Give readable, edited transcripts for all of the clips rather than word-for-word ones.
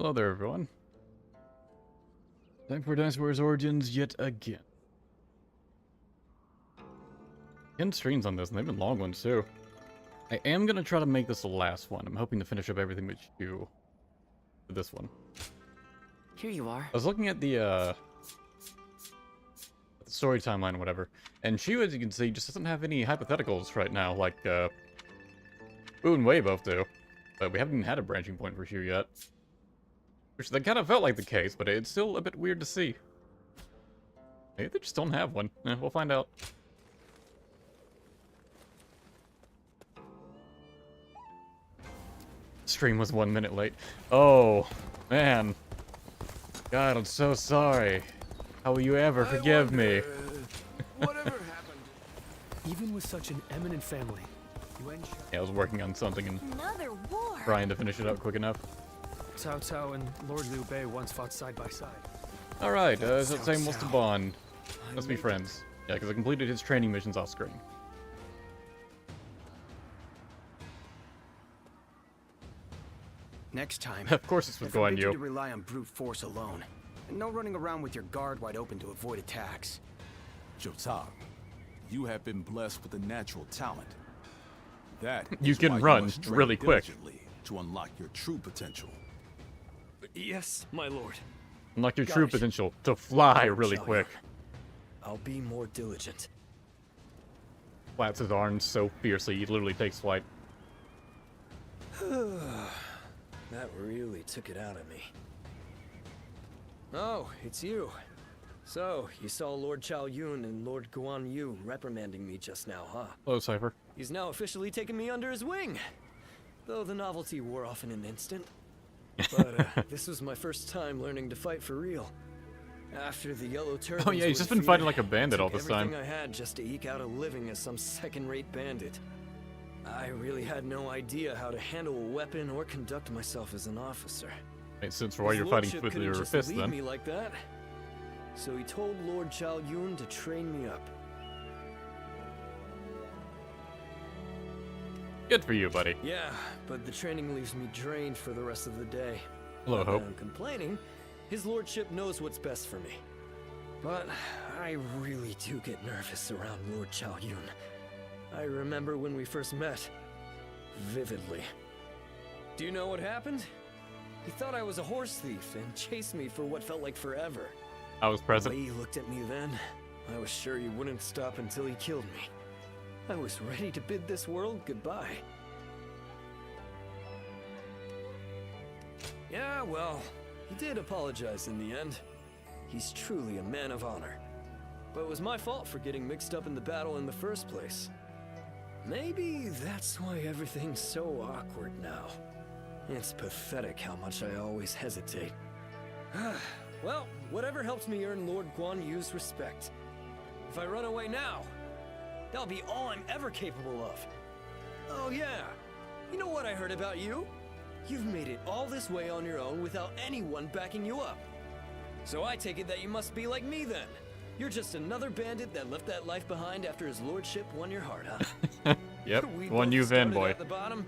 Hello there, everyone. Time for Dynasty Warriors Origins yet again. 10 streams on this, and they've been long ones too. I am going to try to make this the last one. I'm hoping to finish up everything we should do for this one. Here you are. I was looking at the story timeline or whatever, and Chibi, as you can see, just doesn't have any hypotheticals right now, like Boo and Wei both do. But we haven't even had a branching point for Chibi yet. Which that kind of felt like the case, but it's still a bit weird to see. Maybe they just don't have one. We'll find out. Stream was 1 minute late. Oh, man. God, I'm so sorry. How will you ever forgive me? Whatever happened? Even with such an eminent family, you ain't Yeah, I was working on something and Another war. trying to finish it up quick enough. Cao Cao and Lord Liu Bei once fought side by side. Alright, so saying what's the bond? Let's be friends. Yeah, because I completed his training missions off screen. Next time, Of course this would go on forbid you you. to rely on brute force alone, and no running around with your guard wide open to avoid attacks. Jotang, you have been blessed with a natural talent. That You is can why run must train really quick. diligently to unlock your true potential. Yes, my lord. Unlock your Got true it. potential to fly really Shall quick. I'll be more diligent. Flats his arms so fiercely, he literally takes flight. That really took it out of me. Oh, it's you. So, you saw Lord Chao Yun and Lord Guan Yu reprimanding me just now, huh? Hello, Cypher. He's now officially taken me under his wing. Though the novelty wore off in an instant. But this was my first time learning to fight for real. After the yellow turbans Oh yeah, he's were just been defeated, fighting like a bandit I all took this time. everything I had just to eke out a living as some second-rate bandit. I really had no idea how to handle a weapon or conduct myself as an officer. Makes sense for why His you're fighting lordship with couldn't your just fists leave then. me like that. So he told Lord Chao Yun to train me up. Good for you, buddy. Yeah, but the training leaves me drained for the rest of the day. Hello, Not that Hope. I'm complaining. His lordship knows what's best for me. But I really do get nervous around Lord Chao Yun. I remember when we first met. Vividly. Do you know what happened? He thought I was a horse thief and chased me for what felt like forever. I was The present. way he looked at me then, I was sure he wouldn't stop until he killed me. I was ready to bid this world goodbye. Yeah, well, he did apologize in the end. He's truly a man of honor. But it was my fault for getting mixed up in the battle in the first place. Maybe that's why everything's so awkward now. It's pathetic how much I always hesitate. Well, whatever helps me earn Lord Guan Yu's respect. If I run away now, that'll be all I'm ever capable of. Oh yeah, you know what I heard about you? You've made it all this way on your own without anyone backing you up. So I take it that you must be like me then. You're just another bandit that left that life behind after his lordship won your heart, huh? Yep, We one both you started fanboy. at the bottom,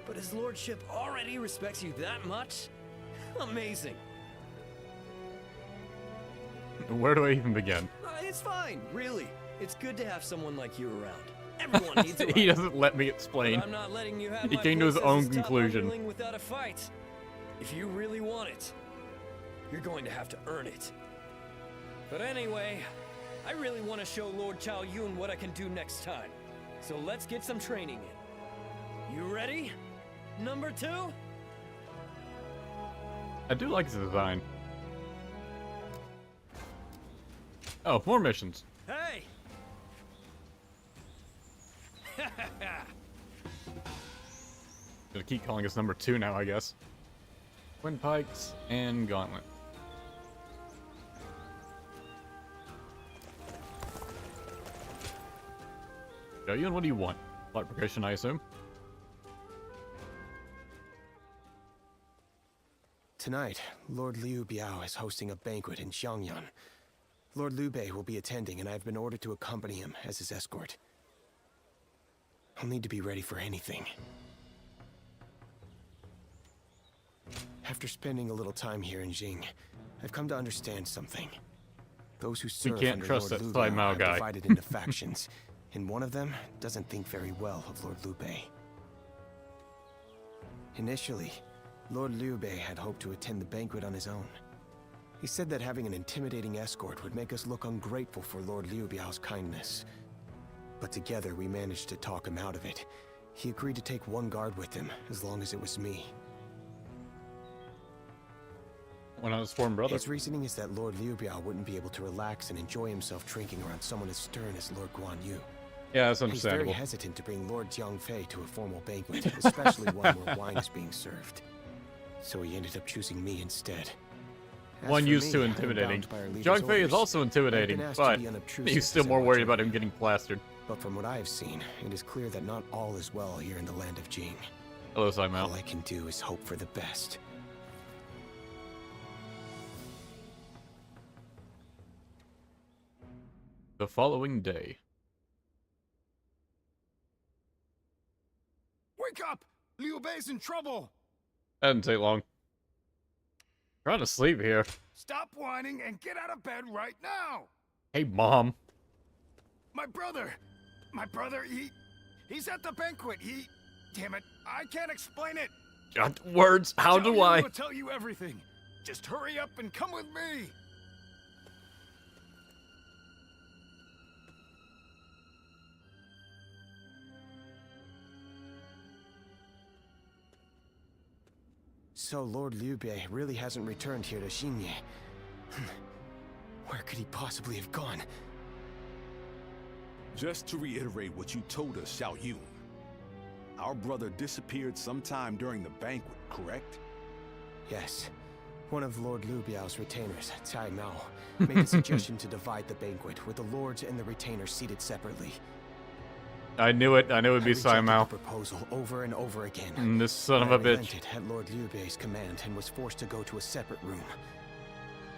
but his lordship already respects you that much? Amazing. Where do I even begin? It's fine, really. It's good to have someone like you around. Everyone needs a He right. doesn't let me But explain. I'm not letting you have He my came to his place own as his top conclusion. underling without a fight. If you really want it, you're going to have to earn it. But anyway, I really want to show Lord Chao Yun what I can do next time. So let's get some training in. You ready? Number 2? I do like his design. Oh, more missions. Hey! Gonna keep calling us number 2 now, I guess. Windpikes and Gauntlet. Yun, what do you want? Light progression, I assume? Tonight, Lord Liu Bei is hosting a banquet in Xiangyan. Lord Liu Bei will be attending, and I have been ordered to accompany him as his escort. I'll need to be ready for anything. After spending a little time here in Jing, I've come to understand something. Those who serve can't under trust Lord that Liu Sai Bei Mao are guy. divided into factions, and one of them doesn't think very well of Lord Liu Bei. Initially, Lord Liu Bei had hoped to attend the banquet on his own. He said that having an intimidating escort would make us look ungrateful for Lord Liu Biao's kindness. But together we managed to talk him out of it. He agreed to take one guard with him, as long as it was me. When I was sworn brother. His reasoning is that Lord Liu Biao wouldn't be able to relax and enjoy himself drinking around someone as stern as Lord Guan Yu. Yeah, that's He's very understandable. hesitant to bring Lord Jiangfei to a formal banquet, especially one where wine is being served. So he ended up choosing me instead. As One for used me, to I am intimidating. bound by our leader's Zhang Fei is orders. also intimidating, I've been asked to but be unobtrusive he's still as I more watch worried over about him you. getting plastered. But from what I have seen, it is clear that not all is well here in the land of Jing. Hello, Sai Mao. All I can do is hope for the best. The following day. Wake up! Liu Bei's in trouble! That didn't take long. Trying to sleep here. Stop whining and get out of bed right now! Hey, Mom. My brother, he's at the banquet. Damn it, I can't explain it. Words, how Tell do you, I? I'll tell you everything. Just hurry up and come with me. So Lord Liu Bei really hasn't returned here to Xinye. Where could he possibly have gone? Just to reiterate what you told us, Xiao Yun. Our brother disappeared sometime during the banquet, correct? Yes. One of Lord Liu Biao's retainers, Cai Mao, made a suggestion to divide the banquet, with the lords and the retainers seated separately. I knew it. I knew it would I be Sai rejected Mao. the proposal over and over again. This son of I a bitch. relented at Lord Liu Bei's command and was forced to go to a separate room.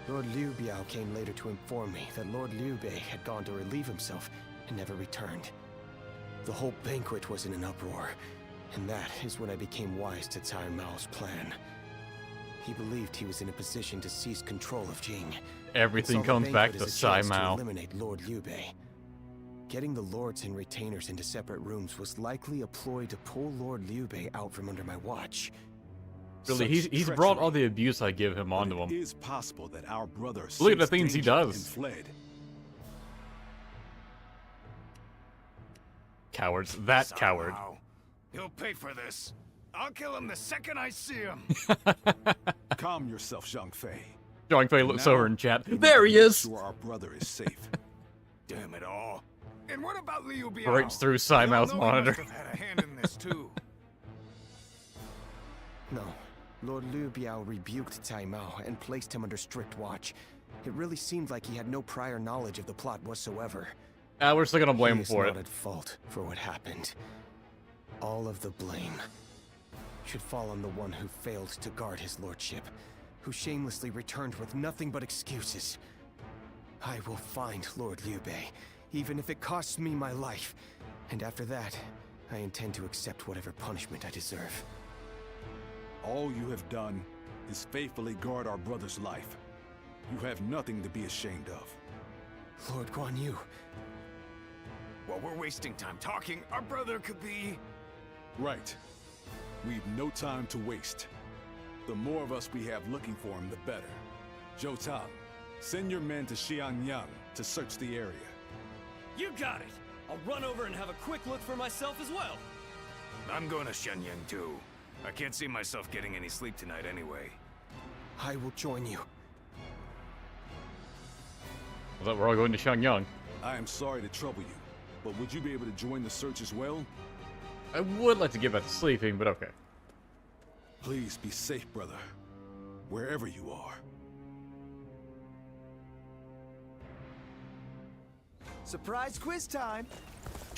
Lord Liu Biao came later to inform me that Lord Liu Bei had gone to relieve himself and never returned. The whole banquet was in an uproar, and that is when I became wise to Cai Mao's plan. He believed he was in a position to seize control of Jing. Everything and saw the comes back banquet to as a Sai chance to Mao. eliminate Lord Liu Bei. Getting the lords and retainers into separate rooms was likely a ploy to pull Lord Liu Bei out from under my watch. Really, Such he's brought all treachery. the abuse I give him onto But him. it is possible that our brother Look at the sensed things he danger does. and fled. Cowards. That coward. Somehow, he'll pay for this. I'll kill him the second I see him. Calm yourself, Zhang Fei. Zhang Fei looks Now, over in chat. we need There to he make is! Sure our brother is safe. Damn it all. And what about Liu Bei? Breaks through Sai Mao's monitor. Must have had a hand in this too. No, Lord Liu Biao rebuked Cai Mao and placed him under strict watch. It really seemed like he had no prior knowledge of the plot whatsoever. We're still gonna blame He him is for not it. at fault for what happened. All of the blame should fall on the one who failed to guard his lordship, who shamelessly returned with nothing but excuses. I will find Lord Liu Bei, even if it costs me my life. And after that, I intend to accept whatever punishment I deserve. All you have done is faithfully guard our brother's life. You have nothing to be ashamed of. Lord Guan Yu, While we're wasting time talking, our brother could be... Right. We've no time to waste. The more of us we have looking for him, the better. Zhou Tang, send your men to Xianyang to search the area. You got it! I'll run over and have a quick look for myself as well. I'm going to Shenyang too. I can't see myself getting any sleep tonight anyway. I will join you. I thought we're all going to Shangyang. I am sorry to trouble you, but would you be able to join the search as well? I would like to get back to sleeping, but okay. Please be safe, brother. Wherever you are. Surprise quiz time!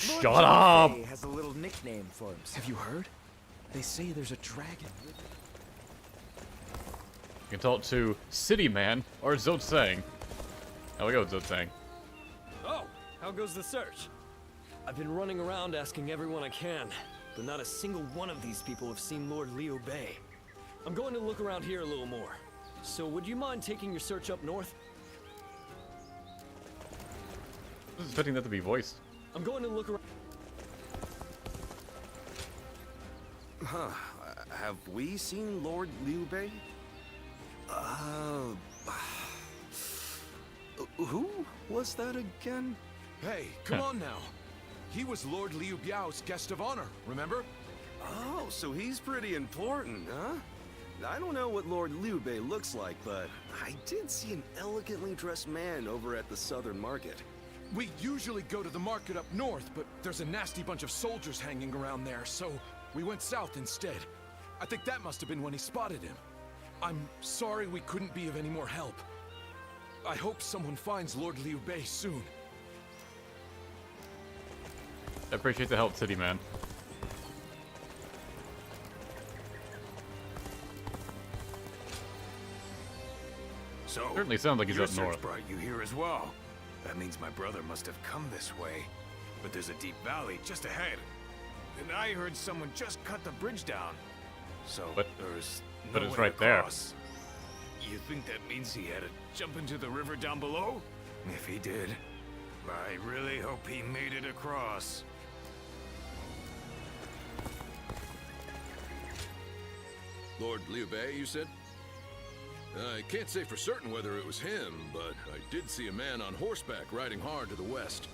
Lord Shut up! Jiangfei has a little nickname for himself. Have you heard? They say there's a dragon. You can talk to City Man or Zotsang. Now we go with Zotsang. Oh, how goes the search? I've been running around asking everyone I can, but not a single one of these people have seen Lord Liu Bei. I'm going to look around here a little more. So would you mind taking your search up north? I was expecting that to be voiced. I'm going to look around. Huh. Have we seen Lord Liu Bei? Who was that again? Hey, come on now. He was Lord Liu Biao's guest of honor, remember? Oh, so he's pretty important, huh? I don't know what Lord Liu Bei looks like, but I did see an elegantly dressed man over at the southern market. We usually go to the market up north, but there's a nasty bunch of soldiers hanging around there, so we went south instead. I think that must have been when he spotted him. I'm sorry we couldn't be of any more help. I hope someone finds Lord Liu Bei soon. I appreciate the help, City Man. So, Certainly sounds like he's your up search north. brought you here as well. That means my brother must have come this way. But there's a deep valley just ahead. And I heard someone just cut the bridge down. So But- there's but no it's way right there. across. You think that means he had to jump into the river down below? If he did, I really hope he made it across. Lord Liu Bei, you said? I can't say for certain whether it was him, but I did see a man on horseback riding hard to the west.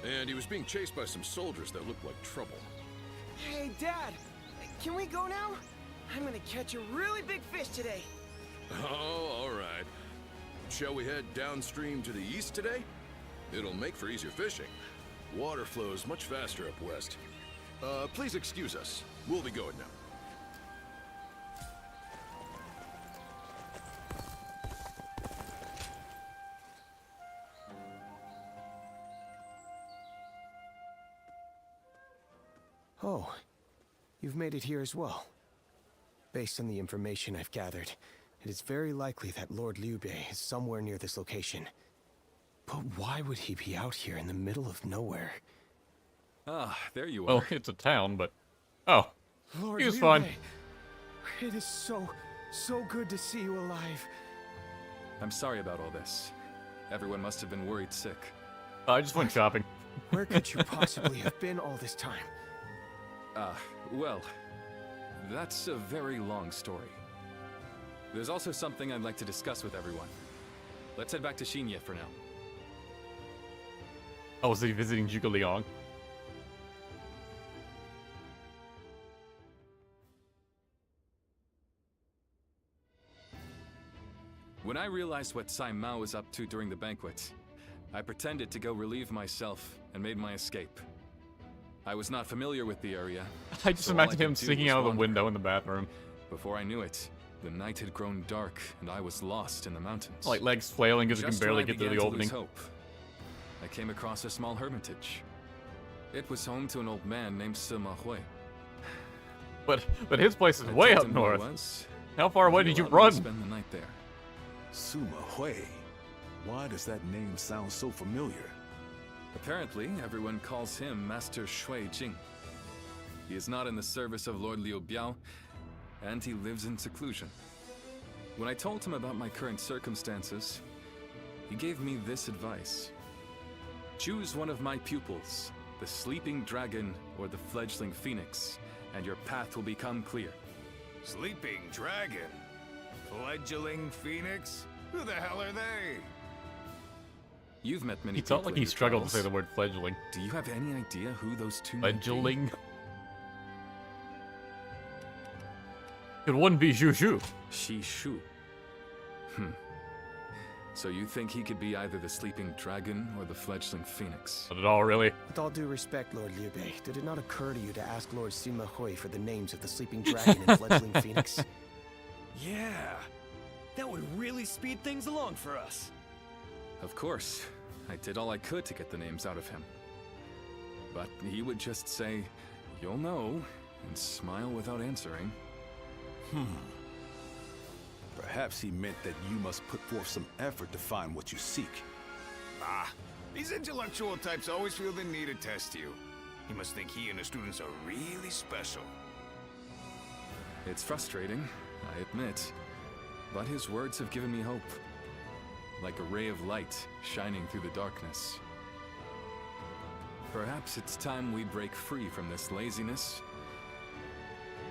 And he was being chased by some soldiers that looked like trouble. Hey, Dad, can we go now? I'm gonna catch a really big fish today. Oh, all right. Shall we head downstream to the east today? It'll make for easier fishing. Water flows much faster up west. Please excuse us. We'll be going now. Oh, you've made it here as well. Based on the information I've gathered, it is very likely that Lord Liu Bei is somewhere near this location. But why would he be out here in the middle of nowhere? Ah, there you are. Well, it's a town, but... Oh, Lord he was Liu fine. Bei, it is so good to see you alive. I'm sorry about all this. Everyone must have been worried sick. I just went shopping. Where could you possibly have been all this time? Well, that's a very long story. There's also something I'd like to discuss with everyone. Let's head back to Xinye for now. Oh, was he visiting Zhuge Liang? When I realized what Sai Mao was up to during the banquet, I pretended to go relieve myself and made my escape. I was not familiar with the area. I just so all I imagine him could do sneaking was out of the wander. window in the bathroom. Before I knew it, the night had grown dark and I was lost in the mountains. Like legs flailing because he can Just barely when I get to the began opening. lose hope, I came across a small hermitage. It was home to an old man named Sima Hui. But his place is I way told up him who I north. was. How far away He did you allowed me to run? Spend the night there. Sima Hui. Why does that name sound so familiar? Apparently, everyone calls him Master Shui Jing. He is not in the service of Lord Liu Biao, and he lives in seclusion. When I told him about my current circumstances, he gave me this advice. Choose one of my pupils, the sleeping dragon or the fledgling phoenix, and your path will become clear. Sleeping dragon? Fledgling phoenix? Who the hell are they? You've met many He people felt like in he your struggled to travels. say the word fledgling. Do you have any idea who those two might be? Fledgling? Could one be Zhu? Shi Shu. So you think he could be either the sleeping dragon or the fledgling phoenix? Not at all, really. With all due respect, Lord Liu Bei, did it not occur to you to ask Lord Sima Hui for the names of the sleeping dragon and fledgling phoenix? Yeah, that would really speed things along for us. Of course. I did all I could to get the names out of him. But he would just say, "You'll know," and smile without answering. Perhaps he meant that you must put forth some effort to find what you seek. Ah, these intellectual types always feel the need to test you. He must think he and his students are really special. It's frustrating, I admit. But his words have given me hope. Like a ray of light shining through the darkness. Perhaps it's time we break free from this laziness.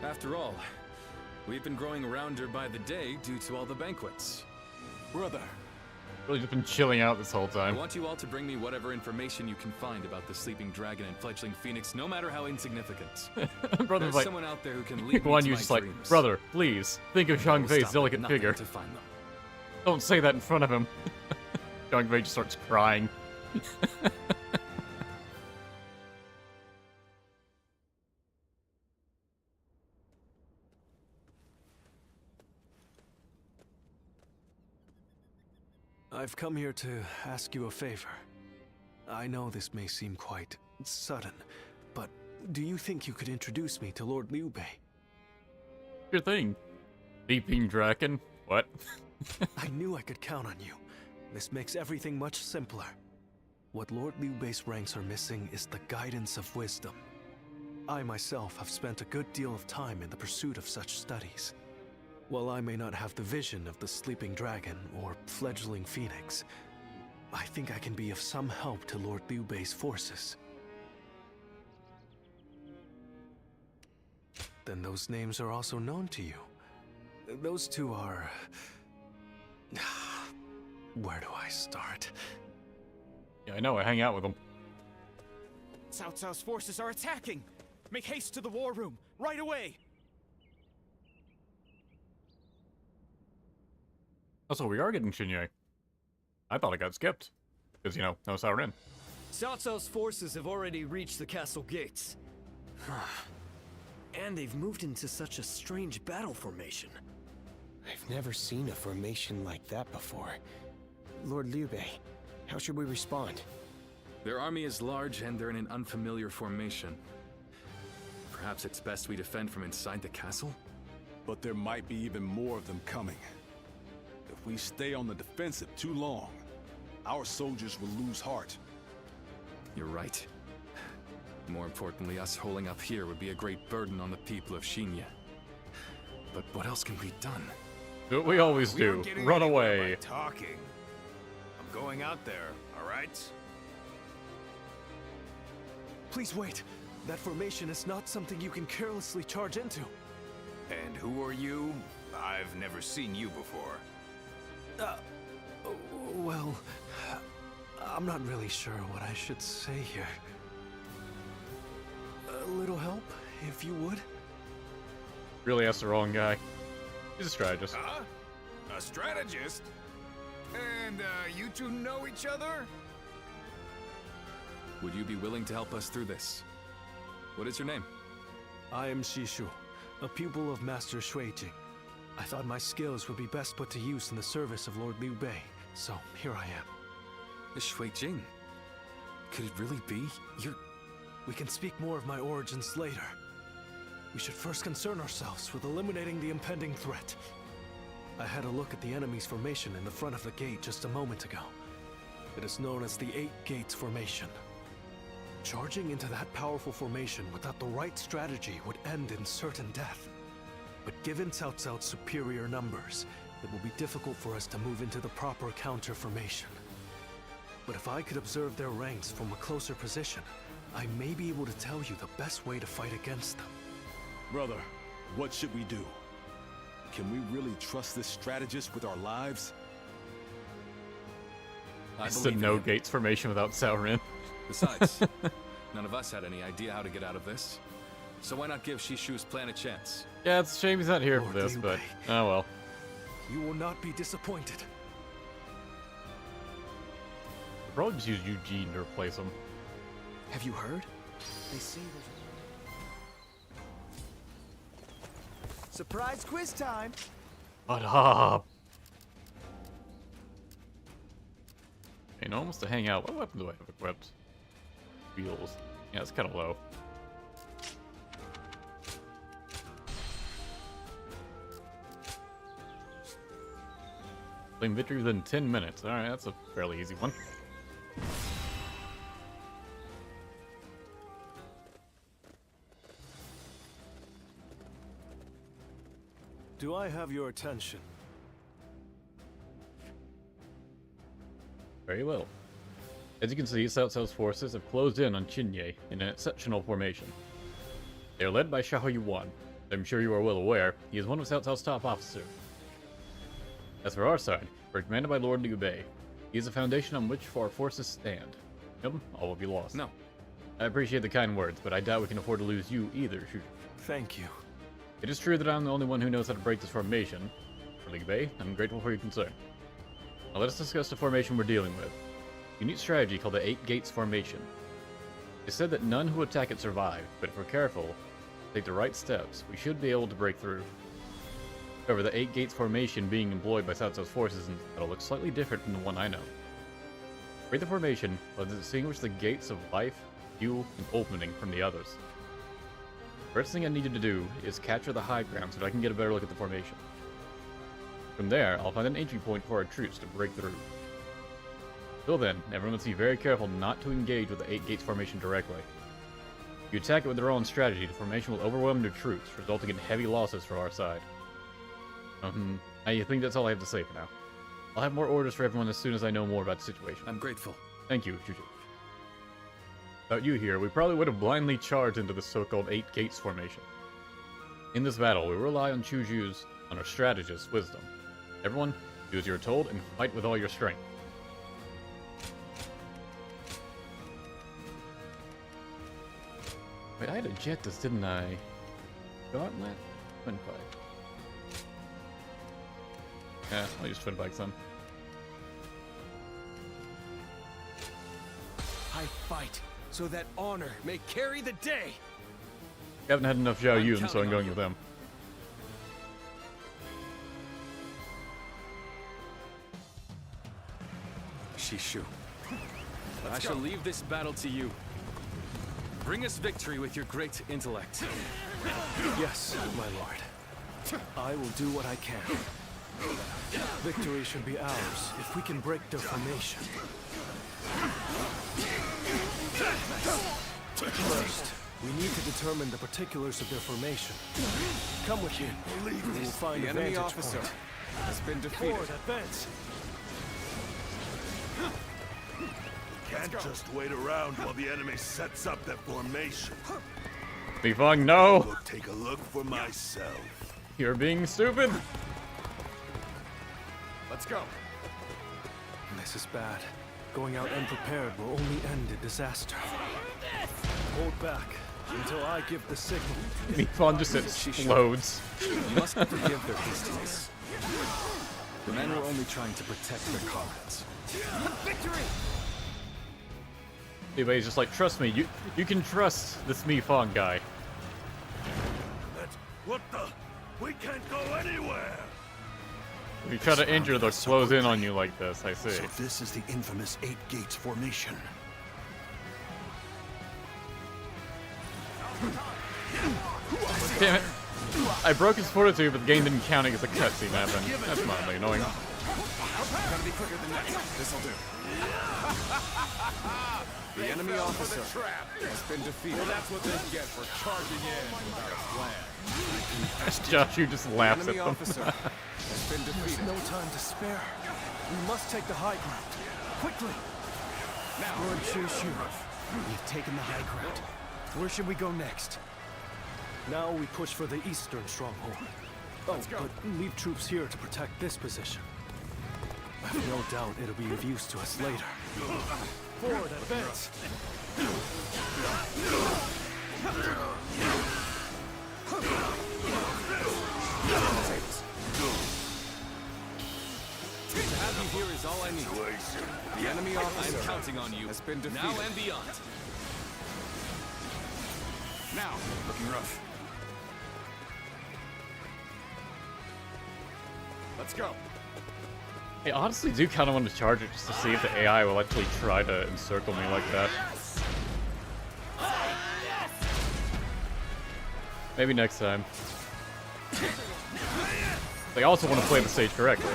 After all, we've been growing rounder by the day due to all the banquets. Brother, Really just been chilling out this whole I time. want you all to bring me whatever information you can find about the sleeping dragon and fledgling phoenix, no matter how insignificant. Brother's There's like, someone out there who can lead me one to you my just like, dreams. brother, please, think of I Zhang will Fei's stop at delicate nothing figure. to find them. Don't say that in front of him. Zhang Fei just starts crying. I've come here to ask you a favor. I know this may seem quite sudden, but do you think you could introduce me to Lord Liu Bei? Your thing. Leaping dragon? What? I knew I could count on you. This makes everything much simpler. What Lord Liu Bei's ranks are missing is the guidance of wisdom. I myself have spent a good deal of time in the pursuit of such studies. While I may not have the vision of the sleeping dragon or fledgling phoenix, I think I can be of some help to Lord Liu Bei's forces. Then those names are also known to you. Those two are... Where do I start? Yeah, I know, I hang out with them. Cao Cao's forces are attacking! Make haste to the war room, right away! Also, we are getting Xinye. I thought it got skipped. Because, you know, no Sauron. Cao Cao's forces have already reached the castle gates. And they've moved into such a strange battle formation. I've never seen a formation like that before. Lord Liu Bei, how should we respond? Their army is large and they're in an unfamiliar formation. Perhaps it's best we defend from inside the castle? but there might be even more of them coming. If we stay on the defensive too long, our soldiers will lose heart. You're right. More importantly, us holding up here would be a great burden on the people of Xinye. But what else can be done? Do what we always We aren't do. getting Run anywhere away. by talking. I'm going out there, all right? Please wait. That formation is not something you can carelessly charge into. And who are you? I've never seen you before. Well, I'm not really sure what I should say here. A little help, if you would? Really asked the wrong guy. He's a strategist. Huh? A strategist? And, you two know each other? Would you be willing to help us through this? What is your name? I am Shishu, a pupil of Master Jing. I thought my skills would be best put to use in the service of Lord Liu Bei, so here I am. Jing. Could it really be? We can speak more of my origins later. We should first concern ourselves with eliminating the impending threat. I had a look at the enemy's formation in the front of the gate just a moment ago. It is known as the Eight Gates Formation. Charging into that powerful formation without the right strategy would end in certain death. But given Cao Cao's superior numbers, it will be difficult for us to move into the proper counter formation. But if I could observe their ranks from a closer position, I may be able to tell you the best way to fight against them. Brother, what should we do? Can we really trust this strategist with our lives? I It's the believe in no him. gates formation without Sauron. Besides, none of us had any idea how to get out of this. So why not give Shishu's plan a chance? Yeah, it's a shame he's not here for Lord this, Liu but Bei. oh well. You will not be disappointed. We'll probably just use Eugene to replace him. Have you heard? They say surprise quiz time! What up? Hey, no one wants to hang out. What weapon do I have equipped? Wheels. Yeah, it's kind of low. Claim victory within 10 minutes. Alright, that's a fairly easy one. Do I have your attention? Very well. As you can see, Cao Cao's forces have closed in on Xinye in an exceptional formation. They are led by Xiahou Yuan. I'm sure you are well aware, he is one of Cao Cao's top officers. As for our side, we're commanded by Lord Liu Bei. He is the foundation on which our forces stand. Him, all will be lost. No. I appreciate the kind words, but I doubt we can afford to lose you either, Zhuge. Thank you. It is true that I'm the only one who knows how to break this formation. For Liu Bei, I'm grateful for your concern. Now let us discuss the formation we're dealing with. Unique strategy called the 8 Gates Formation. It's said that none who attack it survive, but if we're careful, take the right steps, we should be able to break through. However, the 8 Gates Formation being employed by Cao Cao's forces in this battle looks slightly different from the one I know. To break the formation, let's distinguish the gates of life, fuel, and opening from the others. First thing I needed to do is capture the high ground so that I can get a better look at the formation. From there, I'll find an entry point for our troops to break through. Till then, everyone must be very careful not to engage with the 8 Gates Formation directly. If you attack it with their own strategy, the formation will overwhelm their troops, resulting in heavy losses for our side. I think that's all I have to say for now. I'll have more orders for everyone as soon as I know more about the situation. I'm grateful. Thank you, Zhuge. Without you here, we probably would have blindly charged into the so-called 8 Gates Formation. In this battle, we rely on our strategist's wisdom. Everyone, do as you're told and fight with all your strength. Wait, I had a Jetus, didn't I? Gauntlet? Twin Pike. Yeah, I'll use Twin Pikes then. I fight so that honor may carry the day. I haven't had enough Zhao Yun, so I'm going with them. Shishu. I shall leave this battle to you. Bring us victory with your great intellect. Yes, my lord. I will do what I can. Victory should be ours if we can break their formation. First, we need to determine the particulars of their formation. Come with me. We will find The a enemy vantage officer point. has been defeated. Forward, advance. Can't just wait around while the enemy sets up their formation. Bifang, no! Go take a look for myself. You're being stupid! Let's go. This is bad. Going out unprepared will only end in disaster. Hold back until I give the signal. Bifang just explodes. You must forgive their hastiness. The men were only trying to protect their comrades. Victory! Liu Bei's just like, trust me, you can trust this Mifang guy. What the? We can't go anywhere! If you try to injure, they'll close in on you like this, I see. So this is the infamous 8 Gates Formation. Damn it. I broke his fortitude, but the game didn't count it as a cutscene happened. That's mildly annoying. Gotta be quicker than that. This'll do. The enemy officer has been defeated. Well, that's what they get for charging in without a plan. Josh, you just laughs at The enemy them. officer has been There's defeated. no time to spare. We must take the high ground. Quickly! Now, Lord Shishu, we've taken the high ground. Where should we go next? Now we push for the eastern stronghold. Oh, but leave troops here to protect this position. I have no doubt it'll be of use to us later. Forward, advance! To have you here is all I need. the enemy officer I'm counting on you. has been defeated. Now and beyond. Now, looking rough. Let's go. I honestly do kind of want to charge it just to see if the AI will actually try to encircle me like that. Maybe next time. I also want to play the stage correctly.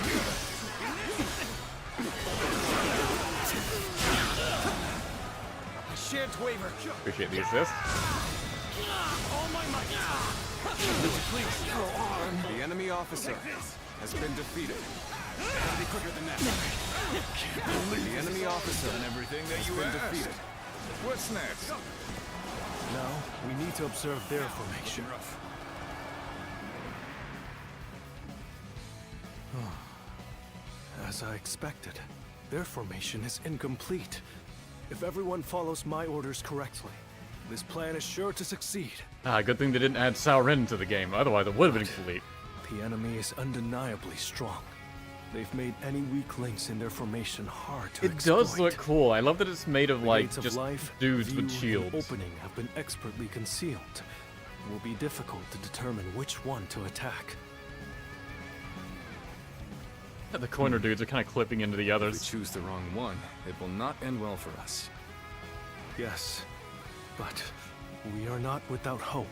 I shan't waver. Appreciate the assist. All my might. Please, go on. The enemy officer has been defeated. Gotta be quicker than that. The enemy officer And everything that has you been asked. defeated. What's next? Now, we need to observe their formation. As I expected, their formation is incomplete. If everyone follows my orders correctly, this plan is sure to succeed. Ah, good thing they didn't add Sao Ren to the game, otherwise it would have been complete. The enemy is undeniably strong. They've made any weak links in their formation hard to It does look cool. I love that it's made of, The like, gates of just life, dudes view, with and shields. opening have been expertly concealed. It will be difficult to determine which one to attack. The corner dudes are kind of clipping into the If we others. choose the wrong one, it will not end well for us. Yes, but we are not without hope.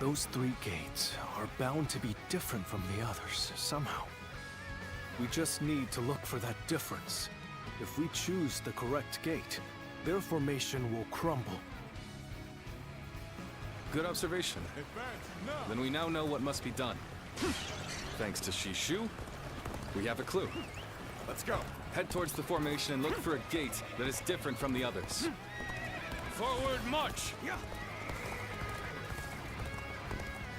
Those 3 gates are bound to be different from the others, somehow. We just need to look for that difference. If we choose the correct gate, their formation will crumble. Good observation. Then we now know what must be done. Thanks to Shishu, we have a clue. Let's go. Head towards the formation and look for a gate that is different from the others. Forward march.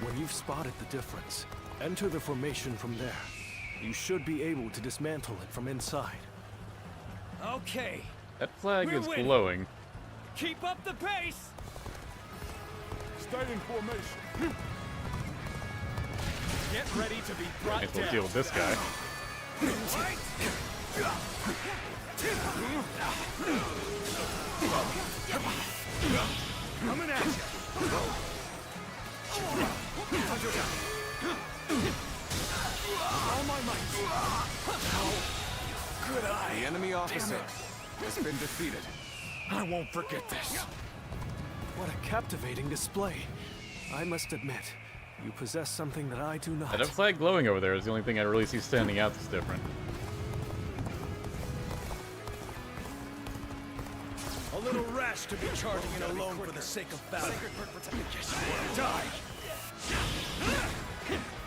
When you've spotted the difference, enter the formation from there. You should be able to dismantle it from inside. Okay, That flag We're is winning. glowing. keep up the pace! Stay in formation. Get ready to be brought Guess we'll down. deal with this guy. Coming at you. All my might. Good eye. The enemy officer has been defeated. I won't forget this. What a captivating display. I must admit, you possess something that I do not. That flag glowing over there is the only thing I really see standing out that's different. A little rash to be charging in alone for the sake of battle. Yes, you want to die.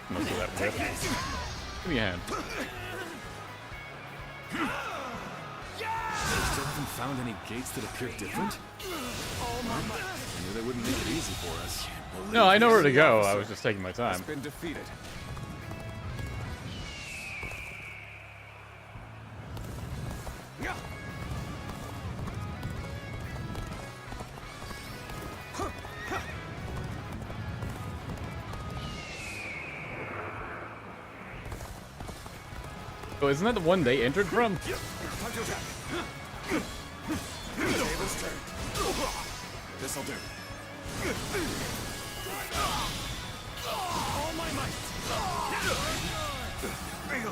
Most of that whip. Give me a hand. Still haven't found any gates that appear different? I knew they wouldn't make it easy for us. No, I know where to go. I was just taking my Has time. been defeated. Oh, isn't that the one they entered from? This'll do.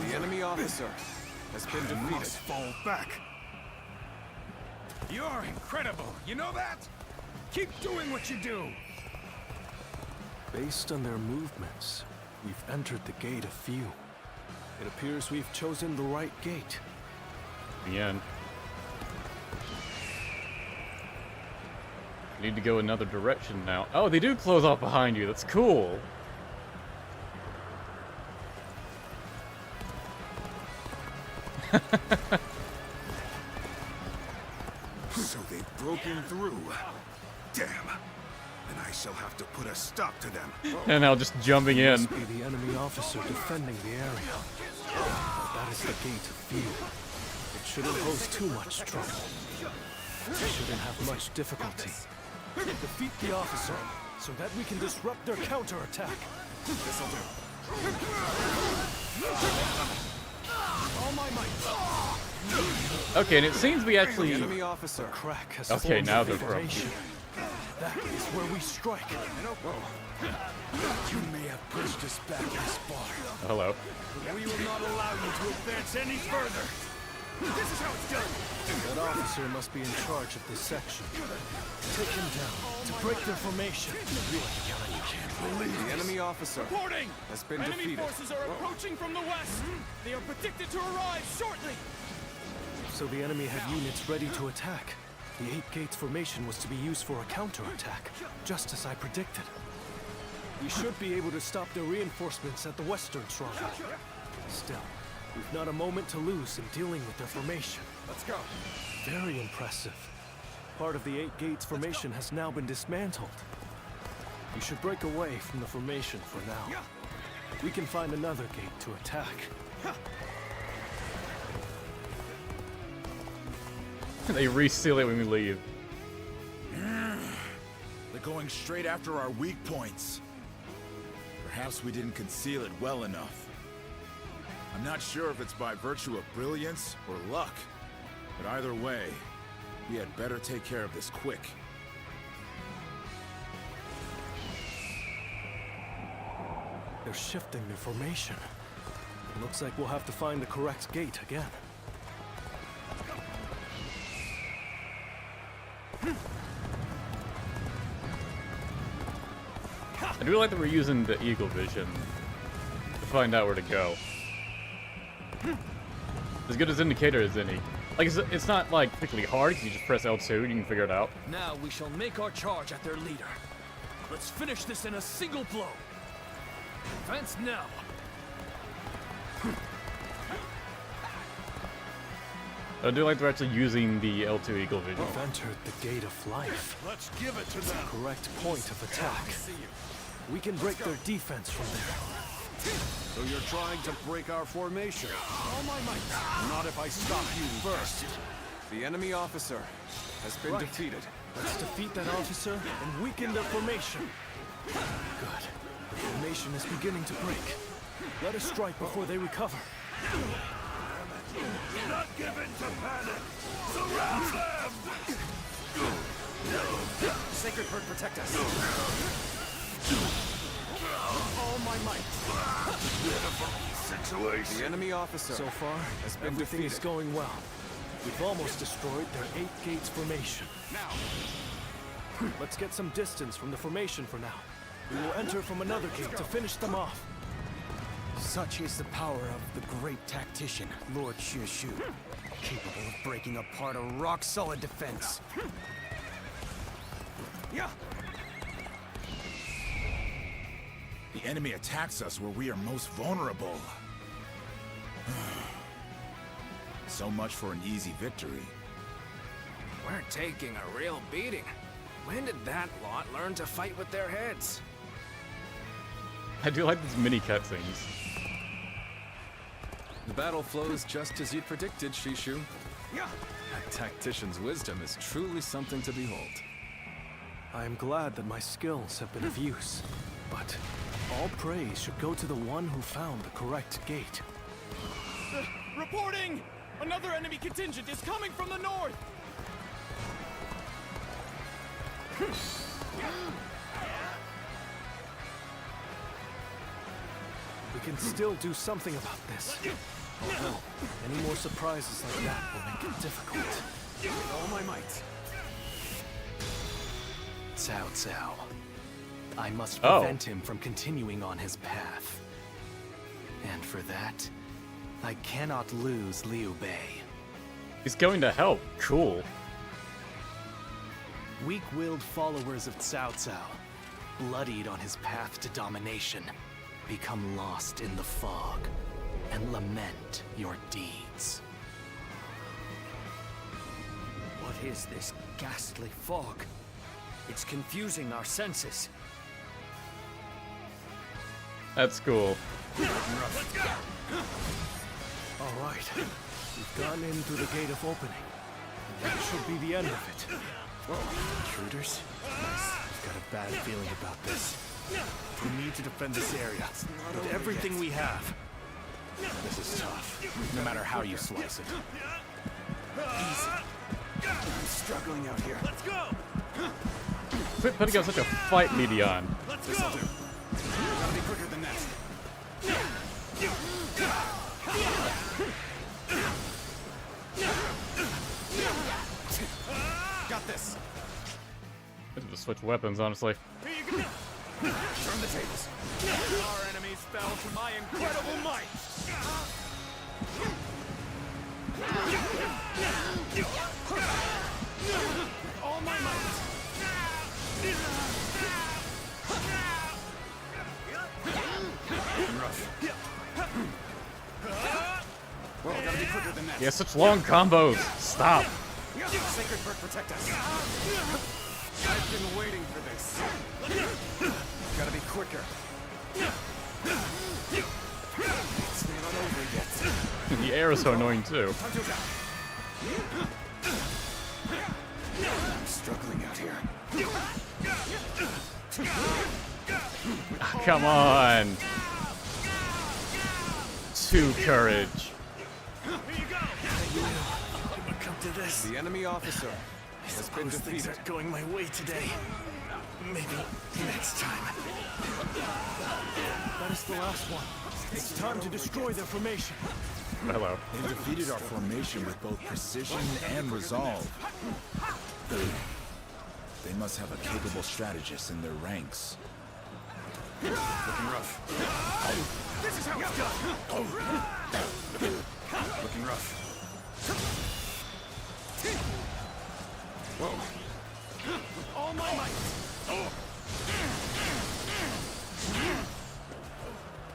The enemy officer has been defeated. Fall back. You're incredible. You know that? Keep doing what you do. Based on their movements, we've entered the gate of few. It appears we've chosen the right gate. The end. Need to go another direction now. Oh, they do close off behind you. That's cool. So they've broken through. Damn. Then I shall have to put a stop to them. And now just jumping in. Must be the enemy officer defending the area. That is the gate of few. It shouldn't pose too much trouble. We shouldn't have much difficulty. Defeat the officer so that we can disrupt their counterattack. This'll do. All my might. Okay, and it seems we actually... Enemy officer. The crack has Okay, formed now a they're from. formation. That is where we strike. You may have pushed us back this far. Hello. We will not allow you to advance any further. This is how it's done. That officer must be in charge of this section. Take him down to break their formation. The enemy officer Reporting! has been Enemy defeated. forces are approaching from the west. They are predicted to arrive shortly. So the enemy had units ready to attack. The 8 gates formation was to be used for a counterattack, just as I predicted. We should be able to stop the reinforcements at the western stronghold. Still, we've not a moment to lose in dealing with their formation. Let's go. Very impressive. Part of the 8 gates formation has now been dismantled. We should break away from the formation for now. We can find another gate to attack. They reseal it when we leave. They're going straight after our weak points. Perhaps we didn't conceal it well enough. I'm not sure if it's by virtue of brilliance or luck, but either way, we had better take care of this quick. They're shifting their formation. Looks like we'll have to find the correct gate again. I do like that we're using the eagle vision to find out where to go. As good as indicator as any. Like, it's not like particularly hard because you just press L2 and you can figure it out. Now we shall make our charge at their leader. Let's finish this in a single blow. Advance now. I do like they're actually using the L2 eagle vision. We've entered the gate of life. Let's give it to them. Correct point of attack. We can break their defense from there. So you're trying to break our formation? All my might. Not if I stop you first. The enemy officer has been defeated. Let's defeat that officer and weaken their formation. Good. The formation is beginning to break. Let us strike before they recover. Not give in to panic. Surround them. Sacred Bird, protect us. All my might. Situation. The enemy officer So far, has been everything is defeated. going well. We've almost destroyed their 8 gates formation. Now, Let's get some distance from the formation for now. We will enter from another gate to finish them off. Such is the power of the great tactician, Lord Shu, capable of breaking apart a rock-solid defense. The enemy attacks us where we are most vulnerable. So much for an easy victory. We're taking a real beating. When did that lot learn to fight with their heads? I do like these mini cutscenes. The battle flows just as you predicted, Shishu. A tactician's wisdom is truly something to behold. I am glad that my skills have been of use, but all praise should go to the one who found the correct gate. Reporting! Another enemy contingent is coming from the north! We can still do something about this. Although, any more surprises like that will make it difficult. with all my might. Cao Cao. I must prevent him from continuing on his path. And for that, I cannot lose Liu Bei. He's going to help. Cool. Weak-willed followers of Cao Cao, bloodied on his path to domination, become lost in the fog and lament your deeds. What is this ghastly fog? It's confusing our senses. That's cool. All right, we've gone in through the gate of opening. And that should be the end of it. Intruders? Nice. I've got a bad feeling about this. We need to defend this area with everything we have. This is tough, no matter how you slice it. I'm struggling out here. Let's go. Quit putting out such a fight media on. Let's go. Gotta be quicker than that. Got this. I should just switch weapons, honestly. Here you go. Turn the tables. Our enemies fell to my incredible might. All my might. Well, gotta be quicker than that. He has such long combos. Stop. Sacred Bird, protect us. I've been waiting for this. Gotta be quicker. It's not over yet. The air is so annoying too. I'm struggling out here. Come on. To courage. Come to this. The enemy officer has been Things defeated. aren't going my way today. Maybe next time. That is the last one. It's time to destroy their formation. Hello. They defeated our formation with both precision and resolve. They must have a capable strategist in their ranks. Looking rough. This is how it's done. Looking rough. Whoa. All my might.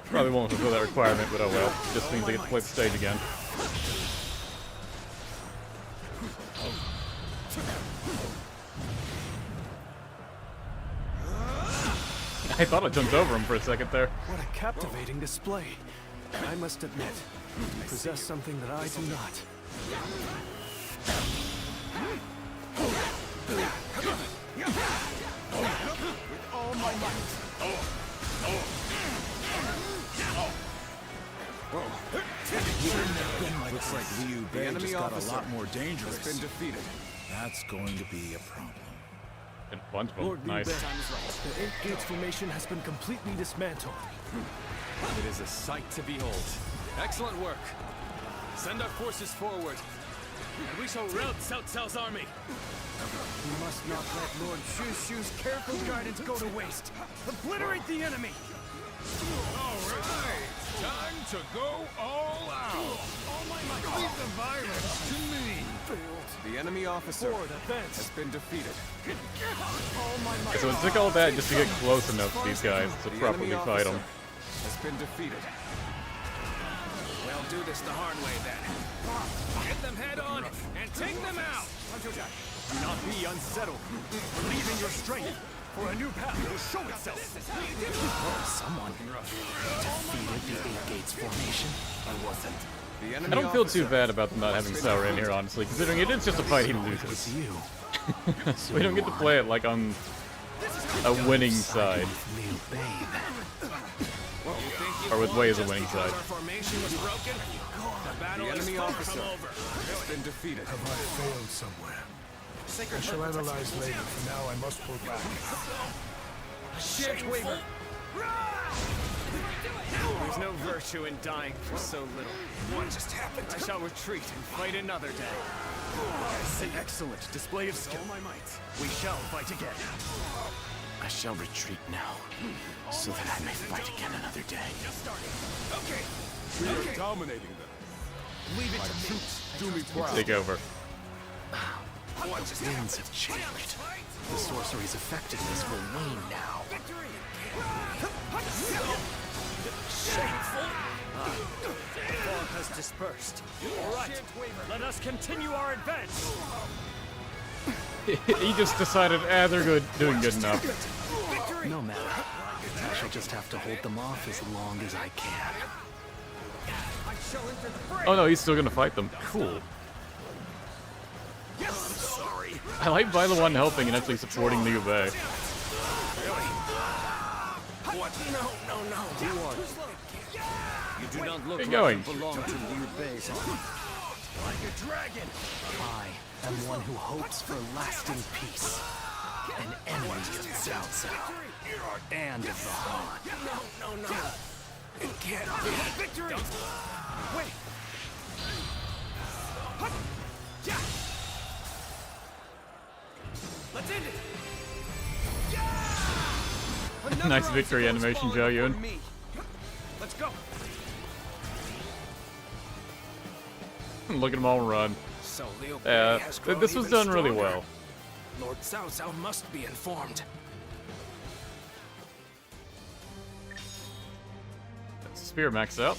Probably won't fulfill that requirement, but oh well. Just means I get to play the stage again. I thought I jumped over him for a second there. What a captivating display. I must admit, you possess something that I do not. With all my might. Looks like Liu Bei enemy just got a officer lot more dangerous. Has been defeated. That's going to be a problem. And a bunch of them. Lord Liu Nice. Bei, the Eight Gates formation has been completely dismantled. It is a sight to behold. Excellent work. Send our forces forward, and we shall rout Cao Cao's army. We must not let Lord Shu-Shu's careful guidance go to waste. Obliterate the enemy! All right, time to go all out. Leave the violence to me. The enemy officer Forward, advance! has been defeated. All my might! So it took all that just to get close enough to these guys to The properly enemy fight them. officer has been defeated. We'll do this the hard way then. Hit them head on and take them out. Do not be unsettled. Believe in your strength, for a new path will show itself. Someone defeated the Eight Gates formation. I wasn't. The I enemy don't feel too officer bad about them not having Sour in here, honestly, considering it is just a fight he loses. You. We don't get to play it like on a winning side. Liu Bei. Or with Wei as a winning Because side. our formation was broken. The battle The is enemy far officer from over. has been defeated. Have I failed somewhere? I shall analyze later. For now, I must pull back. Shameful. There's no virtue in dying for so little. What just happened? I shall retreat and fight another day. An excellent display of skill. My might. We shall fight again. I shall retreat now, so that I may fight again another day. We are dominating them. Leave it My to me. troops do me proud. Take over. The winds have changed. The sorcery's effectiveness will wane now. The fog has dispersed. All right, let us continue our advance. He just decided, they're good, doing good enough. No matter. I shall just have to hold them off as long as I can. Oh no, he's still gonna fight them. Cool. I like by the one helping and actually supporting Liu Bei. You do not look Where you going? belong to Liu Bei's army. Like a dragon. I am one who hopes for lasting peace. An enemy of Cao Cao. And of the Han. No. It can't be. Victory! Wait. Let's end it. Nice victory animation, Zhao Yun. Let's go. Look at them all run. So Liu Bei has grown This was even done really stronger. well. Lord Cao Cao must be informed. Let's spear maxed out.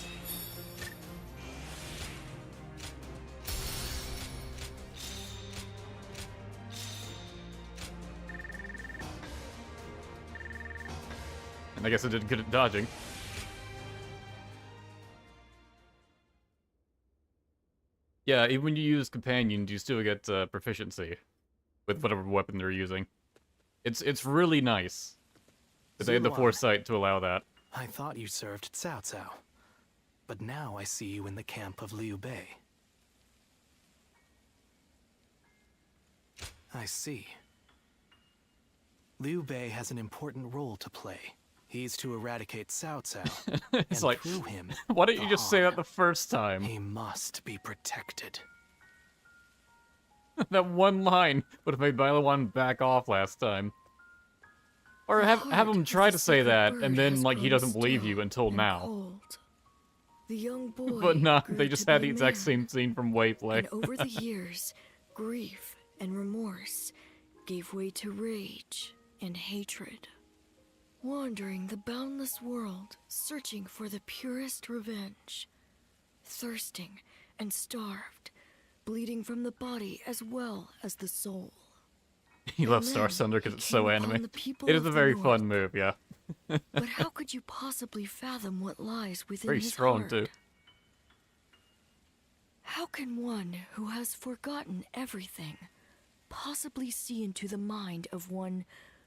And I guess I did good at dodging. Yeah, even when you use companions, you still get proficiency with whatever weapon they're using. It's really nice that they had the foresight to allow that. I thought you served Cao Cao, but now I see you in the camp of Liu Bei. I see. Liu Bei has an important role to play. He's to eradicate Cao Cao, It's and like, through him, why don't you the just say Han. that the first time? He must be protected. That one line would have made Bailawan back off last time. Or have him try to say that, and then, like, he doesn't believe you until now. Cold. The young boy But nah, grew they just to had be the a exact man, same scene from Wayplay. and over the years, grief and remorse gave way to rage and hatred. Wandering the boundless world, searching for the purest revenge. Thirsting and starved, bleeding from the body as well as the soul. He loves And Star then Thunder because he it's so came upon anime. the people It is of a the very North. fun move, yeah. But how could you possibly fathom what lies within Very his strong, heart? too. How can one who has forgotten everything possibly see into the mind of one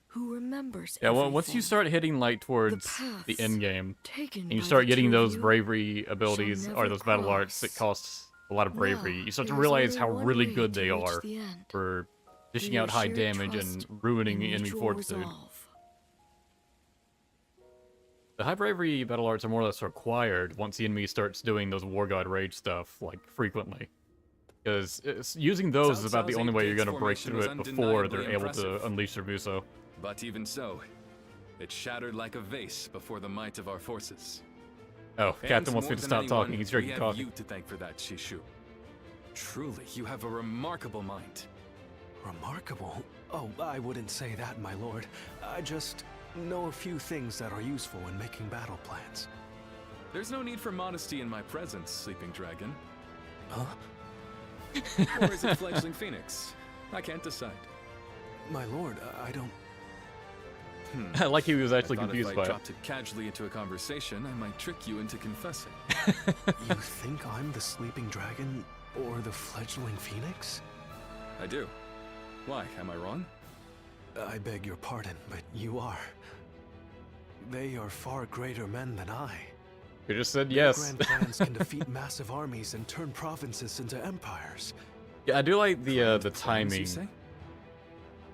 who remembers Yeah, well, everything? once you start hitting, like, towards the paths end game, taken and you by start the getting two of those you bravery abilities, shall or never those battle arts that costs a lot of bravery, you start to realize how really good they are for dishing out high damage and ruining enemy fortitude. The high bravery battle arts are more or less required once the enemy starts doing those War God Rage stuff, like, frequently. Because using those is about the only way you're going to break through it before they're able to unleash their Muso. But even so, it shattered like a vase before the might of our forces. Oh, And Captain wants more me to than stop anyone, talking. He's we drinking have coffee. you to thank for that, Shishu. Truly, you have a remarkable mind. Remarkable? Oh, I wouldn't say that, my lord. I just know a few things that are useful in making battle plans. There's no need for modesty in my presence, Sleeping Dragon. Huh? Or is it Fledgling Phoenix? I can't decide. My lord, I don't... I like he was actually I thought confused if by I it. dropped it casually into a conversation, I might trick you into confessing. You think I'm the Sleeping Dragon or the Fledgling Phoenix? I do. Why, am I wrong? I beg your pardon, but you are. They are far greater men than I. You just said Their yes. grand plans can defeat massive armies and turn provinces into empires. Yeah, I do like the Plans, timing you say?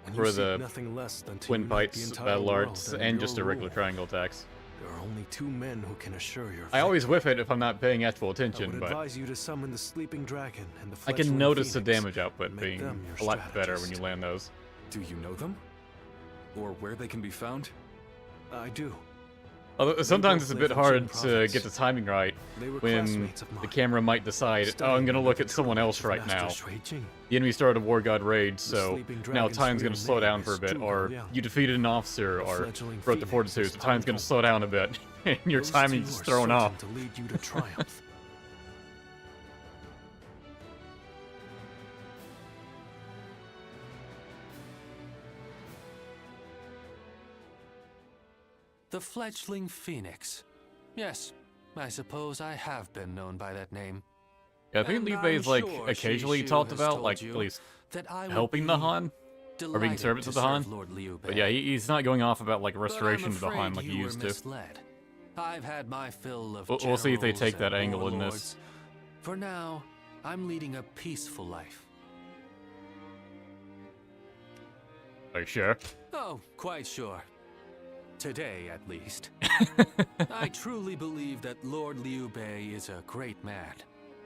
When you for seek the nothing less than to twin unite the bites, entire battle world arts, under and your just the regular rule. triangle attacks. There are only two men who can assure your I always victory. whiff it if I'm not paying actual I attention, would but advise you to summon the Sleeping Dragon and the I can Fledgling notice the Phoenix damage output and make being them your a lot better when strategist. you land those. Do you know them? Or where they can be found? I do. Although sometimes it's a both bit live in hard Jing to province. get the timing right They were when classmates of the mine. camera might decide, oh, I'm gonna look at someone else right now. Master Shui Jing. The enemy started a War God Rage, so Sleeping now Dragon's time's gonna real slow name down for a is bit, Zhuge or Liang. you defeated an officer, The or fledgling broke the Phoenix fortitude, is so time's gonna Dong. slow down a bit, and your Those timing's two just are thrown certain off. to lead you to triumph. The Fledgling Phoenix. Yes, I suppose I have been known by that name. Yeah, I think And Liu Bei is I'm like sure occasionally Shishu talked has about, told like you at least that I would helping the be Han, or being delighted servants to of the Han. serve Lord Liu Bei. But yeah, he's not going off about like But I'm restoration of the Han afraid like he you were used to. misled. I've had my fill of We'll see if they generals take that and angle in warlords. this. For now, I'm leading a peaceful life. Are you sure? Oh, quite sure. Today, at least. I truly believe that Lord Liu Bei is a great man.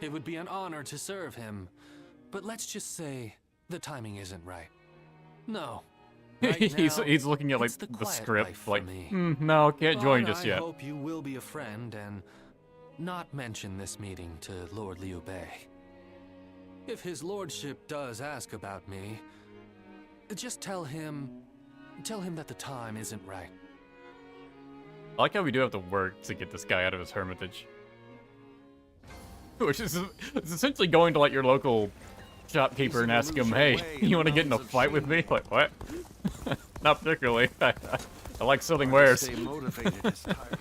It would be an honor to serve him. But let's just say the timing isn't right. No. Right he's now, looking at like it's the the quiet script, life for like, me. no, can't join But just I yet. hope you will be a friend and not mention this meeting to Lord Liu Bei. If his lordship does ask about me, just tell him that the time isn't right. I like how we do have to work to get this guy out of his hermitage. Which is it's essentially going to like your local shopkeeper and ask him, hey, you want to get in a fight with me? Like, what? Not particularly. I like selling wares. Stay motivated as tired as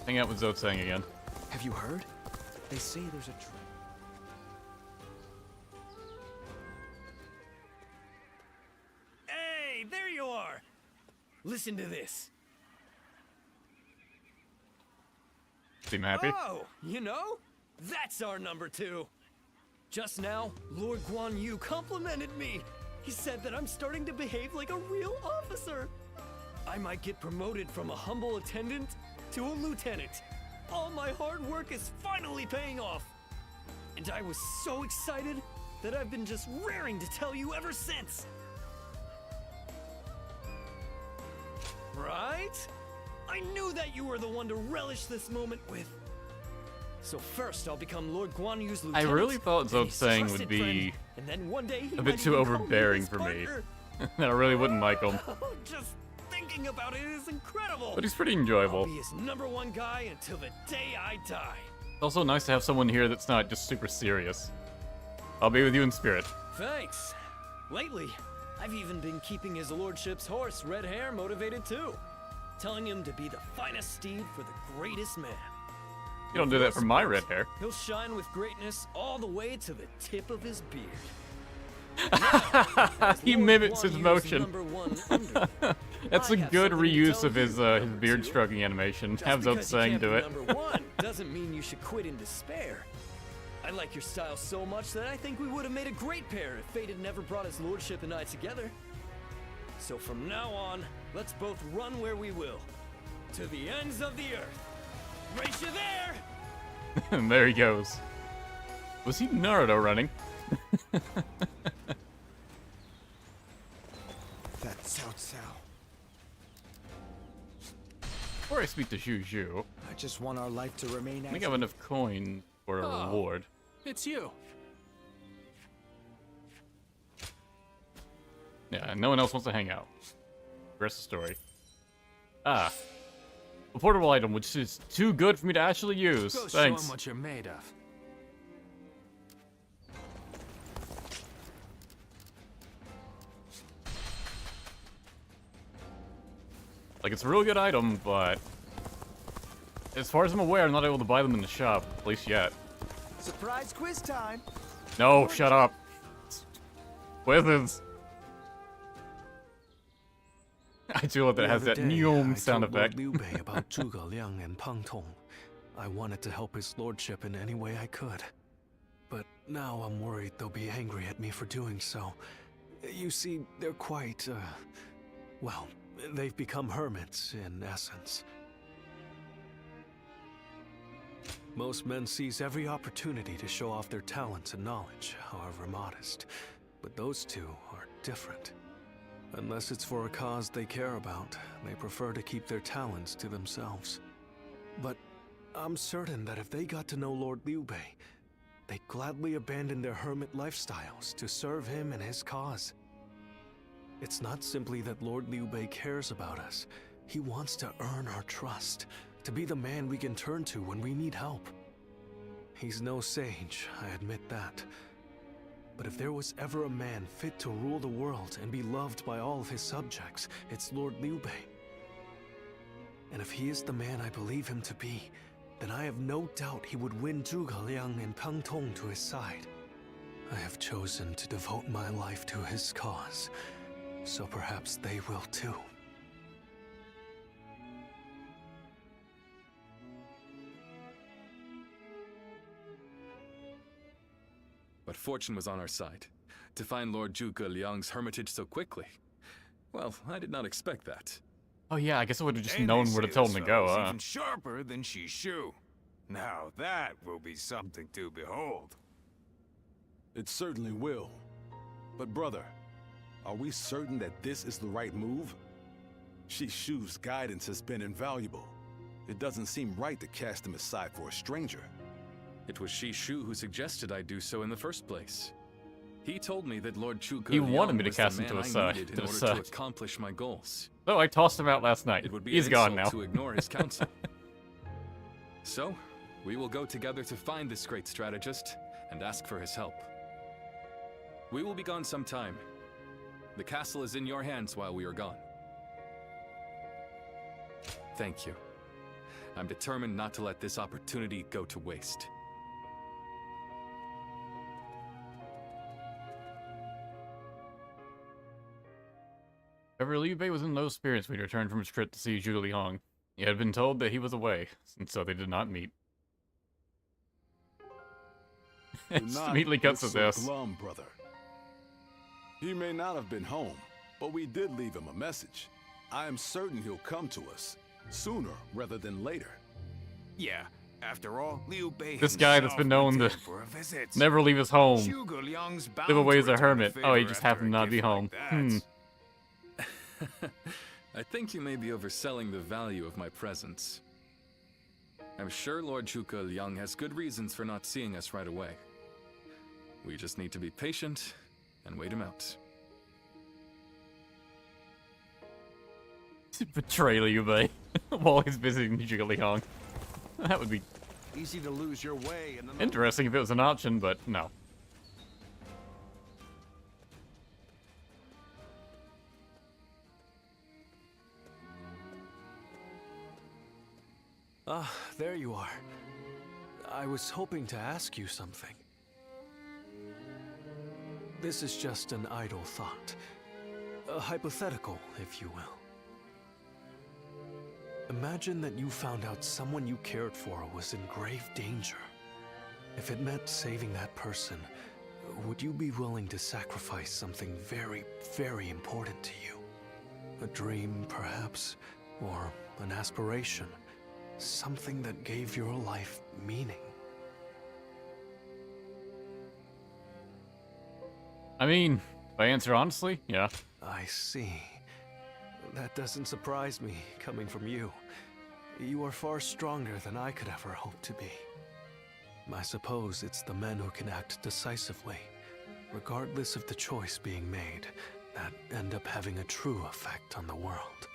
Hang out with Zotsang again. Have you heard? They say there's a train. Hey, there you are! Listen to this. Seem happy? Oh, you know? That's our number 2. Just now, Lord Guan Yu complimented me. He said that I'm starting to behave like a real officer. I might get promoted from a humble attendant to a lieutenant. All my hard work is finally paying off. And I was so excited that I've been just raring to tell you ever since. Right? I knew that you were the one to relish this moment with. So first, I'll become Lord Guan Yu's I lieutenant. really thought and his Zotsang would trusted be friend, and then one day he a might bit too even call me overbearing his for me. partner. I really wouldn't like him. Just thinking about it is incredible. But he's pretty enjoyable. I'll be his #1 guy until the day I die. It's also nice to have someone here that's not just super serious. I'll be with you in spirit. Thanks. Lately, I've even been keeping his lordship's horse, Red Hair, motivated too. Telling him to be the finest steed for the greatest man. You don't do that for my red hair. He'll shine with greatness all the way to the tip of his beard. He mimics his motion. That's a good reuse of his beard stroking animation. Have Zotsang do it. #1 doesn't mean you should quit in despair. I like your style so much that I think we would have made a great pair if fate had never brought his lordship and I together. So from now on, let's both run where we will. To the ends of the earth. Race you there! And there he goes. Was he Naruto running? That's Cao Cao. Before I speak to Zhu, I just want our life to remain I think I have enough coin for a reward. It's you. Yeah, no one else wants to hang out. Rest of the story. Ah. A portable item, which is too good for me to actually use. Go Thanks. show him what you're made of. Like, it's a really good item, but as far as I'm aware, I'm not able to buy them in the shop, at least yet. Surprise quiz time. No, shut up. Quizzes. I do love that it has that neom sound effect. Liu Bei about Zhuge Liang and Pang Tong. I wanted to help his lordship in any way I could. But now I'm worried they'll be angry at me for doing so. You see, they're quite, well, they've become hermits, in essence. Most men seize every opportunity to show off their talents and knowledge, however modest. But those two are different. Unless it's for a cause they care about, they prefer to keep their talents to themselves. But I'm certain that if they got to know Lord Liu Bei, they'd gladly abandon their hermit lifestyles to serve him and his cause. It's not simply that Lord Liu Bei cares about us. He wants to earn our trust, to be the man we can turn to when we need help. He's no sage, I admit that. But if there was ever a man fit to rule the world and be loved by all of his subjects, it's Lord Liu Bei. And if he is the man I believe him to be, then I have no doubt he would win Zhuge Liang and Pang Tong to his side. I have chosen to devote my life to his cause, so perhaps they will too. But fortune was on our side. To find Lord Zhuge Liang's hermitage so quickly. Well, I did not expect that. Oh yeah, I guess I would have just And known they where to say tell this him to go, fellow's huh? even sharper than Shishu. Now that will be something to behold. It certainly will. But brother, are we certain that this is the right move? Shishu's guidance has been invaluable. It doesn't seem right to cast him aside for a stranger. It was Shishu who suggested I do so in the first place. He told me that Lord Zhuge He wanted Liang me to was the cast him man to a I side. needed in order to accomplish my goals. So I tossed him out last night. It would be He's an gone insult now. to ignore his counsel. So, we will go together to find this great strategist and ask for his help. We will be gone some time. The castle is in your hands while we are gone. Thank you. I'm determined not to let this opportunity go to waste. However, Liu Bei was in low spirits when he returned from his trip to see Zhuge Liang. He had been told that he was away, and so they did not meet. Just immediately cuts to this. Glum, brother. He may not have been home, but we did leave him a message. I am certain he'll come to us, sooner rather than later. Yeah, after all, Liu Bei This guy that's been known to for a visit. never leave his home, Zhuge Liang's bound live away to as a return hermit. favor Oh, he just after happened a not to be gift home. like that. I think you may be overselling the value of my presence. I'm sure Lord Zhuge Liang has good reasons for not seeing us right away. We just need to be patient and wait him out. Betray Liu Bei while he's visiting Zhuge Liang. That would be Easy to lose your way in the interesting if it was an option, but no. Ah, there you are. I was hoping to ask you something. This is just an idle thought. A hypothetical, if you will. Imagine that you found out someone you cared for was in grave danger. If it meant saving that person, would you be willing to sacrifice something very, very important to you? A dream, perhaps? Or an aspiration? Something that gave your life meaning? I mean, if I answer honestly, yeah. I see. That doesn't surprise me, coming from you. You are far stronger than I could ever hope to be. I suppose it's the men who can act decisively, regardless of the choice being made, that end up having a true effect on the world.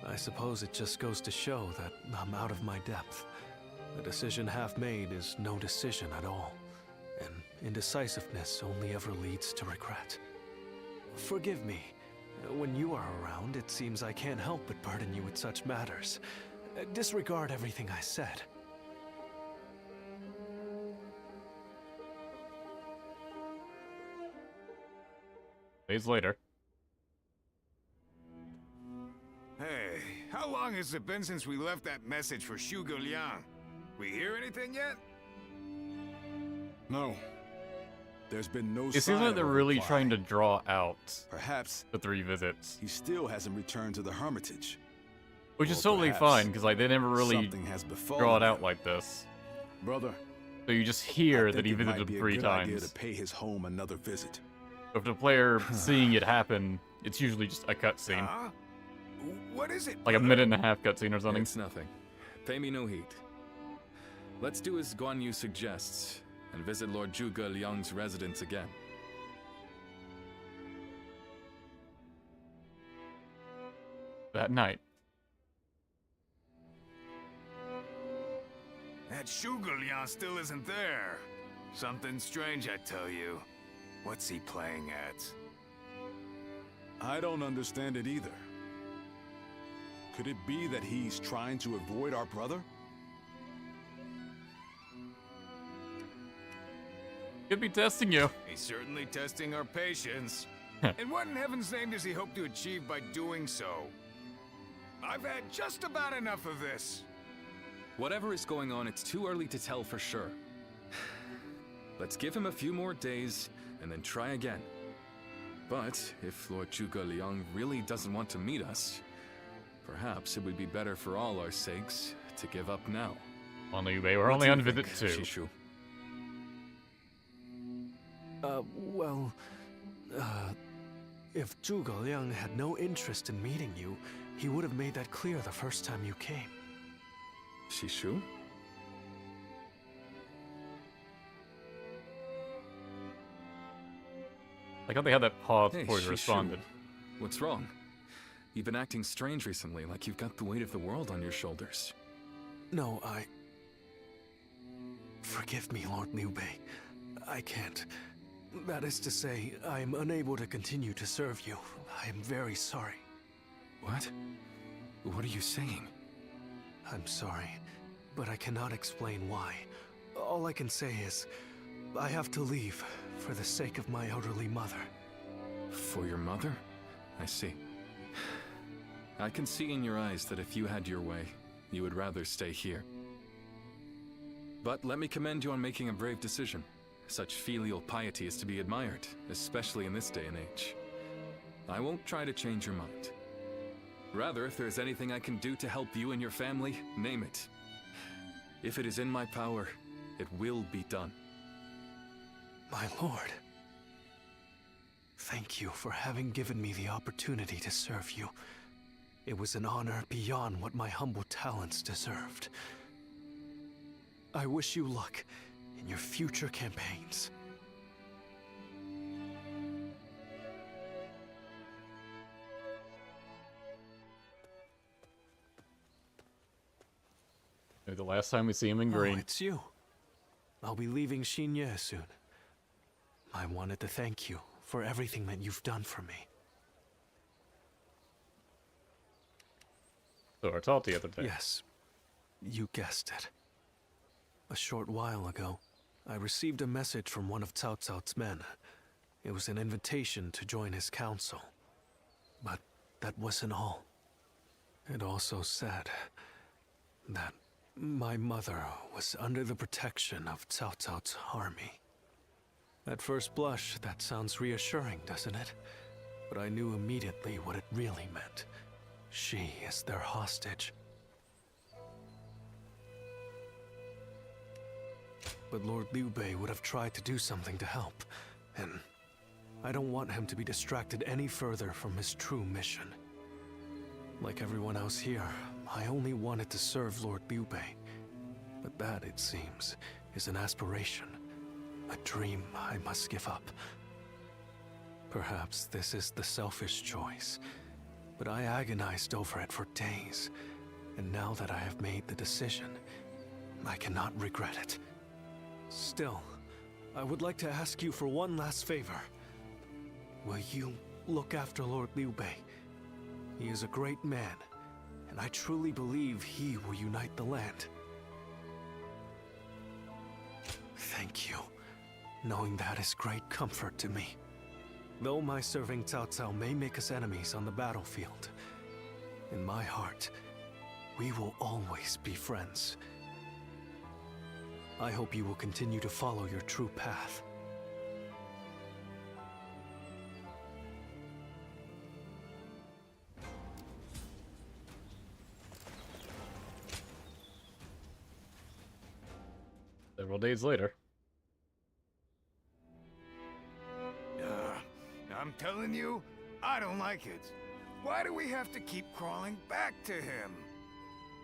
I suppose it just goes to show that I'm out of my depth. A decision half made is no decision at all, and indecisiveness only ever leads to regret. Forgive me. When you are around, it seems I can't help but burden you with such matters. Disregard everything I said. Days later. Hey, how long has it been since we left that message for Zhuge Liang? We hear anything yet? No. There's been no It seems sign like of they're a really reply. trying to draw out Perhaps the 3 visits. he still hasn't returned to the Hermitage. Which is Or totally perhaps fine, because like they never really something has befallen draw it out him. like this. Brother, So you just I hear think that he it might visited be a 3 good idea times. to pay his home another visit. If the player seeing it happen, it's usually just a cutscene. Huh? What is it? Like a brother? 1.5 cutscene or something. It's nothing. Pay me no heed. Let's do as Guan Yu suggests, and visit Lord Zhuge Liang's residence again. That night. That Zhuge Liang still isn't there. Something strange, I tell you. What's he playing at? I don't understand it either. Could it be that he's trying to avoid our brother? Could be testing you. He's certainly testing our patience. And what in heaven's name does he hope to achieve by doing so? I've had just about enough of this. Whatever is going on, it's too early to tell for sure. Let's give him a few more days, and then try again. But if Lord Zhuge Liang really doesn't want to meet us, perhaps it would be better for all our sakes to give up now. On Liu Bei, we're What only do on you visit think, 2. Shishu? If Zhuge Liang had no interest in meeting you, he would have made that clear the first time you came. Shishu? Like how they had that pause Hey, before you Shishu. responded. What's wrong? You've been acting strange recently, like you've got the weight of the world on your shoulders. No, Forgive me, Lord Liu Bei. I can't. That is to say, I am unable to continue to serve you. I am very sorry. What? What are you saying? I'm sorry, but I cannot explain why. All I can say is, I have to leave for the sake of my elderly mother. For your mother? I see. I can see in your eyes that if you had your way, you would rather stay here. But let me commend you on making a brave decision. Such filial piety is to be admired, especially in this day and age. I won't try to change your mind. Rather, if there's anything I can do to help you and your family, name it. If it is in my power, it will be done. My lord. Thank you for having given me the opportunity to serve you. It was an honor beyond what my humble talents deserved. I wish you luck in your future campaigns. Maybe the last time we see him in green. Oh, it's you. I'll be leaving Xinye soon. I wanted to thank you for everything that you've done for me. So I talked the other day. Yes, you guessed it. A short while ago, I received a message from one of Cao Cao's men. It was an invitation to join his council. But that wasn't all. It also said that my mother was under the protection of Cao Cao's army. At first blush, that sounds reassuring, doesn't it? But I knew immediately what it really meant. She is their hostage. But Lord Liu Bei would have tried to do something to help, and I don't want him to be distracted any further from his true mission. Like everyone else here, I only wanted to serve Lord Liu Bei. But that, it seems, is an aspiration, a dream I must give up. Perhaps this is the selfish choice, but I agonized over it for days, and now that I have made the decision, I cannot regret it. Still, I would like to ask you for one last favor. Will you look after Lord Liu Bei? He is a great man, and I truly believe he will unite the land. Thank you. Knowing that is great comfort to me. Though my serving Cao Cao may make us enemies on the battlefield, in my heart, we will always be friends. I hope you will continue to follow your true path. Several days later. I'm telling you, I don't like it. Why do we have to keep crawling back to him?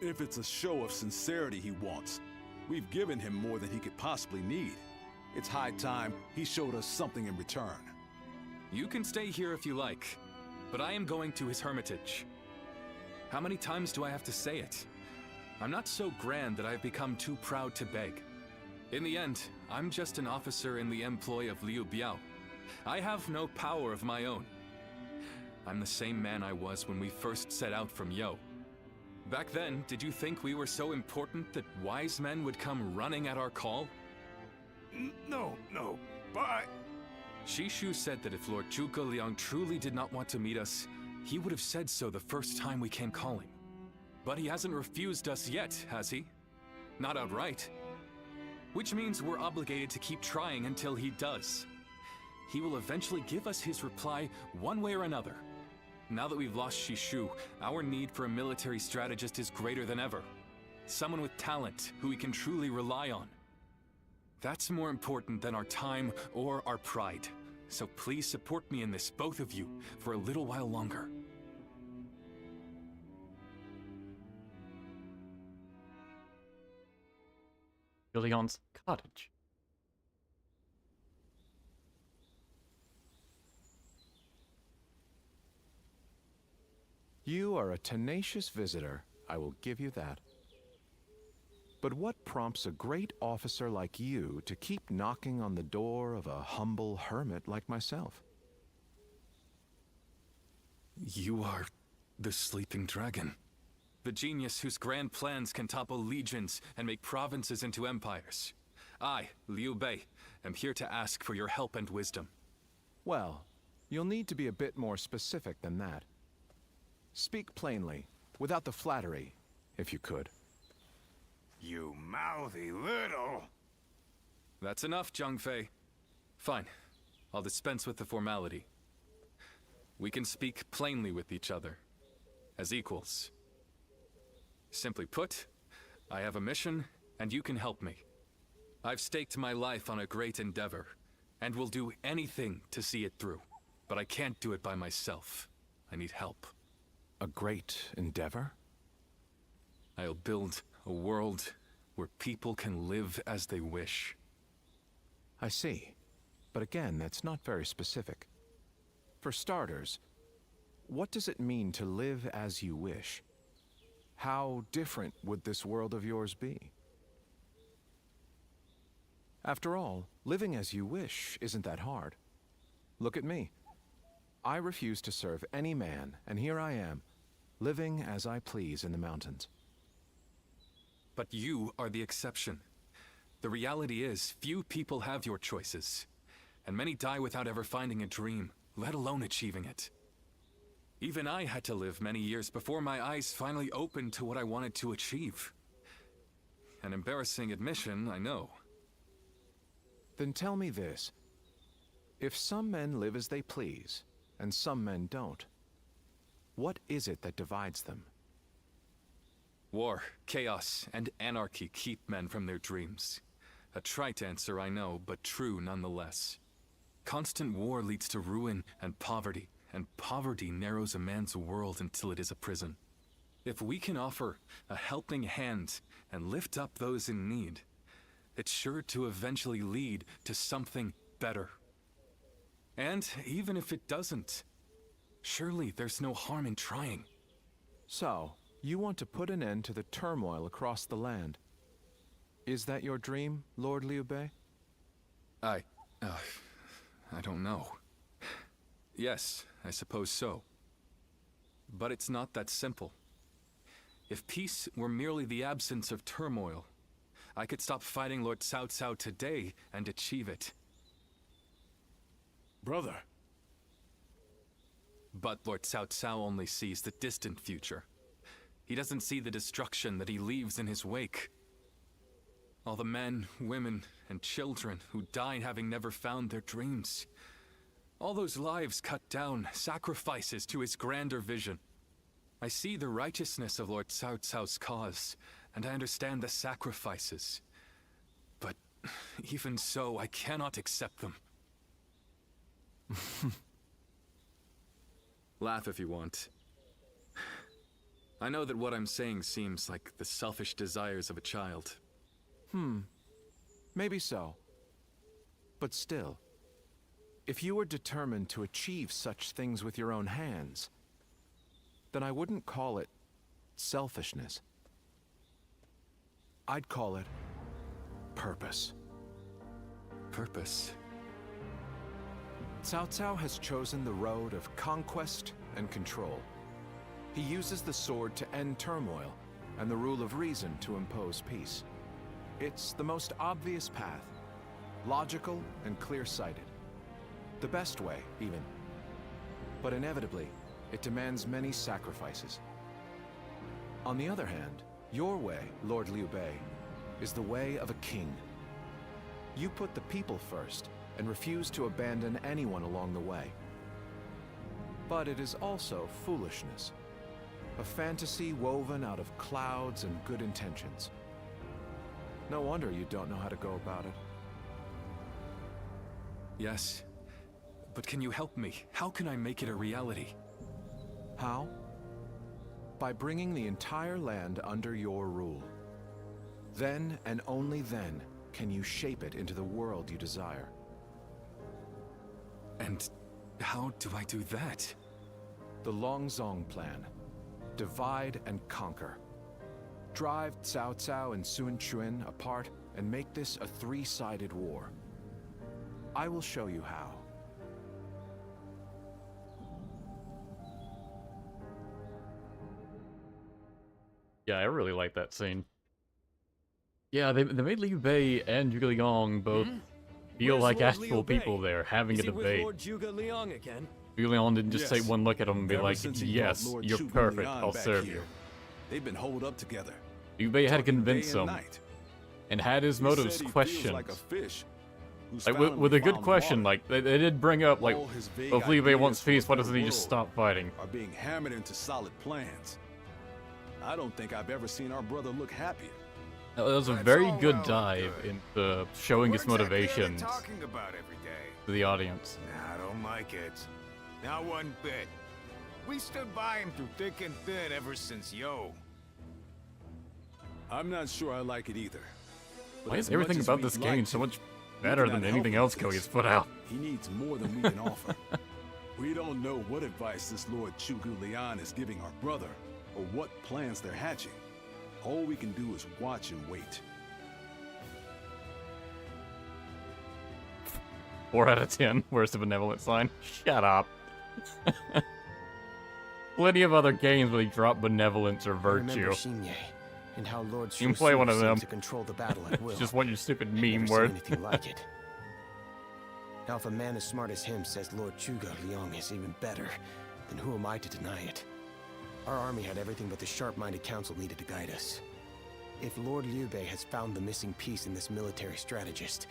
If it's a show of sincerity he wants, we've given him more than he could possibly need. It's high time he showed us something in return. You can stay here if you like, but I am going to his hermitage. How many times do I have to say it? I'm not so grand that I've become too proud to beg. In the end, I'm just an officer in the employ of Liu Biao. I have no power of my own. I'm the same man I was when we first set out from Yo. Back then, did you think we were so important that wise men would come running at our call? No, but... Shishu said that if Lord Zhuge Liang truly did not want to meet us, he would have said so the first time we came calling. But he hasn't refused us yet, has he? Not outright. Which means we're obligated to keep trying until he does. He will eventually give us his reply one way or another. Now that we've lost Shishu, our need for a military strategist is greater than ever. Someone with talent who we can truly rely on. That's more important than our time or our pride. So please support me in this, both of you, for a little while longer. Zhuge Liang's cottage. You are a tenacious visitor, I will give you that. But what prompts a great officer like you to keep knocking on the door of a humble hermit like myself? You are the sleeping dragon. The genius whose grand plans can topple legions and make provinces into empires. I, Liu Bei, am here to ask for your help and wisdom. Well, you'll need to be a bit more specific than that. Speak plainly, without the flattery, if you could. You mouthy little... That's enough, Zhang. Fine. I'll dispense with the formality. We can speak plainly with each other, as equals. Simply put, I have a mission, and you can help me. I've staked my life on a great endeavor, and will do anything to see it through. But I can't do it by myself. I need help. A great endeavor? I'll build a world where people can live as they wish. I see. But again, that's not very specific. For starters, what does it mean to live as you wish? How different would this world of yours be? After all, living as you wish isn't that hard. Look at me. I refuse to serve any man, and here I am, living as I please in the mountains. But you are the exception. The reality is, few people have your choices, and many die without ever finding a dream, let alone achieving it. Even I had to live many years before my eyes finally opened to what I wanted to achieve. An embarrassing admission, I know. Then tell me this. If some men live as they please, and some men don't, what is it that divides them? War, chaos, and anarchy keep men from their dreams. A trite answer, I know, but true nonetheless. Constant war leads to ruin and poverty narrows a man's world until it is a prison. If we can offer a helping hand and lift up those in need, it's sure to eventually lead to something better. And even if it doesn't, surely there's no harm in trying. So, you want to put an end to the turmoil across the land. Is that your dream, Lord Liu Bei? I don't know. Yes, I suppose so. But it's not that simple. If peace were merely the absence of turmoil, I could stop fighting Lord Cao Cao today and achieve it. Brother. But Lord Cao Cao only sees the distant future. He doesn't see the destruction that he leaves in his wake. All the men, women, and children who died having never found their dreams. All those lives cut down, sacrifices to his grander vision. I see the righteousness of Lord Cao Cao's cause, and I understand the sacrifices. But even so, I cannot accept them. Laugh if you want. I know that what I'm saying seems like the selfish desires of a child. Maybe so. But still, if you were determined to achieve such things with your own hands, then I wouldn't call it selfishness. I'd call it purpose. Purpose? Cao Cao has chosen the road of conquest and control. He uses the sword to end turmoil, and the rule of reason to impose peace. It's the most obvious path, logical and clear-sighted. The best way, even. But inevitably, it demands many sacrifices. On the other hand, your way, Lord Liu Bei, is the way of a king. You put the people first, and refuse to abandon anyone along the way. But it is also foolishness. A fantasy woven out of clouds and good intentions. No wonder you don't know how to go about it. Yes, but can you help me? How can I make it a reality? How? By bringing the entire land under your rule. Then, and only then, can you shape it into the world you desire. And how do I do that? The Longzong plan. divide and conquer. Drive Cao Cao and Sun Quan apart and make this a three-sided war. I will show you how. Yeah, I really like that scene. Yeah, they made Liu Bei and Zhuge Liang both feel Where's like Lord actual Liu Bei? people there, having Is a he with debate. Lord Zhuge Liang again? Zhuge Liang didn't just take Yes. one look at him and be Ever like, since he yes, brought Lord you're Zhuge perfect, Liang I'll back serve here. you. They've been holed up together. Liu Bei had to talking convince day and him, night. and had his He motives said he feels questioned. like a fish who's Like, found with a good found question, water. like, they did bring up, like, All his vague if Liu Bei wants ideas for a peace, why better doesn't he just world stop fighting? are being hammered into solid plans. I don't think I've ever seen our brother look happier. That was a That's very all good well and dive good. into showing his What exactly are they motivations talking about every day? to the audience. I don't like it. Not one bit. We stood by him through thick and thin ever since Yo. I'm not sure I like it either. But Why as is everything much as about we'd this like game to, so much we better cannot than help anything him else with Kogi's this. put out? He needs more than we can offer. We don't know what advice this Lord Zhuge Liang is giving our brother, or what plans they're hatching. All we can do is watch and wait. 4 out of 10. Where's the benevolent sign? Shut up. Plenty of other games where they drop benevolence or I remember virtue. Xinye, and how Lord You can play one of seemed them. to control the battle at will. Just want your stupid I've meme never seen word. anything like it. Now, if a man as smart as him says Lord Zhuge Liang is even better, then who am I to deny it? Our army had everything but the sharp-minded council needed to guide us. If Lord Liu Bei has found the missing piece in this military strategist,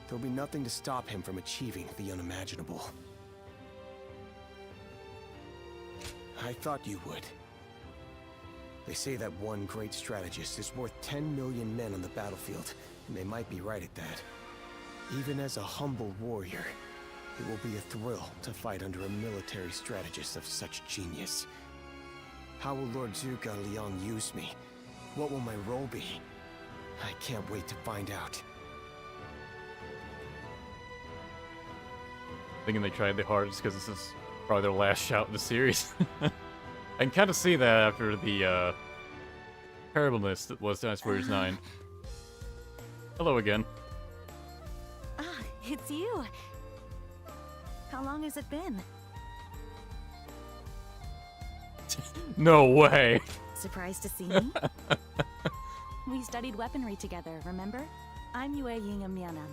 there'll be nothing to stop him from achieving the unimaginable. I thought you would. They say that one great strategist is worth 10 million men on the battlefield, and they might be right at that. Even as a humble warrior, it will be a thrill to fight under a military strategist of such genius. How will Lord Zhuge Liang use me? What will my role be? I can't wait to find out. Thinking they tried the hardest because this is probably their last shout in the series. I can kind of see that after the terribleness that was Dynasty Warriors 9. Hello again. Ah, it's you. How long has it been? No way. Surprised to see me? We studied weaponry together, remember? I'm Yue Ying of Mianan.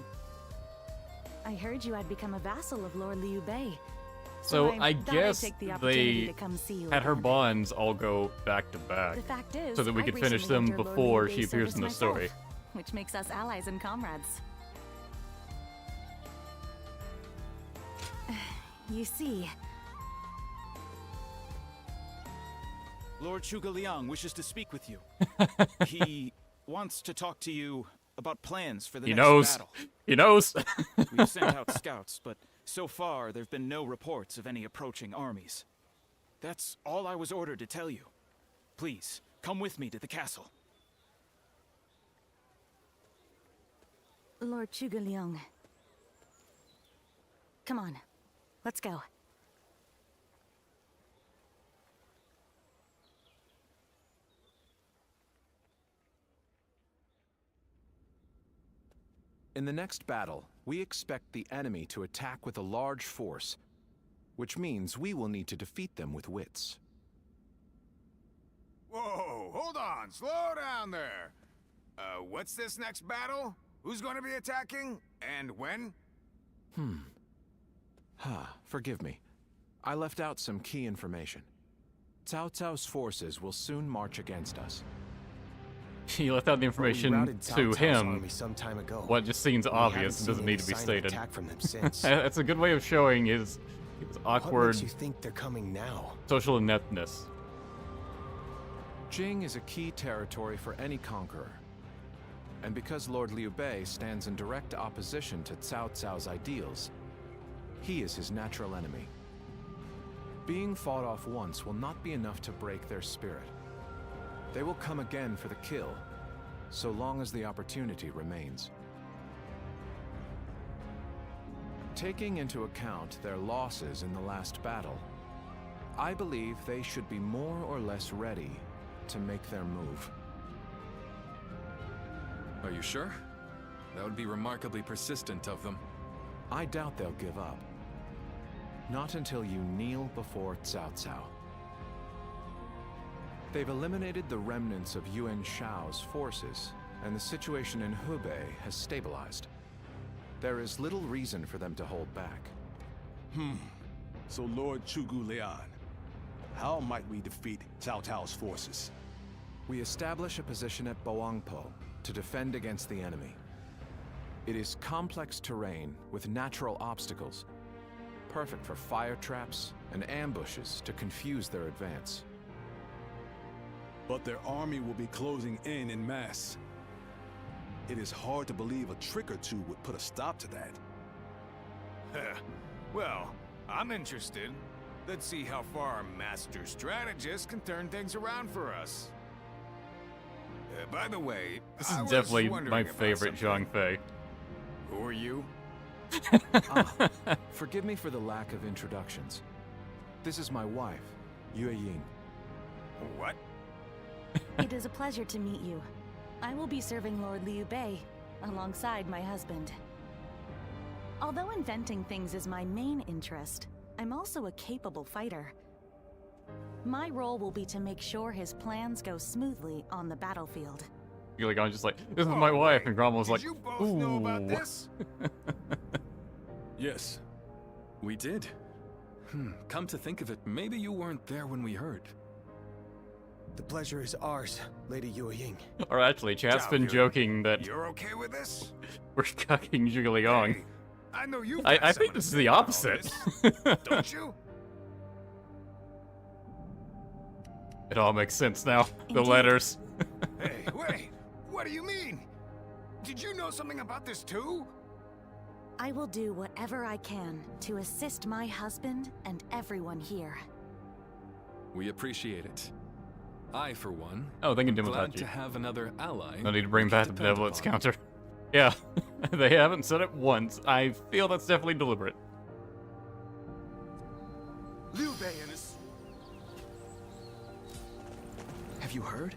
I heard you had become a vassal of Lord Liu Bei. So I thought I'd guess take the opportunity they to come see you had her again. bonds all go back to back, The fact is, so that we I could finish recently them entered Lord before Liu she Bei's appears in the service story. myself, which makes us allies and comrades. You see, Lord Zhuge Liang wishes to speak with you. He wants to talk to you about plans for the He next knows. battle. He knows. We've sent out scouts, but so far there've been no reports of any approaching armies. That's all I was ordered to tell you. Please, come with me to the castle. Lord Zhuge Liang. Come on, let's go. In the next battle, we expect the enemy to attack with a large force, which means we will need to defeat them with wits. Whoa, hold on, slow down there. What's this next battle? Who's going to be attacking? And when? Forgive me. I left out some key information. Cao Cao's forces will soon march against us. He left out the information routed to Cao Cao's him. army some time ago. What just seems We obvious haven't and doesn't seen need any to be sign of stated. attack from them since. That's a good way of showing his What awkward makes you think they're coming now? social ineptness. Jing is a key territory for any conqueror. And because Lord Liu Bei stands in direct opposition to Cao Cao's ideals, he is his natural enemy. Being fought off once will not be enough to break their spirit. They will come again for the kill, so long as the opportunity remains. Taking into account their losses in the last battle, I believe they should be more or less ready to make their move. Are you sure? That would be remarkably persistent of them. I doubt they'll give up. Not until you kneel before Cao Cao. They've eliminated the remnants of Yuan Shao's forces, and the situation in Hubei has stabilized. There is little reason for them to hold back. So Lord Zhuge Liang, how might we defeat Cao Cao's forces? We establish a position at Bowang to defend against the enemy. It is complex terrain with natural obstacles, perfect for fire traps and ambushes to confuse their advance. But their army will be closing in mass. It is hard to believe a trick or two would put a stop to that. Well, I'm interested. Let's see how far our master strategist can turn things around for us. By the way, this is definitely my favorite Zhang Fei. Who are you? Forgive me for the lack of introductions. This is my wife, Yue Ying. What? It is a pleasure to meet you. I will be serving Lord Liu Bei alongside my husband. Although inventing things is my main interest, I'm also a capable fighter. My role will be to make sure his plans go smoothly on the battlefield. You're like, I'm just like, this is my wife, and Grandma was like, you both know about this? Yes, we did. Come to think of it, maybe you weren't there when we heard. The pleasure is ours, Lady Yue Ying. Or actually, chat's been joking that you're okay with this? we're cucking Zhuge Liang. Hey, I know you. I think this is the opposite. Don't you? It all makes sense now. The Indeed. letters. Hey, wait. What do you mean? Did you know something about this too? I will do whatever I can to assist my husband and everyone here. We appreciate it. I, for one, Oh, thank you, am glad Dimitachi. to have another ally. No need to bring we can back the depend benevolence upon. counter. Yeah, they haven't said it once. I feel that's definitely deliberate. Liu Bei and his... Have you heard?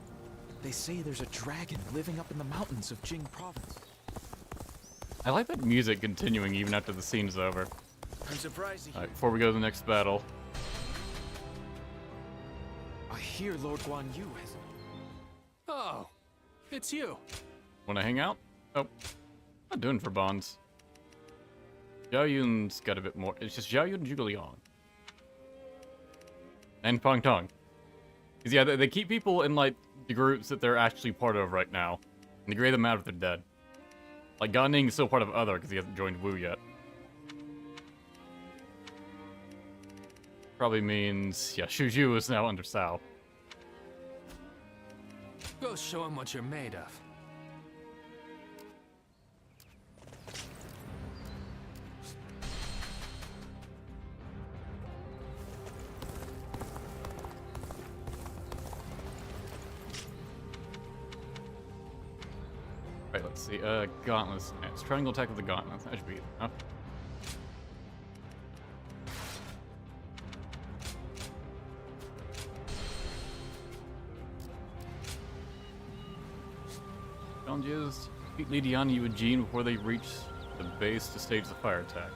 They say there's a dragon living up in the mountains of Jing province. I like that music continuing even after the scene's over. I'm surprised to hear... Alright, before we go to the next battle. I hear Lord Guan Yu has... Oh, it's you. Wanna hang out? Oh, not doing for bonds. Zhao Yun's got a bit more. It's just Zhao Yun and Zhuge Liang. And Peng Tong. 'Cause yeah, they keep people in, like, the groups that they're actually part of right now. And they grade them out if they're dead. Like, Gan Ning is still part of Other because he hasn't joined Wu yet. Probably means, yeah, Shuju is now under Sao. Go show him what you're made of. Right, let's see. Gauntlets. It's triangle attack with the gauntlets. That should be enough. Challenges. Defeat Li Dian, Yu, and Jing before they reach the base to stage the fire attack.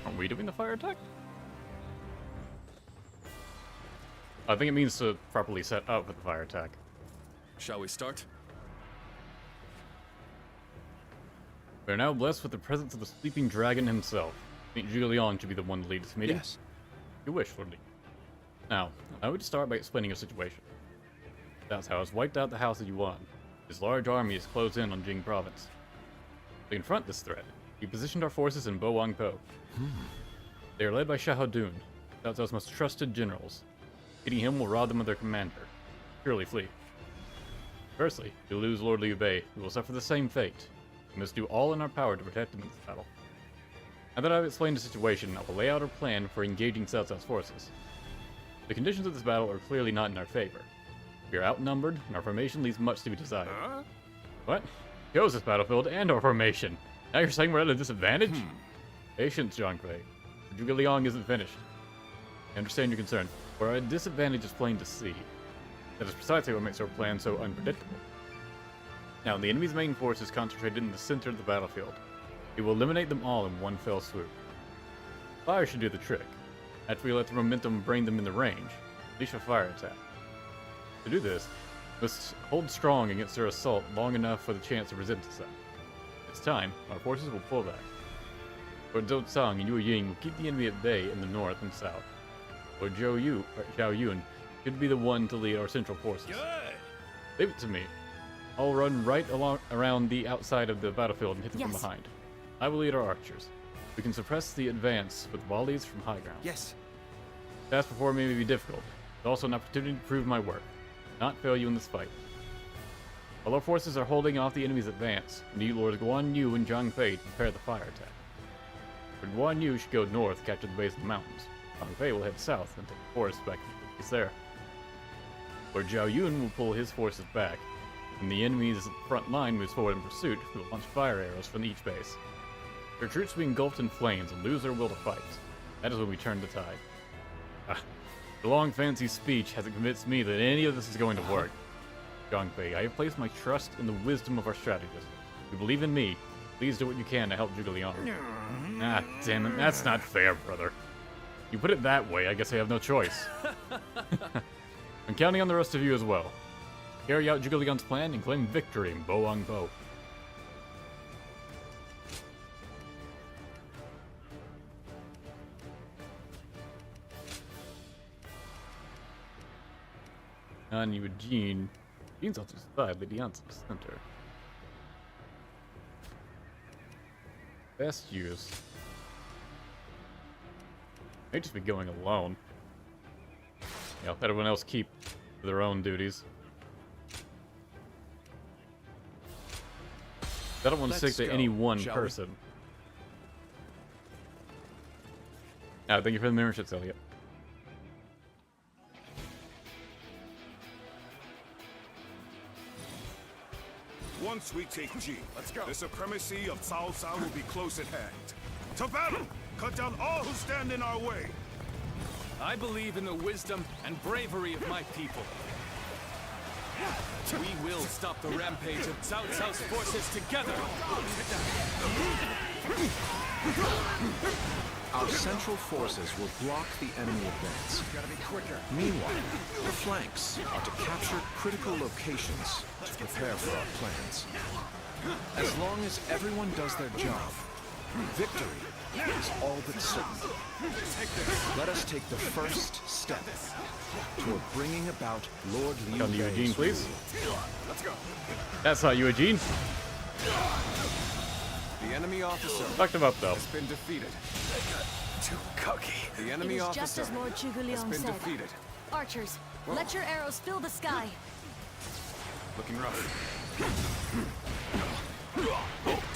Aren't we doing the fire attack? I think it means to properly set up for the fire attack. Shall we start? We are now blessed with the presence of the sleeping dragon himself. I think Zhuge Liang should be the one to lead this meeting. Yes. You wish, Lord Li. Now, I would start by explaining your situation. That's how has wiped out the House of Yuan. His large army has closed in on Jing province. To confront this threat, we positioned our forces in Bowang Po. They are led by Xiahou Dun, Cao Cao's most trusted generals. Hitting him will rob them of their commander. Surely flee. Firstly, to lose Lord Liu Bei, we will suffer the same fate. We must do all in our power to protect him in this battle. Now that I've explained the situation, I will lay out our plan for engaging Cao Cao's forces. The conditions of this battle are clearly not in our favor. We are outnumbered, and our formation leaves much to be desired. What? Chose this battlefield and our formation. Now you're saying we're at a disadvantage? Patience, Zhang Fei. Zhuge Liang isn't finished. I understand your concern. Where our disadvantage is plain to see. That is precisely what makes our plan so unpredictable. Now, the enemy's main force is concentrated in the center of the battlefield. We will eliminate them all in one fell swoop. Fire should do the trick. After we let the momentum bring them into range, unleash a fire attack. To do this, we must hold strong against their assault long enough for the chance to present itself. It's time, our forces will pull back. Lord Zhou and Yu Ying will keep the enemy at bay in the north and south. Lord Zhao Yun should be the one to lead our central forces. Good. Leave it to me. I'll run right around the outside of the battlefield and hit them from Yes. behind. I will lead our archers. We can suppress the advance with volleys from high ground. Yes. The task before me may be difficult, but also an opportunity to prove my work. Not fail you in this fight. While our forces are holding off the enemy's advance, we need Lords Guan Yu and Zhang Fei to prepare the fire attack. Lord Guan Yu should go north, capture the base of the mountains. Zhang Fei will head south and take the force back to the base there. Lord Zhao Yun will pull his forces back. When the enemy's front line moves forward in pursuit, we will launch fire arrows from each base. Their troops will be engulfed in flames and lose their will to fight. That is when we turn the tide. The long fancy speech hasn't convinced me that any of this is going to work. Zhang Fei, I have placed my trust in the wisdom of our strategists. If you believe in me, please do what you can to help Zhuge Liang. Ah, damn it, that's not fair, brother. You put it that way, I guess I have no choice. I'm counting on the rest of you as well. Carry out Zhuge Liang's plan and claim victory in Bowang Bo. On Eugene. Eugene's off to the side, but Leon's in the center. Best use. May just be going alone. Yeah, let everyone else keep their own duties. I don't want to stick to any one person. Thank you for the memberships, Elliot. Once we take Jing, the supremacy of Cao Cao will be close at hand. To battle! Cut down all who stand in our way! I believe in the wisdom and bravery of my people. We will stop the rampage of Cao Cao's forces together! Our central forces will block the enemy advance. Meanwhile, the flanks are to capture critical locations to prepare for our plans. As long as everyone does their job, victory is all but certain. Let us take the first step toward bringing about Lord Liu Come to Bei's Eugene, please. rule. Let's go. That's not Eugene. The enemy officer Fucked him up, though. has been defeated. Too cocky. The enemy It is officer just as Lord Zhuge has Liang been said. defeated. Archers, let your arrows fill the sky. Looking rough.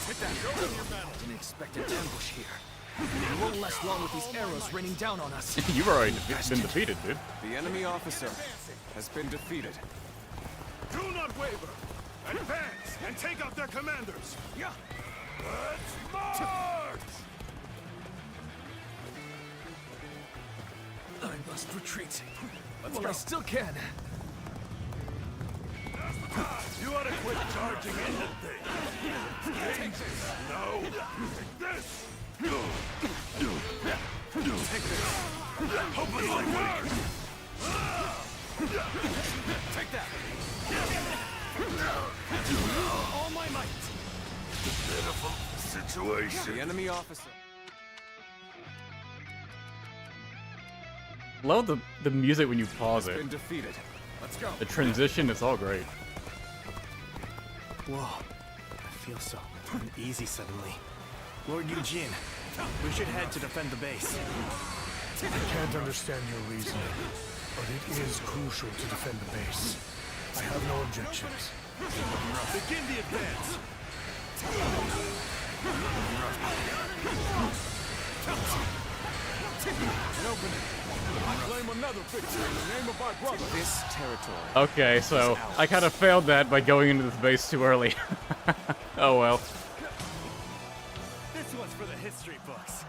Hit that! Didn't expect an ambush here. We won't last long with these arrows raining down on us. You've already been defeated, dude. The enemy officer has been defeated. Do not waver! Advance and take out their commanders! Yeah. Let's march! I must retreat. Well, I still can. You ought to quit charging into things. Take this. No. Take this. Take this. Hopelessly weak. Take that. All my might. Pitiful situation. The enemy officer. Love the music when you pause Has it. been defeated. Let's go. The transition, it's all great. Whoa. I feel so uneasy suddenly. Lord Eugene, we should head to defend the base. I can't understand your reasoning, but it is crucial to defend the base. I have no objections. Begin the advance. An opening. I claim another victory in the name of my brother. This territory. Okay, so I kind of failed that by going into this base too early. Oh well. This one's for the history books.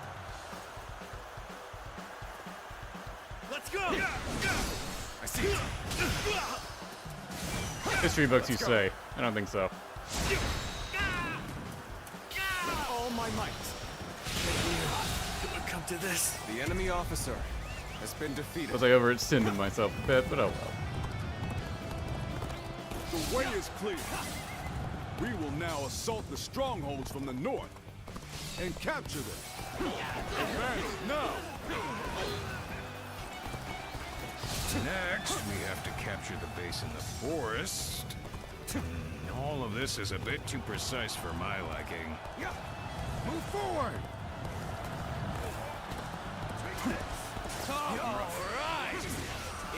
Let's go! I see it. History books, you say? I don't think so. All my might. It would come to this. The enemy officer has been defeated. Was I overextended myself a bit, but oh well. The way is clear. We will now assault the strongholds from the north and capture them. Advance now! Next, we have to capture the base in the forest. All of this is a bit too precise for my liking. Move forward! All right.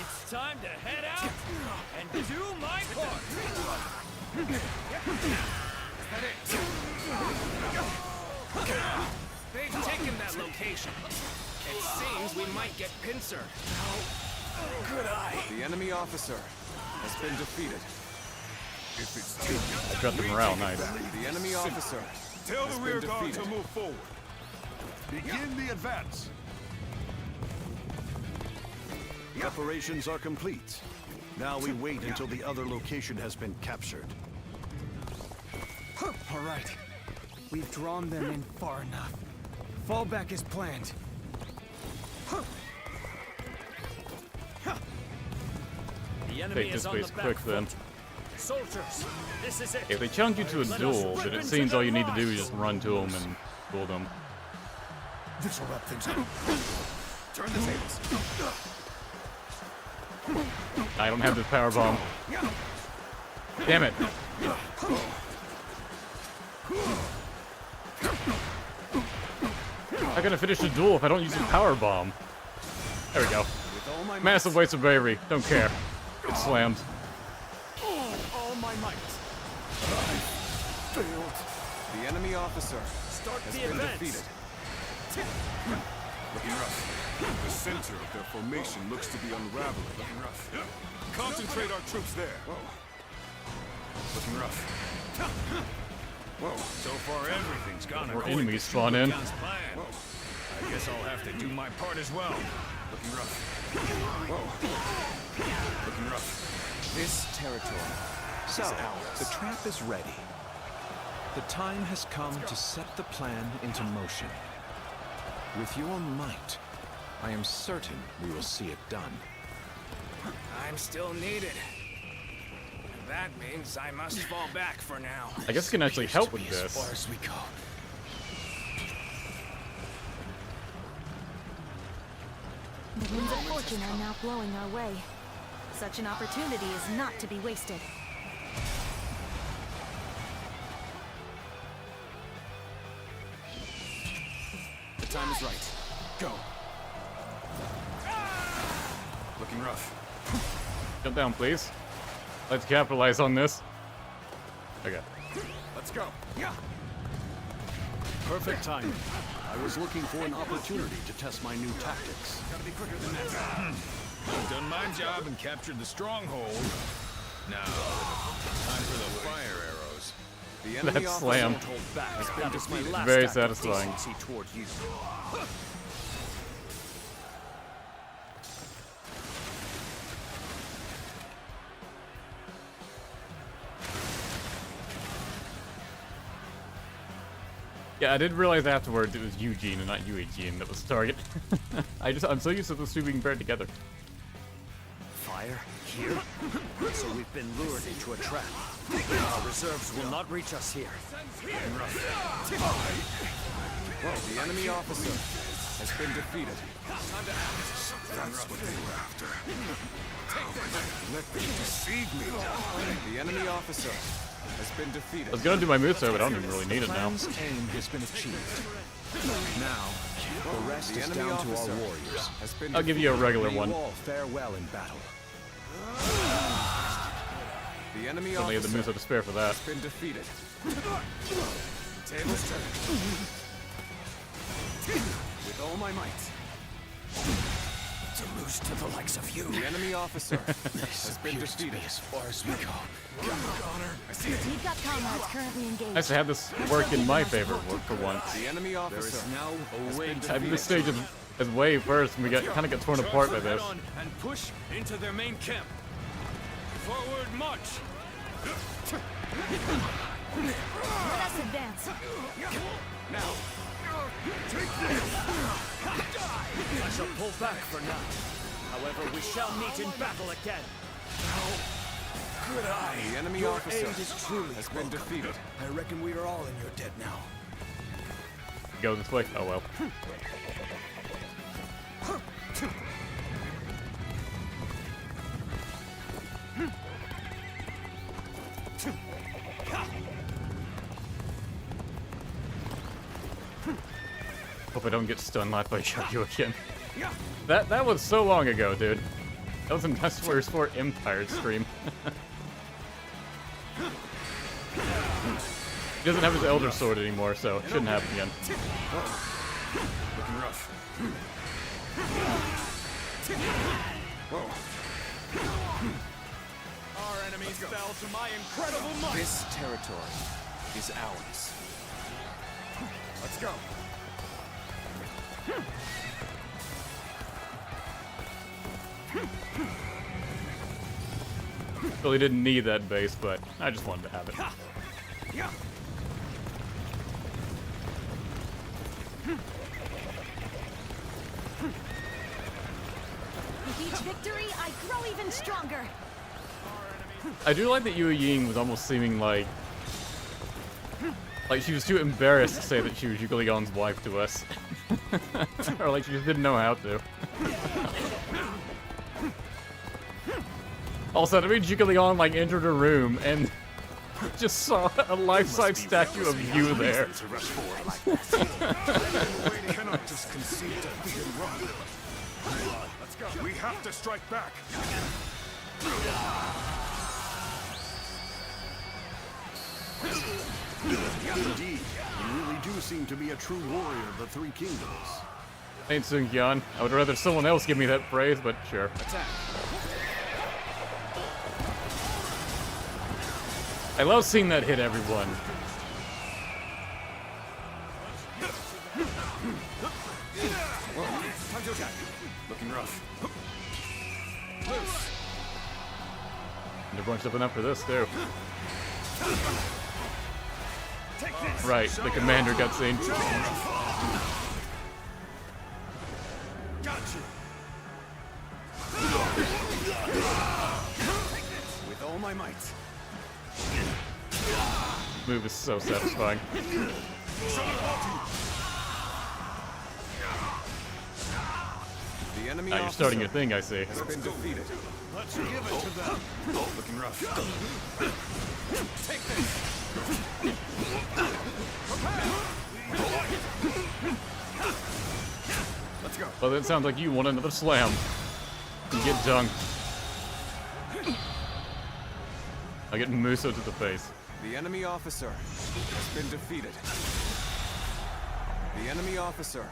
It's time to head out and do my part. They've taken that location. It seems we might get pincered. Could I? The enemy officer has been defeated. If it's taken, I dropped the morale, nice. The enemy officer tell has the been rear guard defeated. to move forward. Begin the advance. Preparations are complete. Now we wait until the other location has been captured. All right. We've drawn them in far enough. Fall back as planned. The enemy Take is this on the base back quick then. foot. Soldiers, this is it. If they challenge you to a Let us duel, rip then it into seems their all you need to do is lives. just run to them and duel them. This'll wrap things up. Turn the tables. I don't have this power bomb. Damn it. I'm gonna finish the duel if I don't use a power bomb. There we go. Massive waste of bravery. Don't care. It's slammed. All my might. Failed. The enemy officer Start has the been advance. defeated. Looking rough. The center of their formation looks to be unraveling. Looking rough. Concentrate our troops there. Looking rough. Whoa, so far everything's gone More according enemies to spawn in. Zhuge Liang's plan. I guess I'll have to do my part as well. Looking rough. Whoa. Looking rough. This territory. So, the trap is ready. The time has come to set the plan into motion. With your might, I am certain we will see it done. I'm still needed. And that means I must fall back for now. I guess it can actually help with As far this. as we go. The winds of fortune are now blowing our way. Such an opportunity is not to be wasted. The time is right. Go. Looking rough. Jump down, please. Let's capitalize on this. Okay. Let's go. Perfect timing. I was looking for an opportunity to test my new tactics. Gotta be quicker than that. I've done my job and captured the stronghold. Now, time for the fire arrows. The enemy That slam. won't hold back. That was my last Very act of satisfying. decency toward you. Yeah, I did realize afterwards it was Eugene and not Eugene that was the target. I'm so used to those two being paired together. Fire? Here? So we've been lured into a trap. Our reserves will not reach us here. Whoa, the enemy officer has been defeated. That's what they were after. Let them deceive me. The enemy officer has been defeated. I was gonna do my moveset, but I don't even really need it now. Plan's aim has been achieved. Now, the rest is enemy down to our officer warriors. has been I'll give you a regular May you one. all fare well in battle. The enemy Only have the officer moveset to spare for that. has been defeated. Tables turned. With all my might. To lose to the likes of you. The enemy officer has been defeated. As far as we go. You've got comrades currently engaged. I should have this work in my favor for once. The enemy officer now has been I'm in the defeated. stage of as Wei first, and we kind of got torn apart by this. And push into their main camp. Forward march. Let us advance. Now. Take this. I shall pull back for now. However, we shall meet in battle again. Good eye. The enemy Your officer aid is truly has been welcome. defeated. I reckon we are all in your debt now. Go this way. Oh well. Hope I don't get stun locked by Shagyu again. That was so long ago, dude. That was a Nest Warriors 4 Empire stream. He doesn't have his Elder Sword anymore, so it shouldn't happen again. Looking rough. Our enemies fell to my incredible might. This territory is ours. Let's go. Really didn't need that base, but I just wanted to have it. With each victory, I grow even stronger. I do like that Yu Ying was almost seeming like she was too embarrassed to say that she was Zhuge Liang's wife to us. Or like she just didn't know how to. Also, I mean, Zhuge Liang like entered a room and just saw a life-size statue of you there. We cannot just concede defeat and run. Let's go. We have to strike back. Indeed, you really do seem to be a true warrior of the Three Kingdoms. Ain't Sung Yan. I would rather someone else give me that phrase, but sure. Attack. I love seeing that hit everyone. Time to attack. Looking rough. And everyone's stepping up for this too. Right, the commander got seen. Got you. With all my might. Move is so satisfying. The enemy Ah, you're starting your thing, I see. has been defeated. Let's give it to them. Looking rough. Take this. Let's go. Well, it sounds like you want another slam. You get dunked. I get Muso to the face. The enemy officer has been defeated. The enemy officer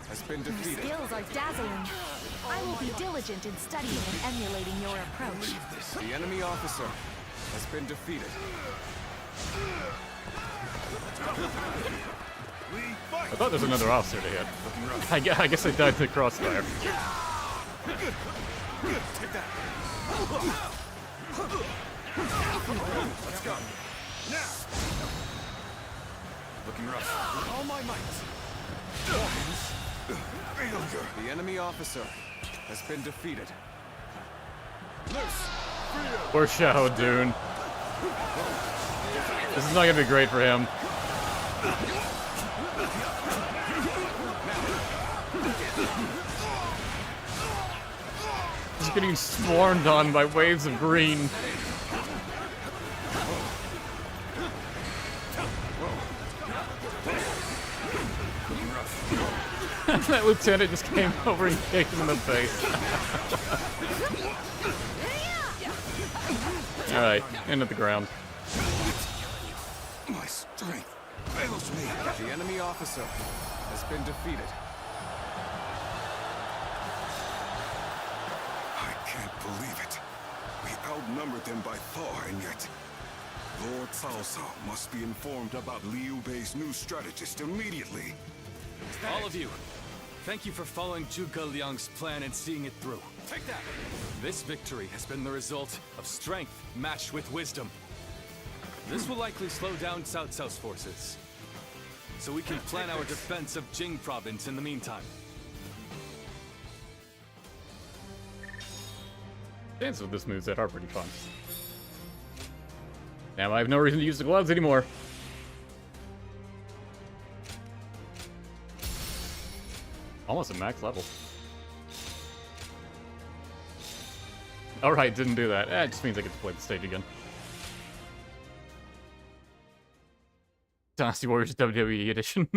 has been Your defeated. skills are dazzling. I will be diligent in studying and emulating your approach. The enemy officer has been defeated. I thought there was another officer to hit. I guess I died to the crossfire. Take that. Let's go. Now. Looking rough. With all my might. The enemy officer has been defeated. Poor Xiao Dun. This is not gonna be great for him. He's getting swarmed on by waves of green. That lieutenant just came over and kicked him in the face. Alright, into the ground. My strength fails me. The enemy officer has been defeated. I can't believe it. We outnumbered them by far, and yet Lord Cao Cao must be informed about Liu Bei's new strategist immediately. All of you, Thank you for following Zhuge Liang's plan and seeing it through. Take that! This victory has been the result of strength matched with wisdom. This will likely slow down Cao Cao's forces, so we can plan our defense of Jing province in the meantime. Dances with this moveset are pretty fun. Now I have no reason to use the gloves anymore. Almost at max level. Alright, didn't do that. It just means I get to play the stage again. Dynasty Warriors WWE edition.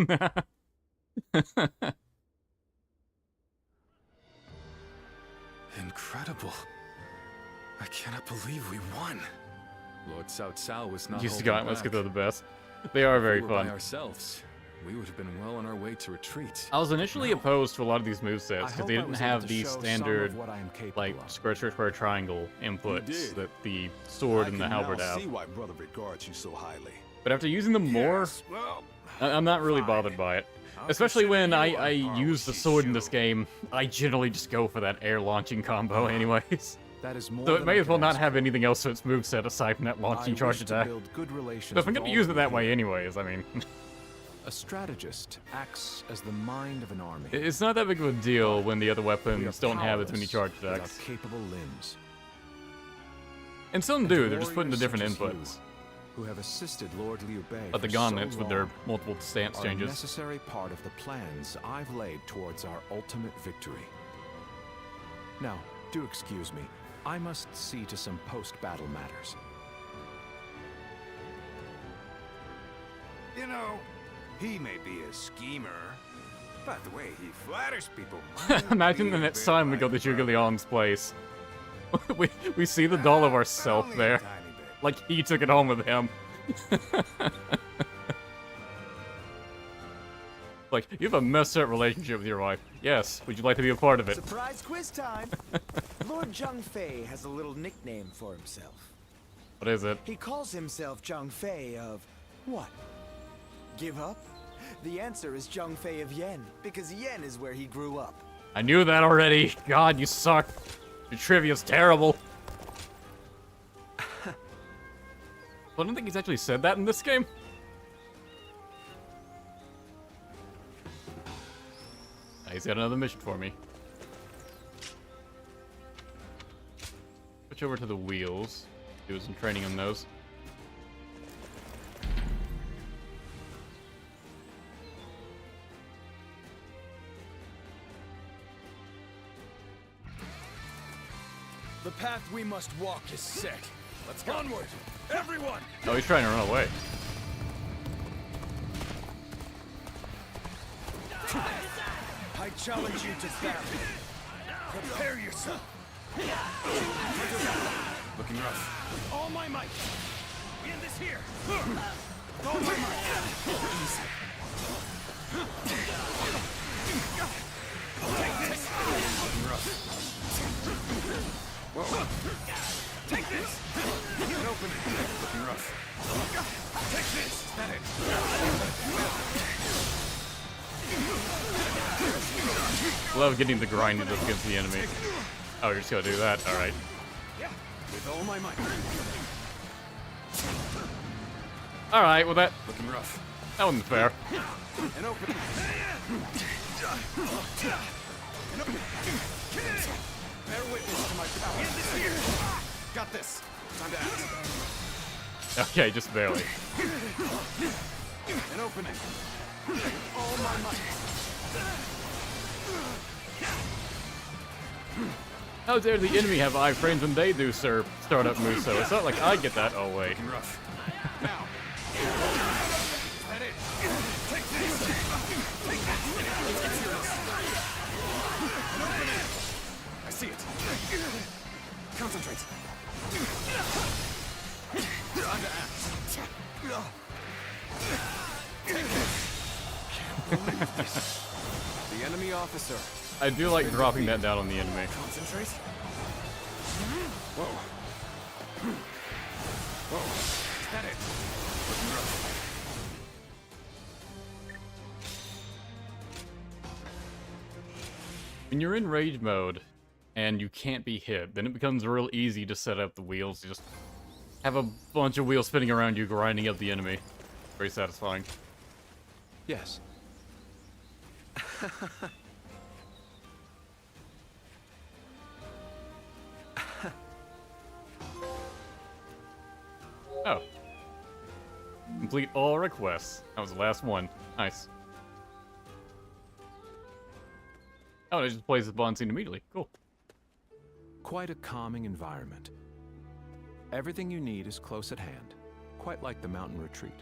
Incredible. I cannot believe we won. Lord Cao Cao was not Used to holding go, let's back. get to the best. They are very If we were fun. by ourselves, we would have been well on our way to retreat. I was initially opposed to a lot of these movesets I because hope they I didn't was able have to the show some of standard, what I am capable like, of. square, square, square, triangle inputs did. that the sword and the halberd I have. see why Brother regards you so highly. But after using them more, Well, I'm not really bothered by it. Especially when I use the sword in this game, I generally just go for that air launching combo anyways. That is more So it than may I as well can not ask have for. anything else to its moveset aside from that I launching charge wish to attack. build good relations So if I'm with gonna all use of it you that way here. anyways, I mean... A strategist acts as the mind of an army. It's not that big of a deal when the other We are weapons don't have as many charge powerless attacks. without capable limbs. And some do, they're just putting the warriors different such as inputs. you, who have assisted Lord Liu Bei But the for gauntlets so with their long, multiple stance are changes. a necessary part of the plans I've laid towards our ultimate victory. Now, do excuse me. I must see to some post-battle matters. you know, he may be a schemer, but the way he flatters people. Imagine the next time we go to Zhuge Liang's place. we see the doll of ourself there. Like he took it home with him. Like, you have a messed up relationship with your wife. Yes, would you like to be a part of it? Surprise quiz time! Lord Zhang Fei has a little nickname for himself. What is it? He calls himself Zhang Fei of... what? Give up? The answer is Zhang Fei of Yen, because Yen is where he grew up. I knew that already. God, you suck. Your trivia's terrible. I don't think he's actually said that in this game. He's got another mission for me. Switch over to the wheels. Do some training on those. The path we must walk is set. Let's go. Onward, everyone! Oh, he's trying to run away. I challenge you to battle. Prepare yourself. Looking rough. All my might. We end this here. All my might. Take this. Looking rough. Whoa. Take this. Get open. Looking rough. Take this. Is that it? Love getting the grind up against the enemy. Oh, you're just gonna do that? Alright. Yeah. With all my might. Alright, well that... Looking rough. That wasn't fair. And open. Bear witness to my power. End this here. Got this. Time to act. Okay, just barely. An opening. All my might. How dare the enemy have iframes when they do, sir? Startup moves, so it's not like I get that. Oh, wait. Looking rough. Now. Is that it? Take this. Take this. An opening. I see it. Concentrate. Time to act. Take this. Can't believe this. The enemy officer. I do like dropping that down on the enemy. Concentrate. Whoa. Whoa. Is that it? Looking rough. When you're in rage mode and you can't be hit, then it becomes real easy to set up the wheels. You just have a bunch of wheels spinning around you, grinding up the enemy. Very satisfying. Yes. Oh. Complete all requests. That was the last one. Nice. Oh, and it just plays the bond scene immediately. Cool. Quite a calming environment. Everything you need is close at hand, quite like the mountain retreat.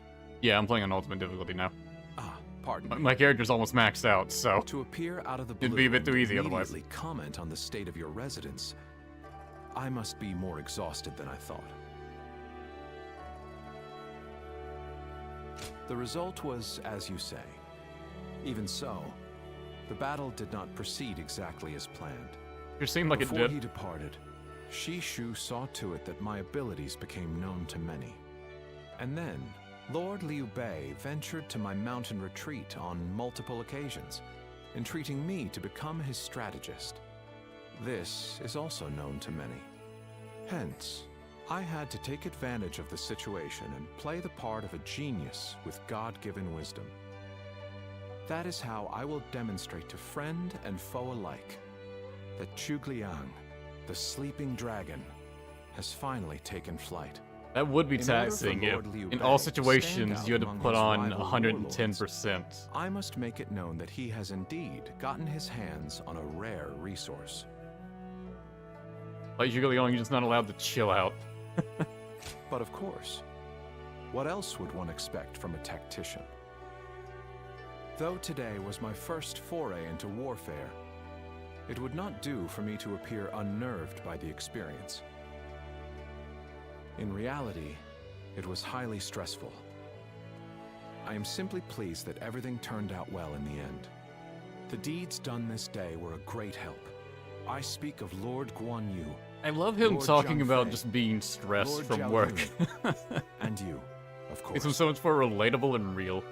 Yeah, I'm playing on ultimate difficulty now. Ah, pardon me. My character's almost maxed out, so to appear out of the blue, it'd be a bit too easy and otherwise. immediately comment on the state of your residence. I must be more exhausted than I thought. The result was as you say. Even so, the battle did not proceed exactly as planned. It seemed like Before it did. he departed, Shishu saw to it that my abilities became known to many. And then, Lord Liu Bei ventured to my mountain retreat on multiple occasions, entreating me to become his strategist. This is also known to many. Hence, I had to take advantage of the situation and play the part of a genius with God-given wisdom. That is how I will demonstrate to friend and foe alike that Zhuge Liang, the sleeping dragon, has finally taken flight. That would be In order for taxing if, Lord Liu in Bei all to situations, stand you had to out among put his on rival 110%. I must make it known that he has indeed gotten his hands on a rare resource. Like Zhuge Liang, you're just not allowed to chill out. But of course, what else would one expect from a tactician? Though today was my first foray into warfare, it would not do for me to appear unnerved by the experience. In reality, it was highly stressful. I am simply pleased that everything turned out well in the end. The deeds done this day were a great help. I speak of Lord Guan Yu. I love him Lord talking Zhang about Fei, just being stressed Lord from Zhao work. Yun, and you, of course. Makes him so much more relatable and real.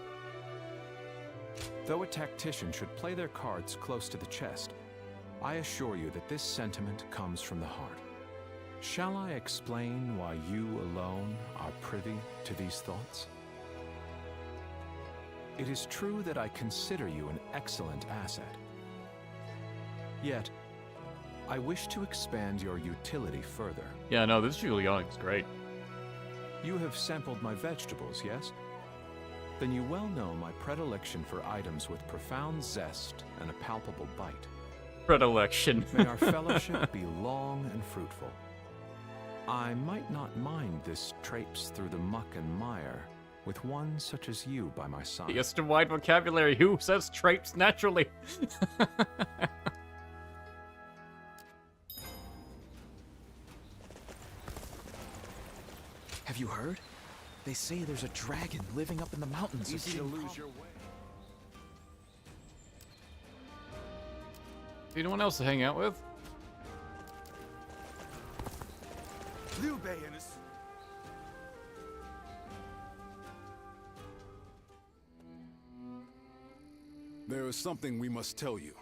Though a tactician should play their cards close to the chest, I assure you that this sentiment comes from the heart. Shall I explain why you alone are privy to these thoughts? It is true that I consider you an excellent asset. Yet, I wish to expand your utility further. Yeah, no, this Zhuge Liang is great. You have sampled my vegetables, yes? Then you well know my predilection for items with profound zest and a palpable bite. Predilection. May our fellowship be long and fruitful. I might not mind this traipse through the muck and mire with one such as you by my side. He has a wide vocabulary. Who says traipse naturally? Have you heard? They say there's a dragon living up in the mountains. Easy to lose your way. Anyone else to hang out with? Liu Bei and his... There is something we must tell you.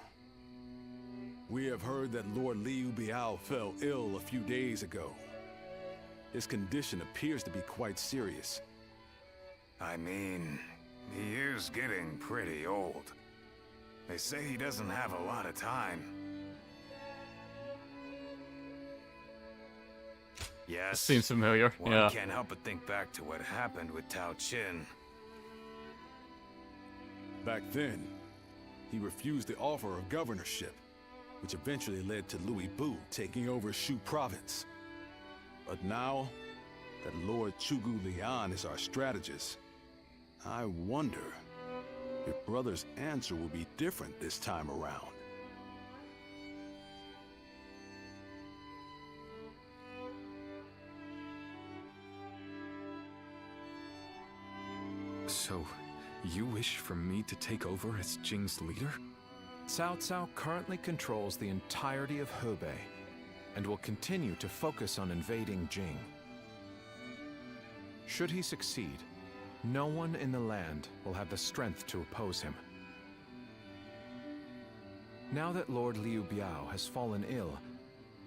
We have heard that Lord Liu Bei fell ill a few days ago. His condition appears to be quite serious. I mean, he is getting pretty old. They say he doesn't have a lot of time. Yes. Seems familiar. One Yeah. can't help but think back to what happened with Tao Qin. Back then, he refused the offer of governorship, which eventually led to Louis Bu taking over Shu province. But now that Lord Zhuge Liang is our strategist, I wonder if brother's answer will be different this time around. So, you wish for me to take over as Jing's leader? Cao Cao currently controls the entirety of Hebei and will continue to focus on invading Jing. Should he succeed, no one in the land will have the strength to oppose him. Now that Lord Liu Biao has fallen ill,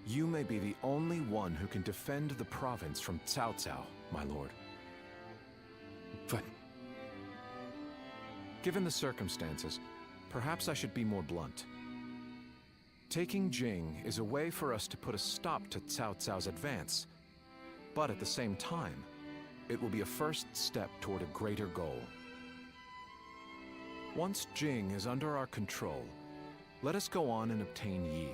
you may be the only one who can defend the province from Cao Cao, my lord. But... Given the circumstances, perhaps I should be more blunt. Taking Jing is a way for us to put a stop to Cao Cao's advance, but at the same time, it will be a first step toward a greater goal. Once Jing is under our control, let us go on and obtain Yi.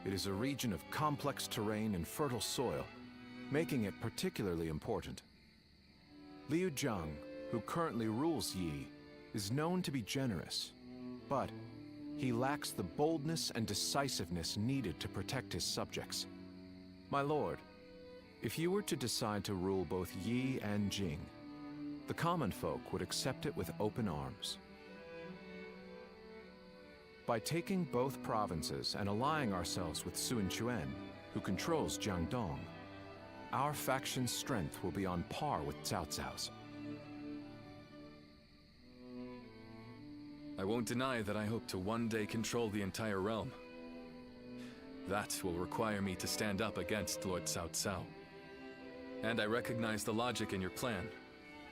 It is a region of complex terrain and fertile soil, making it particularly important. Liu Zhang, who currently rules Yi, is known to be generous, but he lacks the boldness and decisiveness needed to protect his subjects. My lord, if you were to decide to rule both Yi and Jing, the common folk would accept it with open arms. By taking both provinces and allying ourselves with Sun Quan, who controls Jiangdong, our faction's strength will be on par with Cao Cao's. I won't deny that I hope to one day control the entire realm. That will require me to stand up against Lord Cao Cao. And I recognize the logic in your plan,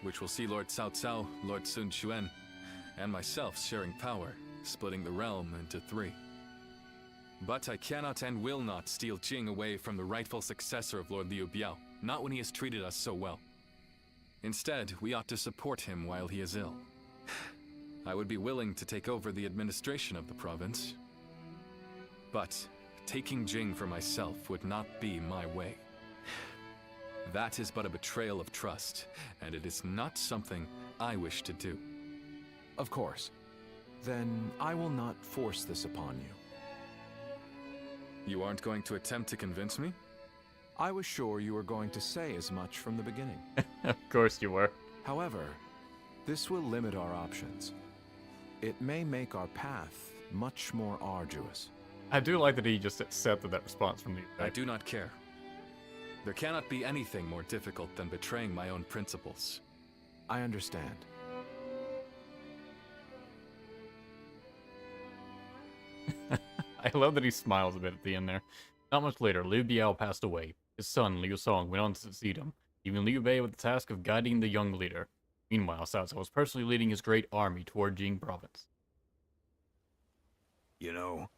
which will see Lord Cao Cao, Lord Sun Quan, and myself sharing power, splitting the realm into 3. But I cannot and will not steal Jing away from the rightful successor of Lord Liu Biao, not when he has treated us so well. Instead, we ought to support him while he is ill. I would be willing to take over the administration of the province, but taking Jing for myself would not be my way. That is but a betrayal of trust, and it is not something I wish to do. Of course. Then I will not force this upon you. You aren't going to attempt to convince me? I was sure you were going to say as much from the beginning. Of course you were. However, this will limit our options. It may make our path much more arduous. I do like that he just accepted that response from you. I do not care. There cannot be anything more difficult than betraying my own principles. I understand. I love that he smiles a bit at the end there. Not much later, Liu Biao passed away. His son, Liu Song, went on to succeed him, leaving Liu Bei with the task of guiding the young leader. Meanwhile, Cao Cao was personally leading his great army toward Jing province. You know,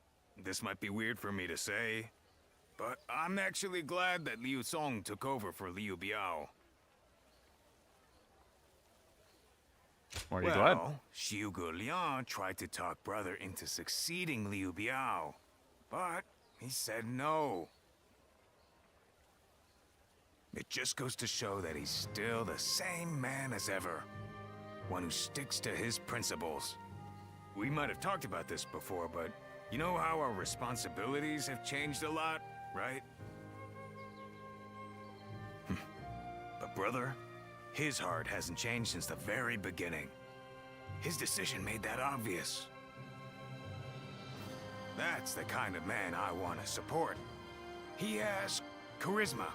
this might be weird for me to say, but I'm actually glad that Liu Song took over for Liu Biao. Are you glad? Zhuge Liang tried to talk brother into succeeding Liu Biao, but he said no. It just goes to show that he's still the same man as ever. One who sticks to his principles. We might have talked about this before, but you know how our responsibilities have changed a lot, right? But brother, his heart hasn't changed since the very beginning. His decision made that obvious. That's the kind of man I want to support. He has charisma.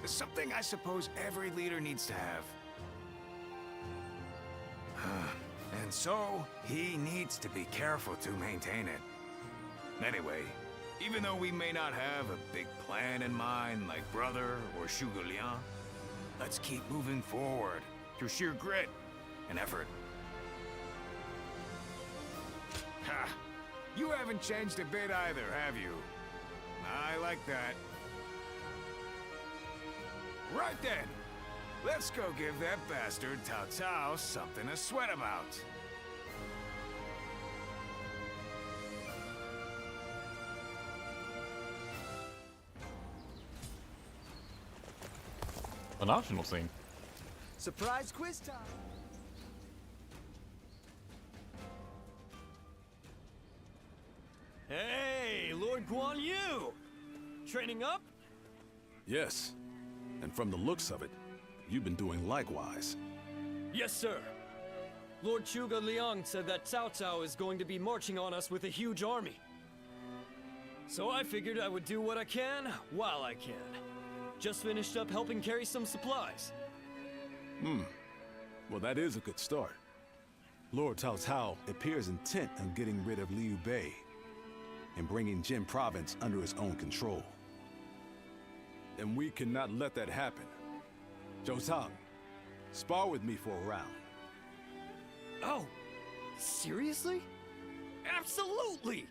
It's something I suppose every leader needs to have. And so, he needs to be careful to maintain it. Anyway, even though we may not have a big plan in mind like brother or Zhuge Liang, let's keep moving forward through sheer grit and effort. Ha! You haven't changed a bit either, have you? I like that. Right then, let's go give that bastard Cao Cao something to sweat about. An optional scene. Surprise quiz time! Hey, Lord Guan Yu! Training up? Yes. And from the looks of it, you've been doing likewise. Yes, sir. Lord Zhuge Liang said that Cao Cao is going to be marching on us with a huge army. So I figured I would do what I can while I can. Just finished up helping carry some supplies. Well, that is a good start. Lord Cao Cao appears intent on getting rid of Liu Bei. and bringing Jin province under his own control. And we cannot let that happen. Zhou Tang, spar with me for a round. Oh, seriously? Absolutely!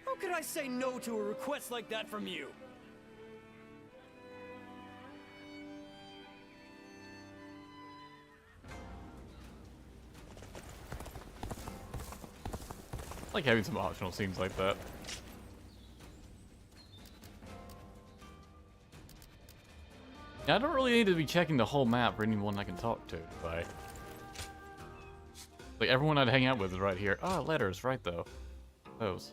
How could I say no to a request like that from you? I like having some optional scenes like that. Yeah, I don't really need to be checking the whole map for anyone I can talk to, right? Like, everyone I'd hang out with is right here. Oh, letters, right though. Those.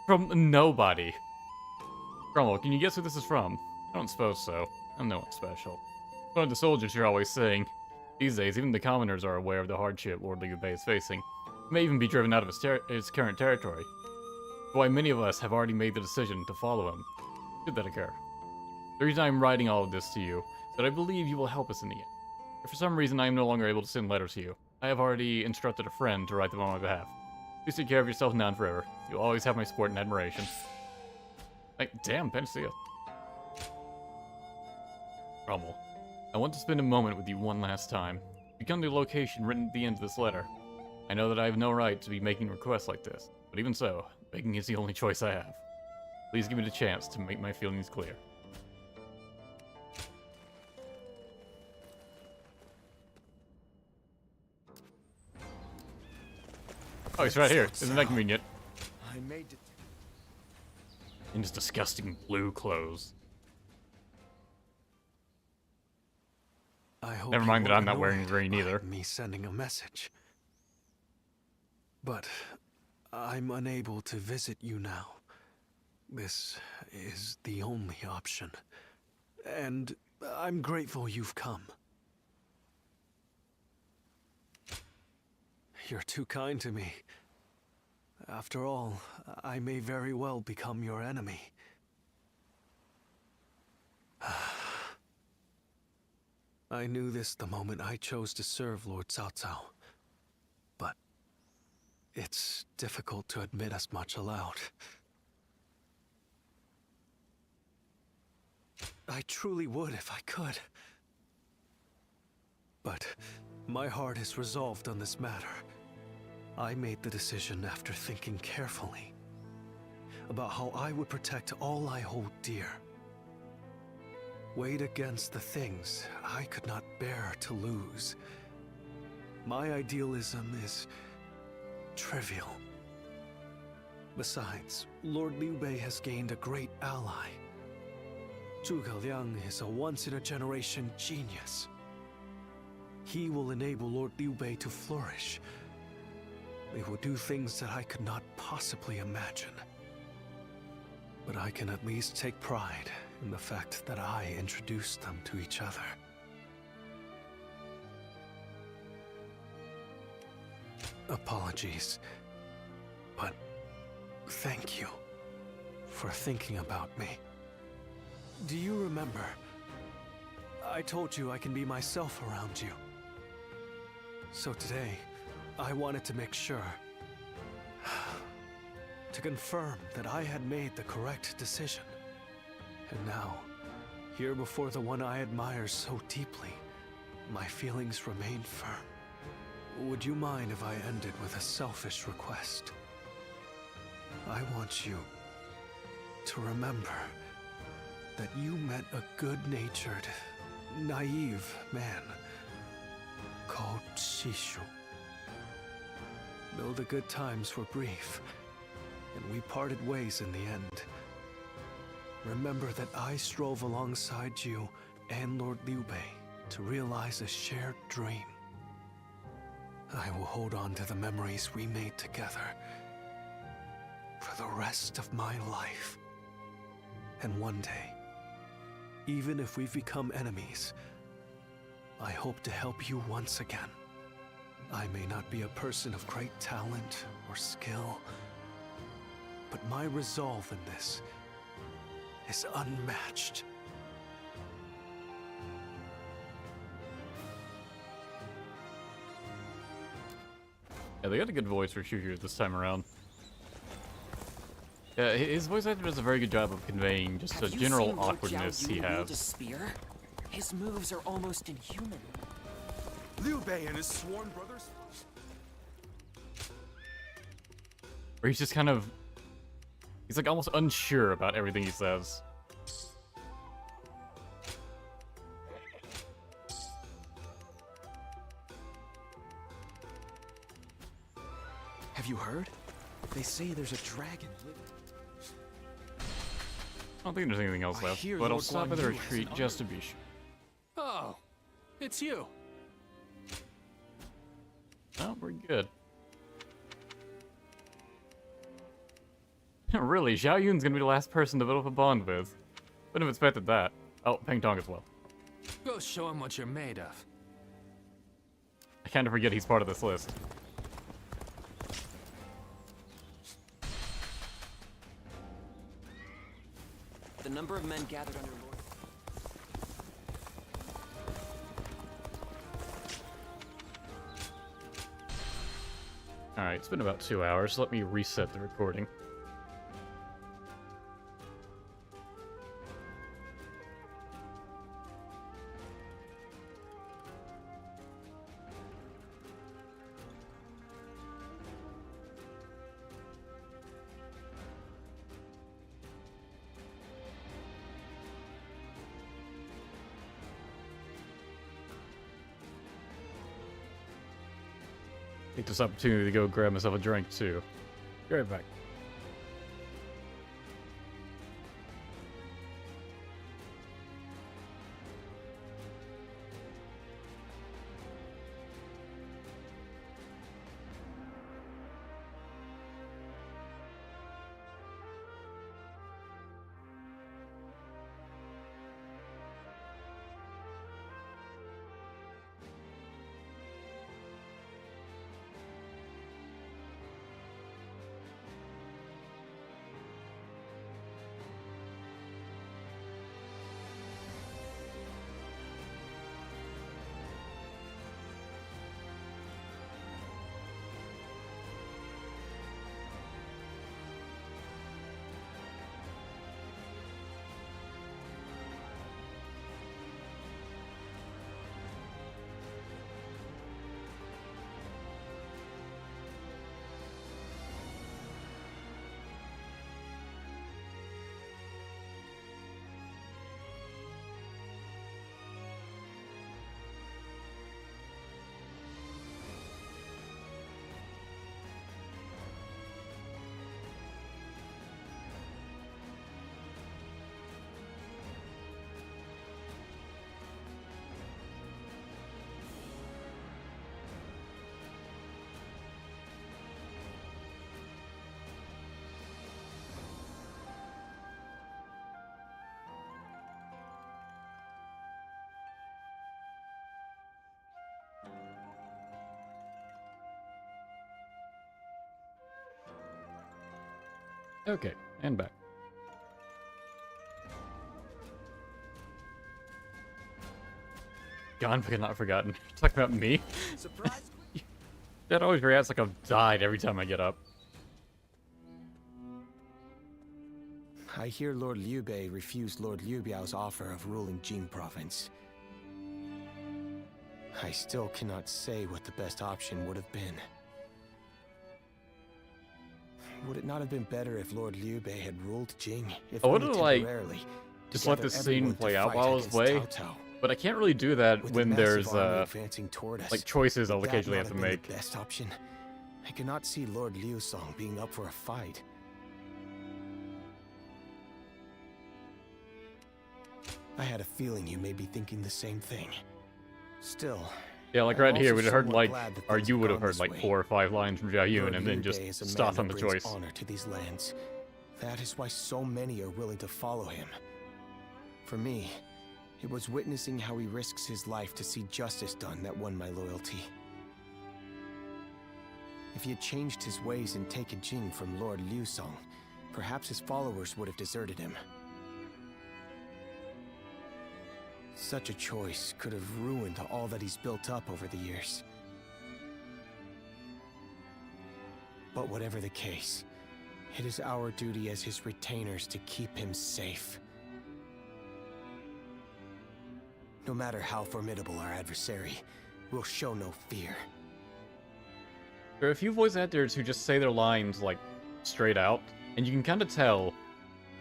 From nobody. Cromwell, can you guess who this is from? I don't suppose so. I'm no one special. One of the soldiers you're always saying. These days, even the commoners are aware of the hardship Lord Liu Bei is facing. He may even be driven out of his current territory. Why many of us have already made the decision to follow him. Did that occur? The reason I'm writing all of this to you is that I believe you will help us in the end. If for some reason I am no longer able to send letters to you, I have already instructed a friend to write them on my behalf. Please take care of yourself now and forever. You'll always have my support and admiration. Like, damn, Panacea. Cromwell, I want to spend a moment with you one last time. Become the location written at the end of this letter. I know that I have no right to be making requests like this, but even so, begging is the only choice I have. Please give me the chance to make my feelings clear. Oh, he's right here. Isn't that convenient? I made it. In his disgusting blue clothes. I hope Never mind that I'm not wearing green either. Me sending a message. But I'm unable to visit you now. This is the only option. And I'm grateful you've come. You're too kind to me. After all, I may very well become your enemy. I knew this the moment I chose to serve Lord Cao Cao. But it's difficult to admit as much aloud. I truly would if I could. But my heart is resolved on this matter. I made the decision after thinking carefully about how I would protect all I hold dear. Weighed against the things I could not bear to lose. My idealism is trivial. Besides, Lord Liu Bei has gained a great ally. Zhuge Liang is a once-in-a-generation genius. He will enable Lord Liu Bei to flourish. They will do things that I could not possibly imagine. But I can at least take pride in the fact that I introduced them to each other. Apologies, but thank you for thinking about me. Do you remember? I told you I can be myself around you. So today, I wanted to make sure, to confirm that I had made the correct decision. And now, here before the one I admire so deeply, my feelings remain firm. Would you mind if I ended with a selfish request? I want you to remember that you met a good-natured, naive man called Shishu. Though the good times were brief, and we parted ways in the end, remember that I strove alongside you and Lord Liu Bei to realize a shared dream. I will hold on to the memories we made together for the rest of my life. And one day, even if we've become enemies, I hope to help you once again. I may not be a person of great talent or skill, but my resolve in this is unmatched. Yeah, they got a good voice for Shuhyu this time around. Yeah, his voice actor does a very good job of conveying just the general awkwardness he has. Spear? His moves are almost inhuman. Liu Bei and his sworn brothers? Where he's just kind of... He's like almost unsure about everything he says. Have you heard? They say there's a dragon living. I don't think there's anything else left, but I'll stop at the retreat just to be sure. Oh, it's you. Oh, we're good. Really, Xiao Yun's gonna be the last person to build up a bond with. Wouldn't have expected that. Oh, Peng Tong as well. Go show him what you're made of. I kind of forget he's part of this list. The number of men gathered under Lord... Alright, it's been about 2 hours. Let me reset the recording. Take this opportunity to go grab myself a drink too. Be right back. Okay, and back. Gone but not forgotten. Talking about me? Surprise! That always reacts like I've died every time I get up. I hear Lord Liu Bei refused Lord Liu Biao's offer of ruling Jing province. I still cannot say what the best option would have been. Would it not have been better if Lord Liu Bei had ruled Jing, if I would only have, like, temporarily, just to let gather this scene everyone play to out fight while I was against away, Cao Cao? but I can't really do that With when the there's, massive army advancing toward us, like, choices I'll would that occasionally not have to been make. the best option? I cannot see Lord Liu Song being up for a fight. I had a feeling you may be thinking the same thing. Still, Yeah, like I'm right here, also we'd have heard somewhat like, glad that or things you have would have gone heard this like way. 4 or 5 lines from Xiao Yun Lord and then Liu just Bei is a man stop that on the brings choice. honor to these lands. That is why so many are willing to follow him. For me, it was witnessing how he risks his life to see justice done that won my loyalty. If he had changed his ways and taken Jing from Lord Liu Song, perhaps his followers would have deserted him. Such a choice could have ruined all that he's built up over the years. But whatever the case, it is our duty as his retainers to keep him safe. No matter how formidable our adversary, we'll show no fear. There are a few voice actors who just say their lines, like, straight out, and you can kind of tell,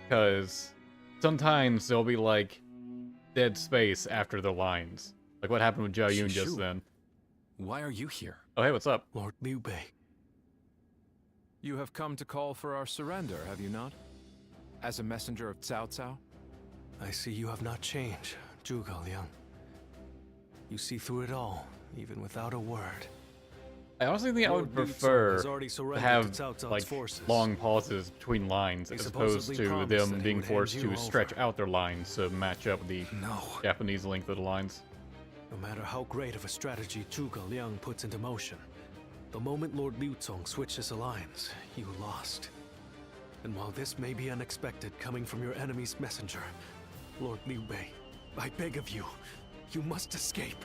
because sometimes there'll be, like, dead space after the lines. Like what happened with Zhao Yun just then. Why are you here? Oh, hey, what's up? Lord Liu Bei. You have come to call for our surrender, have you not? As a messenger of Cao Cao? I see you have not changed, Zhuge Liang. You see through it all, even without a word. I honestly think I would prefer to have, like, long pauses between lines as opposed to them being forced to stretch out their lines to match up with the Japanese length of the lines. No matter how great of a strategy Zhuge Liang puts into motion, the moment Lord Liu Cong switched his alliance, you lost. And while this may be unexpected coming from your enemy's messenger, Lord Liu Bei, I beg of you, you must escape.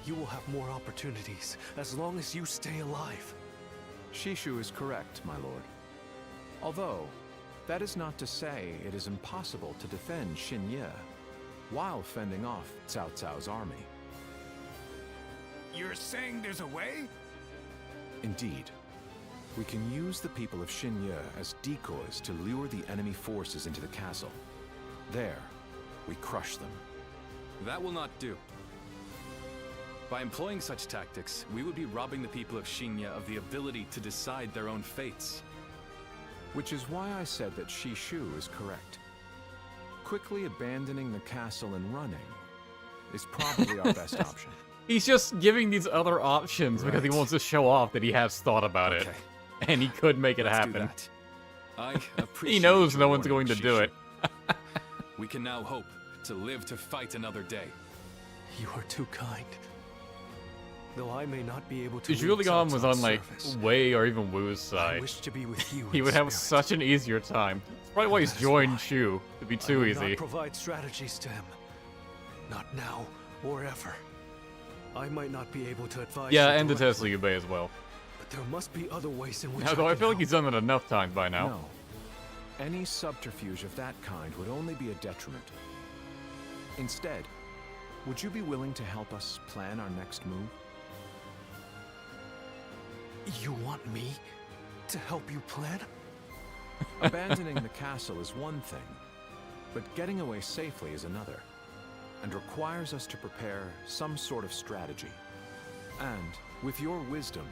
You will have more opportunities as long as you stay alive. Shishu is correct, my lord. Although, that is not to say it is impossible to defend Xinye while fending off Cao Cao's army. You're saying there's a way? Indeed. We can use the people of Xinye as decoys to lure the enemy forces into the castle. There, we crush them. That will not do. By employing such tactics, we would be robbing the people of Xinye of the ability to decide their own fates. Which is why I said that Shishu is correct. Quickly abandoning the castle and running is probably our best option. He's just giving these other options because he wants to show off that he has thought about it. And he could make it happen. I appreciate He knows your no one's warning, going to do Shishu. it. We can now hope to live to fight another day. You are too kind. Though I may not be able to If Zhuge Liang was on, like, surface, Wei or even Wu's side, I wish to be with you he in would have spirit. such an easier time. That's probably why he's joined Shu. It'd be I too will easy. not provide strategies to him. Not now or ever. I might not be able to advise Yeah, you and to directly, test Liu Bei as well. but there must be other ways in which Although I can feel like help. he's done it enough times by now. No. Any subterfuge of that kind would only be a detriment. Instead, would you be willing to help us plan our next move? You want me to help you plan? Abandoning the castle is one thing, but getting away safely is another, and requires us to prepare some sort of strategy. And, with your wisdom,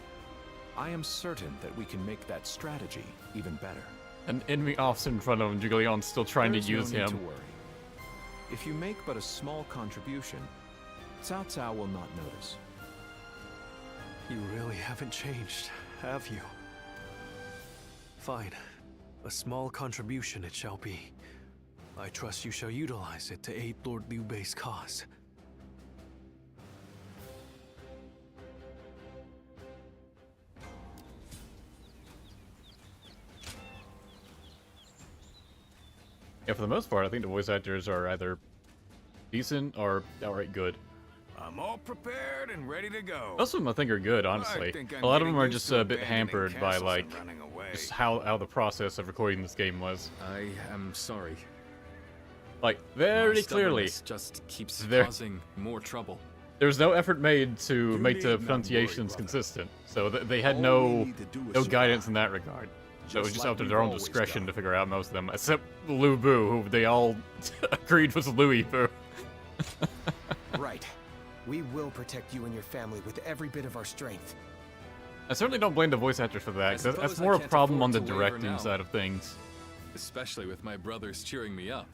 I am certain that we can make that strategy even better. An enemy officer in front of him, Zhuge Liang's still trying to There's use no need him. to worry. If you make but a small contribution, Cao Cao will not notice. You really haven't changed, have you? Fine. A small contribution it shall be. I trust you shall utilize it to aid Lord Liu Bei's cause. Yeah, for the most part, I think the voice actors are either decent or outright good. I'm all prepared and ready to go. Most of them I think are good, honestly. think I'm A lot of them getting are used just to a bit abandoning hampered by, castles like, and running away. just how the process of recording this game was. I am sorry. Like, My very clearly, stubbornness just keeps there- causing more trouble. there was no effort made to make the need not worry, pronunciations brother. consistent, so they had All no we need to do is no survive. guidance in that regard. So it was Just just like up to we've their own always discretion to figure out most of them, except Lu Bu, who they all agreed was Louis Bu. Right. We will protect you and your family with every bit of our strength. I certainly don't blame the voice actors for that, I 'cause that's suppose I more a can't problem afford on the to waver directing now. side of things. Especially with my brothers cheering me up.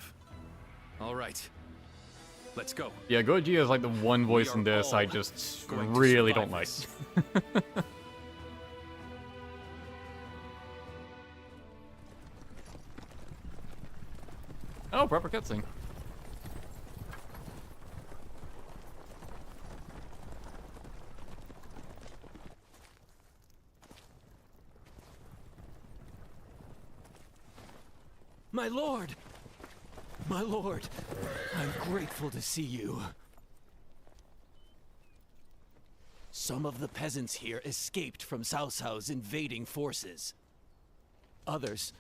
All right. Let's go. Yeah, Goji is like the one voice in this I just really don't like. Oh, proper cutscene. My lord! My lord! I'm grateful to see you. Some of the peasants here escaped from Cao Cao's invading forces. Others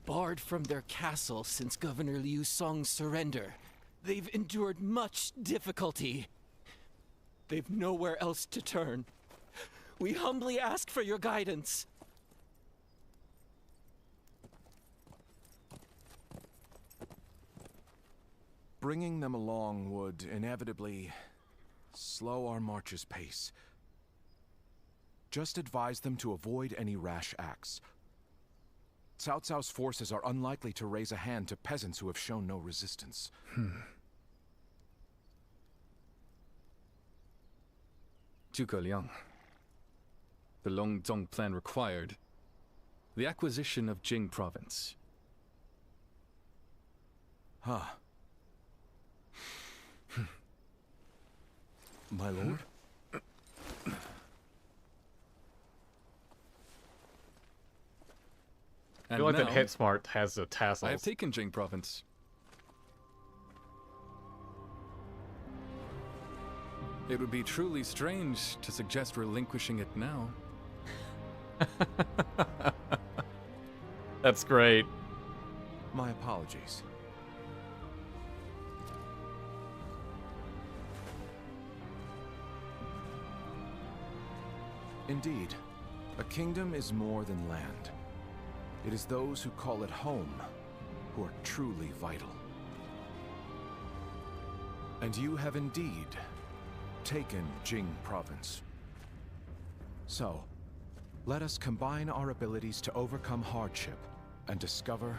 barred from their castle since Governor Liu Song's surrender. They've endured much difficulty. They've nowhere else to turn. We humbly ask for your guidance. Bringing them along would inevitably slow our march's pace. Just advise them to avoid any rash acts. Cao Cao's forces are unlikely to raise a hand to peasants who have shown no resistance. Zhuge Liang. The Longzong plan required the acquisition of Jing province. Huh. My lord? I feel like that Hit Smart has the tassels. I have taken Jing province. It would be truly strange to suggest relinquishing it now. That's great. My apologies. Indeed, a kingdom is more than land. It is those who call it home who are truly vital. And you have indeed taken Jing province. So, let us combine our abilities to overcome hardship and discover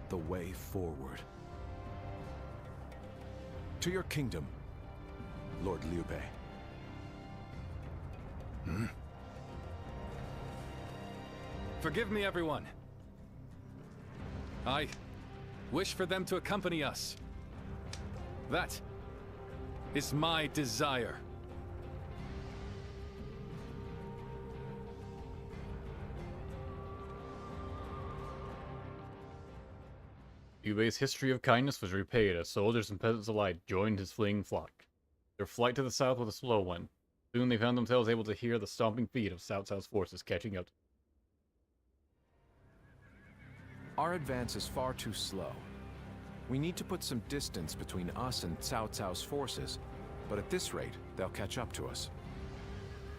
the way forward. To your kingdom, Lord Liu Bei. Forgive me, everyone. I wish for them to accompany us. That is my desire. Liu Bei's history of kindness was repaid as soldiers and peasants alike joined his fleeing flock. Their flight to the south was a slow one. Soon they found themselves able to hear the stomping feet of Cao Cao's forces catching up. Our advance is far too slow. We need to put some distance between us and Cao Cao's forces, but at this rate, they'll catch up to us.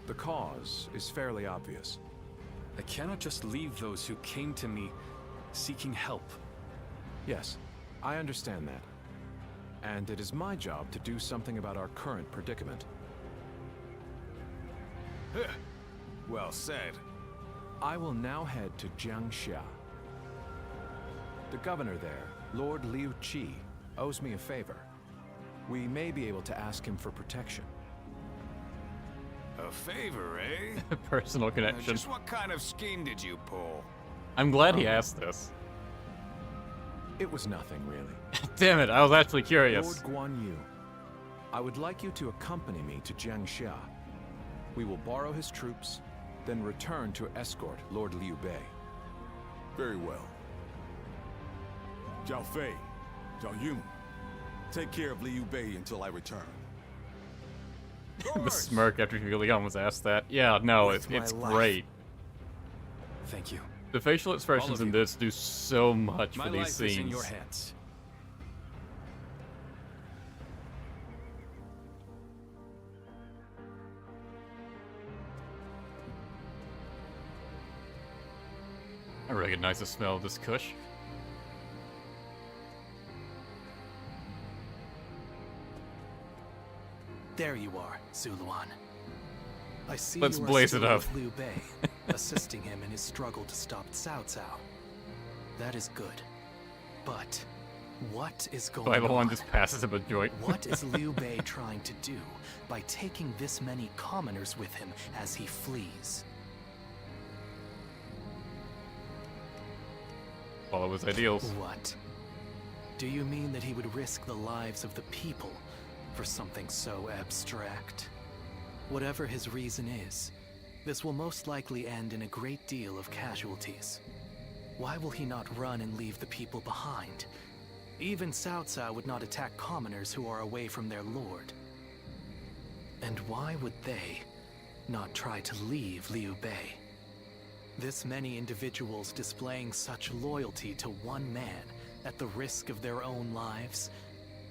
The cause is fairly obvious. I cannot just leave those who came to me seeking help. Yes, I understand that. And it is my job to do something about our current predicament. Well said. I will now head to Jiangxia. The governor there, Lord Liu Qi, owes me a favor. We may be able to ask him for protection. A favor, eh? Personal connection. Just what kind of scheme did you pull? I'm glad he asked this. It was nothing, really. Damn it, I was actually curious. Lord Guan Yu, I would like you to accompany me to Jiangxia. We will borrow his troops, then return to escort Lord Liu Bei. Very well. Zhao Fei, Zhao Yun, take care of Liu Bei until I return. The smirk after Zhuge Liang was asked that. Yeah, no, it's great. Thank you. The facial expressions in this do so much My for these life scenes. is in your hands. I recognize the smell of this kush. There you are, Zuluan. I see Let's you are blaze still it up. with Liu Bei, assisting him in his struggle to stop Cao Cao. That is good. But what is going Babylon on? just passes him a joint. What is Liu Bei trying to do by taking this many commoners with him as he flees? Follow his ideals. What? Do you mean that he would risk the lives of the people for something so abstract? Whatever his reason is, this will most likely end in a great deal of casualties. Why will he not run and leave the people behind? Even Cao Cao would not attack commoners who are away from their lord. And why would they, not try to leave Liu Bei. This many individuals displaying such loyalty to one man at the risk of their own lives,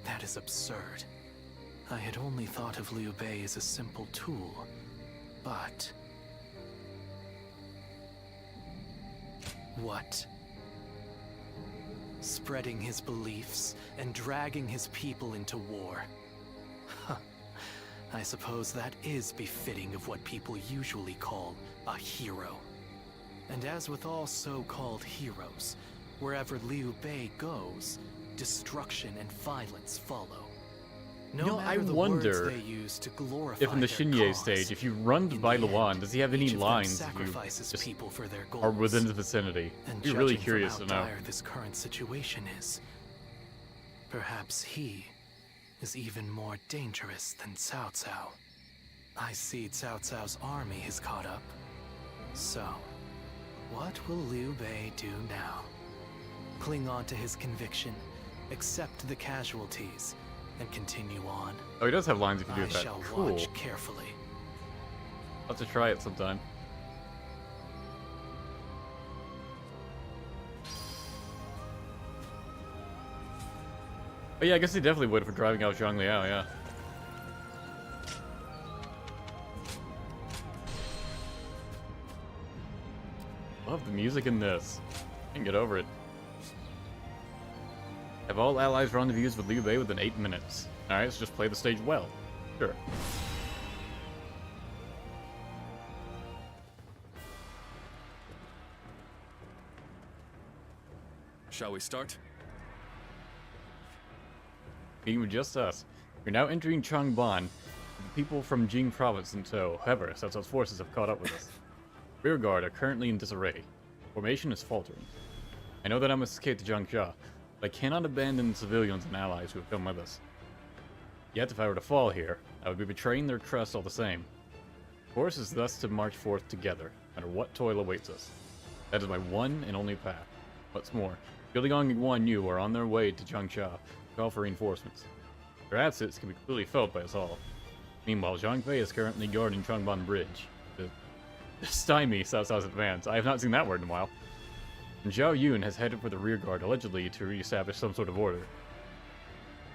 that is absurd. I had only thought of Liu Bei as a simple tool, but... What? Spreading his beliefs and dragging his people into war. Huh. I suppose that is befitting of what people usually call a hero. And as with all so-called heroes, wherever Liu Bei goes, destruction and violence follow. No I matter the wonder words they use to glorify if in the their Xinye cause, stage, if you run by Luan, does he have any each of them lines if you sacrifices just people for their are goals. within the vicinity? And I'd be really judging curious from to how know. dire this current situation is, perhaps he is even more dangerous than Cao Cao. I see Cao Cao's army has caught up. So, what will Liu Bei do now? Cling on to his conviction, accept the casualties, and continue on? Oh, he does have lines if you do I that. shall Cool. watch carefully. I'll have to try it sometime. Oh yeah, I guess he definitely would for driving out Zhuge Liang, yeah. Love the music in this. Can't get over it. Have all allies rendezvous with Liu Bei within 8 minutes. Alright, let's just play the stage well. Sure. Shall we start? Being with just us. We're now entering Changban, with the people from Jing province in tow. However, Cao Cao's forces have caught up with us. Rear guard are currently in disarray. Formation is faltering. I know that I must escape to Jiangxia, but I cannot abandon the civilians and allies who have come with us. Yet if I were to fall here, I would be betraying their trust all the same. The course is thus to march forth together, no matter what toil awaits us. That is my one and only path. What's more, Zhuge Liang and Guan Yu are on their way to Jiangxia to call for reinforcements. Their absence can be clearly felt by us all. Meanwhile, Zhang Fei is currently guarding Changban Bridge to stymie Cao Cao's advance. I have not seen that word in a while. And Zhao Yun has headed for the rear guard, allegedly to re-establish some sort of order.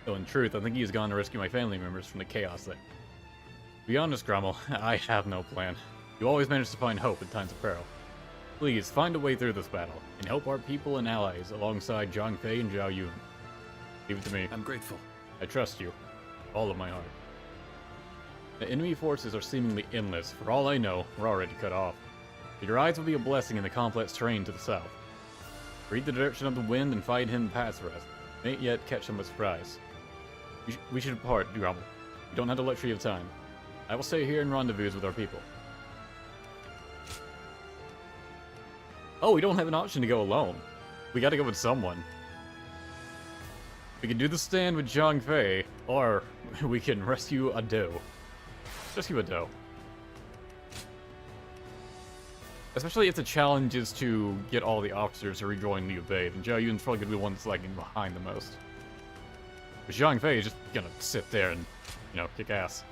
Though in truth, I think he has gone to rescue my family members from the chaos there. To be honest, Grommel, I have no plan. You always manage to find hope in times of peril. Please, find a way through this battle, and help our people and allies alongside Zhang Fei and Zhao Yun. Leave it to me. I'm grateful. I trust you. All of my heart. The enemy forces are seemingly endless. For all I know, we're already cut off. But your eyes will be a blessing in the complex terrain to the south. Read the direction of the wind and find hidden paths for us. May yet catch them by surprise. We should depart, Grommel. We don't have the luxury of time. I will stay here and rendezvous with our people. Oh, we don't have an option to go alone. We gotta go with someone. We can do the stand with Zhang Fei, or we can rescue a doe. Rescue a doe. Especially if the challenge is to get all the officers to rejoin Liu Bei, then Zhao Yun's probably gonna be the one that's lagging behind the most. But Zhang Fei is just gonna sit there and, you know, kick ass.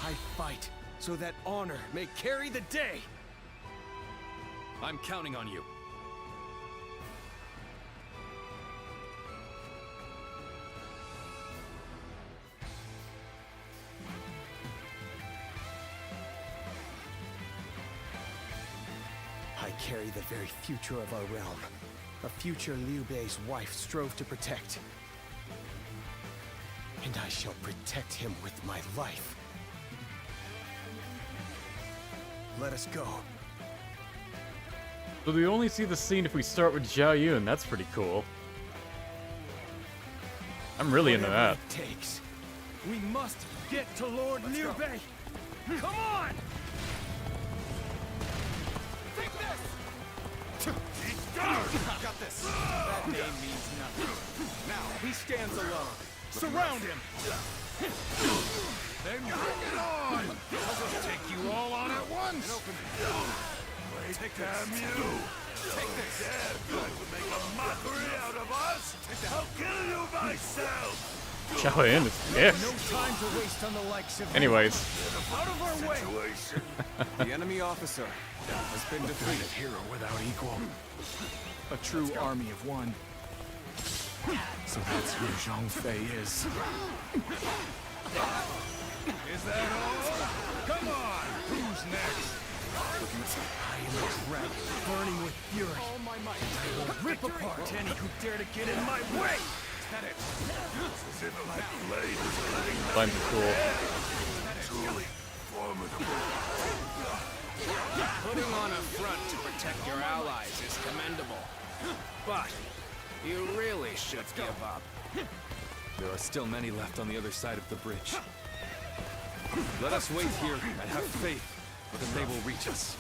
I fight so that honor may carry the day. I'm counting on you. I carry the very future of our realm. A future Liu Bei's wife strove to protect. And I shall protect him with my life. Let us go. So we only see the scene if we start with Zhao Yun. That's pretty cool. I'm really into that. It takes. We must get to Lord Liu Bei. Come on! Take this! Got this. That name means nothing. Now, he stands alone. Surround him! Then bring it on! I'll just take you all on at once! Take damn you! Take this! Dad would make a mockery out of us! I'll kill you myself! Chow in is pissed. No time to waste on the likes of Anyways. Out of our way. The enemy officer has been defeated. Hero without equal. A true army of one. So that's who Zhang Fei is. Is that all? Come on! Who's next? I am a dragon, burning with fury. All my might. I will rip apart any who dare to get in my way. Is that it? As if my blade is letting Times are cool. truly formidable. Putting on a front to protect your allies is commendable. But you really should give up. There are still many left on the other side of the bridge. Let us wait here and have faith that they will reach us.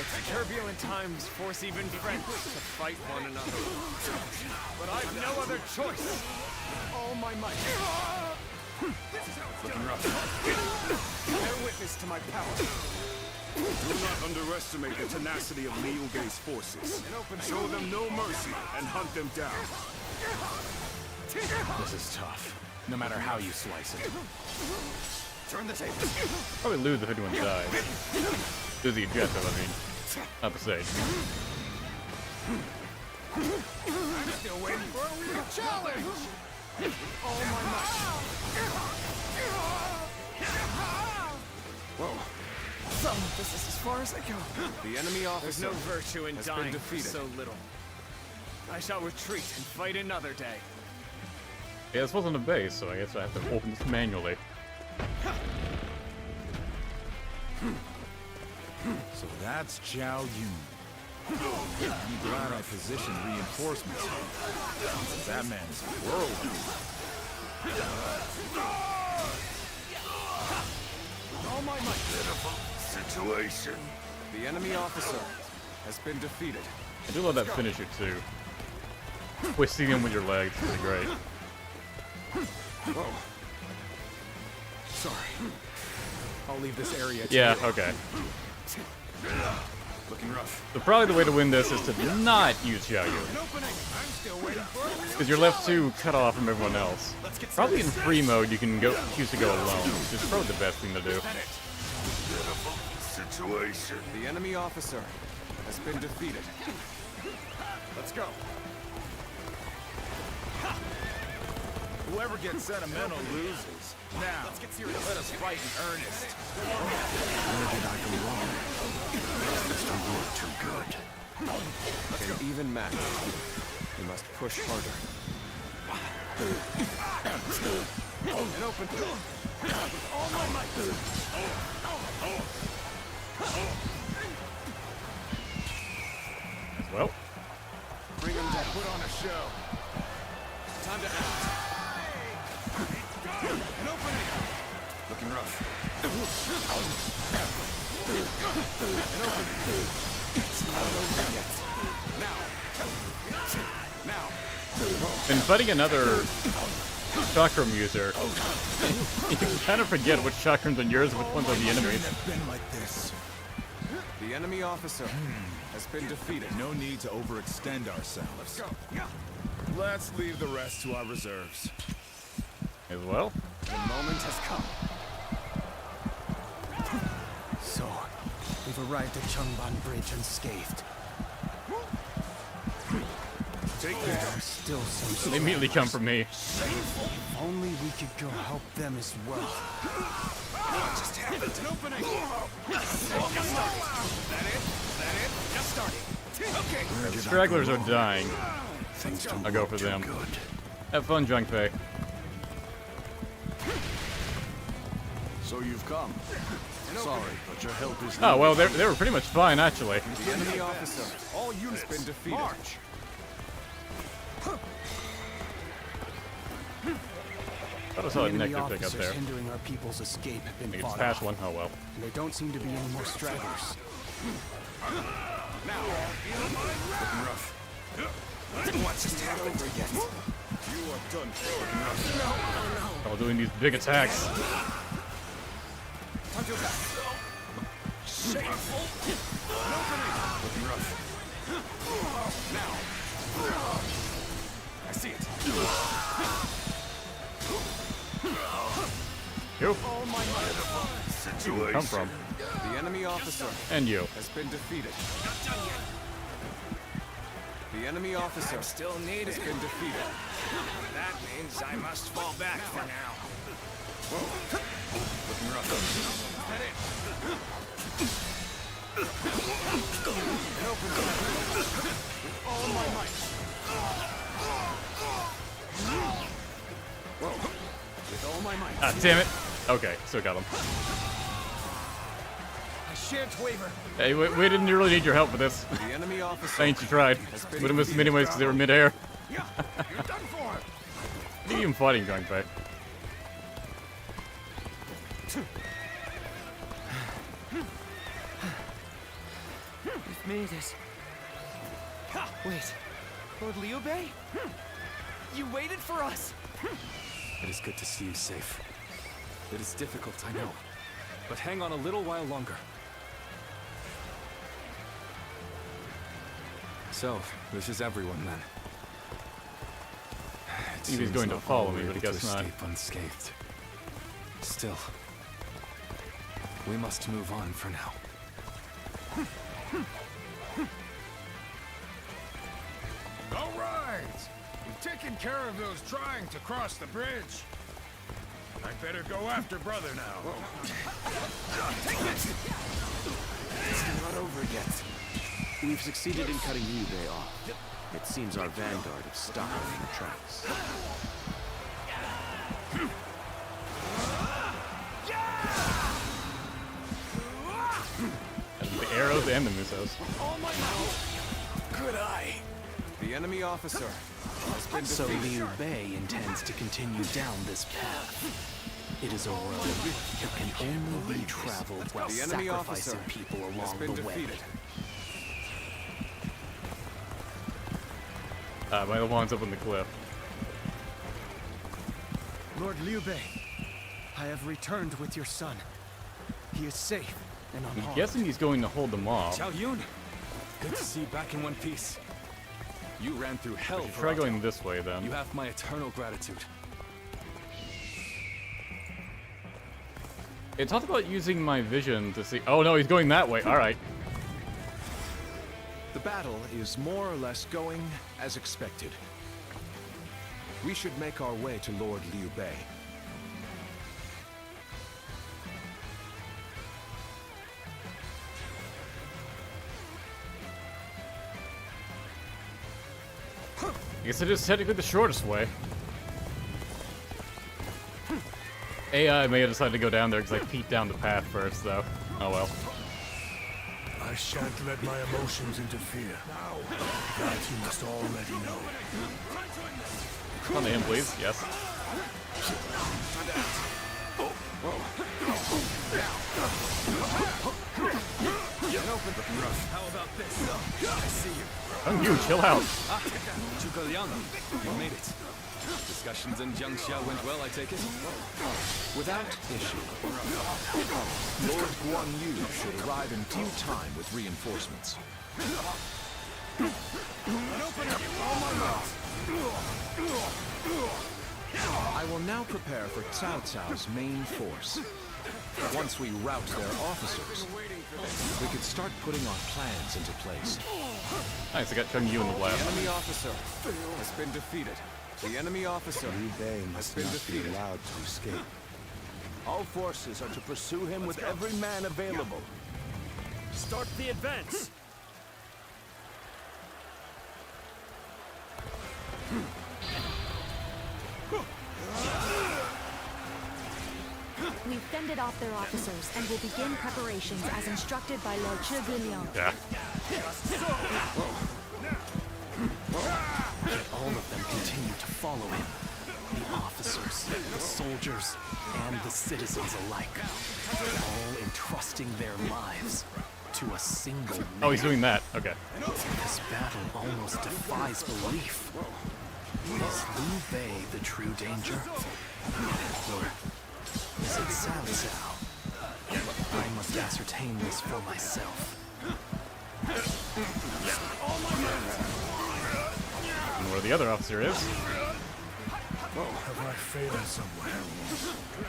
The turbulent times force even friends to fight one another. But I've no other choice. All my might. Looking rough. Bear witness to my power. Do not underestimate the tenacity of Liu Bei's forces. Show them no mercy and hunt them down. This is tough. No matter how you slice it. Turn the table. Probably lose if anyone dies. Lose the objective, I mean. Not the stage. I'm still waiting for a real challenge. All my might. Whoa. So, this is as far as I go. The enemy officer There's no virtue in has dying been defeated. so little. I shall retreat and fight another day. Yeah, this wasn't a base, so I guess I have to open this manually. So that's Zhao Yun. I'm glad I positioned reinforcements. That man is a whirlwind. All my might. Pitiful situation. The enemy officer has been defeated. I do love that finisher too. Twisting him with your legs is really great. Whoa. Sorry. I'll leave this area to Yeah, you. okay. Looking rough. So probably the way to win this is to not use Xiao Yu. Because you're left to cut off from everyone else. Probably in free mode you can choose to go alone, which is probably the best thing to do. Pitiful situation. The enemy officer has been defeated. Let's go. Whoever gets sentimental loses. Now, let us fight in earnest. Where did I go wrong? Mr. You're too good. In an even match, we must push harder. An open with all my might. Well. Bring him down. Put on a show. Time to act. An opening. Looking rough. An opening. It's not over yet. Now. And fighting another chakram user, you can kind of forget which chakrams are yours and which ones are the enemies. Been like this. The enemy officer has been defeated. No need to overextend ourselves. Let's go. Let's leave the rest to our reserves. As well. The moment has come. So, we've arrived at Changban Bridge unscathed. Take There are still some. They immediately come from me. If only we could go help them as well. What just happened? An opening. Just starting. Okay. The stragglers are dying. I'll go for them. Have fun, Zhang Fei. So you've come. Sorry, but your help is Oh, well, they were pretty much fine, actually. The enemy officer, all units, has been defeated. March. That was a The enemy nectar pick up officers there. hindering our people's escape have I been think it's fought past off. one. Oh well. And there don't seem to be any more stragglers. Looking rough. What just happened? You are done for. While doing these big attacks. Shameful. Looking rough. Now. see it. You. All my Where did you come from? The enemy officer And you. has been defeated. The enemy officer still needed. has been defeated. That means I must fall back for now. Looking rough. All my might. With all my might. Ah, damn it. Okay, still got him. I shan't waver. Hey, we didn't really need your help with this. The enemy officer. Thanks, you tried. Would have missed them anyways because they were midair. Yeah, you're done for. What are you even fighting, Zhuge Bei? We've made it. Wait, Lord Liu Bei? You waited for us! It is good to see you safe. It is difficult, I know. But hang on a little while longer. So, this is everyone then. He was going to follow me, but I guess not. Escape unscathed. Still, we must move on for now. All right. We've taken care of those trying to cross the bridge. I'd better go after brother now. Take it! It's not over yet. We've succeeded in cutting Liu Bei off. It seems our vanguard has stopped in their tracks. The arrows and the missiles. Oh my Good eye. The enemy officer has been So defeated. Liu Bei intends to continue down this path. It is a road that can only be traveled while The enemy sacrificing officer people has along been the way. defeated. By the ones up on the cliff. Lord Liu Bei, I have returned with your son. He is safe and I'm unharmed. guessing he's going to hold them off. Xiao Yun! Good to see you back in one piece. You ran through hell for Try us. going this way then. You have my eternal gratitude. It talked about using my vision to see. Oh no, he's going that way. All right. The battle is more or less going as expected. We should make our way to Lord Liu Bei. I guess it is technically the shortest way. AI may have decided to go down there because I peeked down the path first, though. Oh well. I shan't let my emotions interfere. That you must already know. Come to him, please. Yes. How about this? I see you. Oh, you chill out. Ah, Zhuge Liang, you made it. Discussions in Jiangxia went well, I take it? Without issue. Lord Guan Yu should arrive in due time with reinforcements. I will now prepare for Cao Cao's main force. Once we rout their officers, we could start putting our plans into place. Nice, I got Chung Yu in the The left. enemy officer has been defeated. The enemy officer Liu Bei has must been not be defeated. allowed to escape. All forces are to pursue him with every man available. Start the advance! We've fended off their officers and will begin preparations as instructed by Lord Zhuge Liang. Yeah. Yet all of them continue to follow him. The officers, the soldiers, and the citizens alike. All entrusting their lives to a single man. Oh, he's doing that. Okay. This battle almost defies belief. Is Liu Bei the true danger? Or is it Cao Cao? I must ascertain this for myself. And where the other officer is. Have I failed somewhere?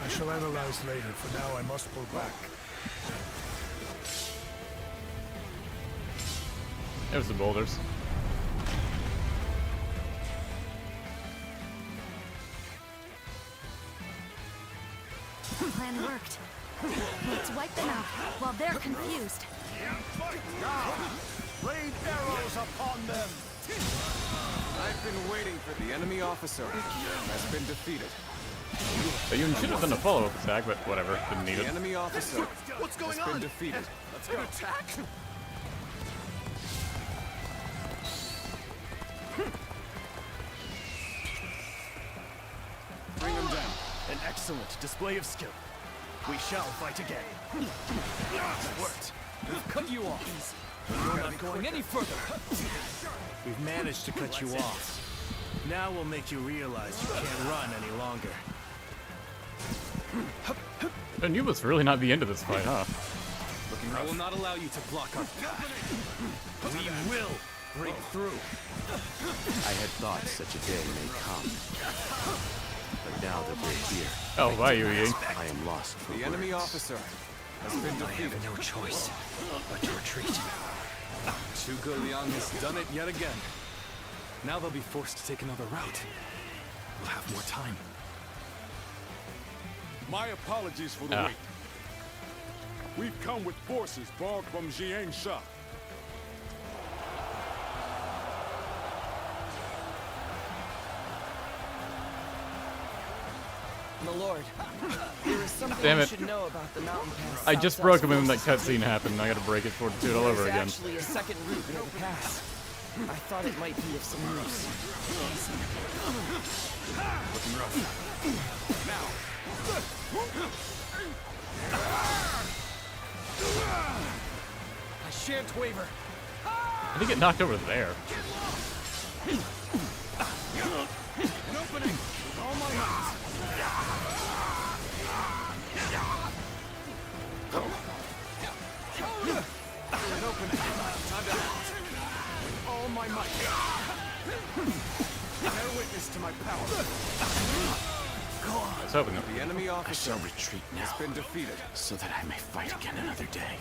I shall analyze later. For now, I must pull back. There's the boulders. Plan worked. Let's wipe them out while they're confused. Rain arrows upon them! I've been waiting for the enemy officer. Has been defeated. But you should have done a follow-up attack, but whatever. Didn't need The it. enemy officer What's going has been on? defeated. Let's go. Attack! Bring them down. An excellent display of skill. We shall fight again. It worked. We've cut you off. You're not going any further. We've managed to cut you off. Now we'll make you realize you can't run any longer. And you must really not be into this fight, huh? I will not allow you to block our path. We will break through. I had thought such a day may come. But now that we're here, Oh, why you, Ying? I am lost for The words. enemy officer has been I defeated. have no choice but to retreat. Zhuge Liang has done it yet again. Now they'll be forced to take another route. We'll have more time. My apologies for the wait. We've come with forces borrowed from Jiang Sha. My lord, there is something Damn you it. should know about the mountain pass. I just broke him and that cutscene happened. I gotta break it for it to do it all over There's again. actually a second route near the pass. I thought it might be of some use. Looking rough. I shan't waver. I did get knocked over there. An opening with all my might. An opening. Time to act. With all my might. Bear witness to my power. I was hoping that The enemy I officer shall retreat now, has been defeated. so that I may fight again another day.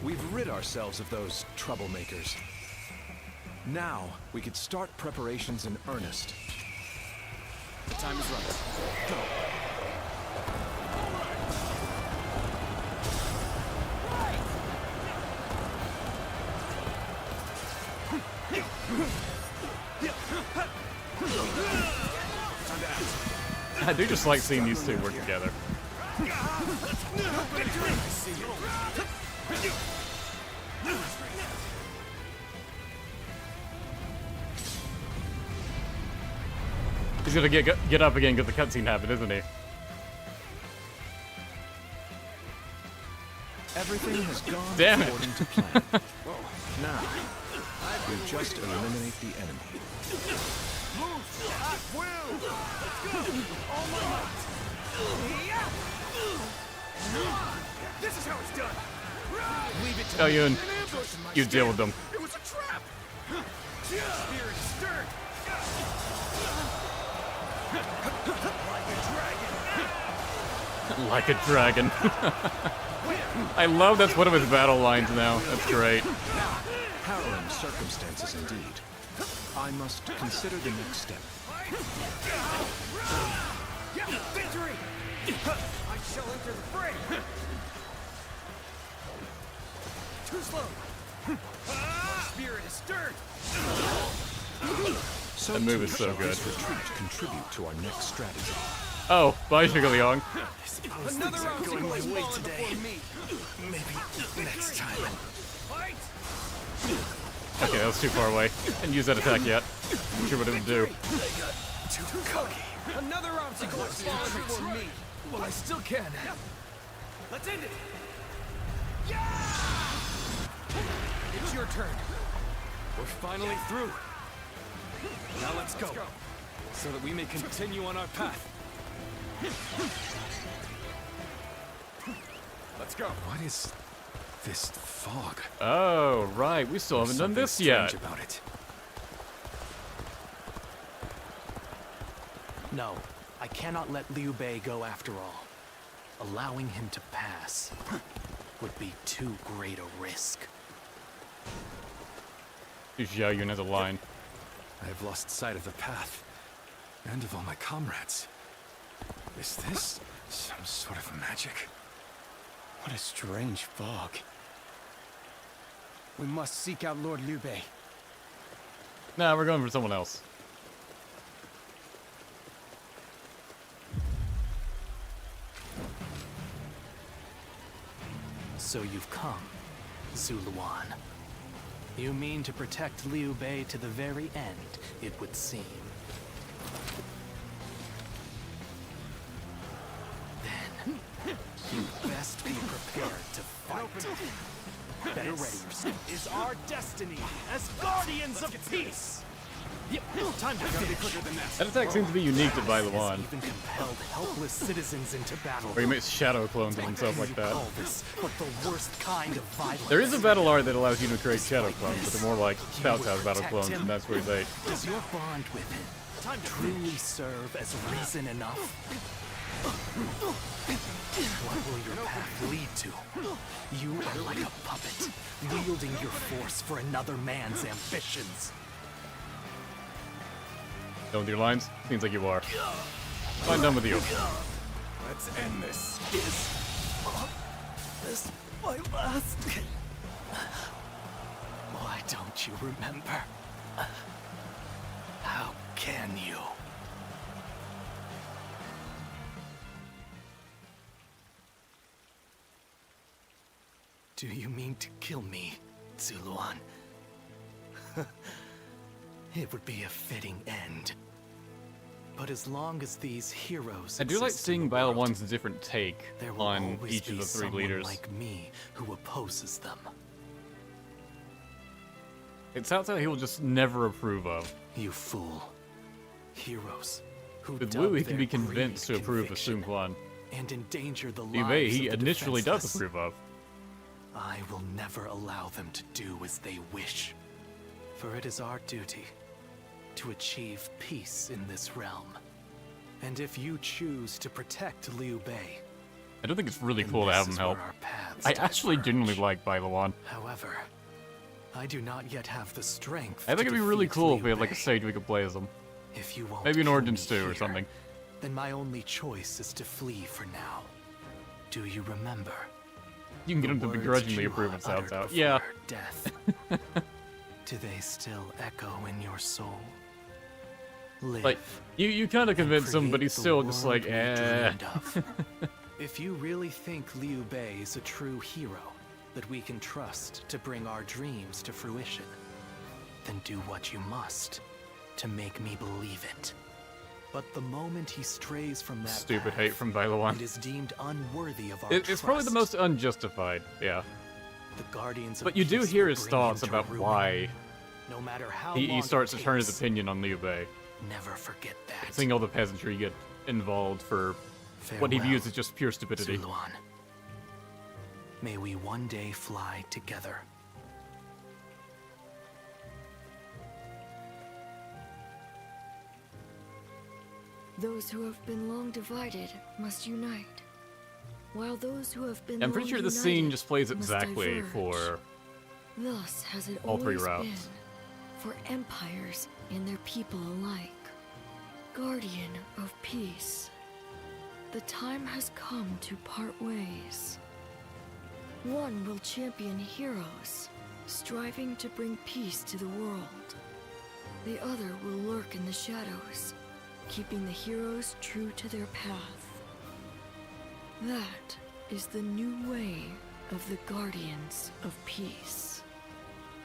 We've rid ourselves of those troublemakers. Now, we could start preparations in earnest. The time is right. Go. I do just like seeing these two work together. He's gonna get up again because the cutscene happened, isn't he? Everything has gone Damn it. according to plan. Now, we just eliminate the enemy. At will! Let's go! All my might! This is how it's done! Leave it to Oh, me. you An ambush in my you deal with stand. them. It was a trap! Spirit stirred! Like a dragon. I love that's one of his battle lines now. That's great. Harrowing circumstances indeed. I must consider the next step. Victory! I shall enter the fray! Too slow! My spirit is stirred! So That move too is so shall good. this retreat contribute to our next strategy. Oh, bye, Zhuge Liang. Another going my obstacle way has fallen today. before me. Maybe next time. Fight! Okay, that was too far away. Didn't use that attack yet. Not sure what it would do. Too cocky. Another obstacle has fallen before me. Well, I still can. Let's end it! It's your turn. We're finally through. Now let's go, so that we may continue on our path. Let's go. What is this fog? Oh, right. We still haven't done this Something yet. strange about it. No, I cannot let Liu Bei go after all. Allowing him to pass would be too great a risk. Xiao Yun has a line. I have lost sight of the path, and of all my comrades. Is this some sort of magic? What a strange fog. We must seek out Lord Liu Bei. Nah, we're going for someone else. So you've come, Zuluan. You mean to protect Liu Bei to the very end, it would seem. Then, you best be prepared to fight. Better ready yourself. Is our destiny as guardians of peace. Yep, time to be quicker than that. That attack seems to be unique to Bai Luan, Even compelled helpless citizens into battle. where he makes shadow clones of himself like that. Call this, but the worst kind of violence. There is a battle art that allows you to create shadow clones, but they're more like Cao Cao's battle clones, and that's where he's at. Does your bond with him truly serve as reason enough? What will your path lead to? You are like a puppet, wielding your force for another man's ambitions. Done with your lines? Seems like you are. I'm done with you. Let's end this. This my last. Why don't you remember? How can you? Do you mean to kill me, Zuluan? It would be a fitting end. But as long as these heroes I do like exist in seeing the Bai world, Luan's different take there will on always each of be the three someone leaders. like me who opposes them. It sounds like he will just never approve of. You fool. Heroes who With dub Wu, he can their be convinced to greed approve of conviction Sun Quan. and endanger the Liu Bei, lives he of the initially does defenseless. approve of. I will never allow them to do as they wish. For it is our duty to achieve peace in this realm. And if you choose to protect Liu Bei, I don't think it's really then cool to this have him is help. where our paths I actually genuinely like Bai Luan. However, I do not yet have the strength I think to it'd be really defeat cool Liu if we had like a Bei. stage we could play as him. If you won't Maybe an kill Origins me 2 or here, something. then my only choice is to flee for now. Do you remember? You can get him to words begrudgingly you approve of Cao uttered Cao. before Yeah. her death? Do they still echo in your soul? Live. Like, you kind of convince him, but create he's the still just world like, we eh. dreamed of. If you really think Liu Bei is a true hero that we can trust to bring our dreams to fruition, then do what you must to make me believe it. But the moment he strays from that Stupid path, hate from Bai Luan. it is deemed unworthy of our It's probably the trust. most unjustified, yeah. The guardians of But you do peace hear will his bring thoughts him to about ruin. why No matter how he long starts it to turn his takes, opinion on Liu Bei. never forget that. Seeing all the peasantry get involved for what he Farewell, views as just pure stupidity. Zuluan. May we one day fly together. Those who have been long divided must unite, while those who have been I'm pretty long sure the united scene just plays must exactly diverge. for Thus has it all three always routes. been for empires and their people alike. Guardian of peace, the time has come to part ways. One will champion heroes, striving to bring peace to the world. The other will lurk in the shadows, keeping the heroes true to their path. That is the new way of the Guardians of Peace.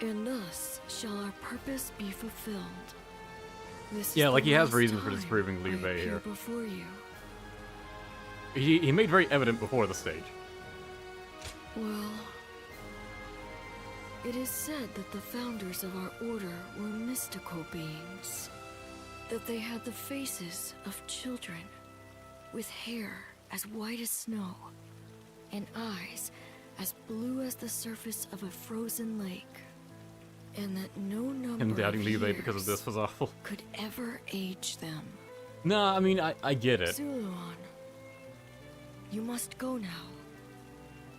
And thus shall our purpose be fulfilled. This Yeah, is like the he has last reasons for time disproving Liu I Bei appear here. before you. He made very evident before the stage. Well, it is said that the founders of our order were mystical beings. That they had the faces of children, with hair as white as snow, and eyes as blue as the surface of a frozen lake. And that no number Him doubting of Liu Bei years because of this was awful. could ever age them. No, I mean, I get it. Zuluan, you must go now.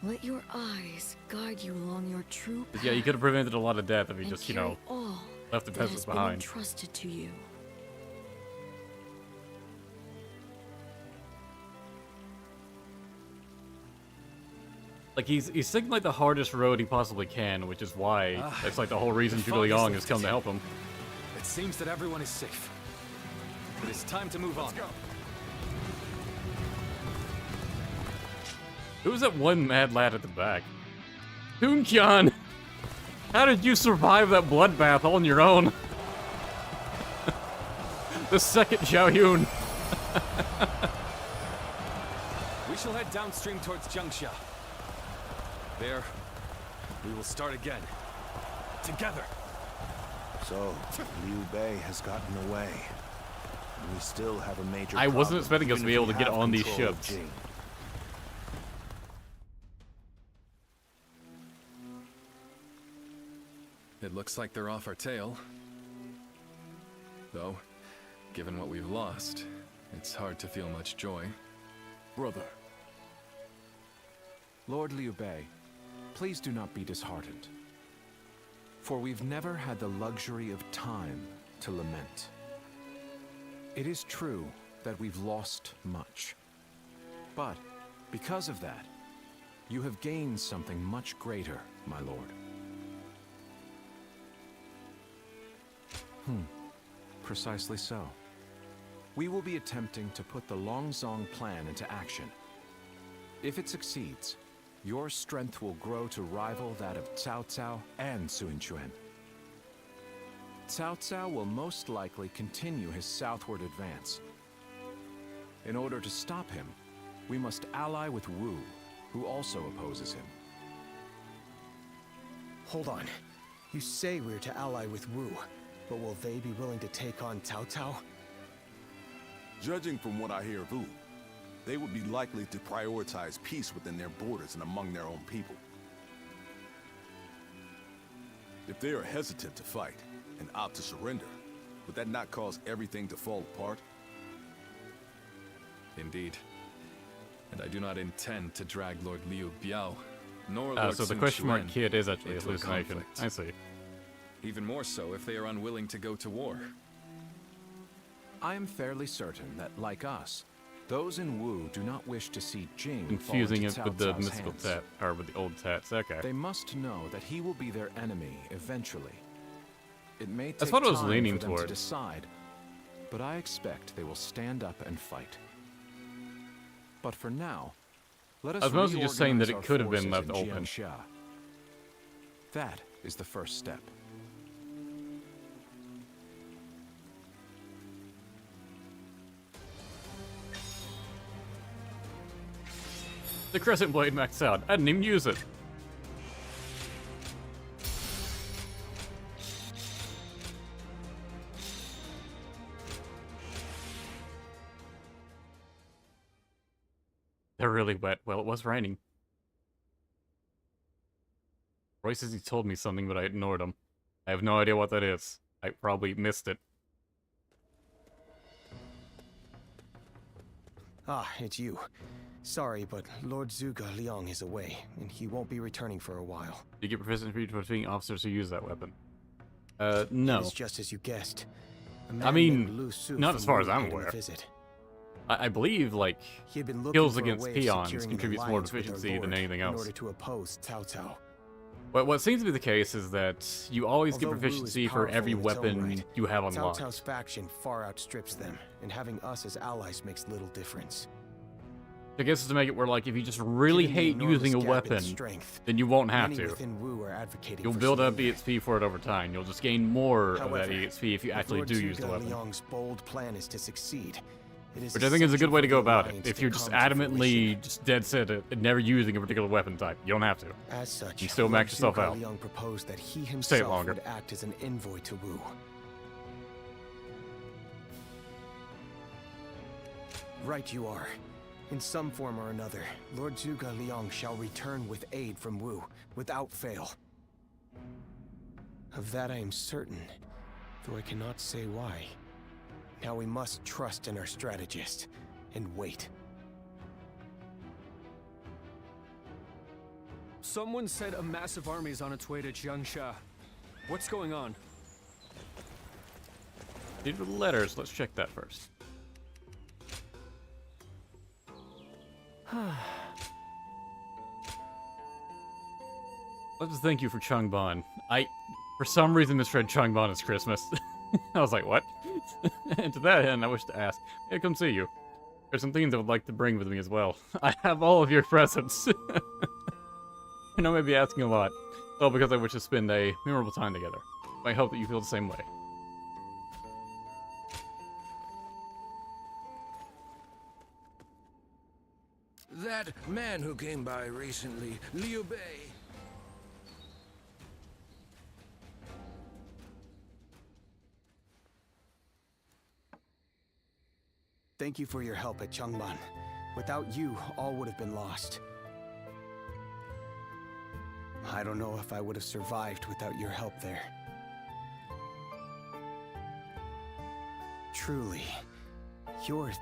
Let your eyes guide you along your true path. Yeah, you could have prevented a lot of death if you and just, carry all left the that peasants has been behind. entrusted to you. Like, he's taking, like, the hardest road he possibly can, which is why that's, like, the whole reason Zhuge Liang has come to help him. It seems that everyone is safe. It is time to move on. Who's that one mad lad at the back? Toonkian! How did you survive that bloodbath all on your own? The second Xiaoyun. We shall head downstream towards Jiangxia. There, we will start again. Together. So, Liu Bei has gotten away. And we still have a major I wasn't problem, expecting us to even be if able we to get have on these control of ships. Jing. It looks like they're off our tail. Though, given what we've lost, it's hard to feel much joy. Brother. Lord Liu Bei, please do not be disheartened. For we've never had the luxury of time to lament. It is true that we've lost much. But, because of that, you have gained something much greater, my lord. Precisely so. We will be attempting to put the Longzong plan into action. If it succeeds, your strength will grow to rival that of Cao Cao and Sun Quan. Cao Cao will most likely continue his southward advance. In order to stop him, we must ally with Wu, who also opposes him. Hold on. You say we're to ally with Wu, but will they be willing to take on Cao Cao? Judging from what I hear of Wu, they would be likely to prioritize peace within their borders and among their own people. If they are hesitant to fight and opt to surrender, would that not cause everything to fall apart? Indeed. And I do not intend to drag Lord Liu Biao, nor Lord So the Sun question mark Quan kid is actually a into a hallucination. conflict. I see. Even more so if they are unwilling to go to war. I am fairly certain that, like us, those in Wu do not wish to see Jing Confusing fall it into with the Cao Cao's mystical hands. tat, or with the old tats. Okay. They must know that he will be their enemy eventually. It may take That's what I was time leaning for them to toward. decide, but I expect they will stand up and fight. But for now, let us I was mostly just saying that it reorganize could our have been forces left in open. Jiangxia. That is the first step. The Crescent Blade maxed out. I didn't even use it. They're really wet. Well, it was raining. Roy says he told me something, but I ignored him. I have no idea what that is. I probably missed it. Ah, it's you. Sorry, but Lord Zhuge Liang is away, and he won't be returning for a while. You get proficiency for defeating officers who use that weapon. No. It is just as you guessed. A I man mean, named Lu Su not from as far as Wu I'm paid him a aware. visit. I believe, like, He had been looking kills for a against way of peons securing an contributes more alliance with their efficiency than lord anything in else. order to oppose Cao Cao. But what seems to be the case is that you always get Although Wu is proficiency for powerful every in its own weapon right, you have Cao unlocked. Cao's faction far outstrips them, and having us as allies makes little difference. I guess it's to make it where, like, if you just really Given the hate enormous using a gap in weapon, strength, then you won't have many to. within Wu are advocating You'll for build up surrender. EXP for it over time. You'll just gain more However, of that EXP if you if actually Lord do use the Zhuge weapon. Liang's bold plan is to succeed, it is Which I think is a good essential way to for go the about it. alliance If to you're just come to adamantly just dead set at never using a particular weapon type, you don't have to. As such, you still Lord max yourself Zhuge out. Liang proposed that he Stay himself longer. would act as an envoy to Wu. Right you are. In some form or another, Lord Zhuge Liang shall return with aid from Wu, without fail. Of that I am certain, though I cannot say why. Now we must trust in our strategist and wait. Someone said a massive army is on its way to Jiangsha. What's going on? These are the letters. Let's check that first. Let's thank you for Changban. For some reason, misread Changban as Christmas. I was like, what? And to that end, I wish to ask, may I come see you? There's some things I would like to bring with me as well. I have all of your presents. And I may be asking a lot. All because I wish to spend a memorable time together. I hope that you feel the same way. That man who came by recently, Liu Bei. Thank you for your help at Changban. Without you, all would have been lost. I don't know if I would have survived without your help there. Truly, you're...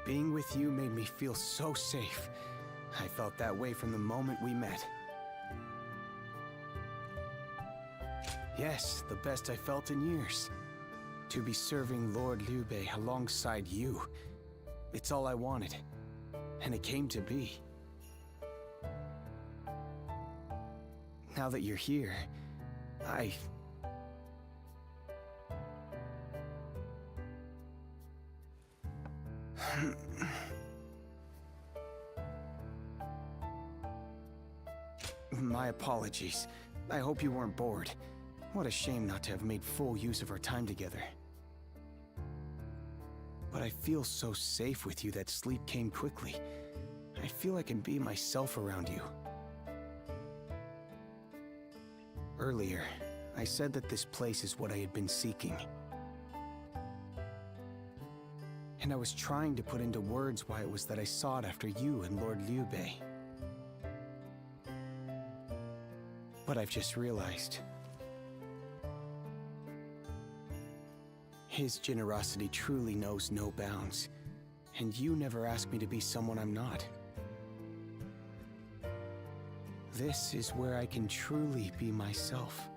Being with you made me feel so safe. I felt that way from the moment we met. Yes, the best I felt in years. To be serving Lord Liu Bei alongside you. It's all I wanted. And it came to be. Now that you're here, My apologies. I hope you weren't bored. What a shame not to have made full use of our time together. But I feel so safe with you that sleep came quickly. I feel I can be myself around you. Earlier, I said that this place is what I had been seeking. And I was trying to put into words why it was that I sought after you and Lord Liu Bei. But I've just realized. His generosity truly knows no bounds, and you never asked me to be someone I'm not. This is where I can truly be myself.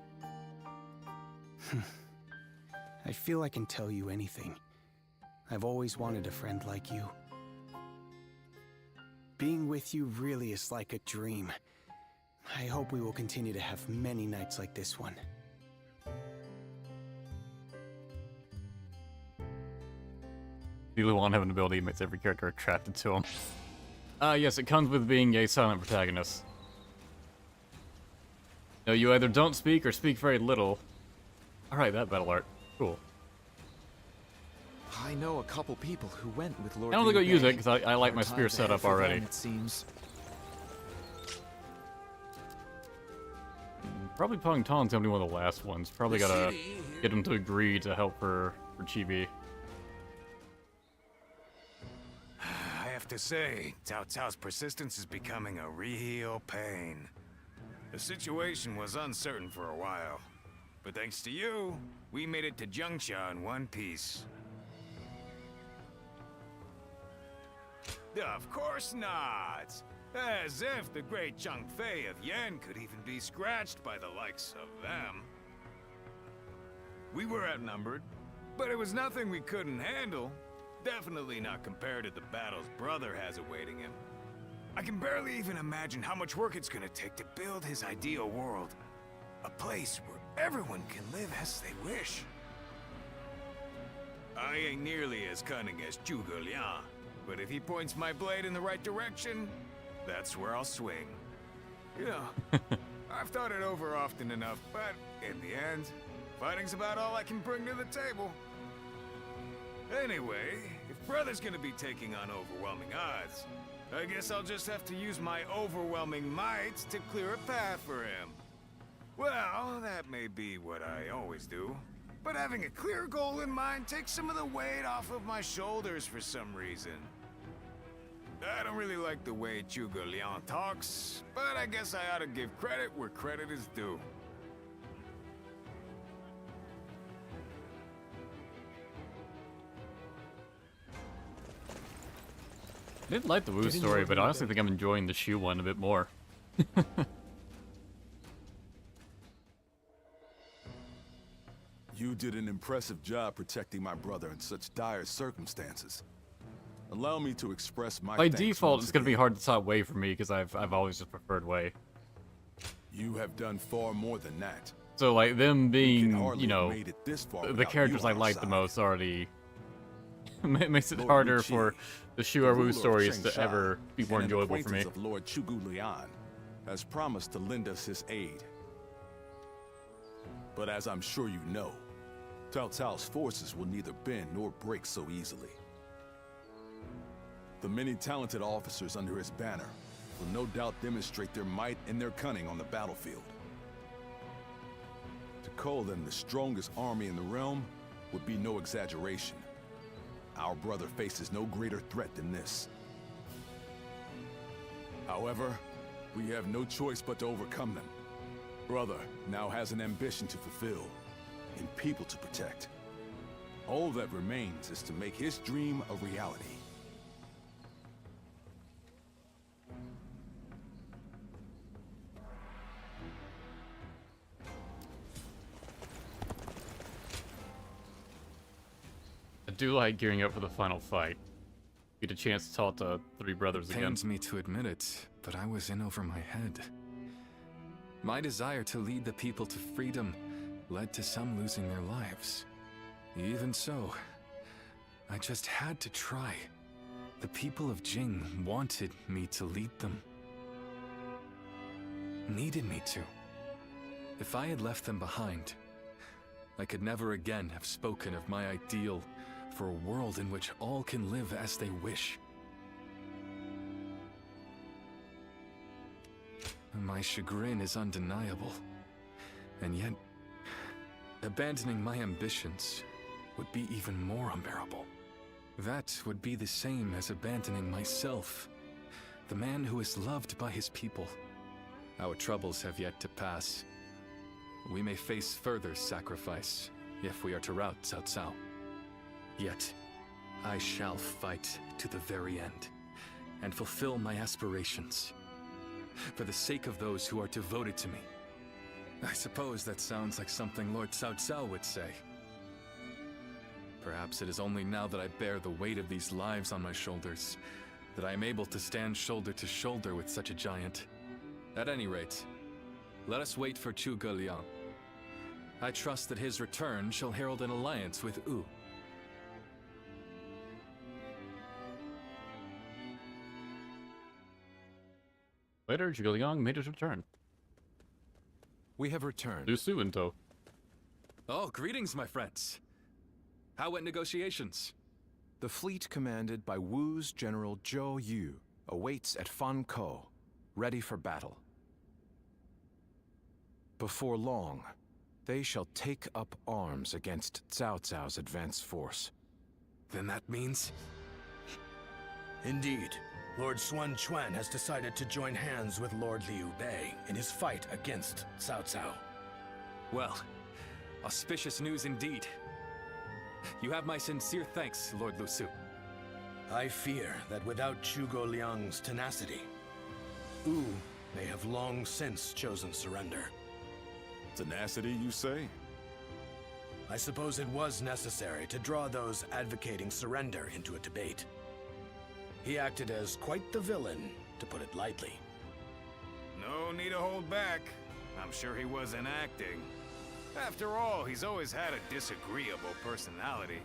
I feel I can tell you anything. I've always wanted a friend like you. Being with you really is like a dream. I hope we will continue to have many nights like this one. Liu Bei have an ability that makes every character attracted to him. Yes, it comes with being a silent protagonist. No, you either don't speak or speak very little. Alright, that battle art. Cool. I know a couple people who went with Lord I don't think I'll Liu use Bei. it because I like my Hard spear times set ahead up for already. them, it seems. Probably Pong Tong's gonna be one of the last ones. Probably gotta get him to agree to help for Chibi. I have to say, Cao Cao's persistence is becoming a real pain. The situation was uncertain for a while, but thanks to you, we made it to Jiangsha in one piece. Of course not! As if the great Zhang Fei of Yan could even be scratched by the likes of them. We were outnumbered, but it was nothing we couldn't handle. Definitely not compared to the battles brother has awaiting him. I can barely even imagine how much work it's gonna take to build his ideal world. A place where everyone can live as they wish. I ain't nearly as cunning as Zhuge Liang, but if he points my blade in the right direction, that's where I'll swing. You know, I've thought it over often enough, but in the end, fighting's about all I can bring to the table. Anyway, if brother's gonna be taking on overwhelming odds, I guess I'll just have to use my overwhelming might to clear a path for him. Well, that may be what I always do, but having a clear goal in mind takes some of the weight off of my shoulders for some reason. I don't really like the way Zhuge Liang talks, but I guess I ought to give credit where credit is due. did like the Wu story, but I honestly think I'm enjoying the Shu one a bit more. You did an impressive job protecting my brother in such dire circumstances. Allow me to express my By thanks default, once it's gonna be again. hard to top Wei for me because I've always just preferred Wei. You have done far more than that. So like them being, hardly you know, have made it this far the without characters you I on our like the side. most already makes it Lord harder Wu for Qi, the Shu the or Wu ruler of stories to Changsha ever be more and an enjoyable for me. acquaintance of Lord Zhuge Liang, has promised to lend us his aid. But as I'm sure you know, Cao Cao's forces will neither bend nor break so easily. The many talented officers under his banner will no doubt demonstrate their might and their cunning on the battlefield. To call them the strongest army in the realm would be no exaggeration. Our brother faces no greater threat than this. However, we have no choice but to overcome them. Brother now has an ambition to fulfill, and people to protect. All that remains is to make his dream a reality. I do like gearing up for the final fight. Get a chance to talk to three brothers It again. pains me to admit it, but I was in over my head. My desire to lead the people to freedom led to some losing their lives. Even so, I just had to try. The people of Jing wanted me to lead them. Needed me to. If I had left them behind, I could never again have spoken of my ideal for a world in which all can live as they wish. My chagrin is undeniable, and yet, abandoning my ambitions would be even more unbearable. That would be the same as abandoning myself, the man who is loved by his people. Our troubles have yet to pass. We may face further sacrifice if we are to rout Cao Cao. Yet, I shall fight to the very end and fulfill my aspirations for the sake of those who are devoted to me. I suppose that sounds like something Lord Cao Cao would say. Perhaps it is only now that I bear the weight of these lives on my shoulders that I am able to stand shoulder to shoulder with such a giant. At any rate, let us wait for Zhuge Liang. I trust that his return shall herald an alliance with Wu. Later, Zhuge Liang made his return. We have returned. Lu Su in tow. Oh, greetings, my friends. How went negotiations? The fleet commanded by Wu's General Zhou Yu awaits at Fan Ko, ready for battle. Before long, they shall take up arms against Cao Cao's advance force. Then that means? Indeed. Lord Xuan Quan has decided to join hands with Lord Liu Bei in his fight against Cao Cao. Well, auspicious news indeed. You have my sincere thanks, Lord Lu Su. I fear that without Zhuge Liang's tenacity, Wu may have long since chosen surrender. Tenacity, you say? I suppose it was necessary to draw those advocating surrender into a debate. He acted as quite the villain, to put it lightly. No need to hold back. I'm sure he wasn't acting. After all, he's always had a disagreeable personality.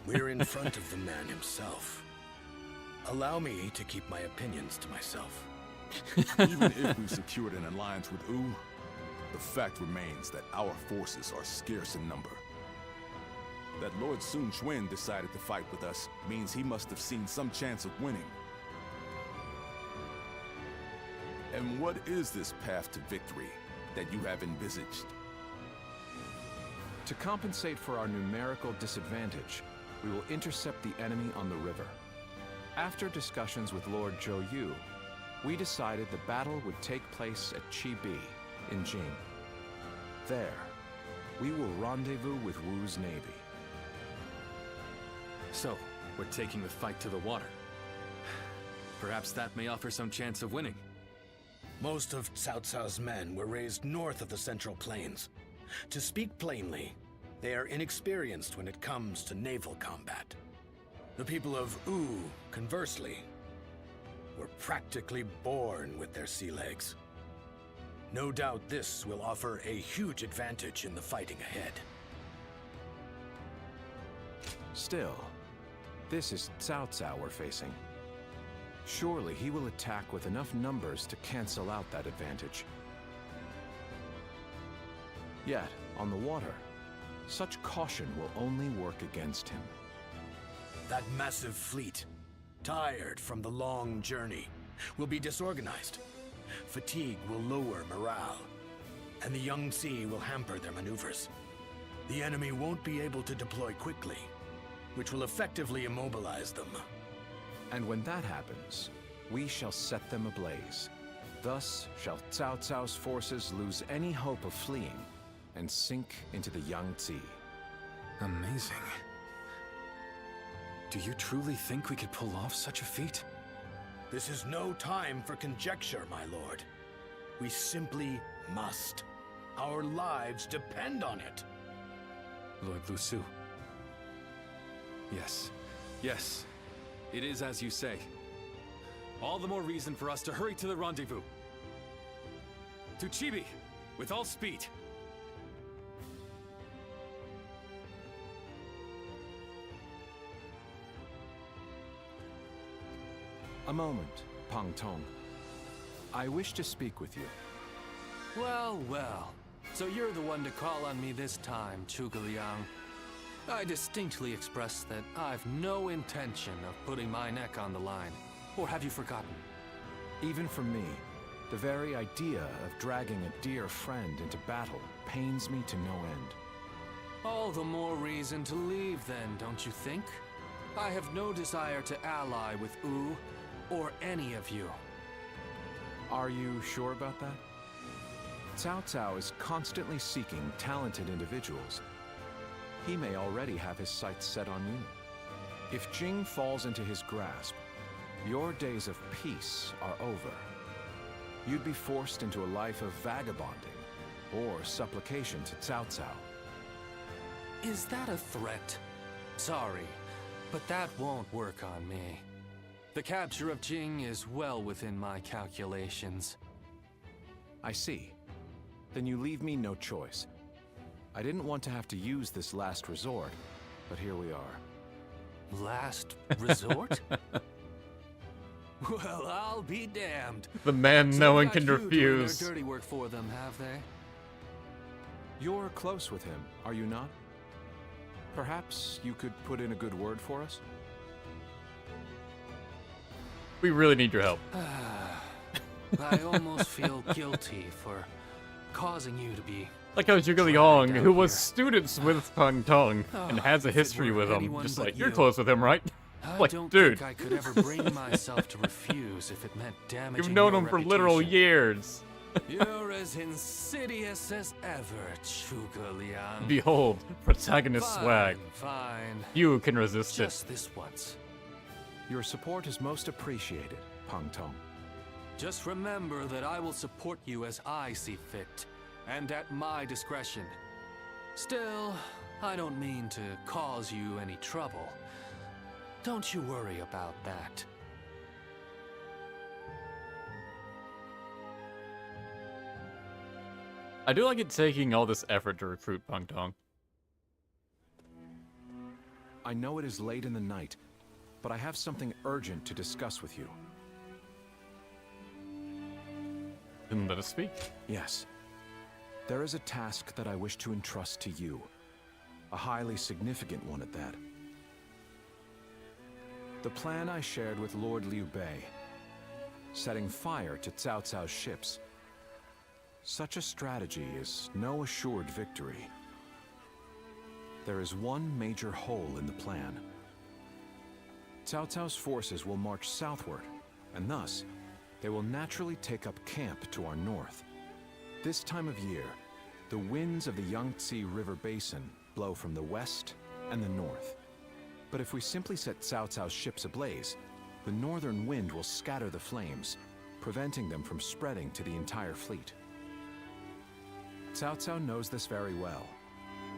We're in front of the man himself. Allow me to keep my opinions to myself. Even if we secured an alliance with Wu, the fact remains that our forces are scarce in number. That Lord Sun Quan decided to fight with us means he must have seen some chance of winning. And what is this path to victory that you have envisaged? To compensate for our numerical disadvantage, we will intercept the enemy on the river. After discussions with Lord Zhou Yu, we decided the battle would take place at Chibi in Jing. There, we will rendezvous with Wu's navy. So, we're taking the fight to the water. Perhaps that may offer some chance of winning. Most of Cao Cao's men were raised north of the Central Plains. To speak plainly, they are inexperienced when it comes to naval combat. The people of Wu, conversely, were practically born with their sea legs. No doubt this will offer a huge advantage in the fighting ahead. Still, this is Cao Cao we're facing. Surely he will attack with enough numbers to cancel out that advantage. Yet, on the water, such caution will only work against him. That massive fleet, tired from the long journey, will be disorganized. Fatigue will lower morale, and the Yangtze will hamper their maneuvers. The enemy won't be able to deploy quickly, which will effectively immobilize them. And when that happens, we shall set them ablaze. Thus shall Cao Cao's forces lose any hope of fleeing and sink into the Yangtze. Amazing. Do you truly think we could pull off such a feat? This is no time for conjecture, my lord. We simply must. Our lives depend on it. Lord Lu Su. Yes. Yes. It is as you say. All the more reason for us to hurry to the rendezvous. To Chibi, with all speed. A moment, Pang Tong. I wish to speak with you. Well, well. So you're the one to call on me this time, Zhuge Liang. I distinctly expressed that I've no intention of putting my neck on the line. Or have you forgotten? Even for me, the very idea of dragging a dear friend into battle pains me to no end. All the more reason to leave then, don't you think? I have no desire to ally with Wu or any of you. Are you sure about that? Cao Cao is constantly seeking talented individuals. He may already have his sights set on you. If Jing falls into his grasp, your days of peace are over. You'd be forced into a life of vagabonding or supplication to Cao Cao. Is that a threat? Sorry, but that won't work on me. The capture of Jing is well within my calculations. I see. Then you leave me no choice. I didn't want to have to use this last resort, but here we are. Last resort? Well, I'll be damned. The man no one can They've got you doing refuse. their dirty work for them, have they? You're close with him, are you not? Perhaps you could put in a good word for us? We really need your help. I almost feel guilty for causing you to be... Like how Zhuge Liang, who was students with Pang Tong and has a history with him, anyone just but like, you're you. close with him, right? I Like, don't dude. think I could ever bring myself to refuse if it meant damaging You've known your him for literal reputation. years. You're as insidious as ever, Zhuge Liang. Behold, protagonist Fine, swag. Fine. You can resist Just it. this once. Your support is most appreciated, Pang Tong. Just remember that I will support you as I see fit, and at my discretion. Still, I don't mean to cause you any trouble. Don't you worry about that. I do like it taking all this effort to recruit Pang Tong. I know it is late in the night, but I have something urgent to discuss with you. Then let us speak. Yes. There is a task that I wish to entrust to you. A highly significant one at that. The plan I shared with Lord Liu Bei. Setting fire to Cao Cao's ships. Such a strategy is no assured victory. There is one major hole in the plan. Cao Cao's forces will march southward, and thus, they will naturally take up camp to our north. This time of year, the winds of the Yangtze River Basin blow from the west and the north. But if we simply set Cao Cao's ships ablaze, the northern wind will scatter the flames, preventing them from spreading to the entire fleet. Cao Cao knows this very well,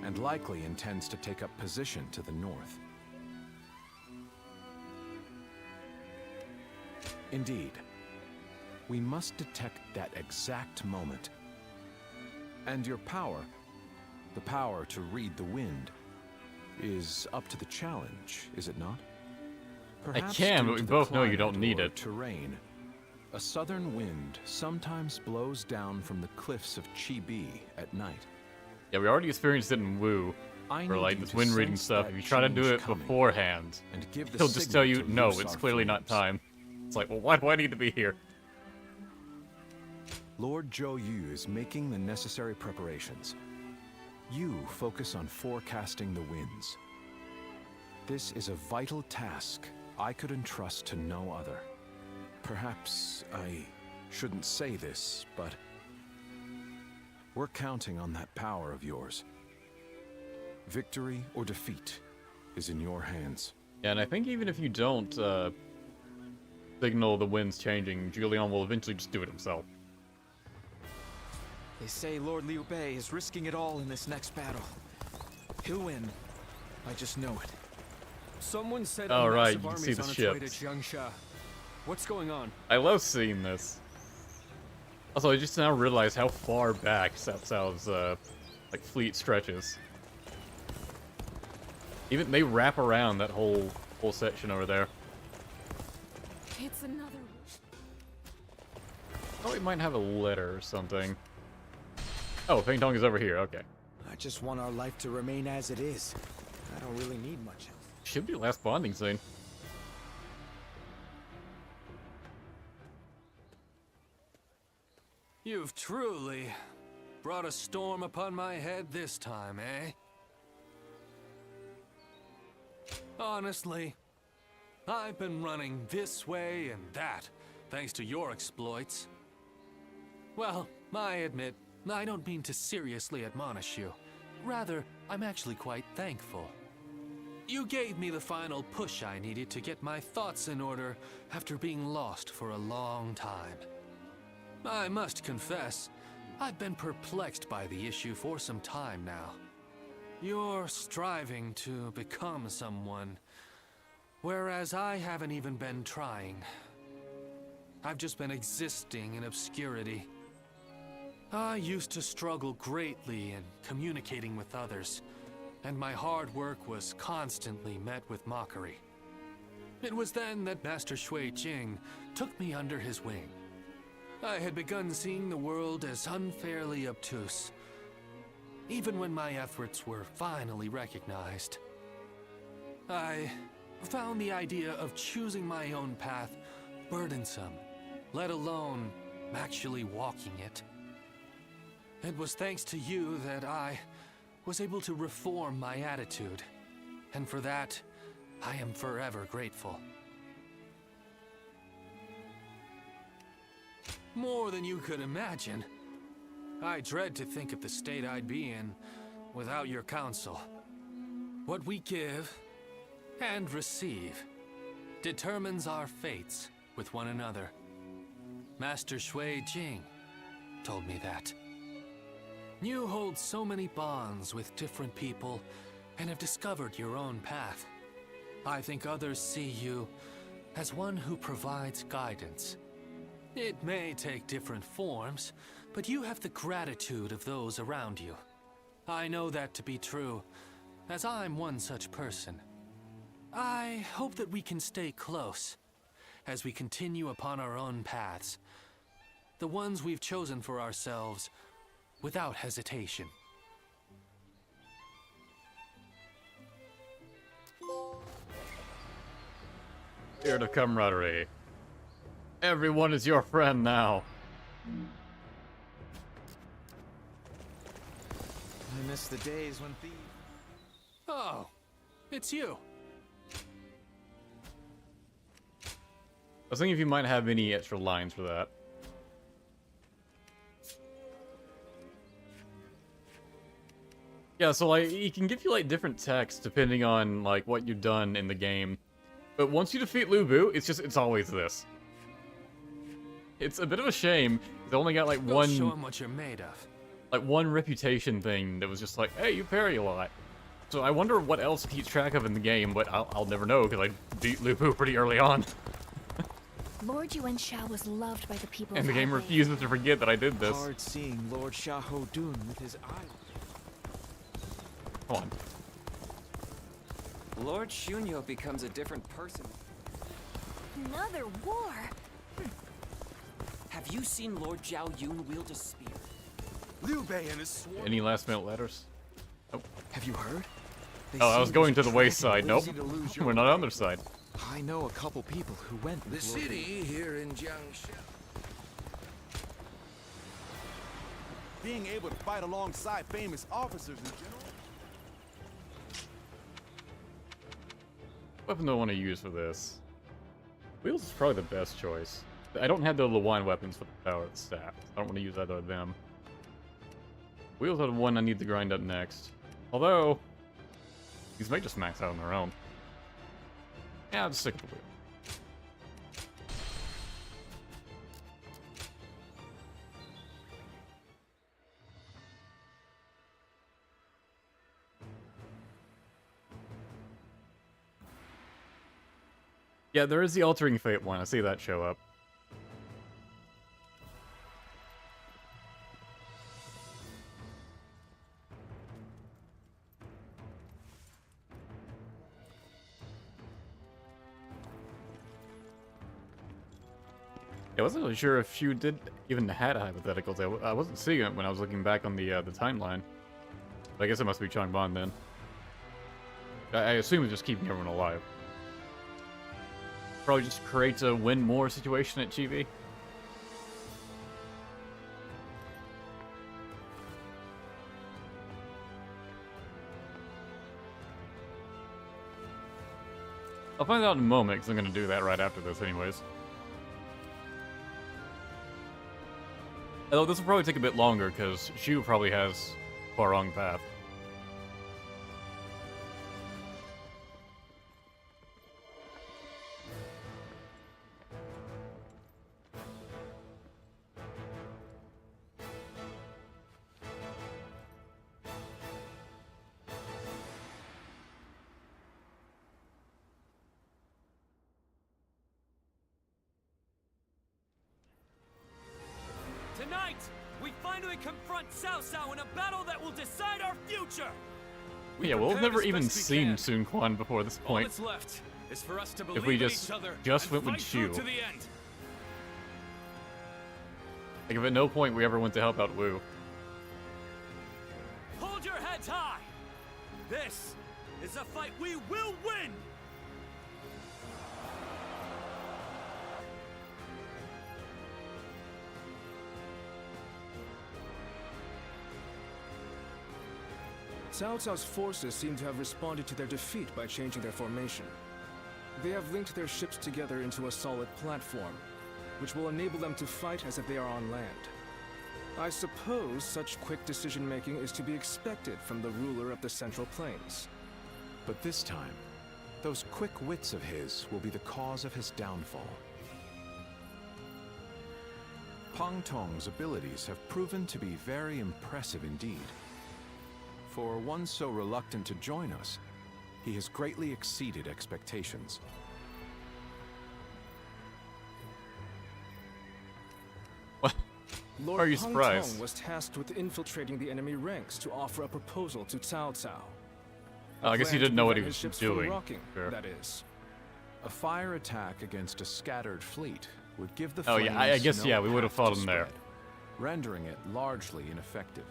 and likely intends to take up position to the north. Indeed, we must detect that exact moment. And your power, the power to read the wind, is up to the challenge, is it not? Perhaps I can, due but we to the both know you climate don't need or it. Terrain, a southern wind sometimes blows down from the cliffs of Chibi at night. Yeah, we already experienced it in Wu. I For need like you this to wind reading sense stuff, that if you try to do change it coming beforehand, and give the he'll just signal tell you, to no, loose it's our clearly not flames. time. It's like, well, why do I need to be here? Lord Zhou Yu is making the necessary preparations. You focus on forecasting the winds. This is a vital task I could entrust to no other. Perhaps I shouldn't say this, but we're counting on that power of yours. Victory or defeat is in your hands. Yeah, and I think even if you don't signal the winds changing, Zhuge Liang will eventually just do it himself. They say Lord Liu Bei is risking it all in this next battle. He'll win. I just know it. Someone said Oh, a right, massive you can see army's the on its way to ships. Jiangxia. What's going on? I love seeing this. Also, I just now realized how far back Cao Cao's like fleet stretches. Even they wrap around that whole section over there. It's another. Oh, we might have a letter or something. Oh, Ping Tong is over here. Okay. I just want our life to remain as it is. I don't really need much else. Should be the last bonding scene. You've truly brought a storm upon my head this time, eh? Honestly, I've been running this way and that, thanks to your exploits. Well, I admit, I don't mean to seriously admonish you. Rather, I'm actually quite thankful. You gave me the final push I needed to get my thoughts in order after being lost for a long time. I must confess, I've been perplexed by the issue for some time now. You're striving to become someone, whereas I haven't even been trying. I've just been existing in obscurity. I used to struggle greatly in communicating with others, and my hard work was constantly met with mockery. It was then that Master Jing took me under his wing. I had begun seeing the world as unfairly obtuse, even when my efforts were finally recognized. I found the idea of choosing my own path burdensome, let alone actually walking it. It was thanks to you that I was able to reform my attitude, and for that, I am forever grateful. More than you could imagine. I dread to think of the state I'd be in without your counsel. What we give and receive determines our fates with one another. Master Jing told me that. You hold so many bonds with different people and have discovered your own path. I think others see you as one who provides guidance. It may take different forms, but you have the gratitude of those around you. I know that to be true, as I'm one such person. I hope that we can stay close as we continue upon our own paths, the ones we've chosen for ourselves, without hesitation. Spirit of camaraderie. Everyone is your friend now. I miss the days when thieves... Oh, it's you. I was thinking if you might have any extra lines for that. Yeah, so like he can give you like different text depending on like what you've done in the game. But once you defeat Liu Bei, it's always this. It's a bit of a shame. They only got like Go show one 'em what you're made of. like one reputation thing that was just like, hey, you parry a lot. So I wonder what else it keeps track of in the game, but I'll never know because I beat Liu Bei pretty early on. Lord Yuan Shao was loved by the people And of the game Hebei. refuses to forget that I did this. Hard seeing Lord Xiahou Dun with his eye. Come on. Lord Xunye becomes a different person. Another war? Have you seen Lord Zhao Yun wield a spear? Liu Bei and his sworn... Any last minute letters? Nope. Have you heard? They Oh, I say was going to there's the a wayside. dragon Nope. easy to lose your We're not way. on their side. I know a couple people who went The with Lord city Liu. here in Jiangxia. Being able to fight alongside famous officers in general. What weapon do I want to use for this? Wheels is probably the best choice. I don't have the Luan weapons for the power of the staff. I don't want to use either of them. Wheels are the one I need to grind up next. Although, these may just max out on their own. Yeah, I'll just stick with the wheel. Yeah, there is the Altering Fate one. I see that show up. I wasn't really sure if you did even had hypotheticals. I wasn't seeing it when I was looking back on the timeline. But I guess it must be Changban then. I assume it's just keeping everyone alive. Probably just creates a win more situation at Chibi. I'll find out in a moment because I'm going to do that right after this anyways. Although this will probably take a bit longer because Shu probably has Huarong Path. Tonight, we finally confront Cao Cao in a battle that will decide our future! Yeah, we'll have never even seen Sun Quan before this All point. that's left is for us to If believe we in just each other went and with fight through Shu. to the end. Like, if at no point we ever went to help out Wu. Hold your heads high! This is a fight we will win! Cao Cao's forces seem to have responded to their defeat by changing their formation. They have linked their ships together into a solid platform, which will enable them to fight as if they are on land. I suppose such quick decision-making is to be expected from the ruler of the Central Plains. But this time, those quick wits of his will be the cause of his downfall. Pang Tong's abilities have proven to be very impressive indeed. For one so reluctant to join us, he has greatly exceeded expectations. Lord Are you Pang surprised? Tong was tasked with infiltrating the enemy ranks to offer a proposal to Cao Cao. Oh, I guess he plan to didn't know what he prevent was his ships from doing. rocking, Sure. that is. A fire attack against a scattered fleet would give the Oh, yeah, I flames guess, no yeah, we would have path to fought him there. spread, rendering it largely ineffective.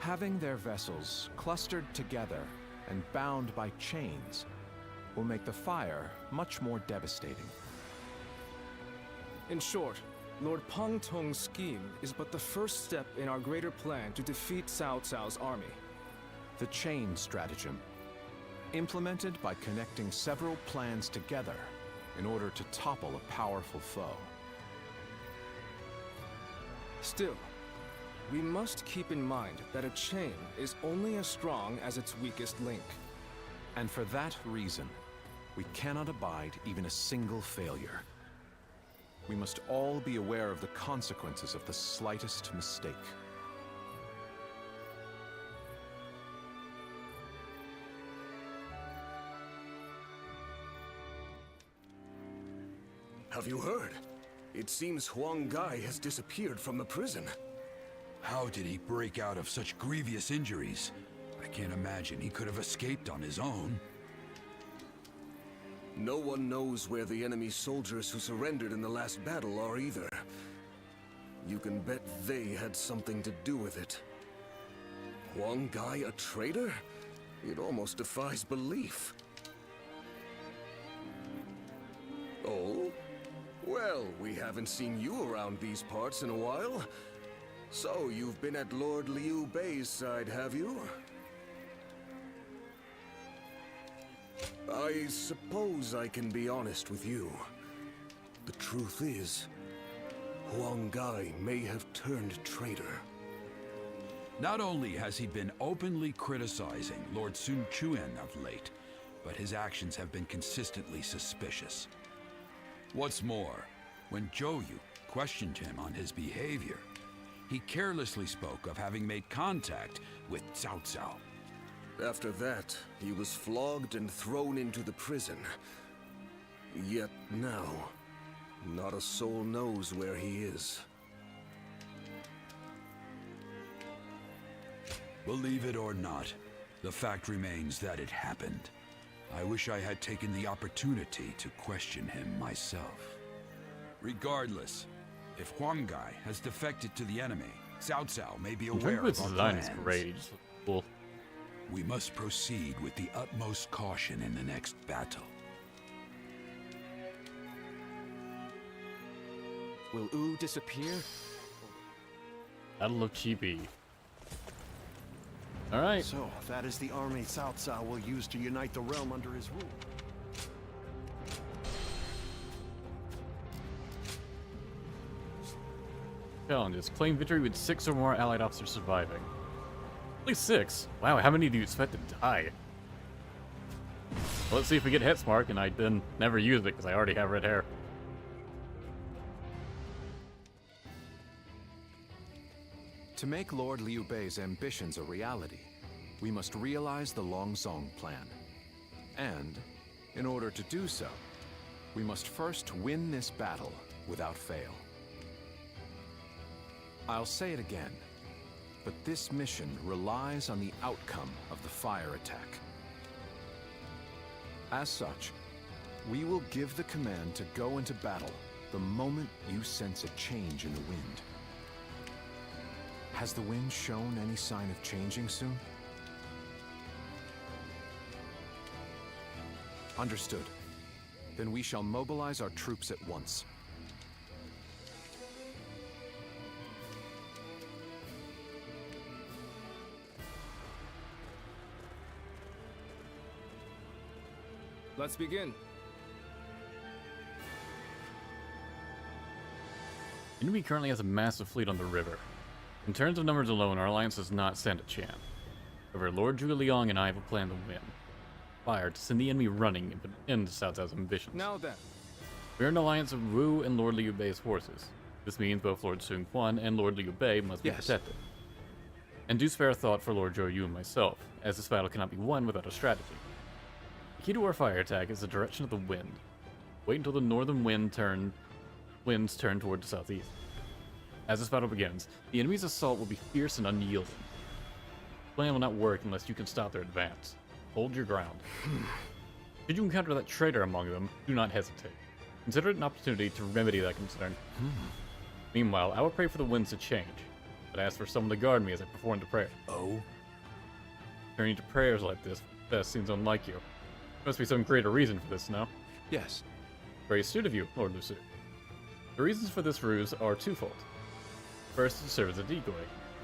Having their vessels clustered together and bound by chains will make the fire much more devastating. In short, Lord Pang Tong's scheme is but the first step in our greater plan to defeat Cao Cao's army. The chain stratagem, implemented by connecting several plans together in order to topple a powerful foe. Still, We must keep in mind that a chain is only as strong as its weakest link. And for that reason, we cannot abide even a single failure. We must all be aware of the consequences of the slightest mistake. Have you heard? It seems Huang Gai has disappeared from the prison. How did he break out of such grievous injuries? I can't imagine he could have escaped on his own. No one knows where the enemy soldiers who surrendered in the last battle are either. You can bet they had something to do with it. Huang Gai a traitor? It almost defies belief. Oh? Well, we haven't seen you around these parts in a while. So, you've been at Lord Liu Bei's side, have you? I suppose I can be honest with you. The truth is, Huang Gai may have turned traitor. Not only has he been openly criticizing Lord Sun Quan of late, but his actions have been consistently suspicious. What's more, when Zhou Yu questioned him on his behavior, he carelessly spoke of having made contact with Cao Cao. After that, he was flogged and thrown into the prison. Yet now, not a soul knows where he is. Believe it or not, the fact remains that it happened. I wish I had taken the opportunity to question him myself. Regardless, if Huang Gai has defected to the enemy, Cao Cao may be aware of our plans. Design is great. It's cool. We must proceed with the utmost caution in the next battle. Will Wu disappear? Battle of Chibi. Alright. So, that is the army Cao Cao will use to unite the realm under his rule. Challenges. Claim victory with 6 or more allied officers surviving. At least 6? Wow, how many do you expect to die? Well, let's see if we get Hitsmark, and I then never use it because I already have red hair. To make Lord Liu Bei's ambitions a reality, we must realize the Longzong plan. And, in order to do so, we must first win this battle without fail. I'll say it again, but this mission relies on the outcome of the fire attack. As such, we will give the command to go into battle the moment you sense a change in the wind. Has the wind shown any sign of changing soon? Understood. Then we shall mobilize our troops at once. Let's begin. Enemy currently has a massive fleet on the river. In terms of numbers alone, our alliance does not stand a chance. However, Lord Zhuge Liang and I have a plan to win. Fire to send the enemy running and put an end to Cao Cao's ambitions. Now then. We are an alliance of Wu and Lord Liu Bei's forces. This means both Lord Sun Quan and Lord Liu Bei must be protected. And do spare thought for Lord Zhou Yu and myself, as this battle cannot be won without a strategy. The key to our fire attack is the direction of the wind. Wait until the northern winds turn toward the southeast. As this battle begins, the enemy's assault will be fierce and unyielding. The plan will not work unless you can stop their advance. Hold your ground. Should you encounter that traitor among them, do not hesitate. Consider it an opportunity to remedy that concern. Meanwhile, I will pray for the winds to change, but ask for someone to guard me as I perform the prayer. Oh? Turning to prayers like this seems unlike you. There must be some greater reason for this, no? Yes. Very astute of you, Lord Lucy. The reasons for this ruse are twofold. First, to serve as a decoy.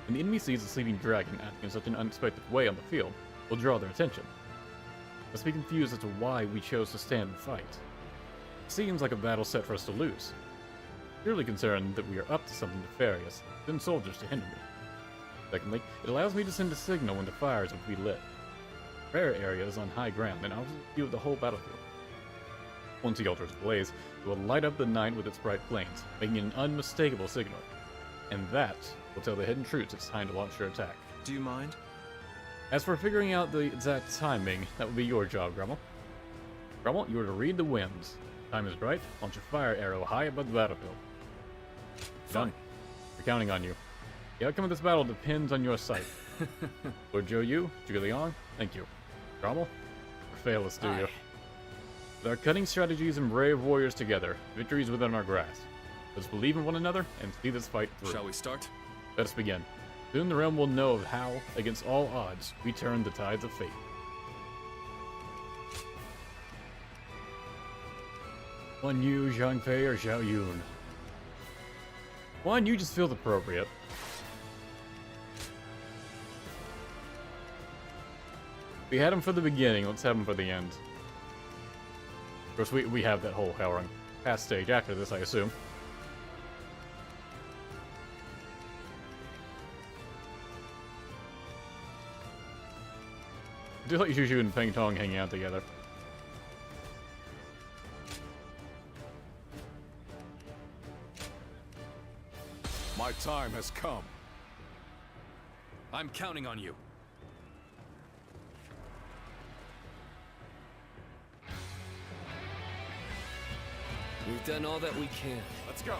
When the enemy sees a sleeping dragon acting in such an unexpected way on the field, will draw their attention. Must be confused as to why we chose to stand and fight. It seems like a battle set for us to lose. Clearly concerned that we are up to something nefarious, send soldiers to hinder me. Secondly, it allows me to send a signal when the fires will be lit. Rare areas on high ground, and I'll view the whole battlefield. Once the altar is ablaze, it will light up the night with its bright flames, making an unmistakable signal. And that will tell the hidden troops it's time to launch their attack. Do you mind? As for figuring out the exact timing, that will be your job, Grummel. Grummel, you are to read the winds. Time is right, launch a fire arrow high above the battlefield. Done. We're counting on you. The outcome of this battle depends on your sight. Lord Zhou Yu, Zhuge Liang, thank you. Grummel, fail us, do you? With our cunning strategies and brave warriors together, victory is within our grasp. Let's believe in one another and see this fight through. Shall we start? Let us begin. Soon the realm will know of how, against all odds, we turn the tides of fate. Guan Yu, Zhang Fei, or Zhao Yun? Guan Yu just feels appropriate. We had him for the beginning, let's have him for the end. Of course, we have that whole Howling Pass stage after this, I assume. I do like Zhu and Peng Tong hanging out together. My time has come. I'm counting on you. We've done all that we can. Let's go.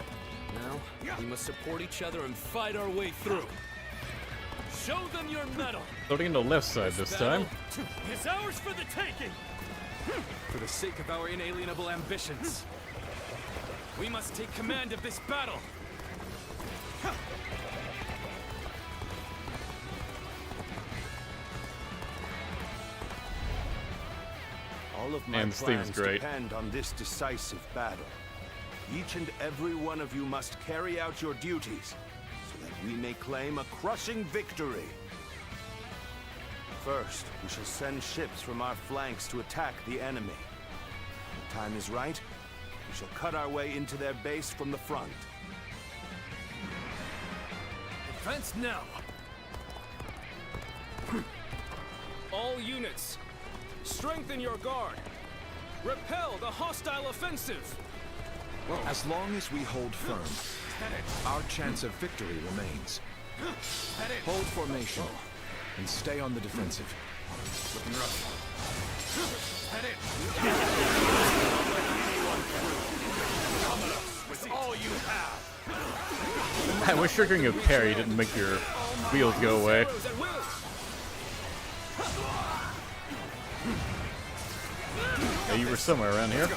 Now, we must support each other and fight our way through. Show them your mettle. Starting on the left side this time. It's ours for the taking. For the sake of our inalienable ambitions, we must take command of this battle. All of my plans depend on this decisive battle. Each and every one of you must carry out your duties, so that we may claim a crushing victory. First, we shall send ships from our flanks to attack the enemy. When the time is right, we shall cut our way into their base from the front. Advance now! All units, strengthen your guard! Repel the hostile offensive! As long as we hold firm, our chance of victory remains. Hold formation and stay on the defensive. Looking rough. Head in! With all you have! I wish triggering a parry didn't make your wheels go away. Yeah, you were somewhere around here.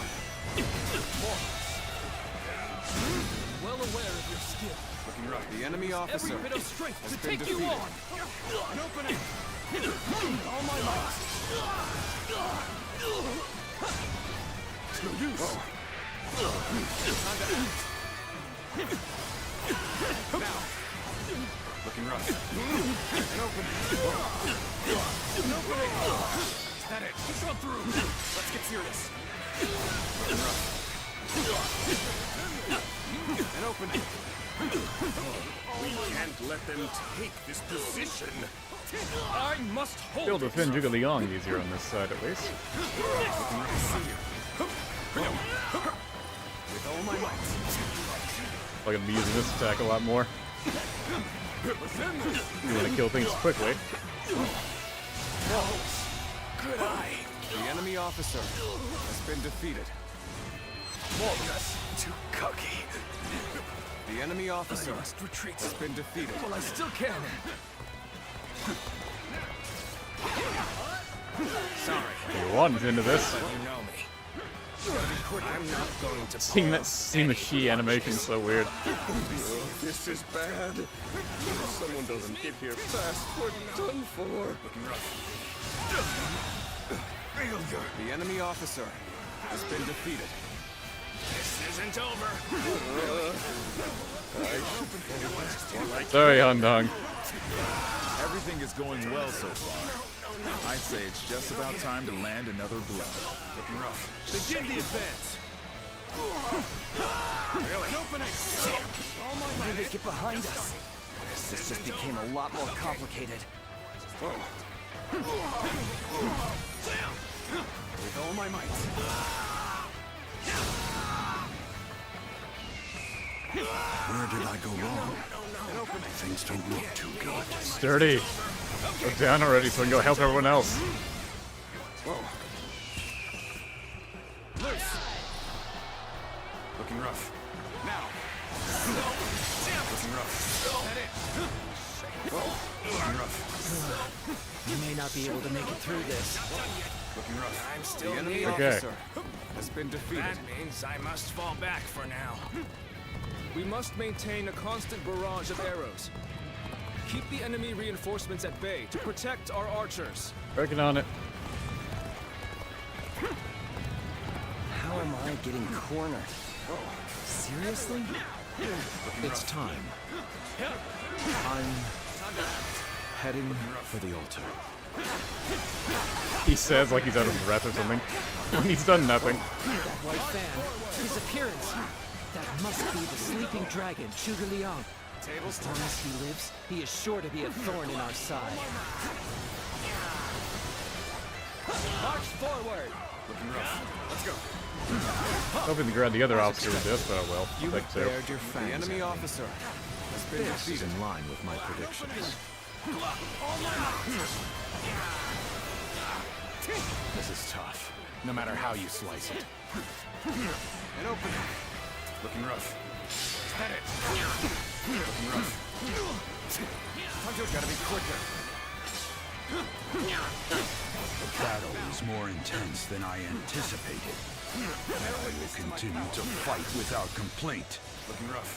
Well aware of your skill. Looking rough. The enemy officer Every bit of strength has to been take you defeated. on. An opening. All my might. It's no use. Now. Looking rough. An opening. An opening. Is that it? Push on through. Let's get serious. Looking rough. An opening. We can't let them take this position. I must hold. Still defend Zhuge Liang easier on this side at least. With all my might. Like I'm using this attack a lot more. You want to kill things quickly. Good eye. The enemy officer has been defeated. Walrus, too cocky. The enemy officer I must retreat. has been defeated. Well, I still can. Sorry. You wanted into this. But you know me. I'm not going to Seeing the Shi animation is so weird. This is bad. If someone doesn't get here fast, we're done for. Looking rough. failure. The enemy officer has been defeated. This isn't over. Sorry, Hundong. Everything is going well so far. I'd say it's just about time to land another blow. Looking rough. Begin the advance. Really? An opening. All my might. Get behind us. This This just became a lot more complicated. With all my might. Where did I go wrong? Things don't look too good. Sturdy. Go down already so we can go help everyone else. Loose. Looking rough. Now. Looking rough. That it. Looking rough. You may not be able to make it through this. Looking rough. I'm still the enemy the officer has been defeated. That means I must fall back for now. We must maintain a constant barrage of arrows. Keep the enemy reinforcements at bay to protect our archers. Working on it. How am I getting cornered? Seriously? It's time. I'm heading for the altar. He says like he's out of breath or something. When he's done nothing. That white fan, his appearance. That must be the sleeping dragon, Zhuge Liang. As long as he lives, he is sure to be a thorn in our side. March forward! Looking rough. Let's go. Hoping to grab the other officer with this, but oh well. You Like so. bared your fangs. The enemy officer has been This is defeated. in line with my predictions. This is tough, no matter how you slice it. An opening. Looking rough. That it. Looking rough. Hunter's gotta be quicker. The battle is more intense than I anticipated. I will continue to fight without complaint. Looking rough.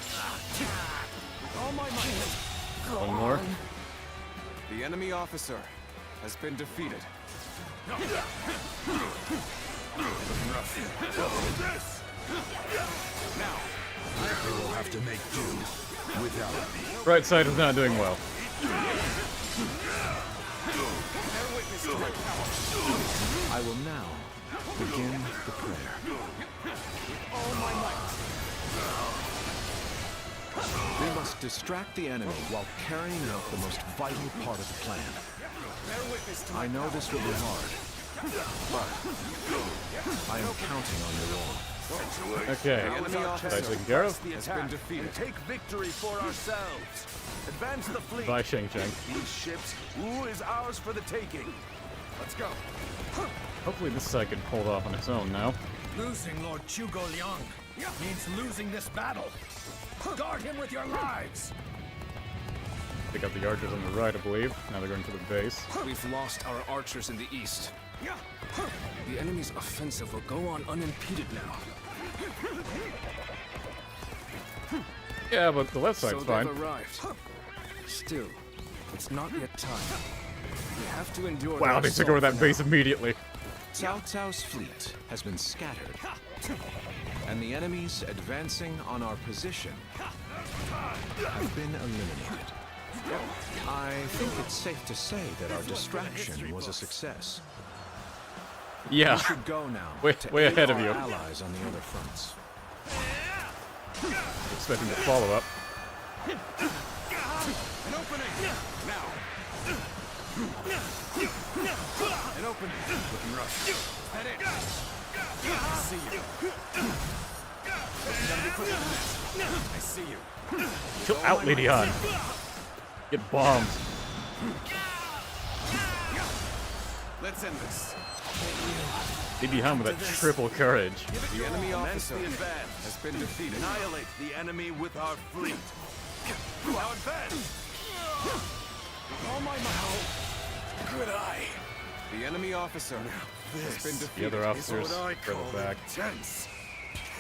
With all my might. One more. The enemy officer has been defeated. Looking rough. Now. They will have to make do without me. Right side is not doing well. I will now begin the prayer. We must distract the enemy while carrying out the most vital part of the plan. I know this will be hard, but I am counting on you all. Okay. The enemy Right, officer taken care of. has been defeated. Take victory for ourselves. Advance the fleet. Bye, Shang Chang. These ships, Wu is ours for the taking. Let's go. Hopefully this side can hold off on its own now. Losing Lord Zhuge Liang means losing this battle. Guard him with your lives! Pick up the archers on the right, I believe. Now they're going to the base. We've lost our archers in the east. The enemy's offensive will go on unimpeded now. Yeah, but the left side's So fine. they've arrived. Still, it's not yet time. We have to endure. Wow, they took over that base immediately. Cao Cao's fleet has been scattered, and the enemies advancing on our position have been eliminated. I think it's safe to say that our distraction was a success. Yeah. We should go now. Way to ahead aid of you. our allies on the other fronts. Expecting the follow-up. An opening. Now. An opening. Looking rough. That it. I see you. You gotta be quicker than that. I see you. Chill out, Lady Han. Get bombed. Let's end this. Lady Han with that triple courage. The enemy officer the advance. has been defeated. Annihilate the enemy with our fleet. Now advance. Oh my might. Good eye. The enemy officer has been defeated. The other officers further back. Tense.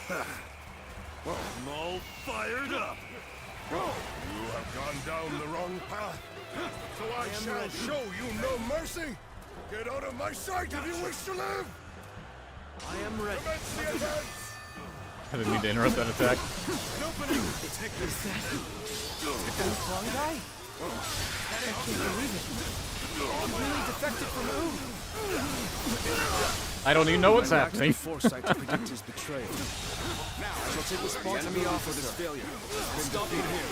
I'm all fired up. You have gone down the wrong path, so I shall show you no mercy. Get out of my sight if you wish to live. I am ready. Commence the advance. I didn't mean to interrupt that attack. An opening. Is that one guy? I can't believe it. I'm really defected from who? I don't even know what's I lacked happening. the foresight to predict his betrayal. Now I shall take responsibility for this failure. Stop him here.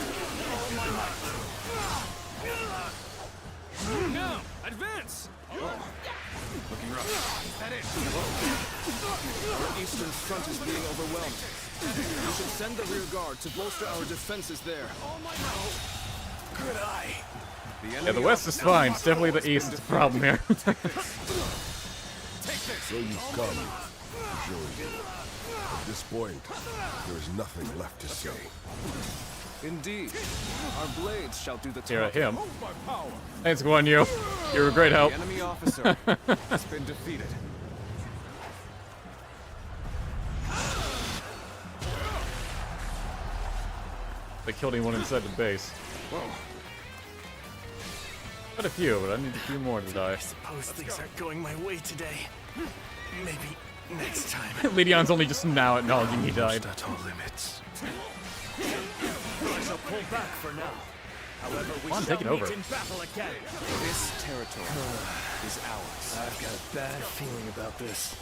Now, advance! Looking rough. Is that it? Our eastern front is being overwhelmed. We should send the rear guard to bolster our defenses there. Good eye. Yeah, the west is fine. It's definitely the east that's the problem here. So you've come, Zhuge. At this point, there is nothing left to say. Indeed. Our blades shall do the Here at talking. him. Thanks, Guan Yu. You're a great help. The enemy officer has been defeated. They killed anyone inside the base. Whoa. Got a few, but I need a few more to die. I suppose things aren't going my way today. Maybe next time. Li Dian's only just now acknowledging he died. At all limits. I shall pull back for now. However, we Come on, shall take it over. meet in battle again. This territory is ours. I've got a bad feeling about this.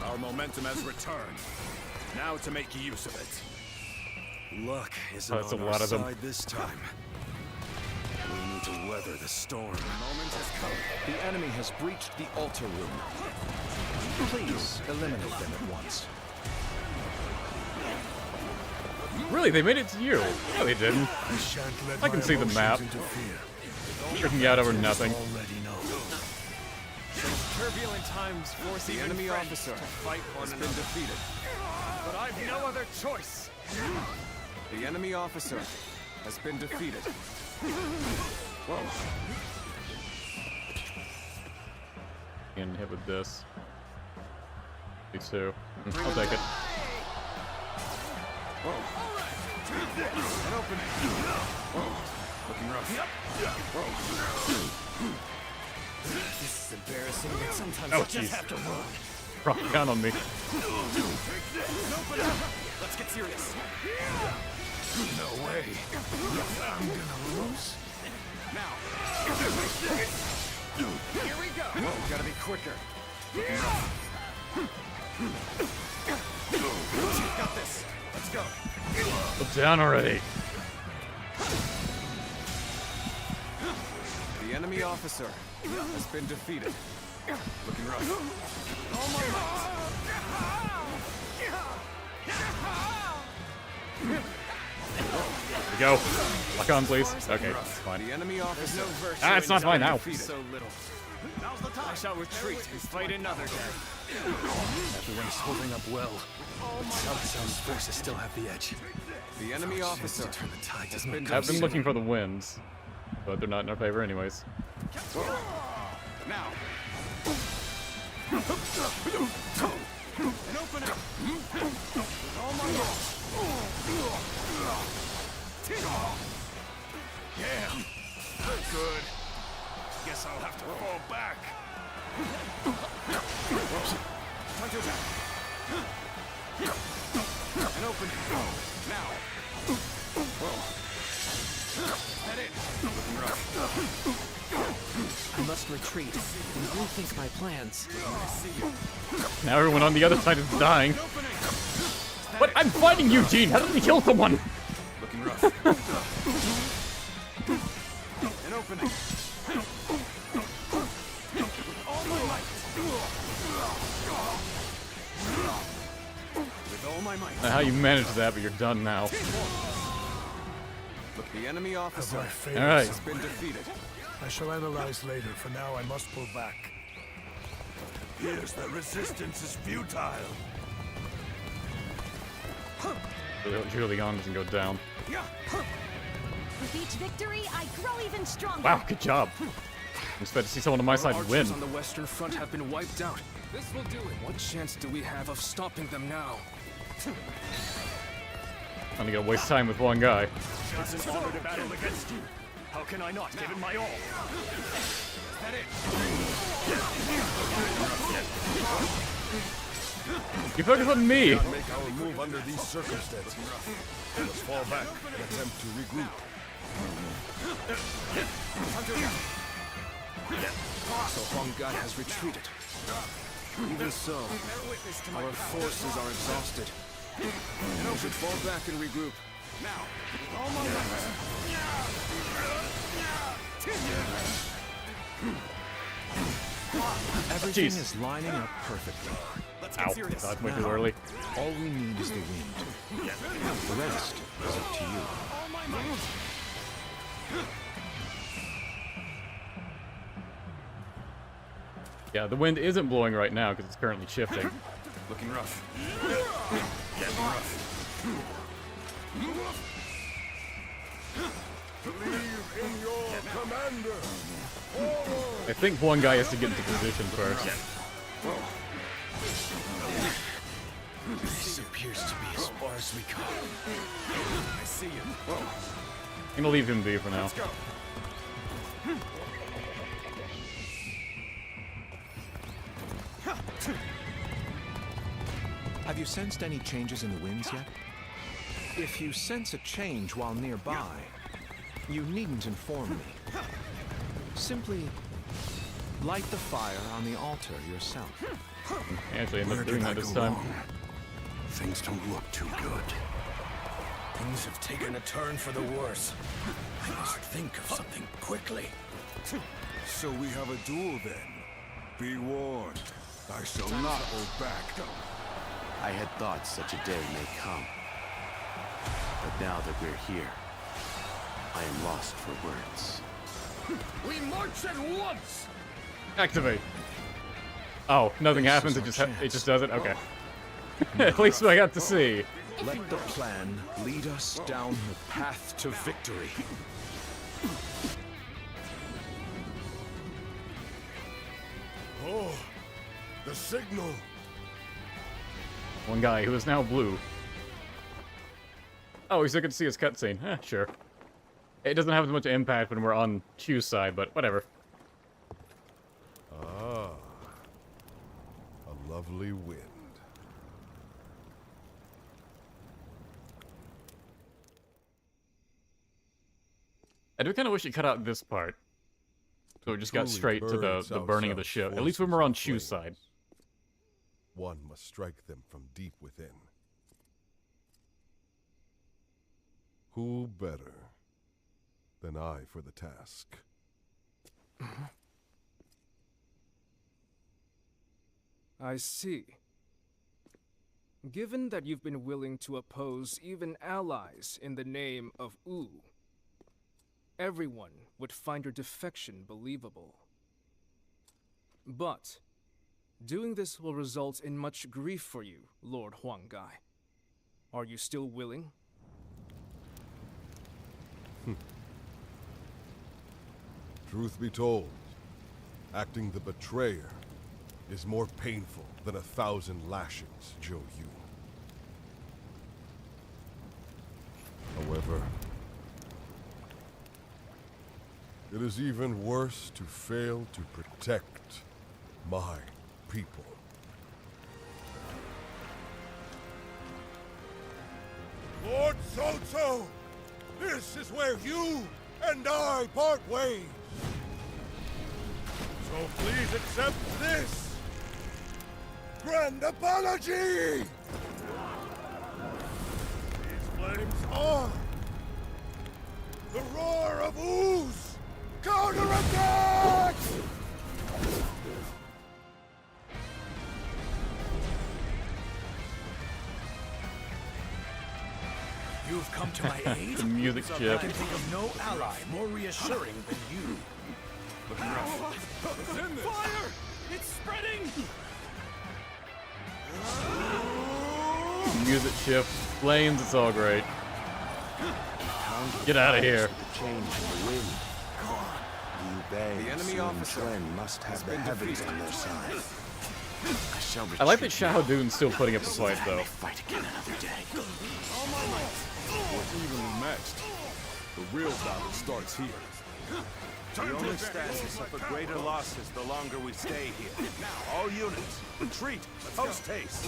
Our momentum has returned. Now to make use of it. Luck isn't Oh, that's on a our lot of them. side this time. We need to weather the storm. The moment has come. The enemy has breached the altar room. Please eliminate them at once. Really, they made it to you? No, they didn't. I shan't let I can my see the emotions map. interfere. Freaking out over nothing. Already know. Turbulent times force The even enemy friends officer to fight one has been another. defeated. But I've no other choice. The enemy officer has been defeated. Whoa. Getting hit with this. These two. I'll take it. An opening. Looking rough. This is embarrassing, but sometimes Oh, you just jeez. have to run. Rock down on me. Let's get serious. No way. I'm gonna lose. Now. Here we go. Whoa, gotta be quicker. Got this. Let's go. Look down already. The enemy officer has been defeated. Looking rough. All my Here we go. Lock on, please. Okay, it's fine. The enemy officer. Ah, it's not fine now. So little. Now's the time. I shall retreat and fight another day. Everyone's holding up well. But South South's forces still have the edge. The enemy officer turn the tide has been I've been looking for the wins, but they're not in our favor anyways. Now. An opening. All my might. Yeah. Good. Guess I'll have to fall back. Counterattack. An opening. Now. That it. Looking rough. I must retreat and rethink my plans. Now everyone on the other side is dying. What? I'm fighting you, Gene! How did we kill someone? Looking rough. An opening. All my might. With all my might. I don't know how you managed that, but you're done now. Look, the enemy officer All right. has been defeated. I shall analyze later. For now, I must pull back. Here's that resistance is futile. Zhuge Liang doesn't go down. With each victory, I grow even stronger. Wow, good job. I'm expected to see someone on my Our side archers win. on the western front have been wiped out. This will do it. What chance do we have of stopping them now? I'm gonna waste time with one guy. It's an honor to battle against you. How can I not give it my all? That it. You focus on me. Not make our move under these circumstances. Let us fall back and attempt to regroup. So Huang Gai has retreated. Even so, our forces are exhausted. should fall back and regroup. Now, with all my Everything Jeez. is lining up perfectly. Ow, that's way too early. All we need is the wind. The rest is up to you. Yeah, the wind isn't blowing right now because it's currently shifting. Looking rough. Getting rough. Believe in your commander. I think one guy has to get into position first. This appears to be as far as we go. I see you. I'm gonna leave him be for now. Let's go. Have you sensed any changes in the winds yet? If you sense a change while nearby, you needn't inform me. Simply light the fire on the altar yourself. Actually, end up doing that this time. Things don't look too good. Things have taken a turn for the worse. I must think of something quickly. So we have a duel then. Be warned. I shall not hold back. I had thought such a day may come. But now that we're here, I am lost for words. We march at once! Activate. Oh, nothing happens. It just does it. Okay. At least I got to see. Let the plan lead us down the path to victory. Oh, the signal. One guy who is now blue. Oh, we still get to see his cutscene. Sure. It doesn't have as much impact when we're on Chu's side, but whatever. Ah, a lovely wind. I do kind of wish it cut out this part. So it just got Truly straight to the burns burning of the out ship. At south least when we're on forces Chu's and side. One must strike them from deep within. Who better than I for the task? I see. Given that you've been willing to oppose even allies in the name of Wu, everyone would find your defection believable. But doing this will result in much grief for you, Lord Huanggai. Are you still willing? Truth be told, acting the betrayer is more painful than 1,000 lashings, Zhou Yu. However, it is even worse to fail to protect my people. Lord Soto, this is where you and I part ways. So please accept this grand apology! These flames are the roar of ooze! Counterattack! You've come to my aid? The music chip. I can think of no ally more reassuring than you. Looking rough. It's in this. Fire! It's spreading! Music shift, flames, it's all great. Get out of here. Change in the wind. Liu Bei The enemy Sun officer Quan must have the heavens on their side. I like that Xiahou Dun's still putting up a fight, though. Fight again another day. We're evenly matched. The real battle starts here. The only status of a greater losses the longer we stay here. All units, retreat, post haste.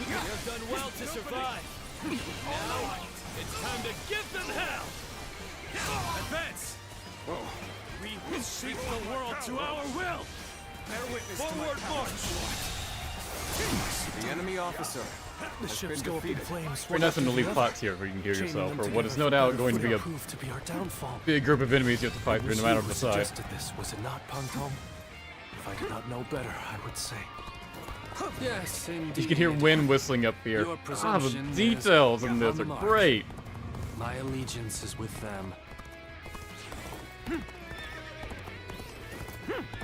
You have done well to survive. Now, it's time to give them hell! Advance! We will shape the world to our will! Bear witness Forward to my march! enemy officer The has ships been go up in defeated. flames. Very nice to leave pots here where you can heal yourself, or what is no doubt going to be a Proved to be our downfall. big group of enemies you have to fight It through was no matter you the who size. suggested this, was it not, Pantong? If I did not know better, I would say. Yes, indeed. You can hear wind whistling up here. Your Ah, the presumption is details in on this the are mark. great. My allegiance is with them.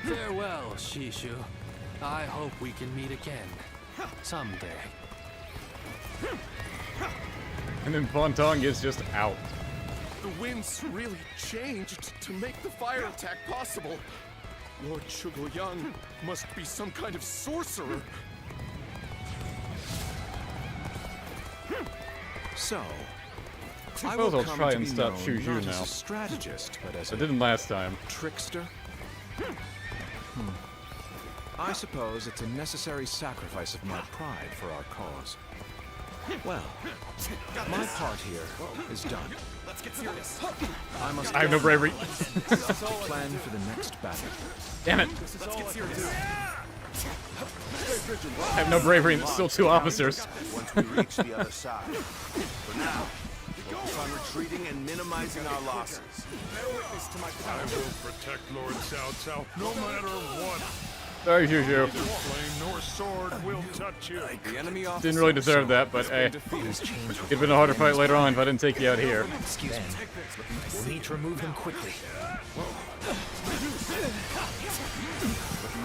Farewell, Shishu. I hope we can meet again. Someday. And then Fontong is just out. The winds really changed to make the fire attack possible. Lord Zhuge Liang must be some kind of sorcerer. So, I I suppose will I'll come try to and be stop known Shuju not now. as a strategist, but as I a didn't last time. trickster. I suppose it's a necessary sacrifice of my pride for our cause. Well, my part here is done. Let's get serious. I must. I have no bravery. Plan for the next battle. Damn it. Let's get serious. I have no bravery and there's still two officers. Once we reach the other side. For now, focus on retreating and minimizing our losses. I will protect Lord Cao Cao, no matter what. Sorry, Juju. Flame nor sword will touch you. The enemy officer Didn't really deserve that, but hey. It'd been a harder fight later on if I didn't take you out here. Excuse me. We'll need to remove them quickly.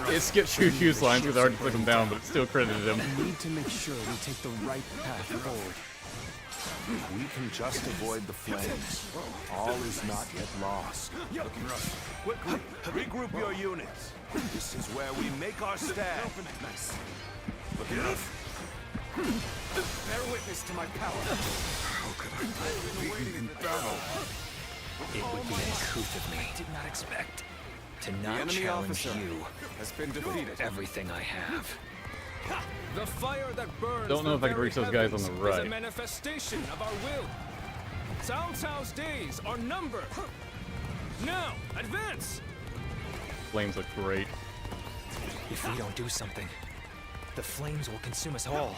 It skipped Juju's lines because I already took him down, but it still credited him. We need to make sure we take the right path forward. If we can just avoid the flames, all is not yet lost. Looking rough. Quickly, regroup your units. This is where we make our stand. Nice. Looking rough. Bear witness to my power. How could I be beaten in battle? It would be uncouth of me. I did not expect to not enemy challenge officer you. has been defeated. Everything I have. The fire that burns Don't know the if I can very reach those guys on heavens the is right. a manifestation of our will. Cao Cao's days are numbered. Now, advance! Flames look great. If we don't do something, the flames will consume us all.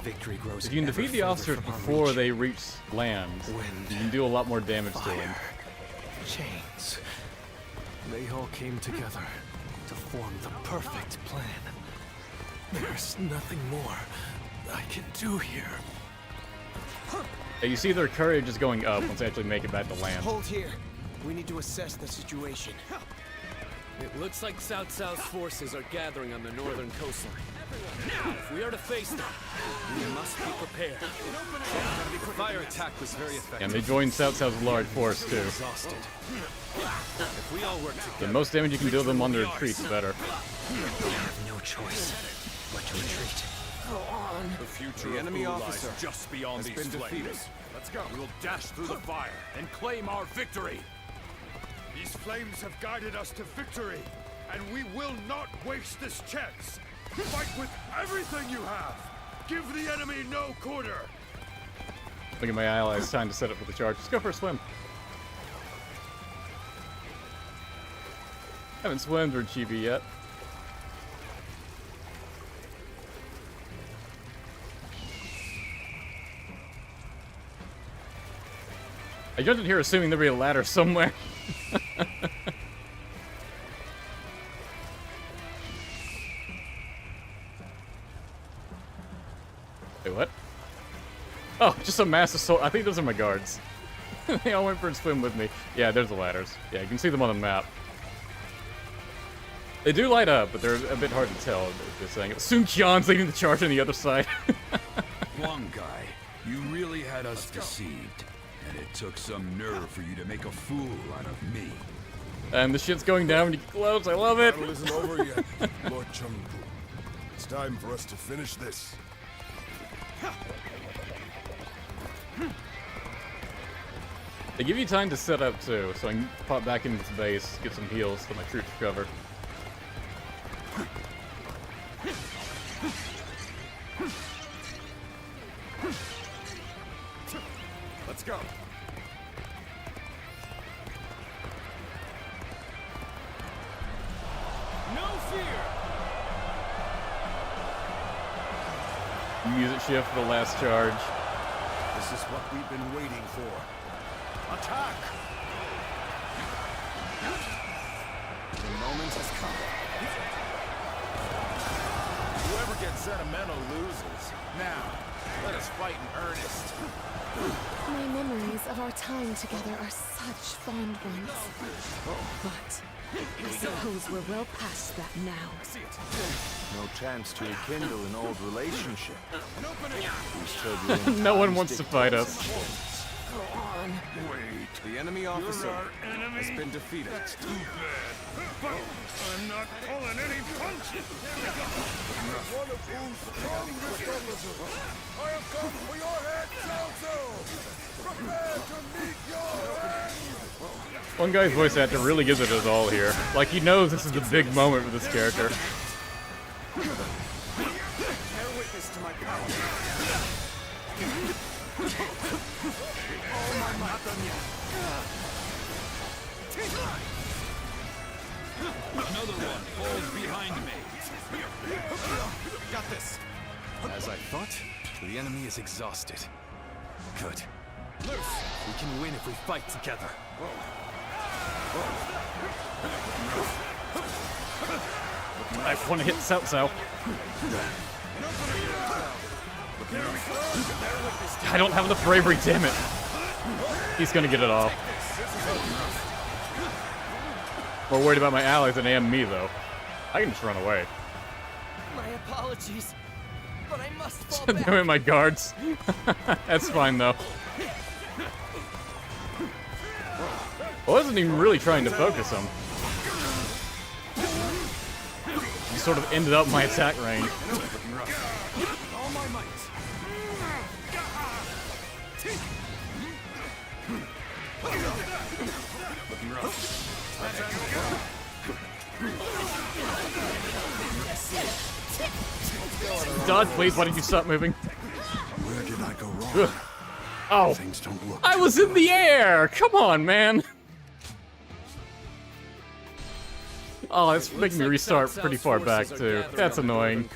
Victory grows. If you can ever defeat the further officers from our before reach. they reach land, you can do a lot more damage to them. Chains. They all came together to form the perfect plan. There's nothing more I can do here. Hey, you see their courage is going up once they actually make it back to land. Hold here. We need to assess the situation. It looks like Cao Cao's forces are gathering on the northern coastline. If we are to face them, we must be prepared. The fire attack was very effective. And they joined Cao Cao's large force too. Exhausted. If we all work together, The most damage you can deal them on their retreat, the better. We have no choice but to retreat. The future The of enemy Wu officer lies just beyond has these been flames. defeated. Let's go. We will dash through the fire and claim our victory. These flames have guided us to victory, and we will not waste this chance. Fight with everything you have. Give the enemy no quarter. Look at my allies, time to set up for the charge. Let's go for a swim. Haven't swum through Chibi yet. I jumped in here assuming there'd be a ladder somewhere. Wait, what? Oh, just a massive soul. I think those are my guards. They all went for a swim with me. Yeah, there's the ladders. Yeah, you can see them on the map. They do light up, but they're a bit hard to tell. They're saying Sun Qian's leading the charge on the other side. Huang Kai, you really had us deceived. And it took some nerve for you to make a fool out of me. And the shit's going down when you get close. I love it. Battle isn't over yet, Lord Chengbu. It's time for us to finish this. They give you time to set up too, so I can pop back into this base, get some heals, so my troops recover. Let's go. No fear! Use it, shift for the last charge. This is what we've been waiting for. Attack! The moment has come. Whoever gets sentimental loses. Now, let us fight in earnest. My memories of our time together are such fond ones. But I suppose we're well past that now. No chance to rekindle an old relationship. No one wants to fight us. Go on. Wait. The enemy officer has been defeated. That's too bad. But I'm not pulling any punches. One of whose strongest officers. I have come for your head, Cao Cao. Prepare to meet your end. One guy's voice actor really gives it his all here. Like, he knows this is the big moment for this character. Bear witness to my power. Oh, I'm not done yet. Another one falls behind me. Got this. As I thought, the enemy is exhausted. Good. Loose. We can win if we fight together. I want to hit Cao Cao. I don't have enough bravery, damn it. He's gonna get it off. More worried about my allies than I am me, though. I can just run away. My apologies, but I must fall They're back. in my guards. That's fine, though. I wasn't even really trying to focus him. He sort of ended up my attack range. All my might. Looking rough. Dodge, please. Why did you stop moving? Where did I go wrong? Ugh. Oh, Things don't look I was in the air. Come on, man. Oh, it's making me restart pretty far back too. That's annoying.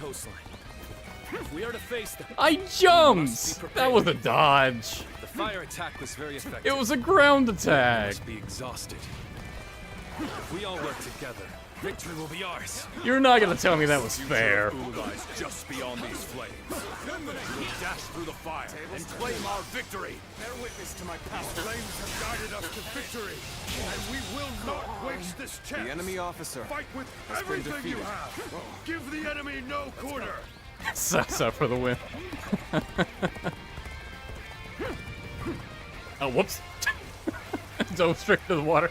We are to face them. I jumped. That was a dodge. The fire attack was very effective. It was a ground We attack. must be exhausted. If we all work together, victory will be ours. You're not gonna tell me that was fair. Who lies just beyond these flames? We'll dash through the fire and claim our victory. Bear witness to my power. Flames have guided us to victory, and we will not waste this chance. The enemy officer Fight with has been everything you defeated. have. Give the enemy no quarter. Sasa for the win. Oh, whoops. Dove straight to the water.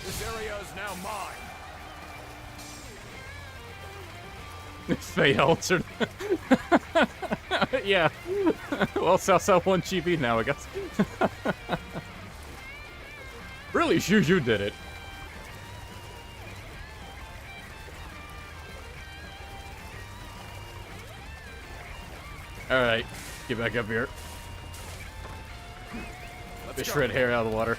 This area is now mine. Fate altered. Yeah. Well, Sasa won Chibi now, I guess. Really, Juju did it. Alright, get back up here. Fish red hair out of the water.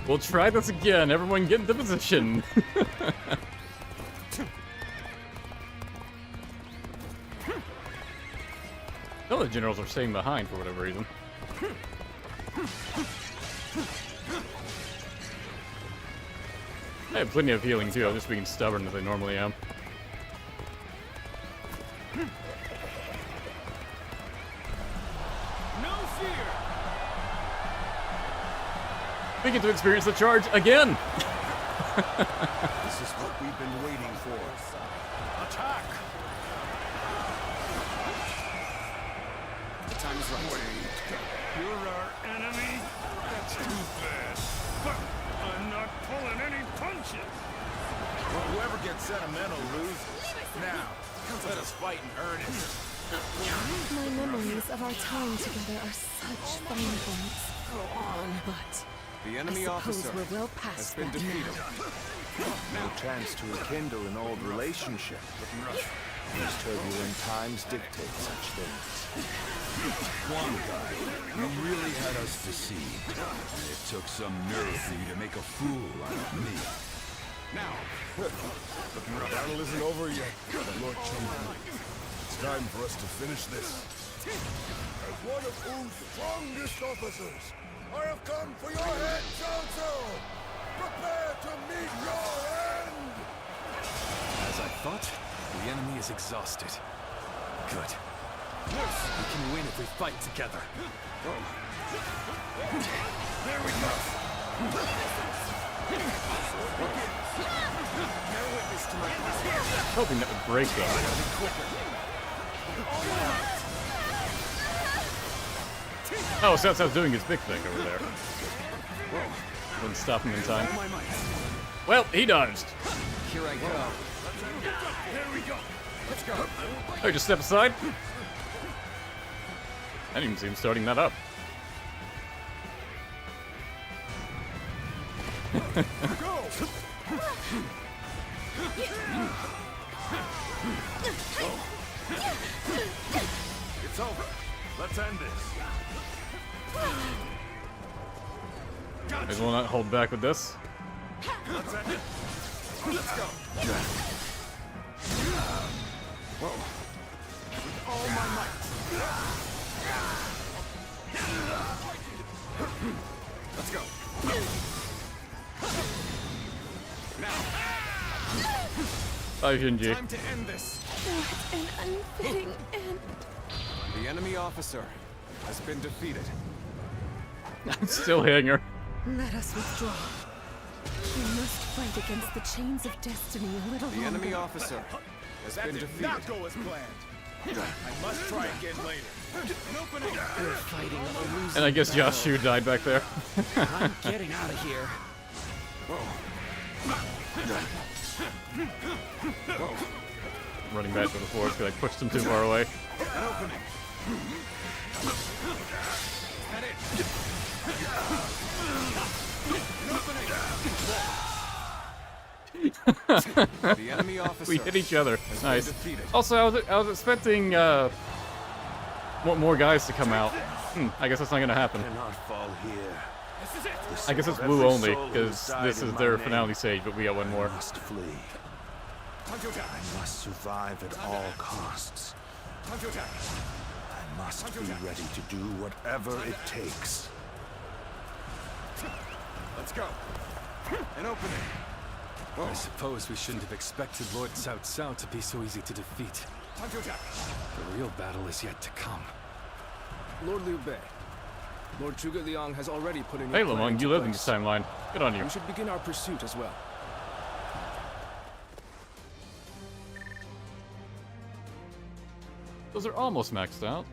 We'll try this again. Everyone get into position. Some of the generals are staying behind for whatever reason. I have plenty of healing too. I'm just being stubborn as I normally am. No fear. We get to experience the charge again. This is what we've been waiting for. Attack! The time is right. You're our enemy? That's too bad. But I'm not pulling any punches. Well, whoever gets sentimental loses. Now, let us fight in earnest. My memories of our time together are such fond ones. Go on. But The I enemy suppose officer we're well has past been that defeated. now. No chance to rekindle an old relationship. These turbulent times dictate such things. One guy, you really had us deceived. And it took some nerve for you to make a fool out of me. Now, the battle isn't over yet, but Lord Changban. It's time for us to finish this. As one of Wu's strongest officers, I have come for your head, Cao Cao! Prepare to meet your end! As I thought, the enemy is exhausted. Good. We can win if we fight together. There we go! Hoping that would break them. Oh, so that's how doing his big thing over there. Wouldn't stop him in time. Well, he dodged. Here I go. There we go! Let's go! Oh, just step aside. I didn't even see him starting that up. It's over. Let's end this. Maybe we'll not hold back with this. Let's end it. Let's go. Whoa. With all my might. Let's go. Bye, Xinye. Time to end this. What an unfitting end. The enemy officer has been defeated. I'm still hitting her. Let us withdraw. We must fight against the chains of destiny a little The longer. enemy officer has been defeated. Not go as planned. I must try again later. We're fighting a losing And I guess battle. Josh Shu died back there. I'm getting out of here. Running back to the force because I pushed him too far away. An opening. That it. The enemy officer We hit each other. has Nice. been defeated. Also, I was expecting more guys to come out. I guess that's not gonna happen. Cannot fall here. This is it. I guess it's Wu only because this is their finale stage, but we got one more. I must flee. I must survive at all costs. I must be ready to do whatever it takes. Let's go. An opening. I suppose we shouldn't have expected Lord Cao Cao to be so easy to defeat. The real battle is yet to come. Lord Liu Bei, Lord Zhuge Liang has already put in Hey, your plan Lemong, into you live in place. this timeline. Good on you. We should begin our pursuit as well. Those are almost maxed out.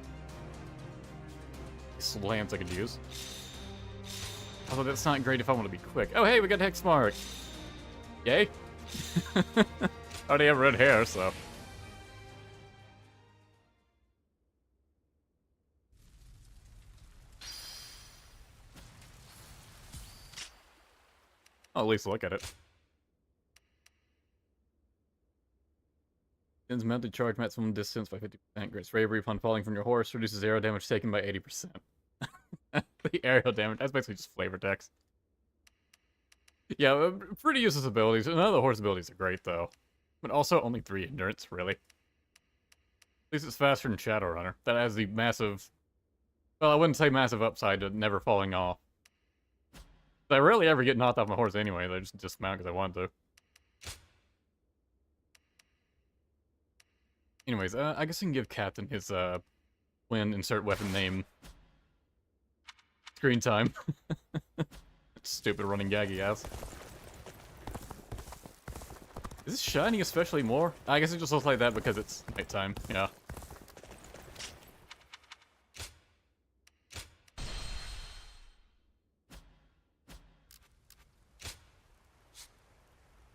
Slams I could use. Although that's not great if I want to be quick. Oh, hey, we got Hex Mark. Yay. I already have red hair, so. I'll at least look at it. Sends mounted charge maximum distance by 50%. Grants bravery upon falling from your horse. Reduces arrow damage taken by 80%. The arrow damage, that's basically just flavor text. Yeah, pretty useless abilities. None of the horse abilities are great, though. But also only 3 endurance, really. At least it's faster than Shadowrunner. That has the massive... Well, I wouldn't say massive upside to never falling off. But I rarely ever get knocked off my horse anyway. I just dismount because I want to. Anyways, I guess I can give Captain his, when insert weapon name screen time. Stupid running gag he has. Is this shiny especially more? I guess it just looks like that because it's nighttime, yeah.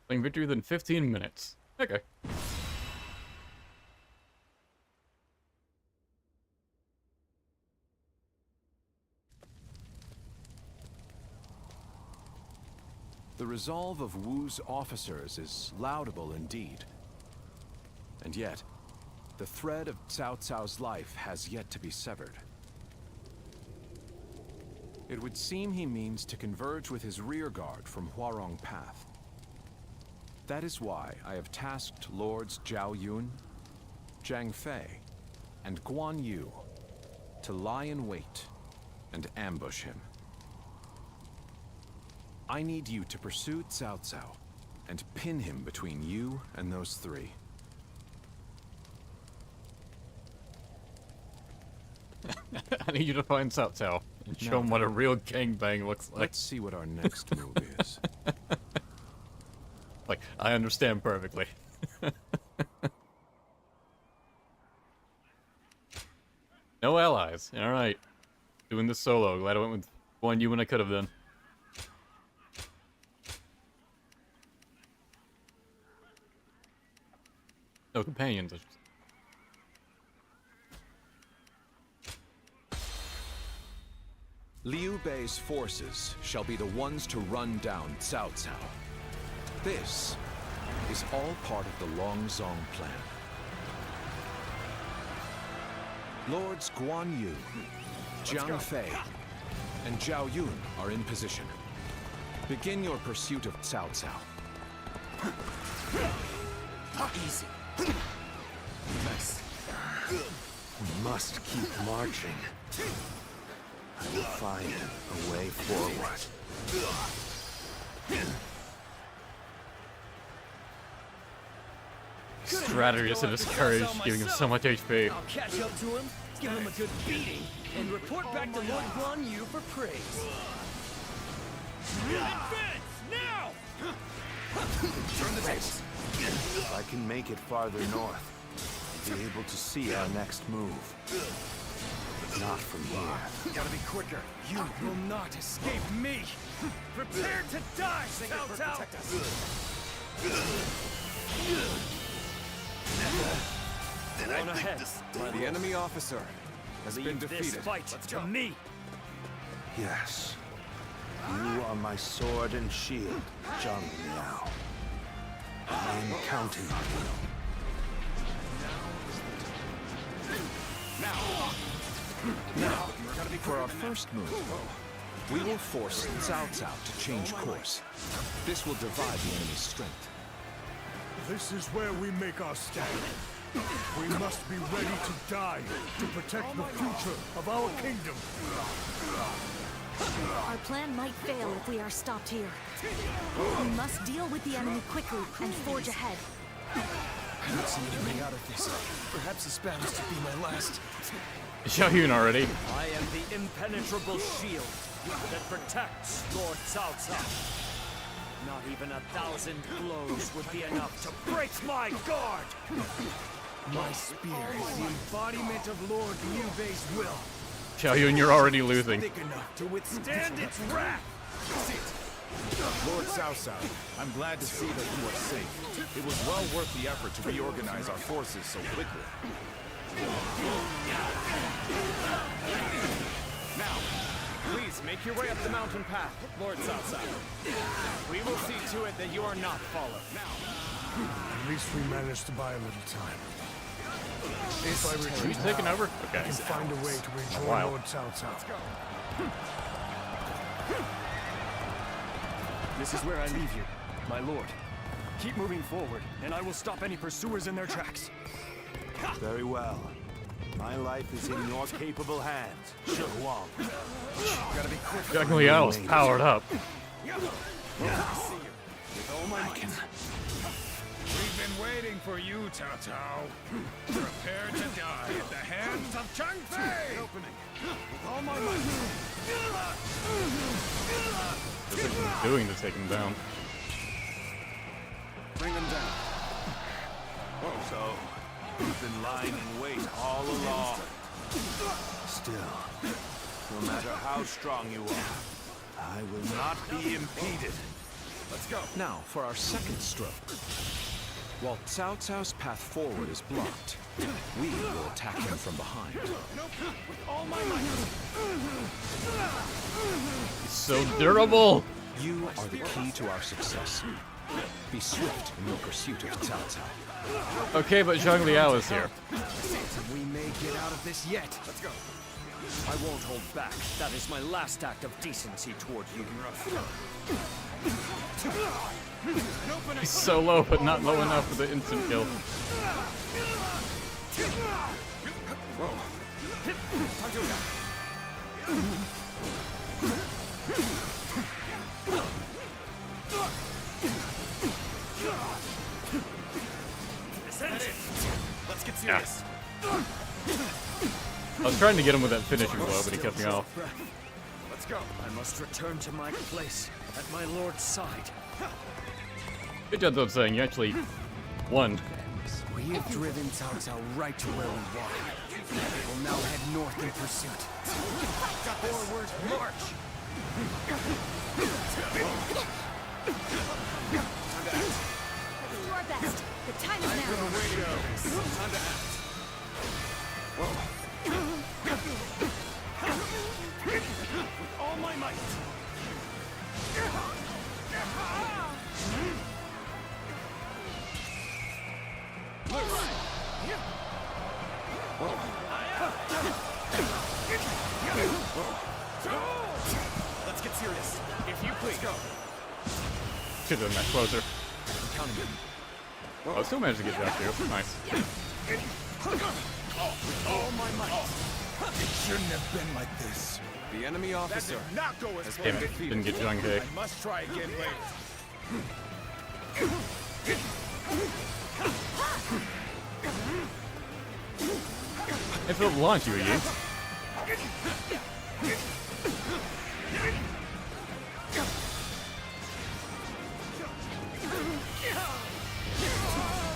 Playing victory within 15 minutes. Okay. The resolve of Wu's officers is laudable indeed. And yet, the thread of Cao Cao's life has yet to be severed. It would seem he means to converge with his rearguard from Huarong Path. That is why I have tasked Lords Zhao Yun, Zhang Fei, and Guan Yu to lie in wait and ambush him. I need you to pursue Cao Cao and pin him between you and those three. I need you to find Cao Cao and show him what a real gangbang looks like. Let's see what our next move is. Like, I understand perfectly. No allies. Alright. Doing this solo. Glad I went with one you when I could have done. No companions. Liu Bei's forces shall be the ones to run down Cao Cao. This is all part of the Longzong plan. Lords Guan Yu, Zhang Fei, and Zhao Yun are in position. Begin your pursuit of Cao Cao. Easy. Nice. We must keep marching. I will find a way forward. Strategist and his courage, giving him so much HP. I'll catch up to him, give him a good beating, and report back to Lord Guan Yu for praise. Advance! Now! Turn the tables. If I can make it farther north, I'll be able to see our next move. But not from here. Gotta be quicker. You will not escape me. Prepare to die, Cao Cao. On ahead. The enemy officer has been defeated. This fight to me. Yes. You are my sword and shield, Zhuge Liang. I am counting on you. Now, for our first move, we will force Cao Cao to change course. This will divide the enemy's strength. This is where we make our stand. We must be ready to die to protect the future of our kingdom. Our plan might fail if we are stopped here. We must deal with the enemy quickly and forge ahead. I don't see any way out of this. Perhaps this battle's to be my last. Zhao Yun already. I am the impenetrable shield that protects Lord Cao Cao. Not even 1,000 blows would be enough to break my guard! My spear is the embodiment of Lord Liu Bei's will. Zhao Yun, you're already losing. Thick enough to withstand its wrath. Lord Cao Cao, I'm glad to see that you are safe. It was well worth the effort to reorganize our forces so quickly. Now, please make your way up the mountain path, Lord Cao Cao. We will see to it that you are not followed. Now. At least we managed to buy a little time. If I retreat Who's taking now, over? Okay. I can find a way to rejoin Wow. Lord Cao Cao. This is where I leave you, my lord. Keep moving forward, and I will stop any pursuers in their tracks. Very well. My life is in your capable hands, Zhuge Liang. Gotta be quick. Zhuge Liang is powered up. With all my might. We've been waiting for you, Cao Cao. Prepare to die at the hands of Chang Fei. Opening. With all my might. What's it doing to take him down? Bring him down. So, you've been lying in wait all along. Still, no matter how strong you are, I will not be impeded. Let's go. Now, for our second stroke. While Cao Cao's path forward is blocked, we will attack him from behind. With all my might. He's so durable. You are the key to our success. Be swift in your pursuit of Cao Cao. Okay, but Zhuge Liang is here. We may get out of this yet. Let's go. I won't hold back. That is my last act of decency toward you. He's so low, but not low enough for the instant kill. Let's get serious. I was trying to get him with that finishing blow, but he kept me off. Let's go. I must return to my place at my lord's side. Good job, though, saying you actually won. We have driven Cao Cao right to where we want. We'll now head north in pursuit. Forward march! Do our best. The time is now. Time to act. With all my might. Let's get serious. If you please go. Should have done that closer. Oh, still managed to get that too. Nice. All my might. It shouldn't have been like this. The enemy officer. Not go as Damn it, didn't get Zhang He. I must try again later. If it'll launch you, Yi.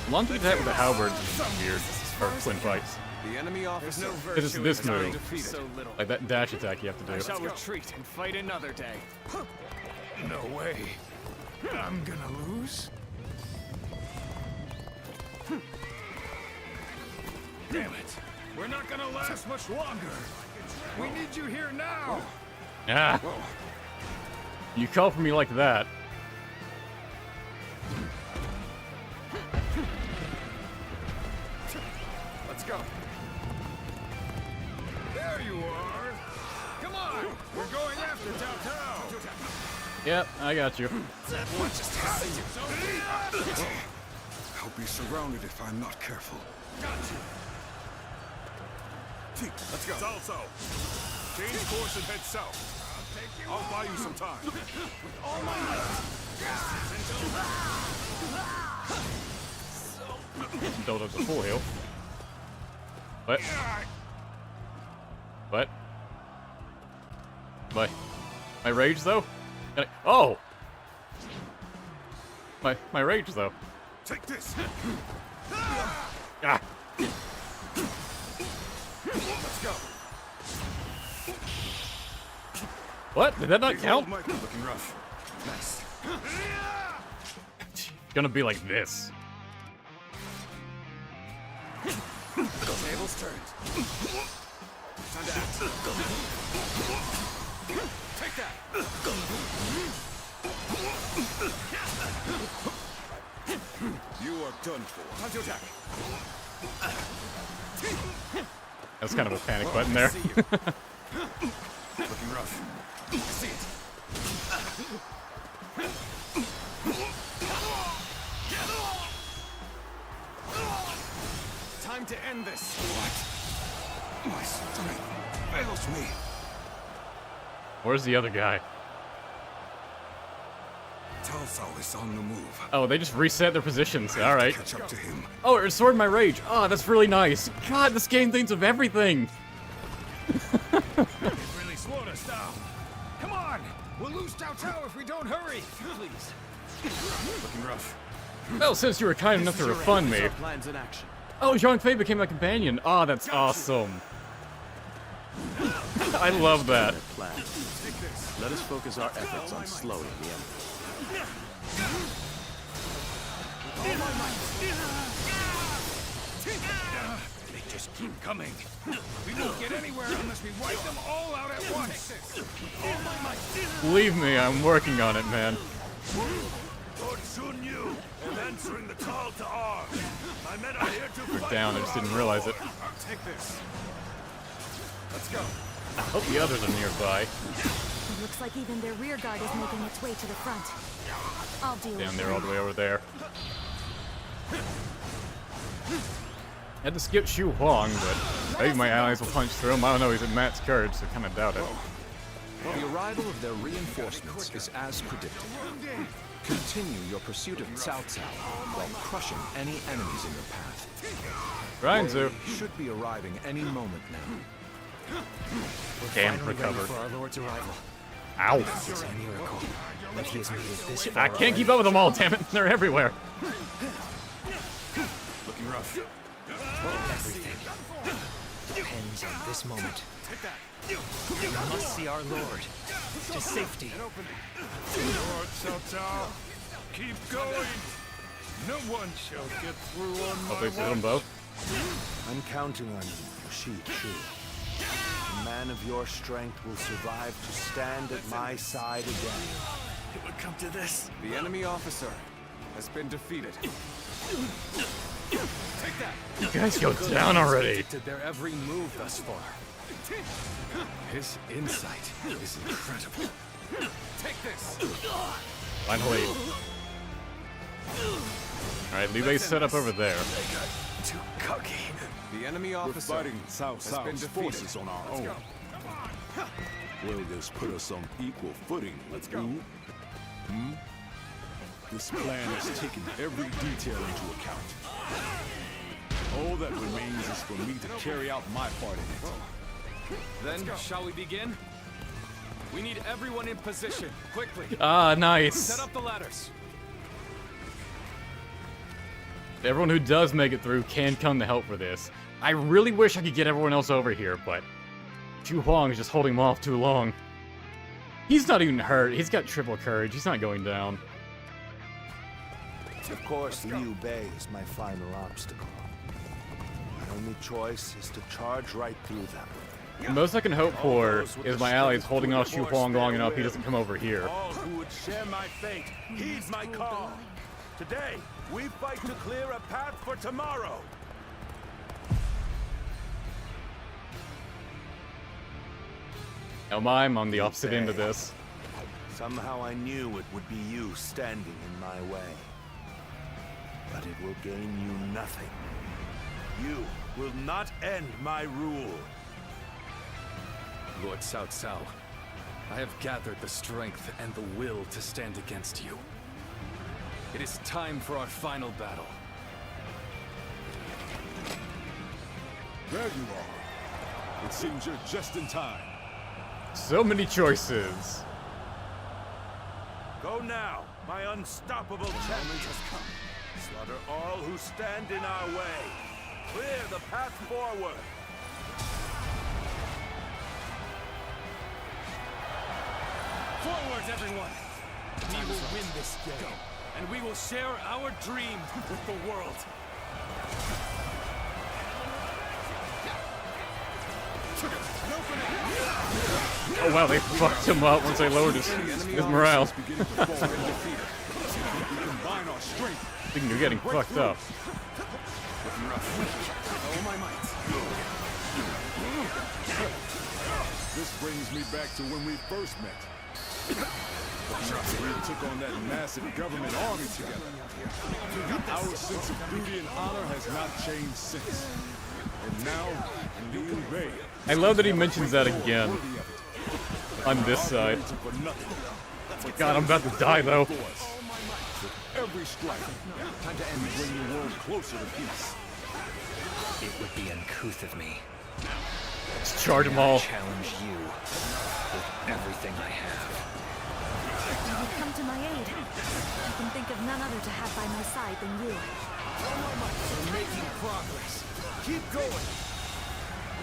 Launching attack with the halberds is weird. Or twin fights. The enemy officer. It's just this move. Like that dash attack you have to do. I shall retreat and fight another day. No way. I'm gonna lose? Damn it. We're not gonna last much longer. We need you here now. Ah. You call for me like that. Let's go. There you are. Come on. We're going after Cao Cao. Yep, I got you. What just happened? I'll be surrounded if I'm not careful. Got you. Let's go. Also, change course and head south. I'll buy you some time. With all my might. Build up the full heal. What? What? My rage though? Can I, oh! My rage though. Take this. Ah! Let's go. What? Did that not count? Looking rough. Nice. It's gonna be like this. Tables turned. Time to act. Take that. You are done for. Time to attack. That's kind of a panic button there. Looking rough. I see it. Time to end this. What? My strength fails me. Where's the other guy? Cao Cao is on the move. Oh, they just reset their positions. All right. Catch up to him. Oh, it restored my rage. Oh, that's really nice. God, this game thinks of everything. It really slowed us down. Come on! We'll lose Cao Cao if we don't hurry. Please. Looking rough. Well, since you were kind enough to refund me. Plans in action. Oh, Zhang Fei became my companion. Oh, that's awesome. I love that. Plan. Let us focus our efforts on slowing the enemy. They just keep coming. We won't get anywhere unless we wipe them all out at once. Believe me, I'm working on it, man. Lord Xinye and answering the call to arms. My men are here to fight. Down, I just didn't realize it. Take this. Let's go. I hope the others are nearby. It looks like even their rear guard is making its way to the front. I'll deal Down with there, them. all the way over there. Had to skip Xu Huang, but maybe my allies will punch through him. I don't know, he's at max courage, so kind of doubt it. The arrival of their reinforcements is as predicted. Continue your pursuit of Cao Cao while crushing any enemies in your path. Ryan Zhu should be arriving any moment now. Damn, Finally ready recovered. for our Lord's arrival. Ow! It's a miracle that he has made it this far. I can't keep up with them all, damn it! They're everywhere. Looking rough. Everything depends on this moment. We must see our Lord to safety. Lord Cao Cao, keep going. No one shall get through on my Hopefully, see watch. them both. I'm counting on you, Shi Chu. A man of your strength will survive to stand at my side again. It would come to this. The enemy officer has been defeated. Take that. You guys go down already. Predicted their every move thus far. His insight is incredible. Take this. Finally. Alright, Liu Bei's set up over there. Too cocky. The enemy officer fighting Cao has been Cao's defeated. forces on our own. Will this put us on equal footing? Let's go. This plan has taken every detail into account. All that remains is for me to carry out my part in it. Then, shall we begin? We need everyone in position, quickly. Ah, nice. Set up the ladders. Everyone who does make it through can come to help for this. I really wish I could get everyone else over here, but Xu Huang is just holding him off too long. He's not even hurt. He's got triple courage. He's not going down. Of course, Liu Bei is my final obstacle. My only choice is to charge right through them. The most I can hope for is my allies holding off Xu Huang long enough he doesn't come over here. All who would share my fate, heed my call. Today, we fight to clear a path for tomorrow. Now I'm on the opposite end of this. Somehow I knew it would be you standing in my way. But it will gain you nothing. You will not end my rule. Lord Cao Cao, I have gathered the strength and the will to stand against you. It is time for our final battle. There you are. It seems you're just in time. So many choices. Go now, my unstoppable challenge has come. Slaughter all who stand in our way. Clear the path forward. Forward, everyone! We will win this day, and we will share our dream with the world. Oh wow, they fucked him up once they lowered his morale. Thinking you're getting fucked up. This brings me back to when we first met. We took on that massive government army together. Our sense of duty and honor has not changed since. And now, Liu Bei. I love that he mentions that again. On this side. God, I'm about to die though. With every strike, time to end bring the world closer to peace. It would be uncouth of me. Let's charge them all. Challenge you with everything I have. You have come to my aid. I can think of none other to have by my side than you. We're making progress. Keep going.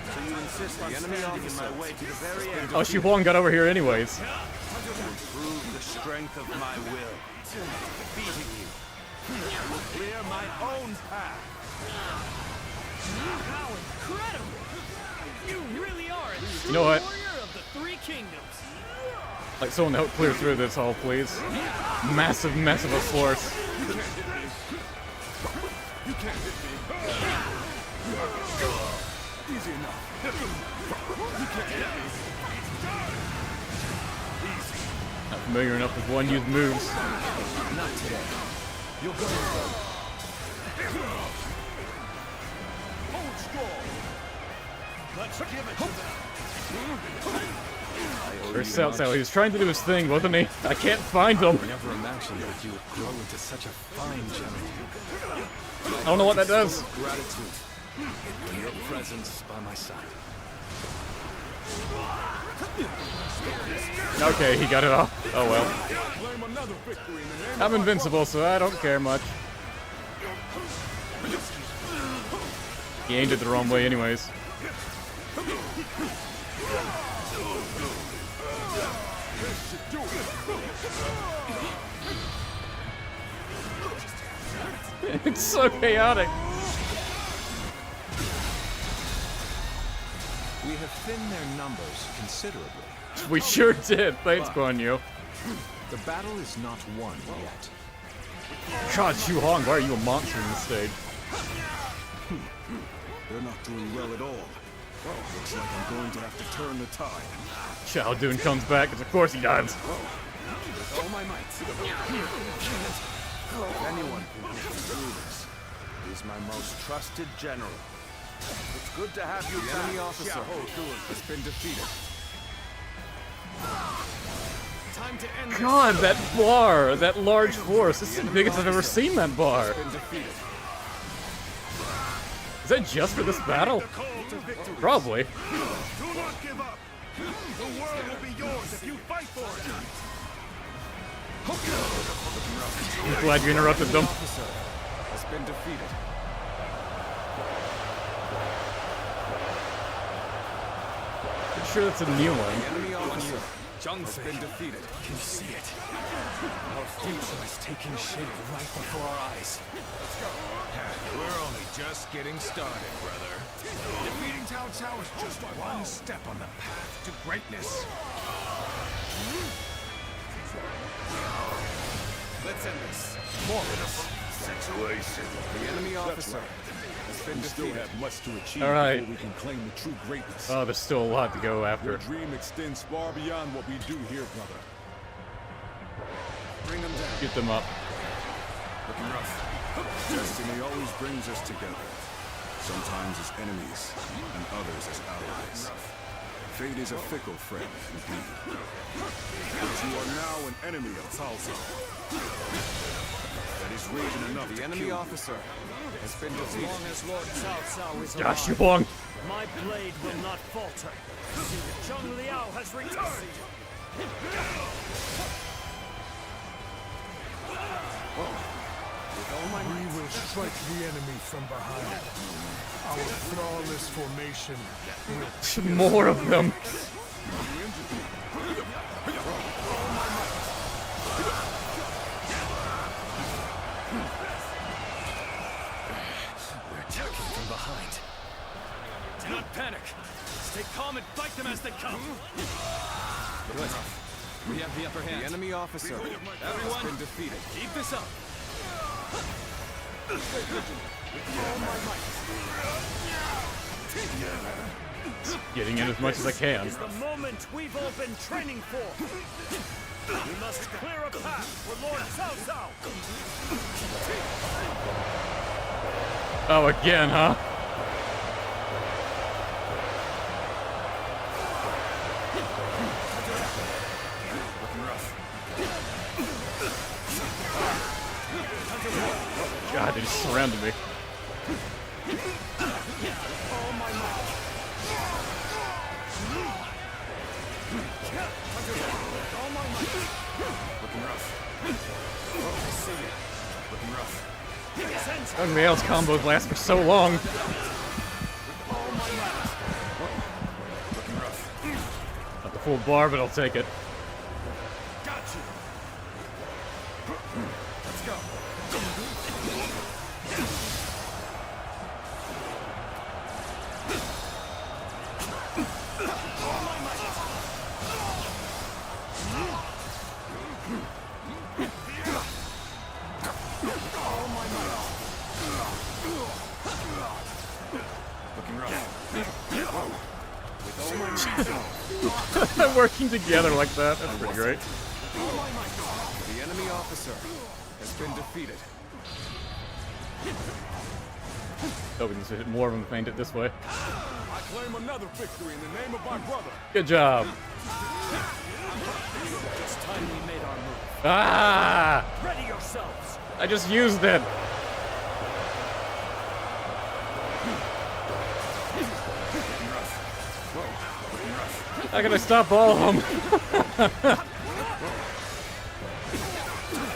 So you insist on standing in my way to the very end. Oh, Xu Huang got over here anyways. To prove the strength of my will. Defeating you. I will clear my own path. How incredible! You really are a true You know what? warrior of the Three Kingdoms. Like someone to help clear through this hall, please. Massive mess of a force. You can't hit me. Easy enough. You can't hit me. Easy. Not familiar enough with one-use moves. Not today. You'll go Hold strong. Let's give it to them. Or Cao Cao, he was trying to do his thing, wasn't he? I can't find him. I never imagined that you would grow into such a fine general. I don't know what that does. Gratitude for your presence by my side. Okay, he got it off. Oh well. I'm invincible, so I don't care much. He aimed it the wrong way anyways. It's so chaotic. We have thinned their numbers considerably. We sure did. Thanks, Guan Yu. The battle is not won yet. God, Xu Hong, why are you a monster in this stage? They're not doing well at all. Looks like I'm going to have to turn the tide. Xiao Dun comes back, because of course he does. With all my might. Anyone who can do this is my most trusted general. It's good to have you. The enemy officer has been defeated. Time to end God, that bar, that large force, this is the biggest I've ever seen that bar. Is that just for this battle? Probably. Do not give up. The world will be yours if you fight for it. I'm glad you interrupted them. Has been defeated. I'm sure that's a new one. Enemy officer has been defeated. Can you see it? Our future is taking shape right before our eyes. We're only just getting started, brother. Defeating Cao Cao is just one step on the path to greatness. Let's end this. More situation. The enemy officer has been defeated. We still have much to achieve Alright. before we can claim the true greatness. Oh, there's still a lot to go after. Your dream extends far beyond what we do here, brother. Bring them down. Get them up. Looking rough. Destiny always brings us together. Sometimes as enemies, and others as allies. Fate is a fickle friend, indeed. But you are now an enemy of Cao Cao. That is reason enough The to enemy kill officer has been defeated. As long as Lord Cao Cao is Gosh, alive, Xu Hong. my blade will not falter. Zhuge Liang has returned. We will strike the enemy from behind. Our flawless formation will More of them. We're attacking from behind. Do not panic. Stay calm and fight them as they come. Good. We have the upper hand. The enemy officer has been defeated. Keep this up. Getting in as much as I can. Is the moment we've all been training for. We must clear a path for Lord Cao Cao. Oh, again, huh? God, they just surrounded me. Looking rough. I see you. Looking rough. Young male's combos last for so long. Looking rough. Not the full bar, but I'll take it. Got you. Let's go. working together like that. That's pretty great. The enemy officer has been defeated. Oh, we can hit more of them faint it this way. I claim another victory in the name of my brother. Good job. It's time we made our move. Ah! Ready yourselves. I just used it. How can I stop all of them?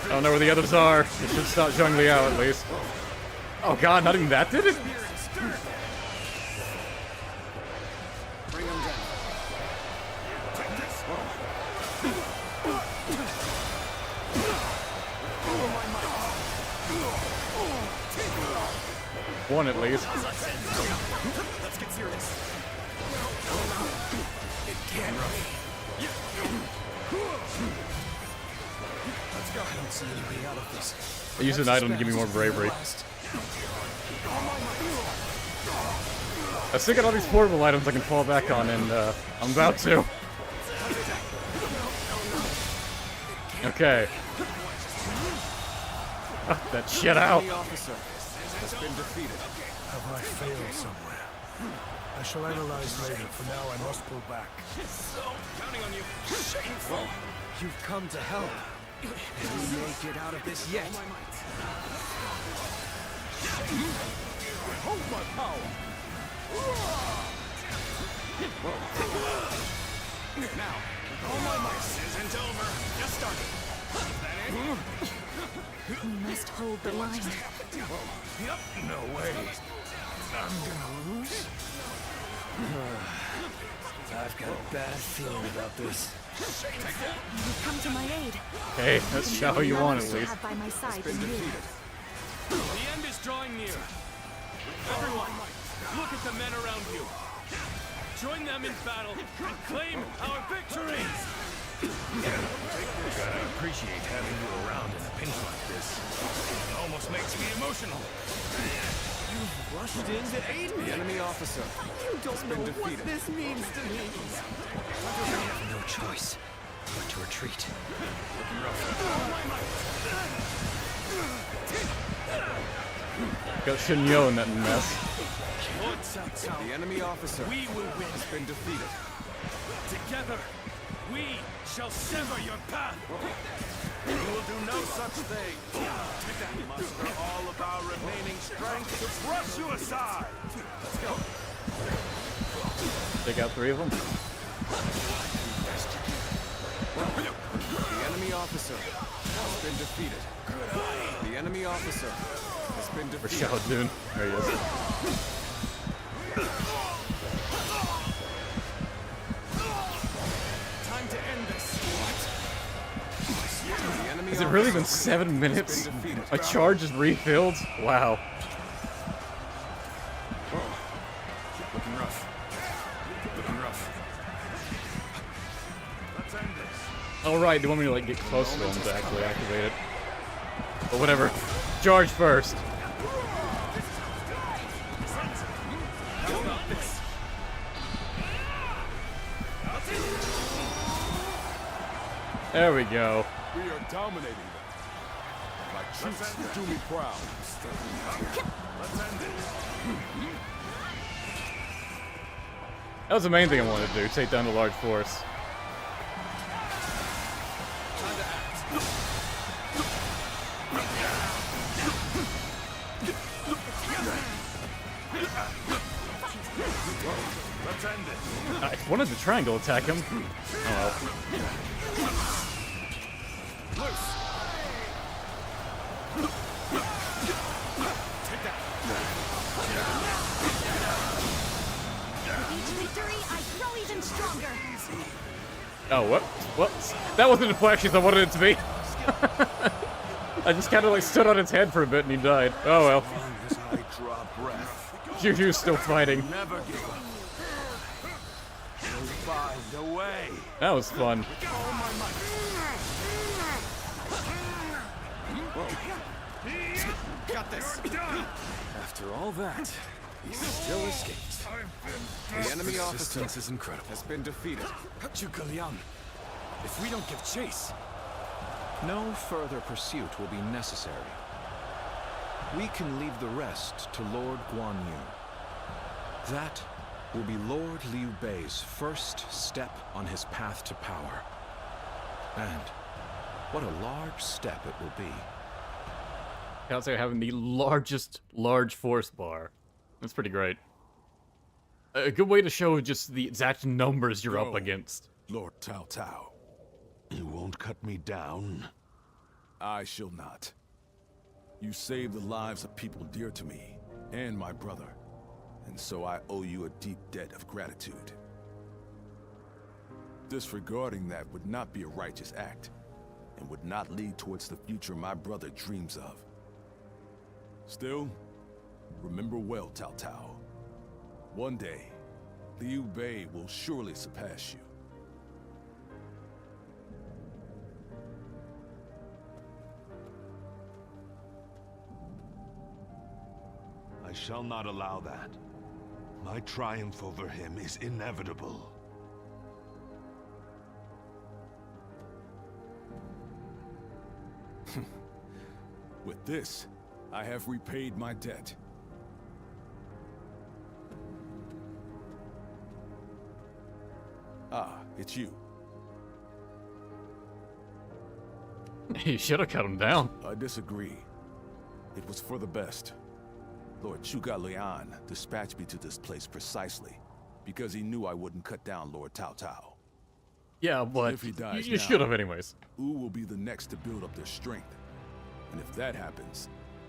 I don't know where the others are. It should stop Zhuge Liang at least. Oh god, not even that did it? Bring him down. Take this. One at least. Let's get serious. It can. Let's go. I don't see any way out of this. I used an item to give me more bravery. I still got all these portable items I can fall back on, and I'm about to. Okay. That shit out. The officer has been defeated. Have I failed somewhere? I shall analyze later. For now, I must pull back. Counting on you. Shameful. You've come to help. We may get out of this yet. Hold my power. Now, all my might. This isn't over. Just started. We must hold the line. No way. I'm gonna lose. I've got a bad feeling about this. You've come to my aid. Hey, that's how you want at least. Have by my side than you. The end is drawing near. Everyone, look at the men around you. Join them in battle and claim our victory! I appreciate having you around in a pinch like this. It almost makes me emotional. You've rushed in to aid me. The enemy officer You don't know defeated. what this means to me. I have no choice but to retreat. Got Xinye in that mess. Lord Cao Cao, The enemy officer we will win. has been defeated. Together, we shall sever your path. We will do no such thing. We muster all of our remaining strength to brush you aside. Let's go. Take out 3 of them. The enemy officer has been defeated. The enemy officer has been For defeated. Xiao Dun. There he is. Time to end this. The enemy Has it really been officer 7 minutes? has been defeated. My charge is refilled? Wow. Looking rough. Looking rough. Let's end this. Alright, they want me to like get close to them to actually activate it. But whatever. Charge first. There we go. We are dominating them. My troops do me proud. Let's end it. That was the main thing I wanted to do, take down the large force. Let's end it. I wanted to triangle attack him. Oh well. With each victory, I grow even stronger. Oh, what? What? That wasn't the flashes I wanted it to be. I just kind of like stood on its head for a bit and he died. Oh well. As I draw breath. Juju's still fighting. Never give up. We'll find a way. That was fun. Got this. After all that, He still escapes. The enemy officer is incredible. Has been defeated. Zhuge Liang, if we don't give chase... No further pursuit will be necessary. We can leave the rest to Lord Guan Yu. That will be Lord Liu Bei's first step on his path to power. And what a large step it will be. I'd say having the largest large force bar. That's pretty great. A good way to show just the exact numbers you're up against. Lord Cao Cao. You won't cut me down? I shall not. You saved the lives of people dear to me, and my brother, and so I owe you a deep debt of gratitude. Disregarding that would not be a righteous act, and would not lead towards the future my brother dreams of. Still, remember well, Cao Cao. One day, Liu Bei will surely surpass you. I shall not allow that. My triumph over him is inevitable. With this, I have repaid my debt. Ah, it's you. You should have cut him down. I disagree. It was for the best. Lord Zhuge Liang dispatched me to this place precisely because he knew I wouldn't cut down Lord Cao Cao. Yeah, but if he dies you should have anyways. Wu will be the next to build up their strength. And if that happens,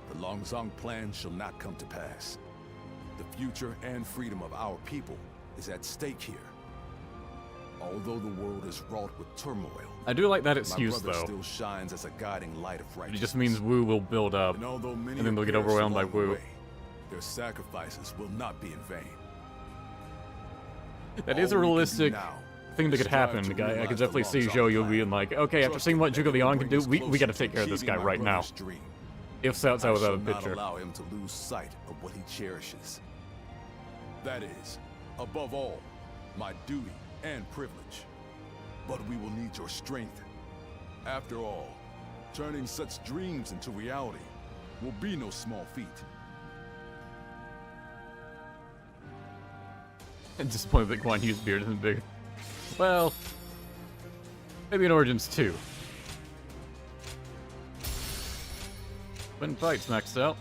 the Longzong plan shall not come to pass. The future and freedom of our people is at stake here. Although the world is wrought with turmoil, I do like that excuse, my brother though. still shines as a guiding light of righteousness. It just means Wu will build up, and then they'll get overwhelmed by Wu. Their sacrifices will not be in vain. That is a realistic thing that could happen. I could definitely see Zhou being like, okay, after seeing what Zhuge Liang can do, we gotta take care of this guy right now. If Cao Cao was out of the picture. I shall not allow him to lose sight of what he cherishes. That is, above all, my duty and privilege. But we will need your strength. After all, turning such dreams into reality will be no small feat. I'm disappointed that Guan Yu's beard isn't big. Well, maybe in Origins 2. When fights maxed out.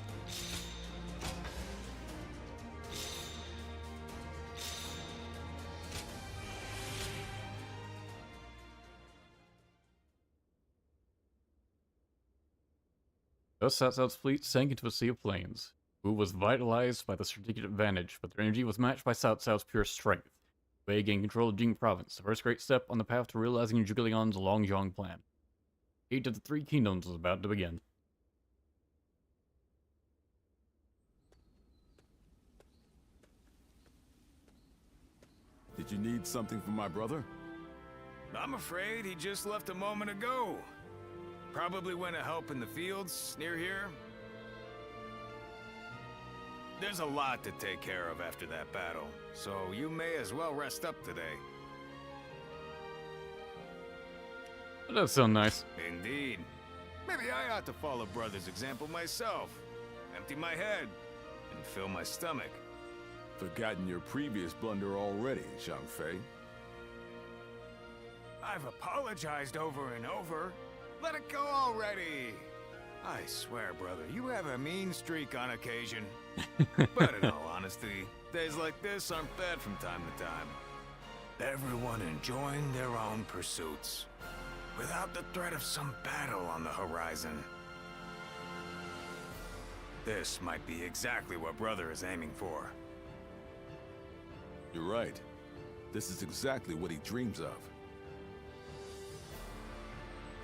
Thus, Cao Cao's fleet sank into a sea of flames. Wu was vitalized by the strategic advantage, but their energy was matched by Cao Cao's pure strength. Bei gained control of Jing province, the first great step on the path to realizing Zhuge Liang's Longzhong plan. Age of the Three Kingdoms was about to begin. Did you need something from my brother? I'm afraid he just left a moment ago. Probably went to help in the fields near here. There's a lot to take care of after that battle, so you may as well rest up today. That does sound nice. Indeed. Maybe I ought to follow brother's example myself. Empty my head and fill my stomach. Forgotten your previous blunder already, Zhang Fei. I've apologized over and over. Let it go already. I swear, brother, you have a mean streak on occasion. But in all honesty, days like this aren't bad from time to time. Everyone enjoying their own pursuits, without the threat of some battle on the horizon. This might be exactly what brother is aiming for. You're right. This is exactly what he dreams of.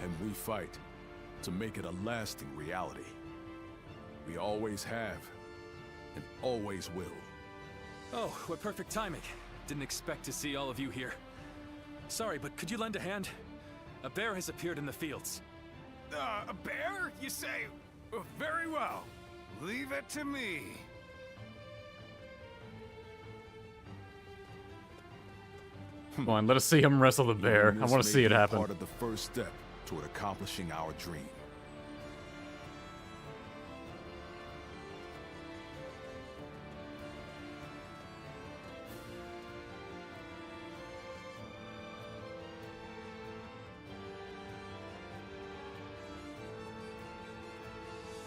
And we fight to make it a lasting reality. We always have, and always will. Oh, what perfect timing. Didn't expect to see all of you here. Sorry, but could you lend a hand? A bear has appeared in the fields. A bear, you say? Very well. Leave it to me. Come on, let us see him wrestle the bear. I want to see it happen. Part of the first step toward accomplishing our dream.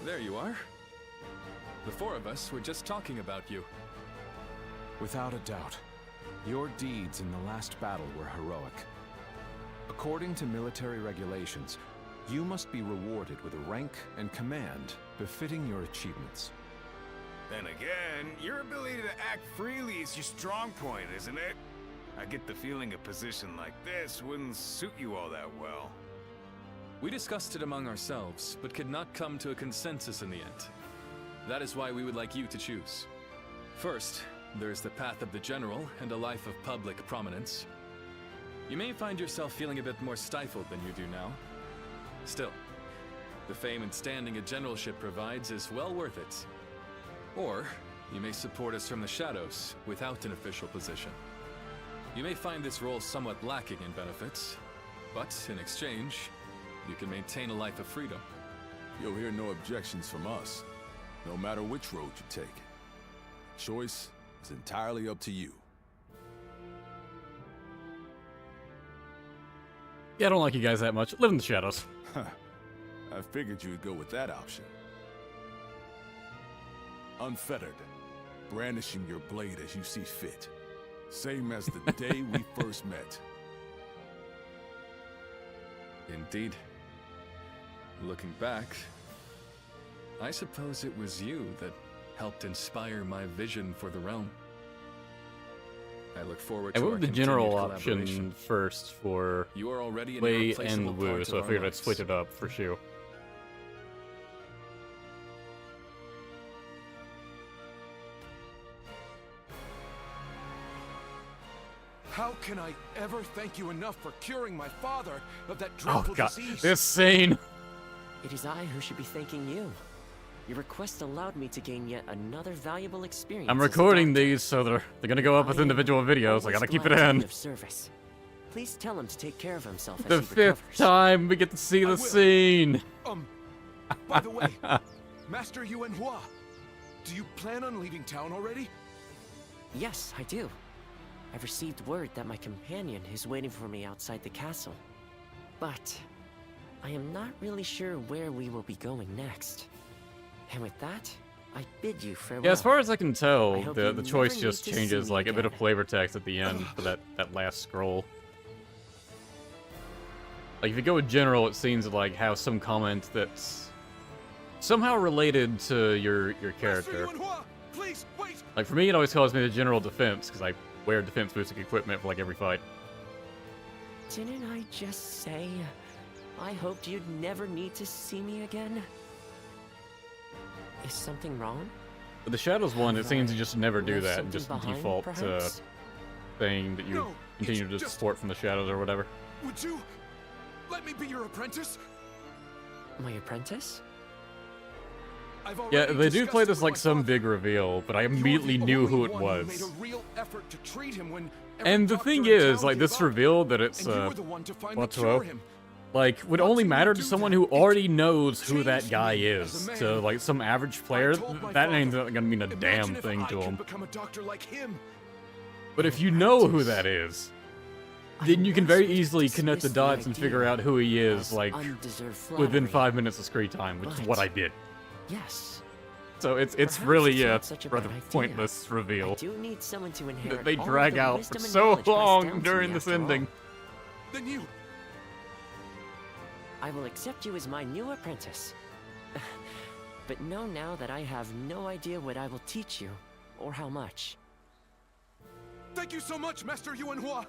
There you are. The four of us were just talking about you. Without a doubt, your deeds in the last battle were heroic. According to military regulations, you must be rewarded with a rank and command befitting your achievements. Then again, your ability to act freely is your strong point, isn't it? I get the feeling a position like this wouldn't suit you all that well. We discussed it among ourselves, but could not come to a consensus in the end. That is why we would like you to choose. First, there's the path of the general and a life of public prominence. You may find yourself feeling a bit more stifled than you do now. Still, the fame and standing a generalship provides is well worth it. Or, you may support us from the shadows without an official position. You may find this role somewhat lacking in benefits, but in exchange, you can maintain a life of freedom. You'll hear no objections from us, no matter which road you take. Choice is entirely up to you. Yeah, I don't like you guys that much. Live in the shadows. I figured you'd go with that option. Unfettered, brandishing your blade as you see fit. Same as the day we first met. Indeed. Looking back, I suppose it was you that helped inspire my vision for the realm. I look forward to I our moved the continued general collaboration. option first for You are already an Wei irreplaceable and Wu, part so I of our figured I'd lives. split it up for Shu. How can I ever thank you enough for curing my father of that Oh dreadful god, disease? this scene! It is I who should be thanking you. Your request allowed me to gain yet another valuable experience. I'm as a recording doctor. they're gonna go up as individual videos, I gotta keep it Always glad to in. be of service. Please tell him to take care of himself as The he fifth recovers. time we get to see the scene! By the way, Master Yuan Hua, do you plan on leaving town already? Yes, I do. I've received word that my companion is waiting for me outside the castle. But I am not really sure where we will be going next. And with that, I bid you farewell. Yeah, as far as I can I tell, hope the you choice never just need to changes see me like a bit of again. flavor text at the end for that last scroll. Like if you go with general, it seems like have some comment that's somehow related to your character. Please, wait! Like for me, it always calls me the general defense because I wear defense boosting equipment for like every fight. Didn't I just say I hoped you'd never need to see me again? Is something wrong? But the shadows one, it Have seems I to just never do left that and something just behind, default perhaps? saying that you No, continue to support from the shadows or whatever. Would you let me be your apprentice? My apprentice? I've Yeah, already they do play discussed this it with like my some father. big reveal, but I You're the immediately knew who only it one who made was. a real effort to treat him when every And the doctor thing in is, town like, gave this up. reveal that it's, And you were the one to finally Watsuo, cure him. like, would only matter to someone who already knows who that guy is. as a To, man. like, some average player, told my that ain't father, gonna mean a damn Imagine if thing I to could him. become a doctor like him. But if you know who that is, then you can very easily connect the dismiss the dots and figure out who he is, like, Undeserved within flattery. 5 minutes of screen time, which is But- what I did. Yes. So it's Perhaps really it's a not such a rather bad idea. pointless reveal I do need someone to that inherit they all drag the out for wisdom and so knowledge passed long down to during me this after all. ending. Then you. I will accept you as my new apprentice. But know now that I have no idea what I will teach you, or how much. Thank you so much, Master Yuan Hua.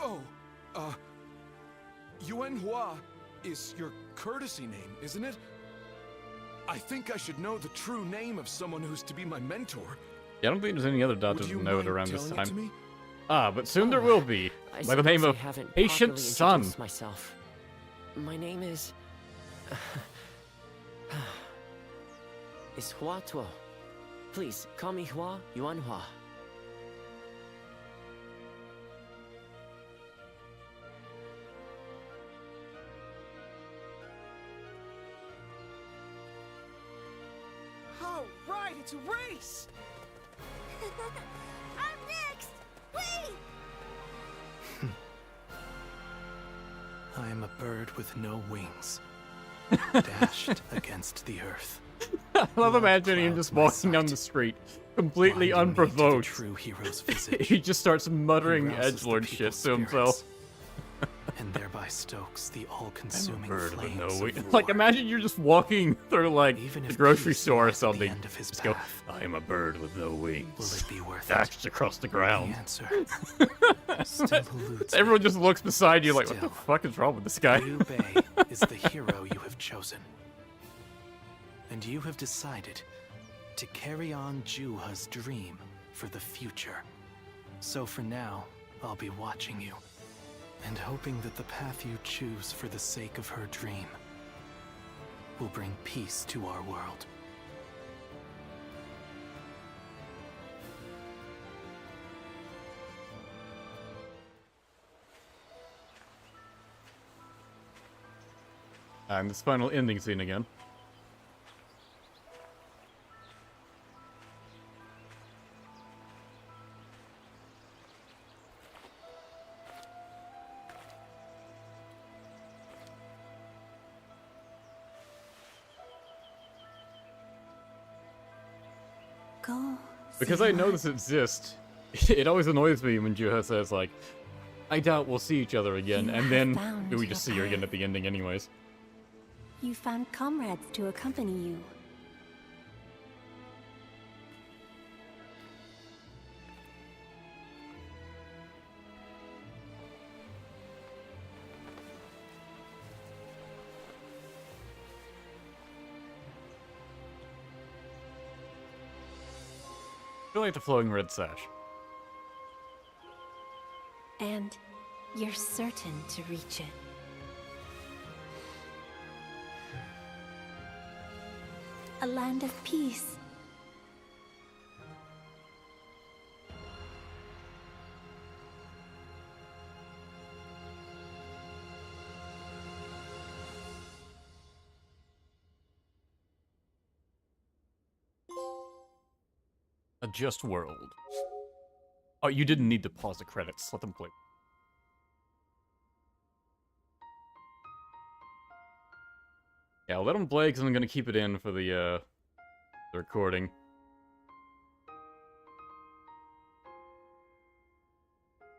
Oh, Yuan Hua is your courtesy name, isn't it? I think I should know the true name of someone who's to be my mentor. Yeah, I don't think there's any other Would doctors you of note mind around this telling it to time. me? Ah, but soon there will be. I By the name suppose I of haven't Patient properly Sun. introduced myself. My name is Hua Tuo. Please call me Hua Yuan Hua. Oh, right, it's a race! I'm next! Wait! I am a bird with no wings, dashed against the earth. I love imagining him just walking down the street, completely unprovoked. True hero's visage. He just starts muttering He rouses edgelord the shit people's to himself. And thereby stokes the all-consuming Bird with flames no of wing. war. Like, imagine you're just walking through, like, the grocery peace store or lies at the something. end of his Just go, path, I am a bird with no wings. will it be worth Dashed across the ground. The answer still eludes me. Everyone just looks beside you like, what the Still, fuck is wrong with this guy? Liu Bei is the hero you have chosen. And you have decided to carry on Juha's dream for the future. So for now, I'll be watching you, and hoping that the path you choose for the sake of her dream will bring peace to our world. And this final ending scene again. Go. Because I know this exists, it always annoys me when Juha says, like, I doubt we'll see each other again, You and have then found we your just see her again path. at the ending anyways. You found comrades to accompany you. I feel like the flowing red sash. And you're certain to reach it. A land of peace. A just world. Oh, you didn't need to pause the credits. Let them play. Yeah, I'll let them play because I'm going to keep it in for the recording.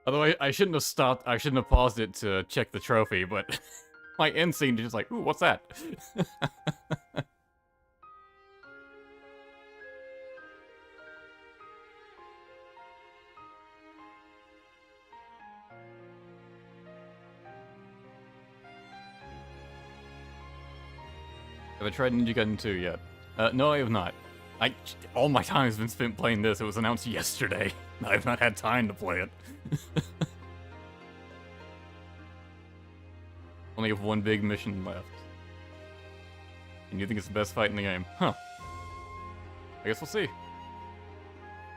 Although I shouldn't have stopped, I shouldn't have paused it to check the trophy, but my end scene is just like, ooh, what's that? Have I tried Ninja Gaiden 2 yet? No, I have not. All my time has been spent playing this. It was announced yesterday. I have not had time to play it. Only have one big mission left. And you think it's the best fight in the game? Huh. I guess we'll see.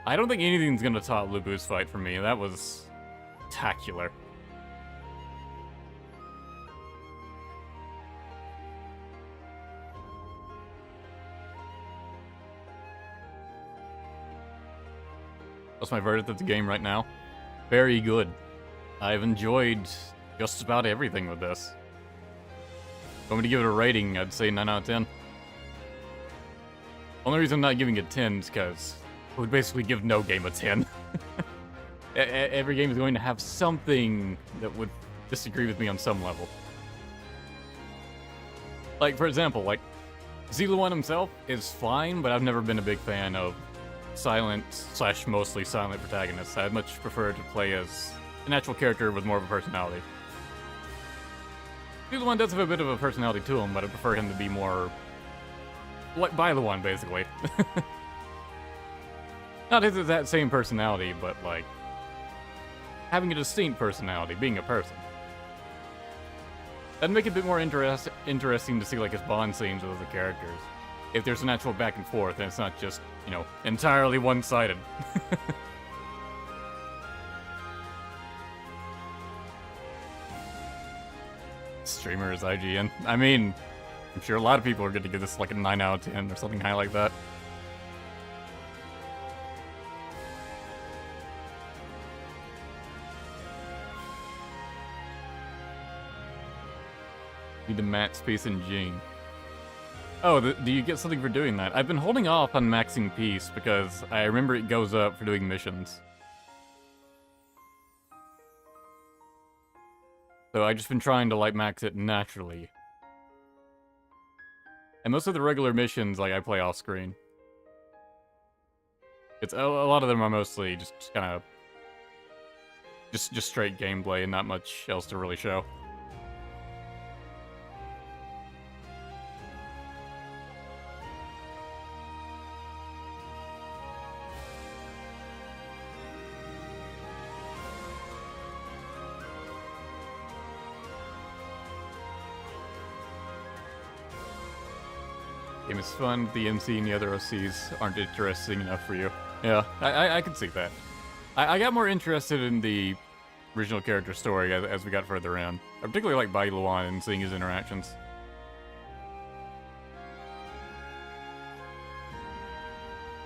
I don't think anything's gonna top Liu Bei's fight for me. That was spectacular. That's my verdict of the game right now. Very good. I've enjoyed just about everything with this. If I'm going to give it a rating, I'd say 9 out of 10. Only reason I'm not giving it 10 is because I would basically give no game a 10. Every game is going to have something that would disagree with me on some level. Like, for example, like, Zila 1 himself is fine, but I've never been a big fan of silent / mostly silent protagonists. I'd much prefer to play as an actual character with more of a personality. Zila 1 does have a bit of a personality to him, but I prefer him to be more like Bowang 1, basically. Not his that same personality, but like having a distinct personality, being a person. That'd make it a bit more interesting to see like his bond scenes with other characters. If there's an actual back and forth, and it's not just, you know, entirely one-sided. Streamers, IGN. I mean, I'm sure a lot of people are going to give this like a 9 out of 10 or something high like that. Need the max peace in Jing. Oh, do you get something for doing that? I've been holding off on maxing peace because I remember it goes up for doing missions. So I've just been trying to, like, max it naturally. And most of the regular missions, like, I play off screen. It's a lot of them are mostly just kind of just straight gameplay and not much else to really show. Game is fun, the MC and the other OCs aren't interesting enough for you. Yeah, I can see that. I got more interested in the original character story as we got further in. I particularly like Bai Luan and seeing his interactions.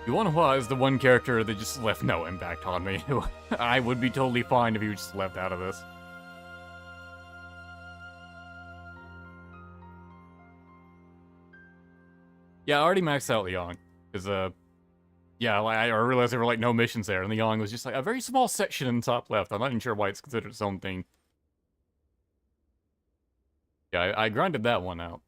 Yuanhua is the one character that just left no impact on me. I would be totally fine if he was just left out of this. Yeah, I already maxed out Liang, because, yeah, I realized there were, like, no missions there, and Liang was just, like, a very small section in the top left. I'm not even sure why it's considered its own thing. Yeah, I grinded that one out.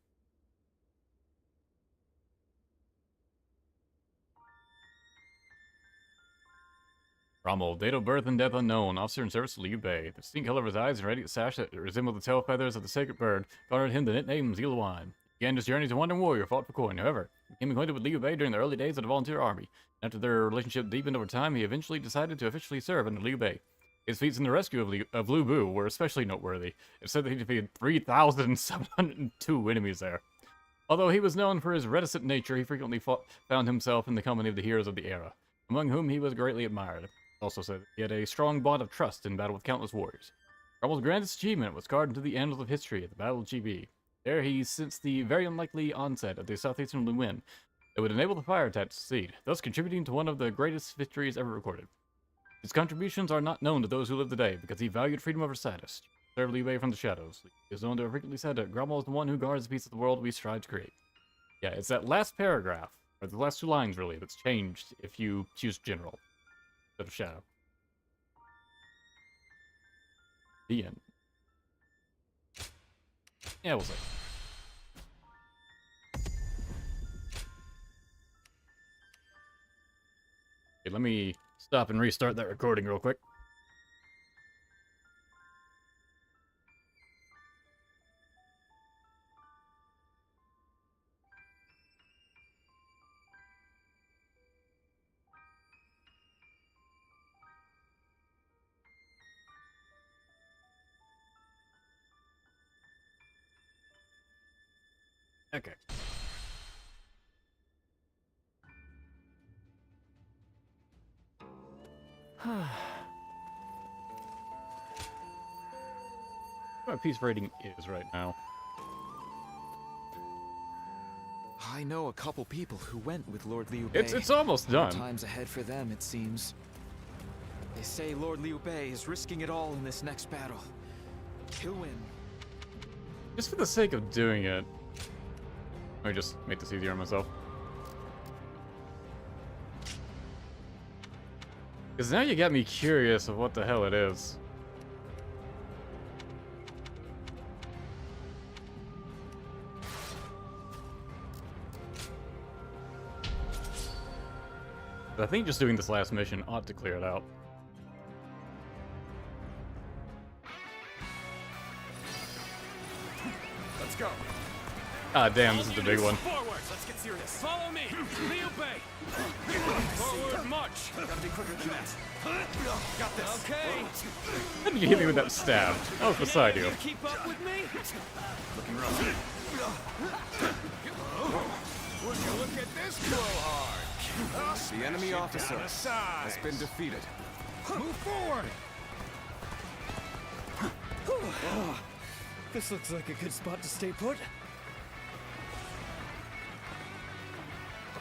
Rommel, date of birth and death unknown, officer in service to Liu Bei. The distinct color of his eyes and radiant sash that resembled the tail feathers of the sacred bird garnered him the nickname Ziluan. He began his journey as a wandering warrior, fought for coin. However, he became acquainted with Liu Bei during the early days of the volunteer army. After their relationship deepened over time, he eventually decided to officially serve under Liu Bei. His feats in the rescue of Lu Bu were especially noteworthy. It's said that he defeated 3,702 enemies there. Although he was known for his reticent nature, he frequently found himself in the company of the heroes of the era, among whom he was greatly admired. Also said he had a strong bond of trust in battle with countless warriors. Rommel's grandest achievement was carved into the annals of history at the Battle of Chibi. There he sensed the very unlikely onset of the southeastern wind that would enable the fire attack to succeed, thus contributing to one of the greatest victories ever recorded. His contributions are not known to those who live today because he valued freedom over status. Served Liu Bei from the shadows. He is known to have frequently said that Grommel is the one who guards the peace of the world we strive to create. Yeah, it's that last paragraph, or the last two lines really, that's changed if you choose general instead of shadow. The end. Yeah, we'll see. Okay, let me stop and restart that recording real quick. Okay. What my peace rating is right now. I know a couple people who went with Lord Liu Bei. It's almost done. Time's ahead for them, it seems. They say Lord Liu Bei is risking it all in this next battle. He'll win. Just for the sake of doing it, let me just make this easier on myself. Because now you got me curious of what the hell it is. I think just doing this last mission ought to clear it out. Let's go. Ah, damn, this is the big one. Forward! Let's get serious. Follow me! Liu Bei! Forward march! Gotta be quicker than that. Got this. Okay. How did you hit me with that stab? I was beside you. Keep up with me? Looking rough. Would you look at this blowhard? The enemy officer has been defeated. Move forward! This looks like a good spot to stay put.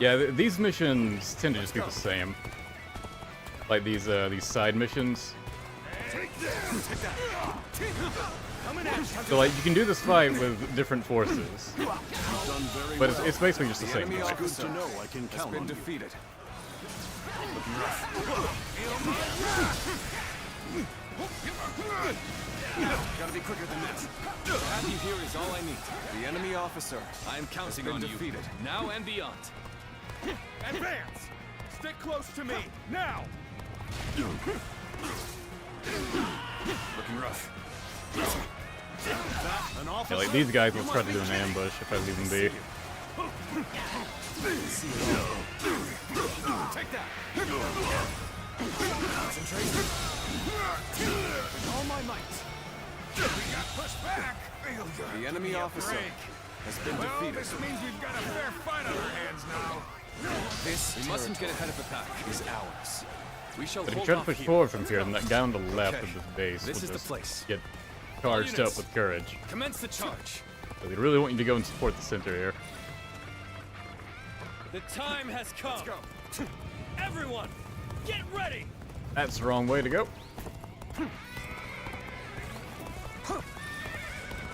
Yeah, these missions tend to just be the same. Like these side missions. Take that. So like you can do this fight with different forces, but it's basically just the same fight. Good to know I can count on defeated. Gotta be quicker than this. To have you here is all I need. The enemy officer. I am counting on defeated. you. Now and beyond. Advance! Stick close to me, now! Looking rough. Yeah, like these guys will try to do an ambush if I leave them be. Take that! Concentration! With all my might! We got pushed back! The enemy officer has been defeated. This means we've got a fair fight on our hands now. We mustn't get ahead of attack. Is ours. We shall But if you hold try to off push here. forward from here, then that guy on the left of this base This will is the just place. get charged up with courage. Commence the charge. So we really want you to go and support the center here. The time has come. Let's go. Everyone, get ready. That's the wrong way to go.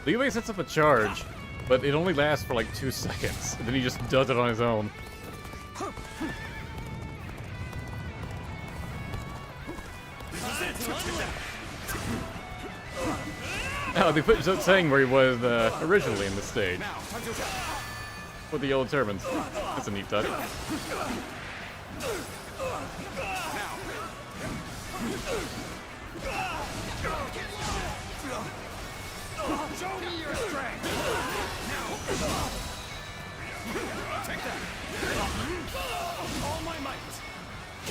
Liu Bei sets up a charge, but it only lasts for like 2 seconds, and then he just does it on his own. Oh, they put that saying where he was originally in the stage. With the yellow turbans. That's a neat touch. Show me your strength! Take that! All my might! I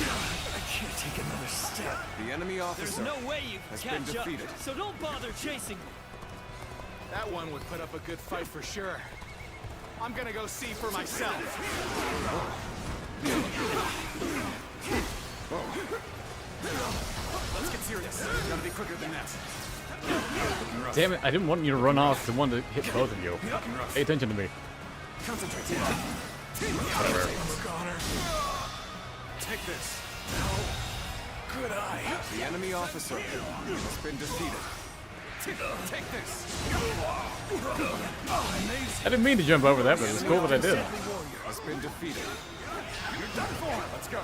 can't take another step. The enemy There's officer no way you has can been catch up, defeated. so don't bother chasing me. That one would put up a good fight for sure. I'm gonna go see for myself. Let's get serious. Gotta be quicker than that. Damn it, I didn't want you to run off, I wanted to hit both of you. Pay attention to me. Concentrate. Whatever. Take this. Good eye. The enemy officer has been defeated. Take this. I didn't mean to jump over that, but it was cool that I did. Has been defeated. You're done for. Let's go.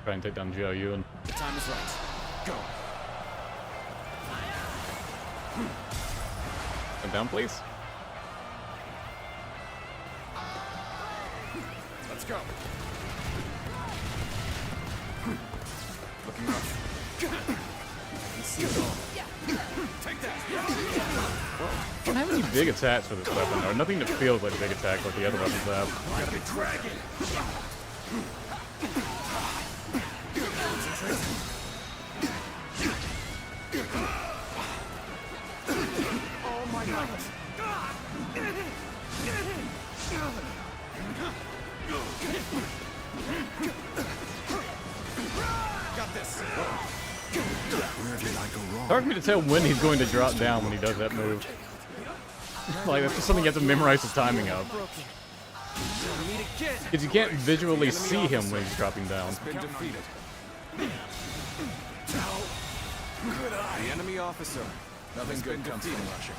Try and take down Zhao Yun. The time is right. Go. Come down, please. Let's go. Looking rough. Can see it all. Take that. I don't have any big attacks for this weapon, or nothing that feels like a big attack like the other weapons have. Gotta be dragging. Oh my God. Got this. Where did I go wrong? It's hard for me to tell when he's going to drop down when he does that move. Like, that's just something you have to memorize the timing of. Because you can't visually see him when he's dropping down. Been defeated. The enemy officer. Nothing good comes from rushing.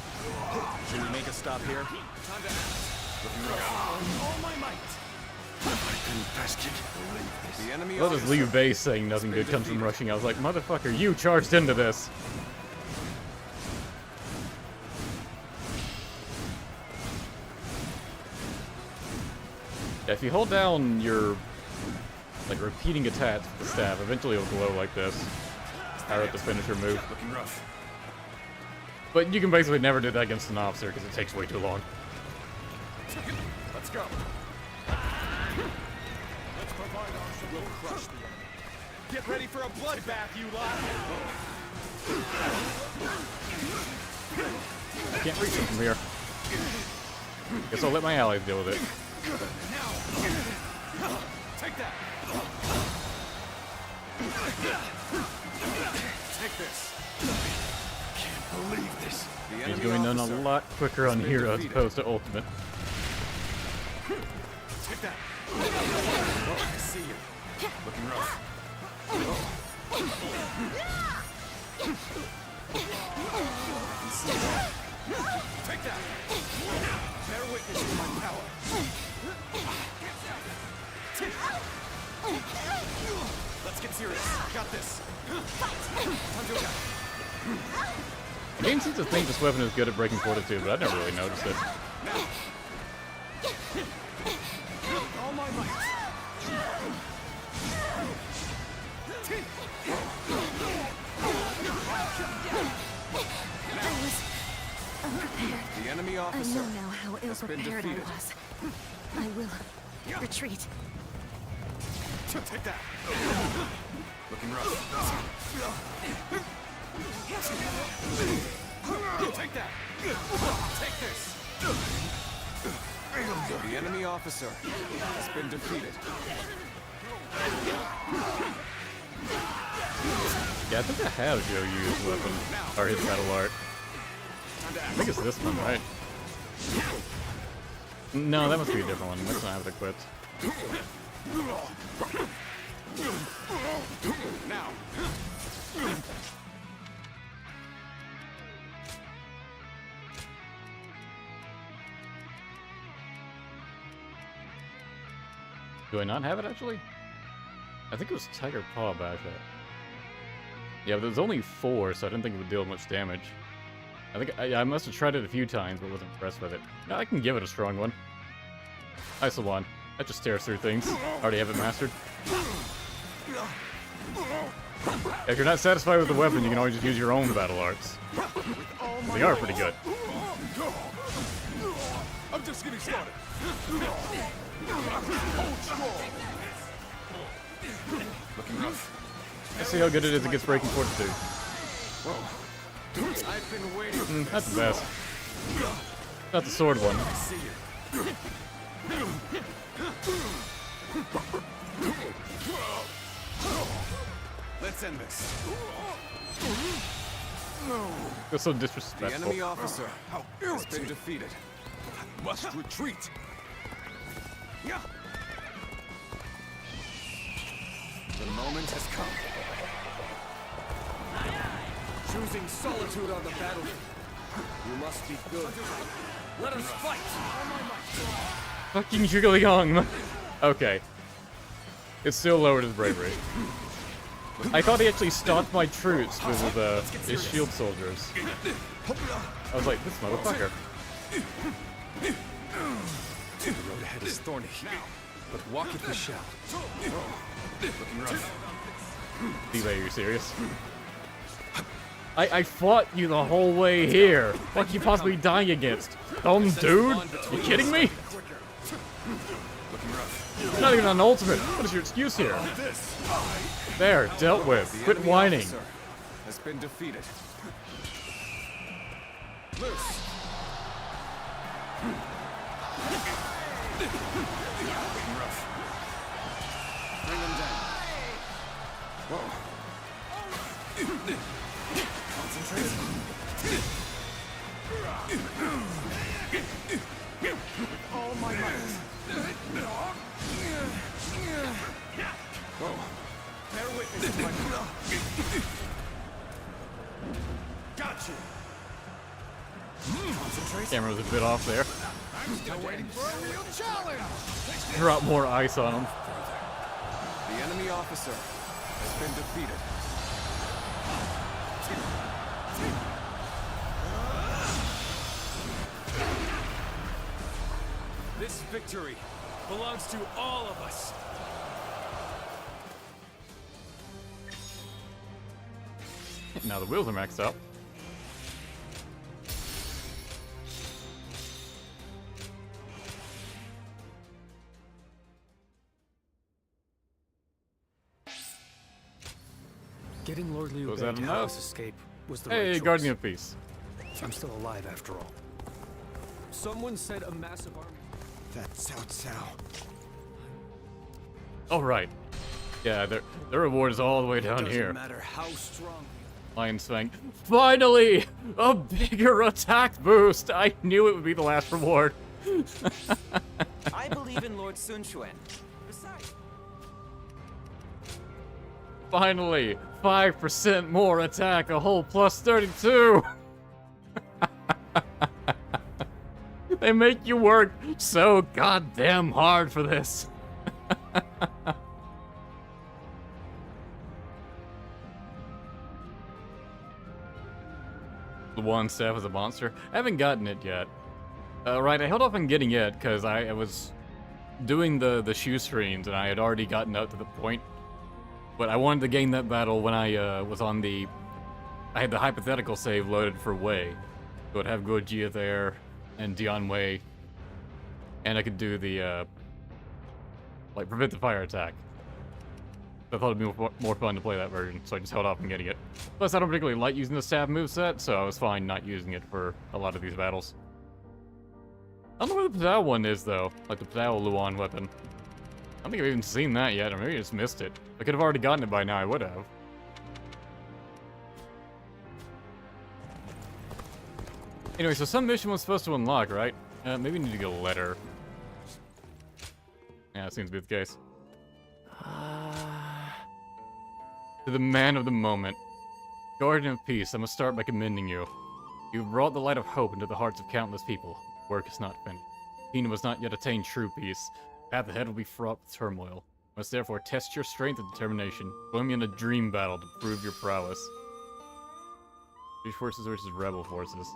Should we make a stop here? All my might. The enemy What is officer. Liu Bei saying nothing good comes from rushing? I was like, motherfucker, you charged into this. Yeah, if you hold down your like repeating attacks with the staff, eventually it'll glow like this. Power up the finisher move. Looking rough. But you can basically never do that against an officer because it takes way too long. Let's go. Let's provide our will crush the enemy. Get ready for a bloodbath, you lot. Can't reach him from here. Guess I'll let my allies deal with it. Take that. Take this. Can't believe this. He's going down a lot quicker on hero as opposed to ultimate. Take that. Oh, I see you. Looking rough. Take that! Bear witness to my power. Let's get serious. Got this. Time to attack. The game seems to think this weapon is good at breaking fortitude, but I never really noticed it. All my might. I was unprepared. The enemy I officer know now how ill-prepared I was. I will retreat. Take that. Looking rough. Take that. Take this. The enemy officer has been defeated. Yeah, I think I have Joe use weapon, or his battle art. I think it's this one, right? No, that must be a different one. That's not have it equipped. Now. Do I not have it, actually? I think it was Tiger Paw Bash. Yeah, but there's only 4, so I didn't think it would deal much damage. I think I must have tried it a few times, but wasn't impressed with it. No, I can give it a strong one. Isolon. That just tears through things. Already have it mastered. If you're not satisfied with the weapon, you can always just use your own battle arts. They are pretty good. I'm just getting started. Looking rough. Let's see how good it is against breaking fortitude. I've been waiting. That's the best. Not the sword one. See you. Let's end this. That's so The disrespectful. enemy officer has been defeated. Must retreat. The moment has come. Choosing solitude on the battlefield. You must be good. Let us fight! Fucking Zhuge Liang. Okay. It still lowered his bravery. I thought he actually stopped my troops with his shield soldiers. I was like, this motherfucker. The road ahead is thorny, but walk it we shall. Looking rough. Liu Bei, are you serious? I fought you the whole way here. What can you possibly die against? Dude? You kidding me? You're not even an ultimate. What is your excuse here? There, dealt with. Quit whining. Has been defeated. Loose. Bring them down. Whoa. Concentrate. With all my might. Whoa. Bear witness to my Got you. Concentrate. Camera was a bit off there. I'm still waiting for a real challenge. Drop more ice on him. The enemy officer has been defeated. This victory belongs to all of us. Now the wheels are maxed out. Getting Lord Liu Was Bei that to enough? House escape was the Hey, right choice. Guardian of Peace. I'm still alive after all. Someone said a massive army. That's Cao Cao. Oh, right. Yeah, their reward is all the way down Doesn't here. matter how strong. Lion's Fang. Finally! A bigger attack boost! I knew it would be the last reward. I believe in Lord Sun Quan. Besides, Finally, 5% more attack, a whole plus 32. They make you work so goddamn hard for this. The one staff is a monster. I haven't gotten it yet. Right, I held off on getting it because I was doing the shoestrings and I had already gotten up to the point. But I wanted to gain that battle when I was on the... I had the hypothetical save loaded for Wei. So I'd have Gojia there and Dian Wei. And I could do the, like, prevent the fire attack. I thought it'd be more fun to play that version, so I just held off on getting it. Plus, I don't particularly like using the staff moveset, so I was fine not using it for a lot of these battles. I don't know where the Ptao one is, though. Like, the Ptao Luan weapon. I don't think I've even seen that yet, or maybe I just missed it. If I could have already gotten it by now, I would have. Anyway, so some mission was supposed to unlock, right? Maybe we need to get a letter. Yeah, that seems to be the case. To the man of the moment. Guardian of peace, I must start by commending you. You've brought the light of hope into the hearts of countless people. Work is not finished. The kingdom has not yet attained true peace. The path ahead will be fraught with turmoil. You must therefore test your strength and determination. Join me in a dream battle to prove your prowess. British forces versus rebel forces.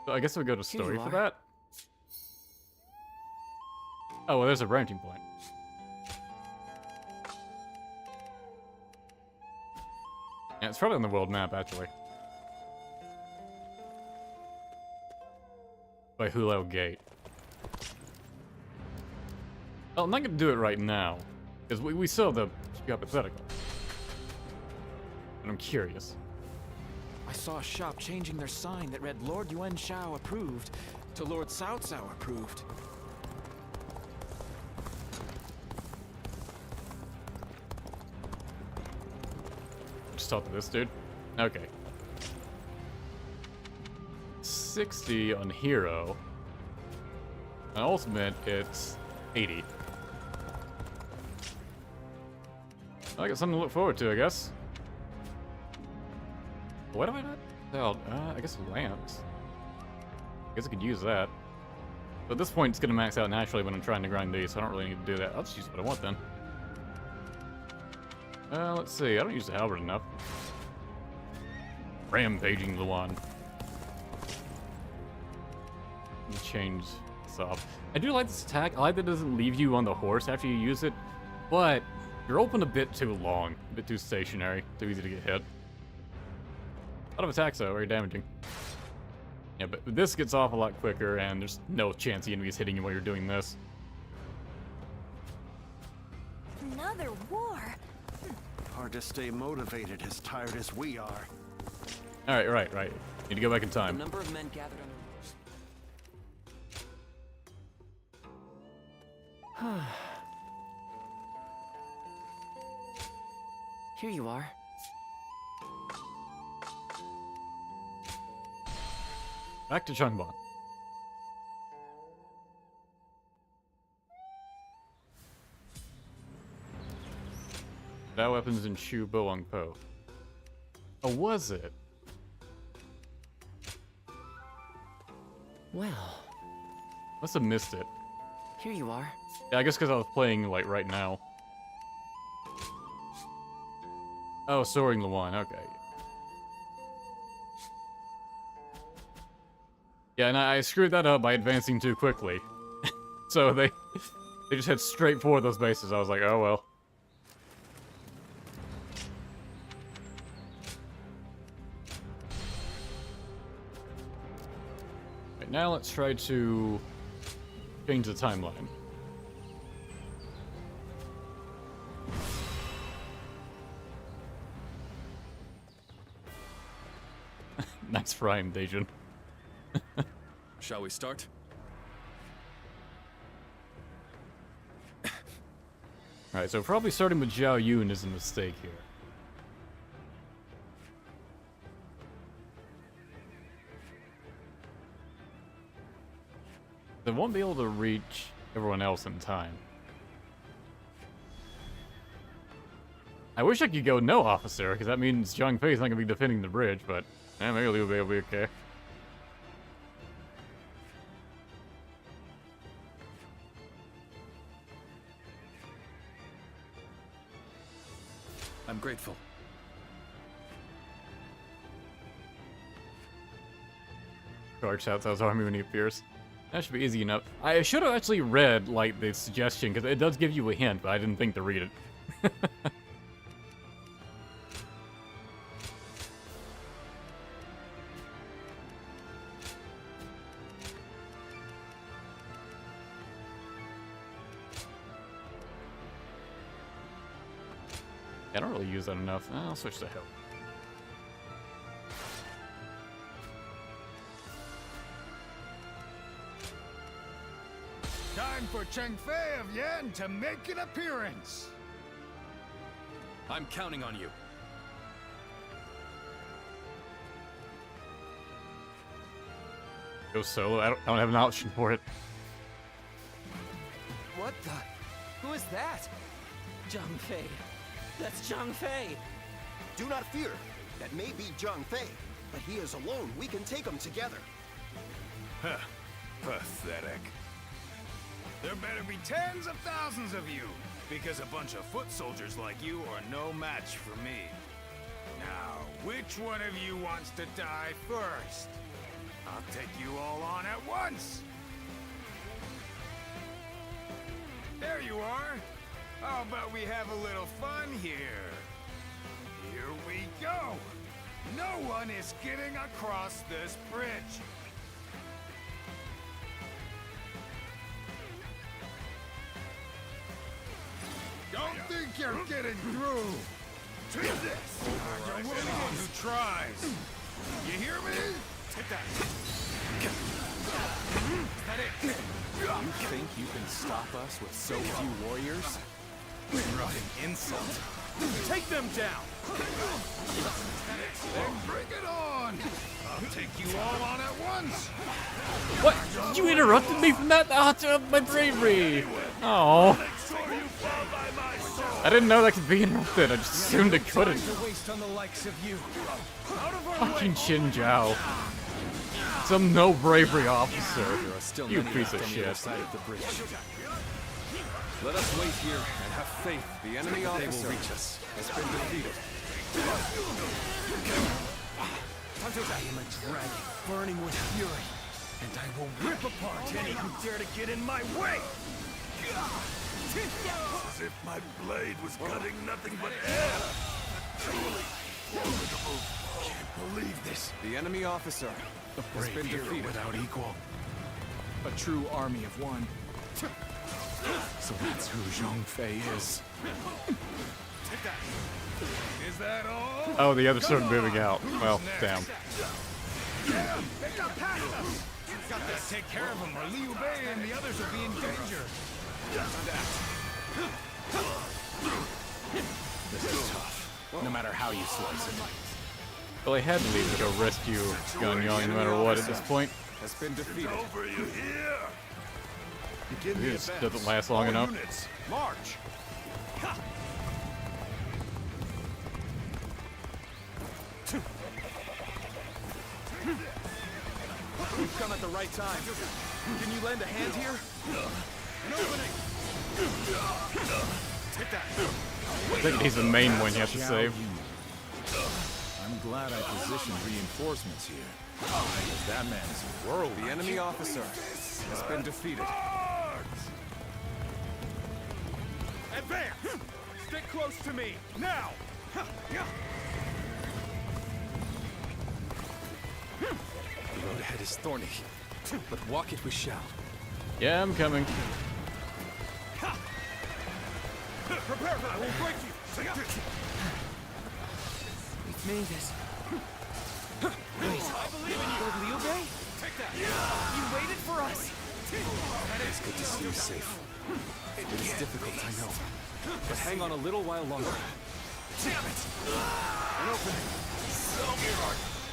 So I guess we'll go to story for that. Oh, well, there's a branching point. Yeah, it's probably on the world map, actually. By Hulao Gate. Well, I'm not gonna do it right now, because we still have the hypothetical. But I'm curious. I saw a shop changing their sign that read Lord Yuan Shao approved to Lord Cao Cao approved. Just talk to this dude. Okay. 60 on hero. On ultimate, it's 80. I got something to look forward to, I guess. What have I not held? I guess Lance. I guess I could use that. But at this point, it's going to max out naturally when I'm trying to grind these, so I don't really need to do that. I'll just use what I want then. Let's see. I don't use the halberd enough. Rampaging Luan. Let me change this off. I do like this attack. I like that it doesn't leave you on the horse after you use it, but you're open a bit too long, a bit too stationary, too easy to get hit. A lot of attacks though, very damaging. Yeah, but this gets off a lot quicker, and there's no chance the enemy's hitting you while you're doing this. Another war? Hard to stay motivated as tired as we are. Alright, right. Need to go back in time. The number of men gathered on Here you are. Back to Changban. That weapon's in Shu Bowang Po. Oh, was it? Well. Must have missed it. Here you are. Yeah, I guess because I was playing, like, right now. Oh, Soaring Luan, okay. Yeah, and I screwed that up by advancing too quickly. So they just head straight for those bases. I was like, oh well. Right, now let's try to change the timeline. Nice rhyme, Dejun. Shall we start? Alright, so probably starting with Zhao Yun is a mistake here. They won't be able to reach everyone else in time. I wish I could go no officer, because that means Zhang Fei's not going to be defending the bridge, but maybe Liu Bei will be okay. I'm grateful. Charge Cao Cao's army when he appears. That should be easy enough. I should have actually read, like, the suggestion, because it does give you a hint, but I didn't think to read it. I don't really use that enough. I'll switch to help. Time for Cheng Fei of Yan to make an appearance. I'm counting on you. Go solo. I don't have an option for it. What the? Who is that? Zhang Fei. That's Zhang Fei. Do not fear. That may be Zhang Fei, but he is alone. We can take him together. Huh. Pathetic. There better be tens of thousands of you, because a bunch of foot soldiers like you are no match for me. Now, which one of you wants to die first? I'll take you all on at once. There you are. How about we have a little fun here? Here we go. No one is getting across this bridge. Don't think you're getting through. Take this. You're one who tries. You hear me? Take that. Is that it? You think you can stop us with so few warriors? Rotten insult. Take them down. Then bring it on. I'll take you all on at once. What? You interrupted me from that? Oh, my bravery. Oh. I didn't know that could be interrupted. I just assumed it couldn't. Fucking Xin Zhao. Some no bravery officer. You piece of shit. Let us wait here and have faith. The enemy officer will reach us. Has been defeated. I am a dragon, burning with fury, and I will rip apart any who dare to get in my way! As if my blade was cutting nothing but air. Truly formidable. Can't believe this. The enemy officer has been defeated without equal. A true army of one. So that's who Zhang Fei is. Is that all? Oh, the others started moving out. Well, damn. They got past us. You've got to take care of them, or Liu Bei and the others will be in danger. This is tough. No matter how you slice it. Well, I had to leave to go rescue Ganyang no matter what at this point. Has been defeated. Over you here. Begin This doesn't last long enough. Units, march. We've come at the right time. Can you lend a hand here? An opening. Take that. I think he's the main one you have to save. I'm glad I positioned reinforcements here. Because that man is a whirlwind. The enemy officer has been defeated. Advance! Stick close to me, now! The road ahead is thorny, but walk it we shall. Yeah, I'm coming. Prepare, I will break you! We've made it. Wait, I believe in you! Lord Liu Bei? Take that! You waited for us! It's good to see you safe. It is difficult, I know. But hang on a little while longer. Damn it! An opening!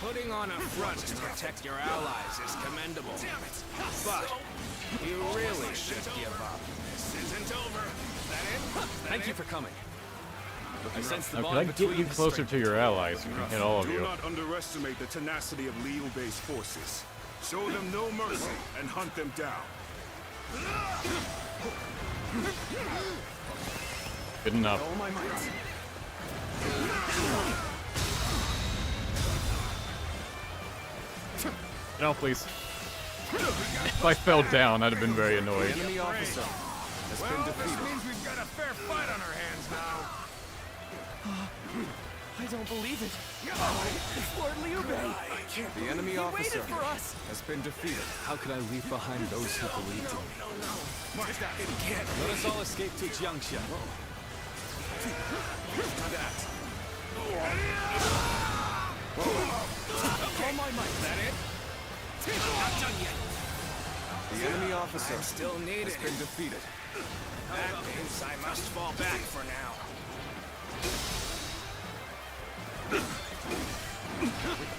Putting on a front to protect your allies is commendable. Damn it! But you really should give up. This isn't over. That it? Thank you for coming. I sense the Now, can I bond get you between closer to your allies? We can hit all of Do you. not underestimate the tenacity of Liu Bei's forces. Show them no mercy and hunt them down. Good enough. All my might. Get out, please. If I fell down, I'd have been very annoyed. Enemy officer has been defeated. This means we've got a fair fight on our hands now. I don't believe it. It's Lord Liu Bei. The enemy He officer waited for us. has been defeated. How could I leave behind those who believed in me? Watch that. It can't. Let us all escape to Jiangxia. Time to act. All my might. Is that it? Not done yet. The enemy officer I'm still needed. has been defeated. That means I must fall back for now. With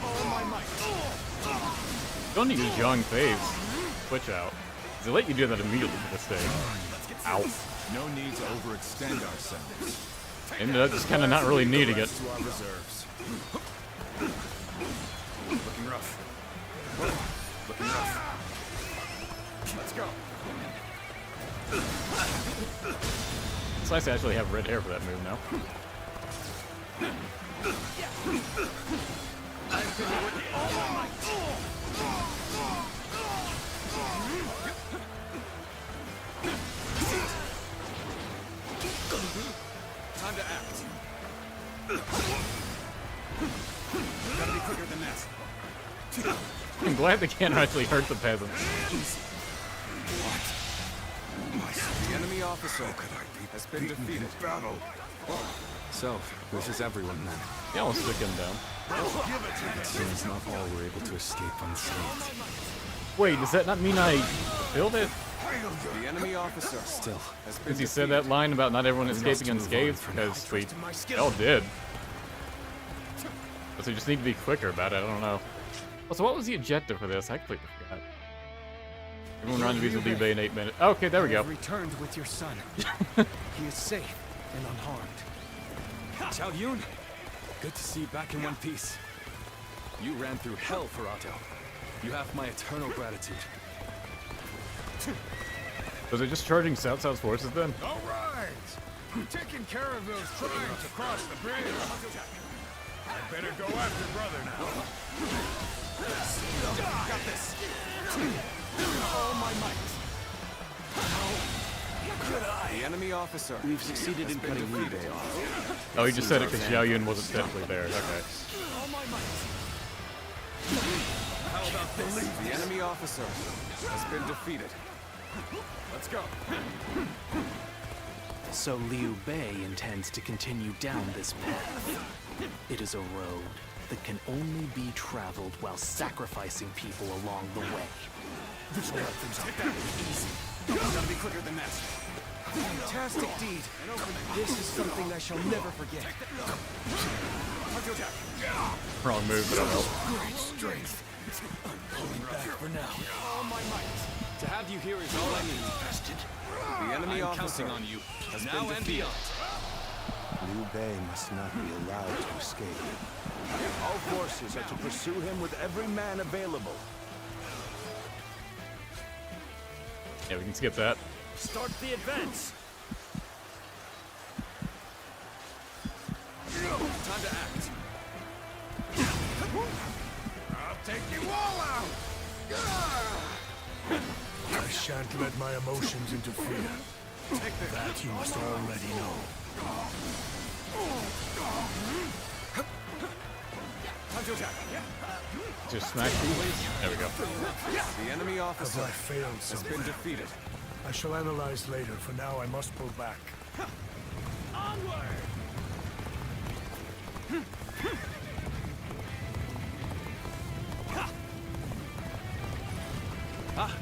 all my might. Don't use Young Phase. Switch out. They let you do that immediately for this thing. Ow. No need to overextend ourselves. Ended up just kind of not really needing it. To our reserves. Looking rough. Looking rough. Let's go. It's nice to actually have red hair for that move now. Time to act. Gotta be quicker than that. I'm glad they can't actually hurt the peasants. The enemy officer has been defeated. Battle. So, this is everyone then. Yeah, I'll stick him down. It seems not all were able to escape unscathed. Wait, does that not mean I killed it? The enemy officer Still, has been Because he said that line about not everyone escaping unscathed? Because we all did. But we just need to be quicker about it, I don't know. Also, what was the objective for this? I completely forgot. Everyone rendezvous with Liu Bei in 8 minutes. Okay, there we go. Returned with your son. He is safe and unharmed. Xiao Yun! Good to see you back in one piece. You ran through hell for Otto. You have my eternal gratitude. Was it just charging South South's forces then? All right. Taking care of those trying to cross the bridge. I better go after brother now. Got this. All my might. The enemy officer. We've succeeded in cutting Liu Bei off. Oh, he just said it because Xiao Yun wasn't technically there. Okay. All my might. How about this? The enemy officer has been defeated. Let's go. So Liu Bei intends to continue down this path. It is a road that can only be traveled while sacrificing people along the way. This will help things out. That was easy. Gotta be quicker than that. Fantastic deed. This is something I shall never forget. Wrong move, but oh well. Great strength. I'm pulling back for now. All my might. To have you here is all I need. The enemy I'm officer counting on you. has Now been and defeated. beyond. Liu Bei must not be allowed to escape. All forces are to pursue him with every man available. Yeah, we can skip that. Start the advance. Time to act. I'll take you all out. I shan't let my emotions interfere. That you must already know. Time to attack. Just smash you. There we go. The enemy officer Have I failed has somewhere? been defeated. I shall analyze later. For now, I must pull back. Onward. Ah,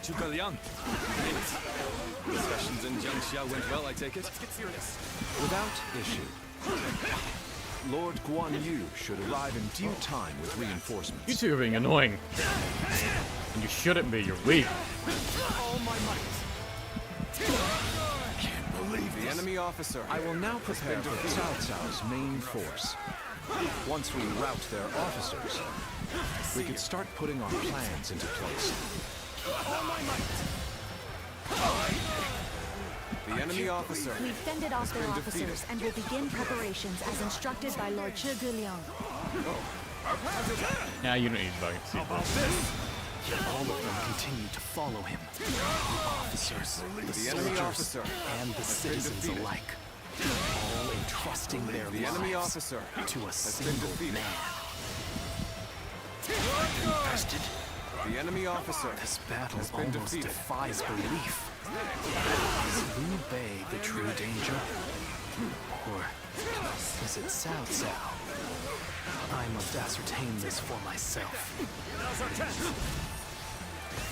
Zhuge Liang. Discussions in Jiangxia went well, I take it? Let's get serious. Without issue. Lord Guan Yu should arrive in due time with reinforcements. You two are being annoying. And you shouldn't be, you're weak. All my might. Can't believe The The enemy officer. I will now prepare for Cao Cao's main force. Once we rout their officers, we could start putting our plans into place. The enemy officer. We've fended off their officers and will begin preparations as instructed by Lord Zhuge Liang. Nah, you don't need buckets. All of them continue to follow him. The officers, the soldiers, and the citizens alike. All entrusting their lives to a single man. Bastard. The enemy officer. This battle almost defies belief. Is Liu Bei the true danger? Or is it Cao Cao? I must ascertain this for myself.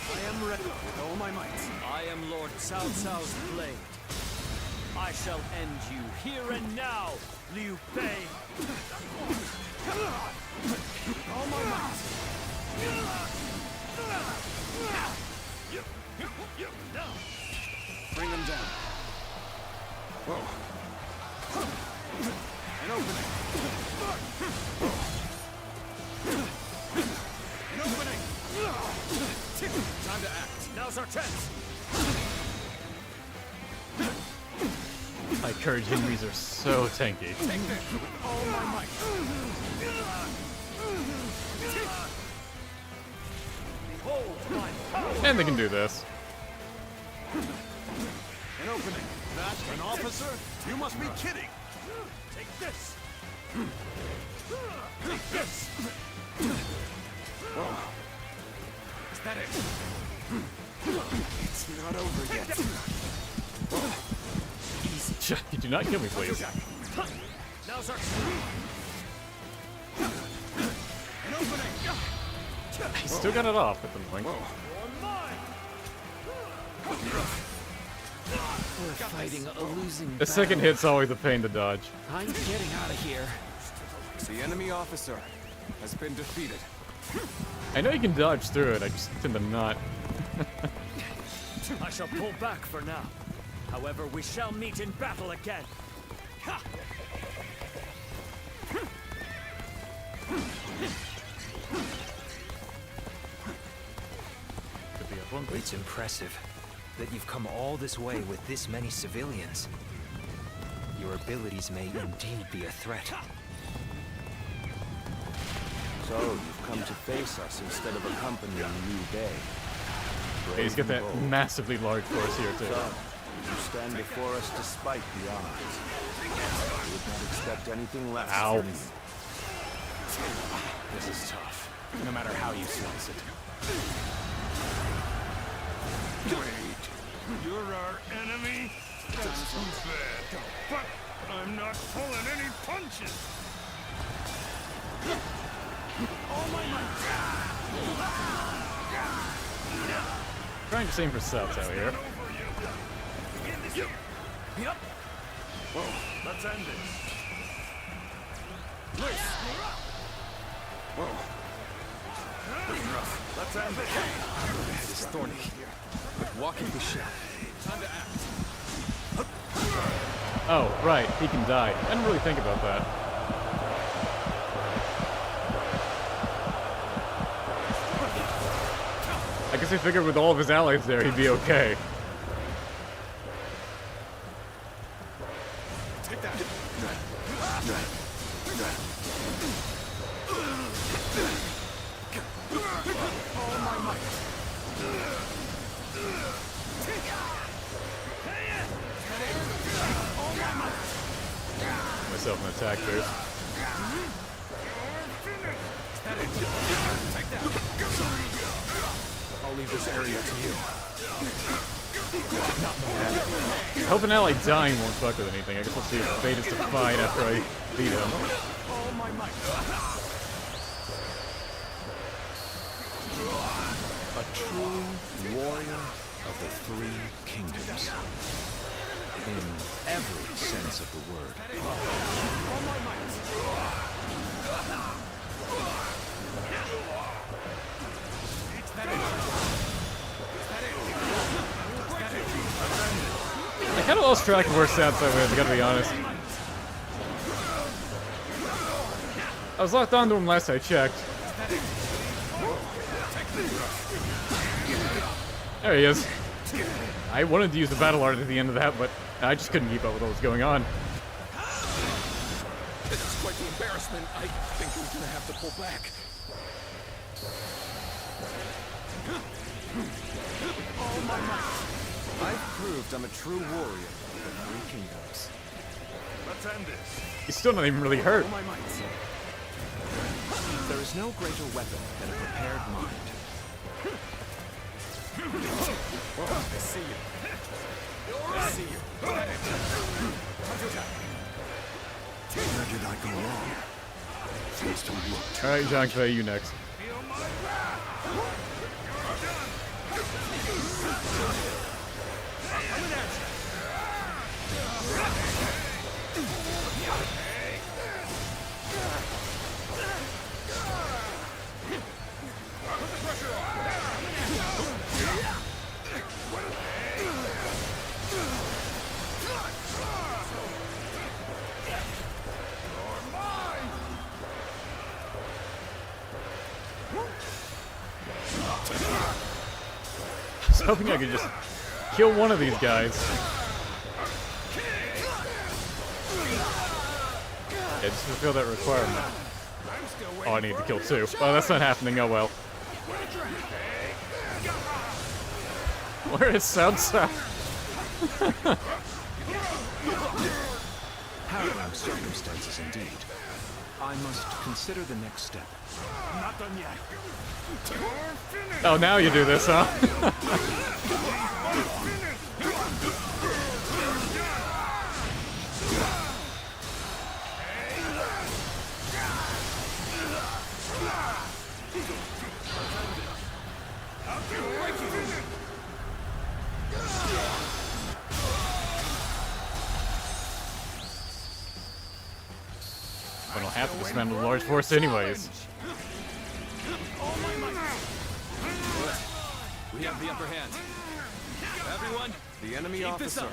I am ready with all my might. I am Lord Cao Cao's blade. I shall end you here and now, Liu Bei. All my might. Bring them down. Whoa. An opening. An opening. Time to act. Now's our chance. My courage enemies are so tanky. Take this with all my might. Behold my power. And they can do this. An opening. Not an officer? You must be kidding. Take this. Take this. Whoa. Is that it? It's not over yet. You do not kill me, please. Now's our An opening. He still got it off at the point. We're fighting a losing The second battle. hit's always a pain to dodge. I'm getting out of here. The enemy officer has been defeated. I know you can dodge through it, I just tend to not. I shall pull back for now. However, we shall meet in battle again. Ha! It's impressive that you've come all this way with this many civilians. Your abilities may indeed be a threat. So, you've come to face us instead of accompanying Liu Bei. Hey, he's got that massively large force here, too. So, you stand before us despite the odds. I would not expect anything less Ow. from you. This is tough, no matter how you slice it. Wait, you're our enemy? That's too bad. But I'm not pulling any punches. All my might. Trying to aim for South out here. Yep. Whoa, let's end this. Loose. Whoa. Let's end this. It is thorny here, but walking the ship. Time to act. Oh, right, he can die. I didn't really think about that. I guess I figured with all of his allies there, he'd be okay. Take that. All my might. Myself an attack boost. I'll leave this area to you. I hope an ally dying won't fuck with anything. I guess we'll see if fate is defied after I beat him. All my might. A true warrior of the three kingdoms. In every sense of the word. All my might. I kind of lost track of where South Side was, I gotta be honest. I was locked onto him last I checked. There he is. I wanted to use the battle art at the end of that, but I just couldn't keep up with what was going on. This is quite the embarrassment. I think I'm gonna have to pull back. All my might. I've proved I'm a true warrior of the Three Kingdoms. Let's end this. He's still not even really hurt. All my might. There is no greater weapon than a prepared mind. Whoa, I see you. I see you. Where did I go wrong? Seems to look. Alright, Zhang Fei, you next. I was hoping I could just kill one of these guys. Yeah, just fulfill that requirement. Oh, I need to kill two. Oh, that's not happening. Oh well. Where is South? Harrowing circumstances indeed. I must consider the next step. Not done yet. Oh, now you do this, huh? I don't have to dismantle a large force anyways. We have the upper hand. Everyone, the enemy officer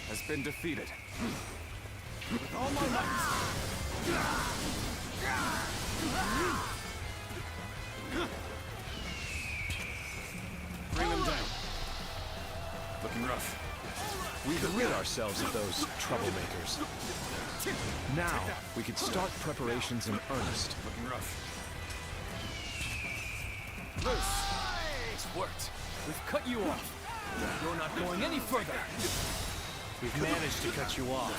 has been defeated. With all my might. Bring them down. Looking rough. We've rid ourselves of those troublemakers. Now, we could start preparations in earnest. Looking rough. Loose. It's worked. We've cut you off. You're not going any further. We've managed to cut you off.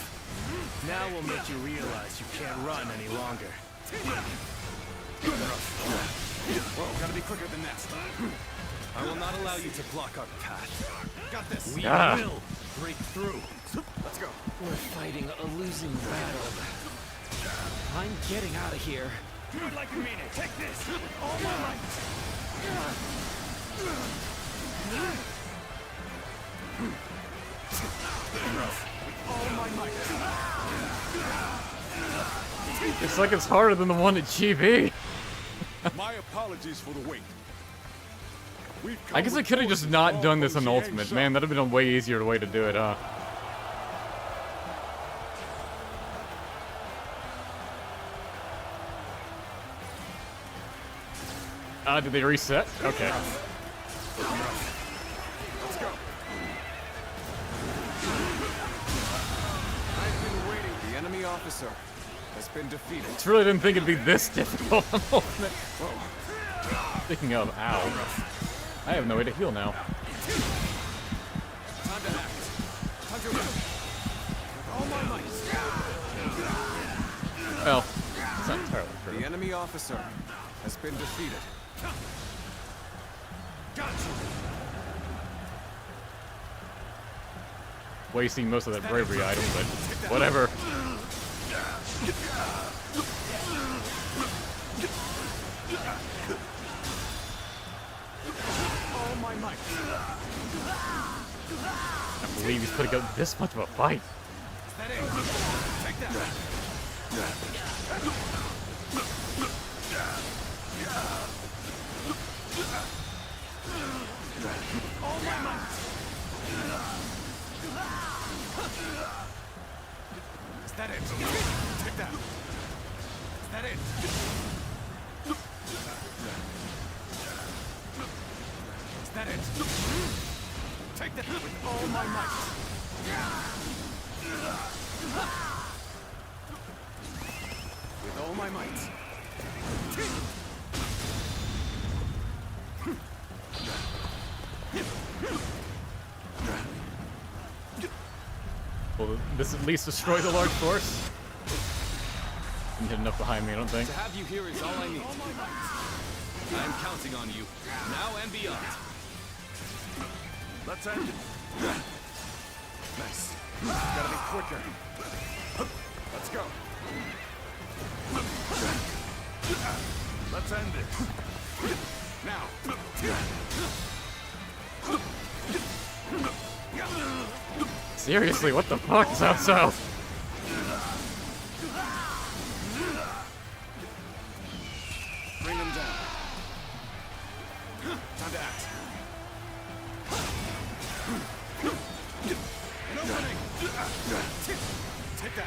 Now we'll make you realize you can't run any longer. Whoa, gotta be quicker than that. I will not allow you to block our path. Got this. We will break through. Let's go. We're fighting a losing battle. I'm getting out of here. Do it like you mean it. Take this. With all my might. All my might. It's like it's harder than the one at Chibi. My apologies for the wait. I guess I could have just not done this on Ultimate, man. That'd have been a way easier way to do it, huh? Did they reset? Okay. Let's go. I've been waiting. The enemy officer has been defeated. I really didn't think it'd be this difficult on Ultimate. Speaking of, ow. I have no way to heal now. Time to act. Time to run. With all my might. Well, it's not entirely true. The enemy officer has been defeated. Got you. Wasting most of that bravery item, but whatever. All my might. I can't believe he's putting up this much of a fight. That it. Take that. All my might. that it? Is that it? Take that with all my might. With all my might. Will this at least destroy the large force? Didn't hit enough behind me, I don't think. To have you here is all I need. I'm counting on you, now and beyond. Let's end it. Nice. Gotta be quicker. Let's go. Let's end this. Now. Seriously, what the fuck, Cao Cao? Bring him down. Time to act. An opening. Take that.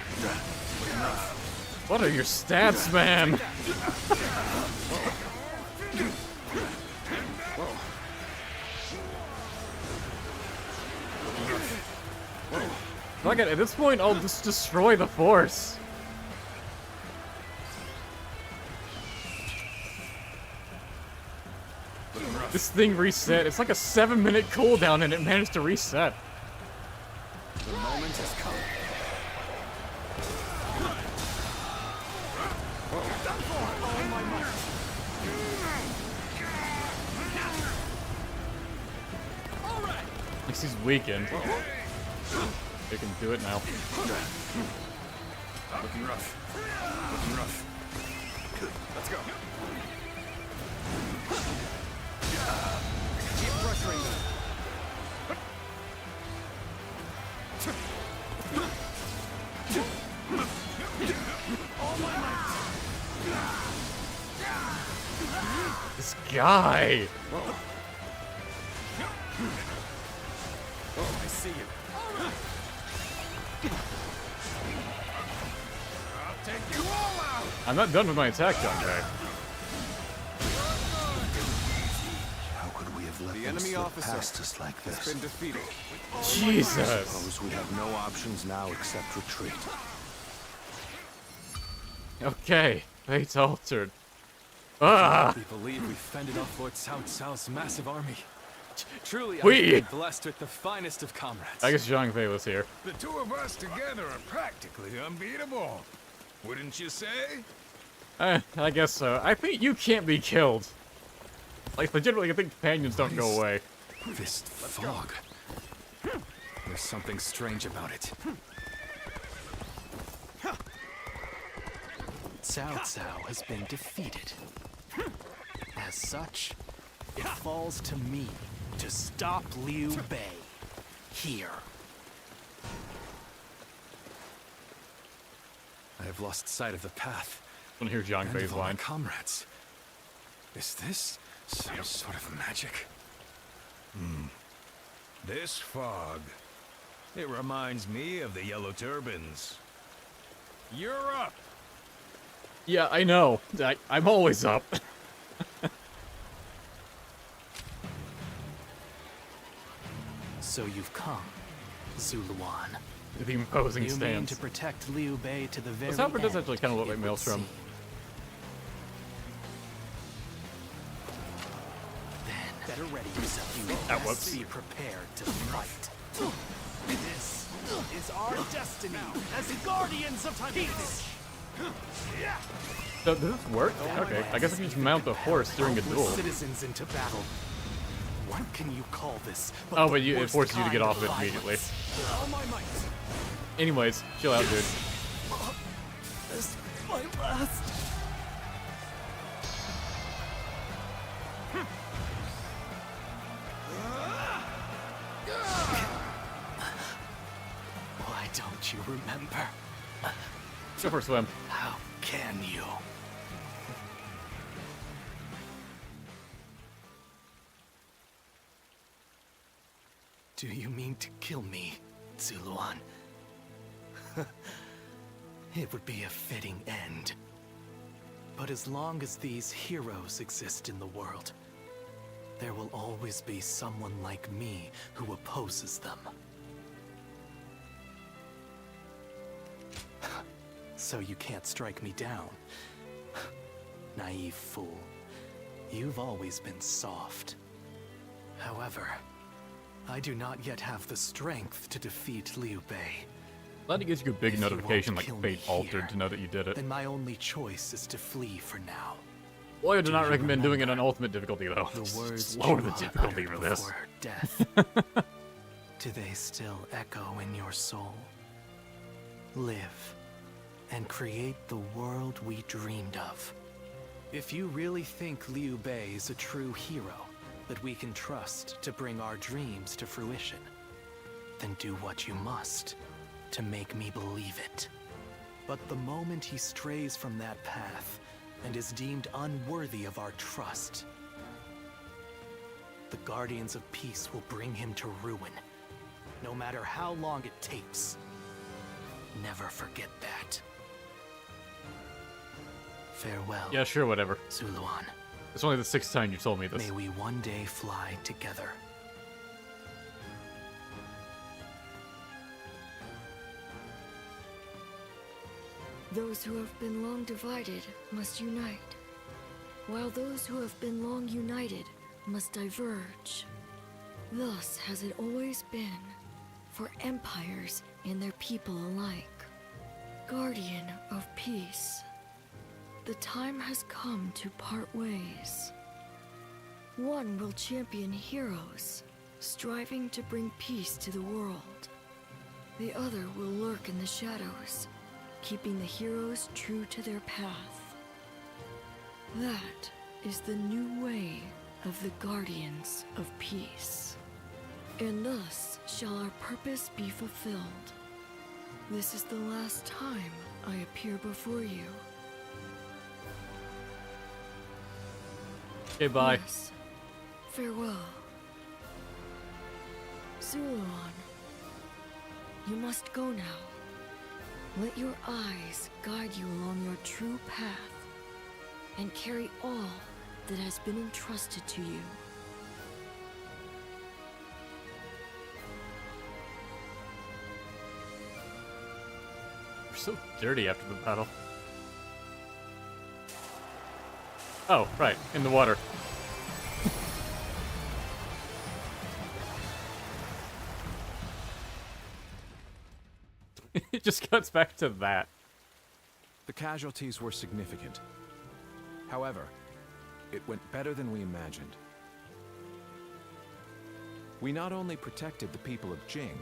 What are your stats, man? Fuck it, at this point, I'll just destroy the force. This thing reset. It's like a 7-minute cooldown and it managed to reset. The moment has come. All my might. At least he's weakened. They can do it now. Looking rough. Looking rough. Let's go. Keep pressuring them. All my might. This guy. Oh, I see you. I'll take you all out. I'm not done with my attack, John Jay. How could we have let The them enemy slip officer past us like has this? been defeated. I Jesus. suppose we have no options now except retreat. Okay, fate's altered. Ah! We believe we fended off Lord Cao Cao's massive army. Truly, We- I'm blessed with the finest of comrades. I guess Zhang Fei was here. The two of us together are practically unbeatable. Wouldn't you say? I guess so. I think you can't be killed. Like, legitimately, I think companions don't go away. This fog. There's something strange about it. Cao Cao has been defeated. As such, it falls to me to stop Liu Bei here. I have lost sight of the path. I want to hear Zhang and Fei's of all my line. comrades. Is this some sort of magic? This fog. It reminds me of the Yellow Turbans. You're up. Yeah, I know. I'm always up. So you've come, Zuluan. The imposing You mean stance. to protect Liu Bei to the very This helper does end, actually kind of look it like would Maelstrom. seem. Then better ready yourself. Whoops. Be prepared to fight. This is our destiny as guardians of peace. So, does this work? Okay, I guess I can just mount a horse during a duel. Citizens into battle. What can you call this? Oh, the but it worst forces you to get kind off of it violence? immediately. All my might. Anyways, chill out, dude. This is my last. Why don't you remember? Go for a swim. How can you? Do you mean to kill me, Zuluan? It would be a fitting end. But as long as these heroes exist in the world, there will always be someone like me who opposes them. So you can't strike me down. Naive fool. You've always been soft. However, I do not yet have the strength to defeat Liu Bei. Glad it gives you a big If notification you like won't kill me Fate Altered here, to know that you did it. Then my only choice is to flee for now. Boy, I do not you recommend doing it on ultimate difficulty though. The words Lower you the uttered difficulty for this. before her death. Do they still echo in your soul? Live and create the world we dreamed of. If you really think Liu Bei is a true hero that we can trust to bring our dreams to fruition, then do what you must to make me believe it. But the moment he strays from that path and is deemed unworthy of our trust, the Guardians of Peace will bring him to ruin, no matter how long it takes. Never forget that. Farewell. Yeah, sure, whatever. Zuluan. It's only the 6th time you've told me this. May we one day fly together. Those who have been long divided must unite, while those who have been long united must diverge. Thus has it always been, for empires and their people alike. Guardian of peace, the time has come to part ways. One will champion heroes, striving to bring peace to the world. The other will lurk in the shadows, keeping the heroes true to their path. That is the new way of the Guardians of Peace. And thus shall our purpose be fulfilled. This is the last time I appear before you. Okay, bye. Yes. Farewell. Zuluan, you must go now. Let your eyes guide you along your true path, and carry all that has been entrusted to you. You're so dirty after the battle. Oh, right, in the water. It just cuts back to that. The casualties were significant. However, it went better than we imagined. We not only protected the people of Jing,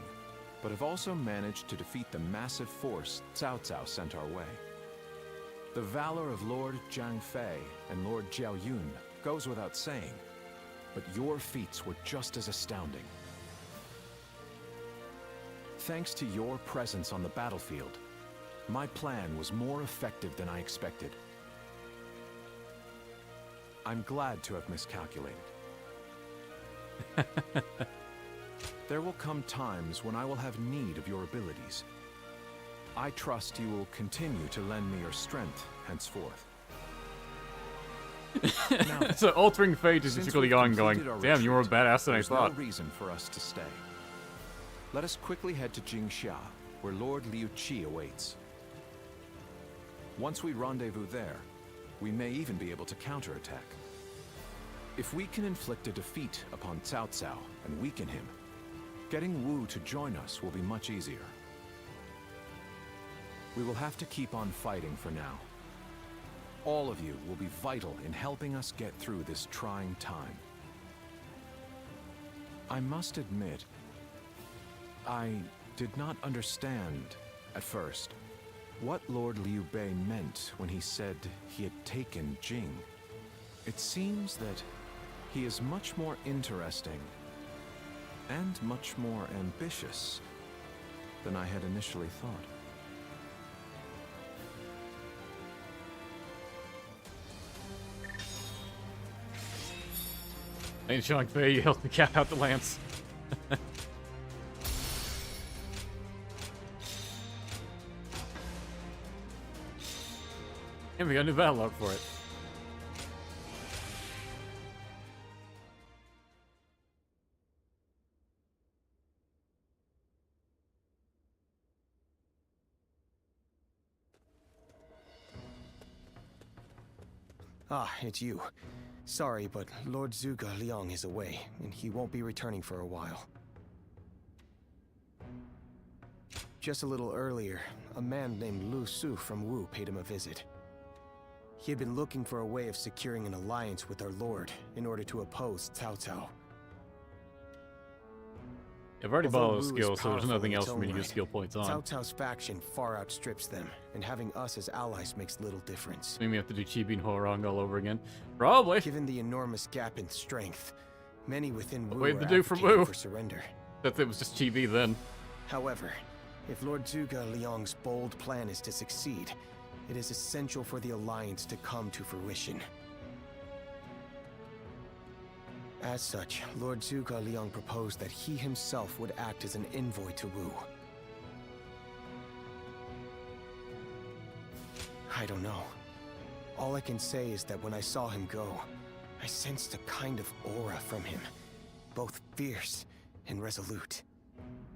but have also managed to defeat the massive force Cao Cao sent our way. The valor of Lord Zhang Fei and Lord Jiao Yun goes without saying, but your feats were just as astounding. Thanks to your presence on the battlefield, my plan was more effective than I expected. I'm glad to have miscalculated. There will come times when I will have need of your abilities. I trust you will continue to lend me your strength henceforth. Now, So altering fate is since basically we've going, completed our damn, you were a retreat, badass than I there's thought. no reason for us to stay. Let us quickly head to Jingxia, where Lord Liu Qi awaits. Once we rendezvous there, we may even be able to counterattack. If we can inflict a defeat upon Cao Cao and weaken him, getting Wu to join us will be much easier. We will have to keep on fighting for now. All of you will be vital in helping us get through this trying time. I must admit, I did not understand, at first, what Lord Liu Bei meant when he said he had taken Jing. It seems that he is much more interesting and much more ambitious than I had initially thought. Ain't Zhang Fei, you held the cat out the lance. And we got a new battle log for it. Ah, it's you. Sorry, but Lord Zhuge Liang is away, and he won't be returning for a while. Just a little earlier, a man named Lu Su from Wu paid him a visit. He had been looking for a way of securing an alliance with our lord in order to oppose Cao Cao. I've already bought all those Although Wu is skills, so there's powerful nothing in its else for me to own get right, skill points on. Cao Cao's faction far outstrips them, and having us as allies makes little difference. Maybe we have to do Chibi and Huarong all over again. Probably. Given the enormous gap in strength, many within Wu Wait, are the dude from advocating Wu. for surrender. That it was just Chibi then. However, if Lord Zhuge Liang's bold plan is to succeed, it is essential for the alliance to come to fruition. As such, Lord Zhuge Liang proposed that he himself would act as an envoy to Wu. I don't know. All I can say is that when I saw him go, I sensed a kind of aura from him, both fierce and resolute.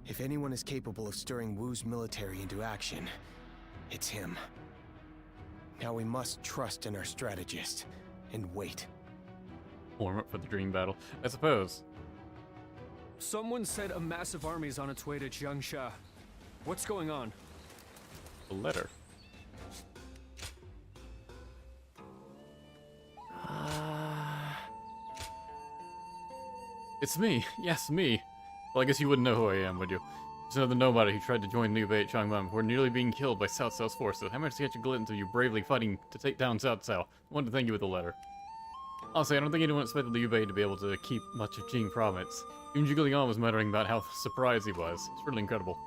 If anyone is capable of stirring Wu's military into action, it's him. Now we must trust in our strategist and wait. Warm up for the dream battle, I suppose. Someone said a massive army is on its way to Jiangsha. What's going on? A letter. It's me. Yes, me. Well, I guess you wouldn't know who I am, would you? Just another nobody who tried to join Liu Bei at Changban before nearly being killed by Cao Cao's forces. I managed to catch a glimpse of you bravely fighting to take down Cao Cao. I wanted to thank you with a letter. Honestly, I don't think anyone expected Liu Bei to be able to keep much of Jing province. Even Zhuge Liang was muttering about how surprised he was. It's really incredible.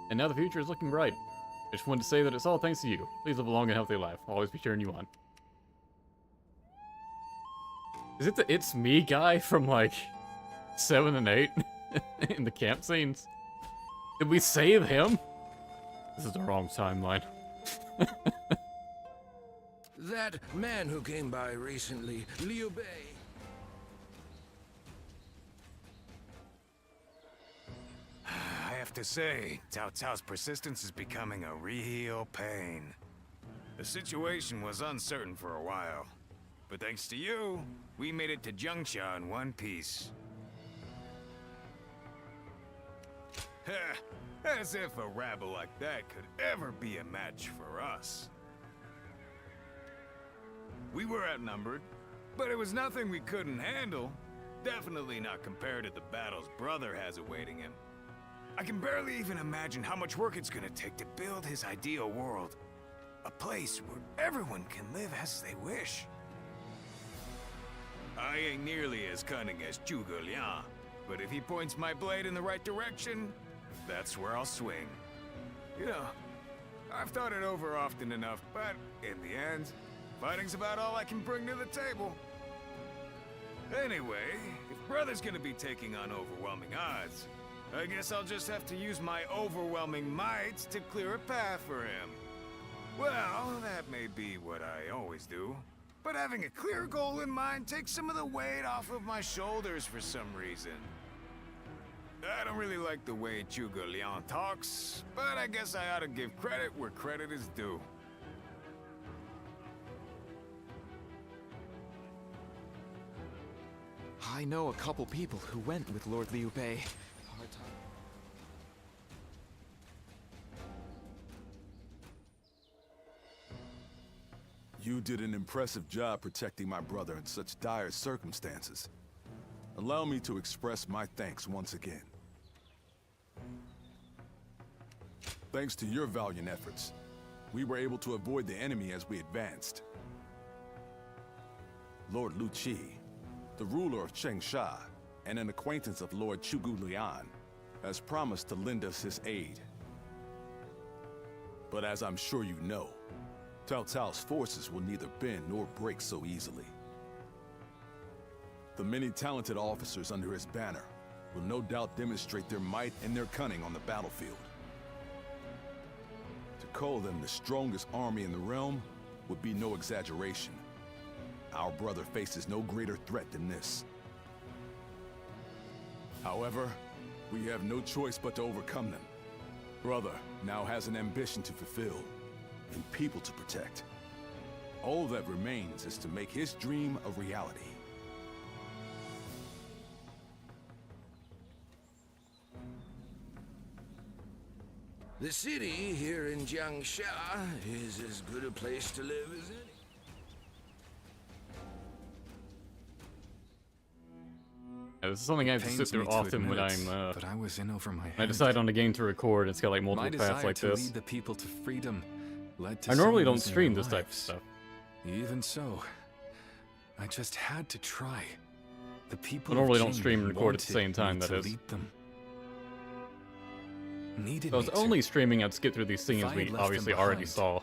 And now the future is looking bright. I just wanted to say that it's all thanks to you. Please live a long and healthy life. I'll always be cheering you on. Is it the It's Me guy from, like, 7 and 8 in the camp scenes? Did we save him? This is the wrong timeline. That man who came by recently, Liu Bei. I have to say, Cao Cao's persistence is becoming a real pain. The situation was uncertain for a while, but thanks to you, we made it to Jiangsha in one piece. As if a rabble like that could ever be a match for us. We were outnumbered, but it was nothing we couldn't handle. Definitely not compared to the battles brother has awaiting him. I can barely even imagine how much work it's gonna take to build his ideal world. A place where everyone can live as they wish. I ain't nearly as cunning as Zhuge Liang, but if he points my blade in the right direction, that's where I'll swing. You know, I've thought it over often enough, but in the end, fighting's about all I can bring to the table. Anyway, if brother's gonna be taking on overwhelming odds, I guess I'll just have to use my overwhelming might to clear a path for him. Well, that may be what I always do, but having a clear goal in mind takes some of the weight off of my shoulders for some reason. I don't really like the way Zhuge Liang talks, but I guess I ought to give credit where credit is due. I know a couple people who went with Lord Liu Bei. Hard time. You did an impressive job protecting my brother in such dire circumstances. Allow me to express my thanks once again. Thanks to your valiant efforts, we were able to avoid the enemy as we advanced. Lord Lu Qi, the ruler of Changsha, and an acquaintance of Lord Zhuge Liang, has promised to lend us his aid. But as I'm sure you know, Cao Cao's forces will neither bend nor break so easily. The many talented officers under his banner will no doubt demonstrate their might and their cunning on the battlefield. To call them the strongest army in the realm would be no exaggeration. Our brother faces no greater threat than this. However, we have no choice but to overcome them. Brother now has an ambition to fulfill, and people to protect. All that remains is to make his dream a reality. The city here in Jiangxia is as good a place to live as any. This is something I have to sit through often when I'm but I was in over my I head. decide on a game to record. It's got like multiple My paths desire like to this. lead the people to freedom led to I normally some don't losing stream their this type of lives. stuff. Even so, I just had to try. The people I normally of don't Jing stream and record at the wanted same time, me that to is. lead them. Needed If I was me to. only streaming, I'd skip through these If scenes I had we left them obviously already behind, saw.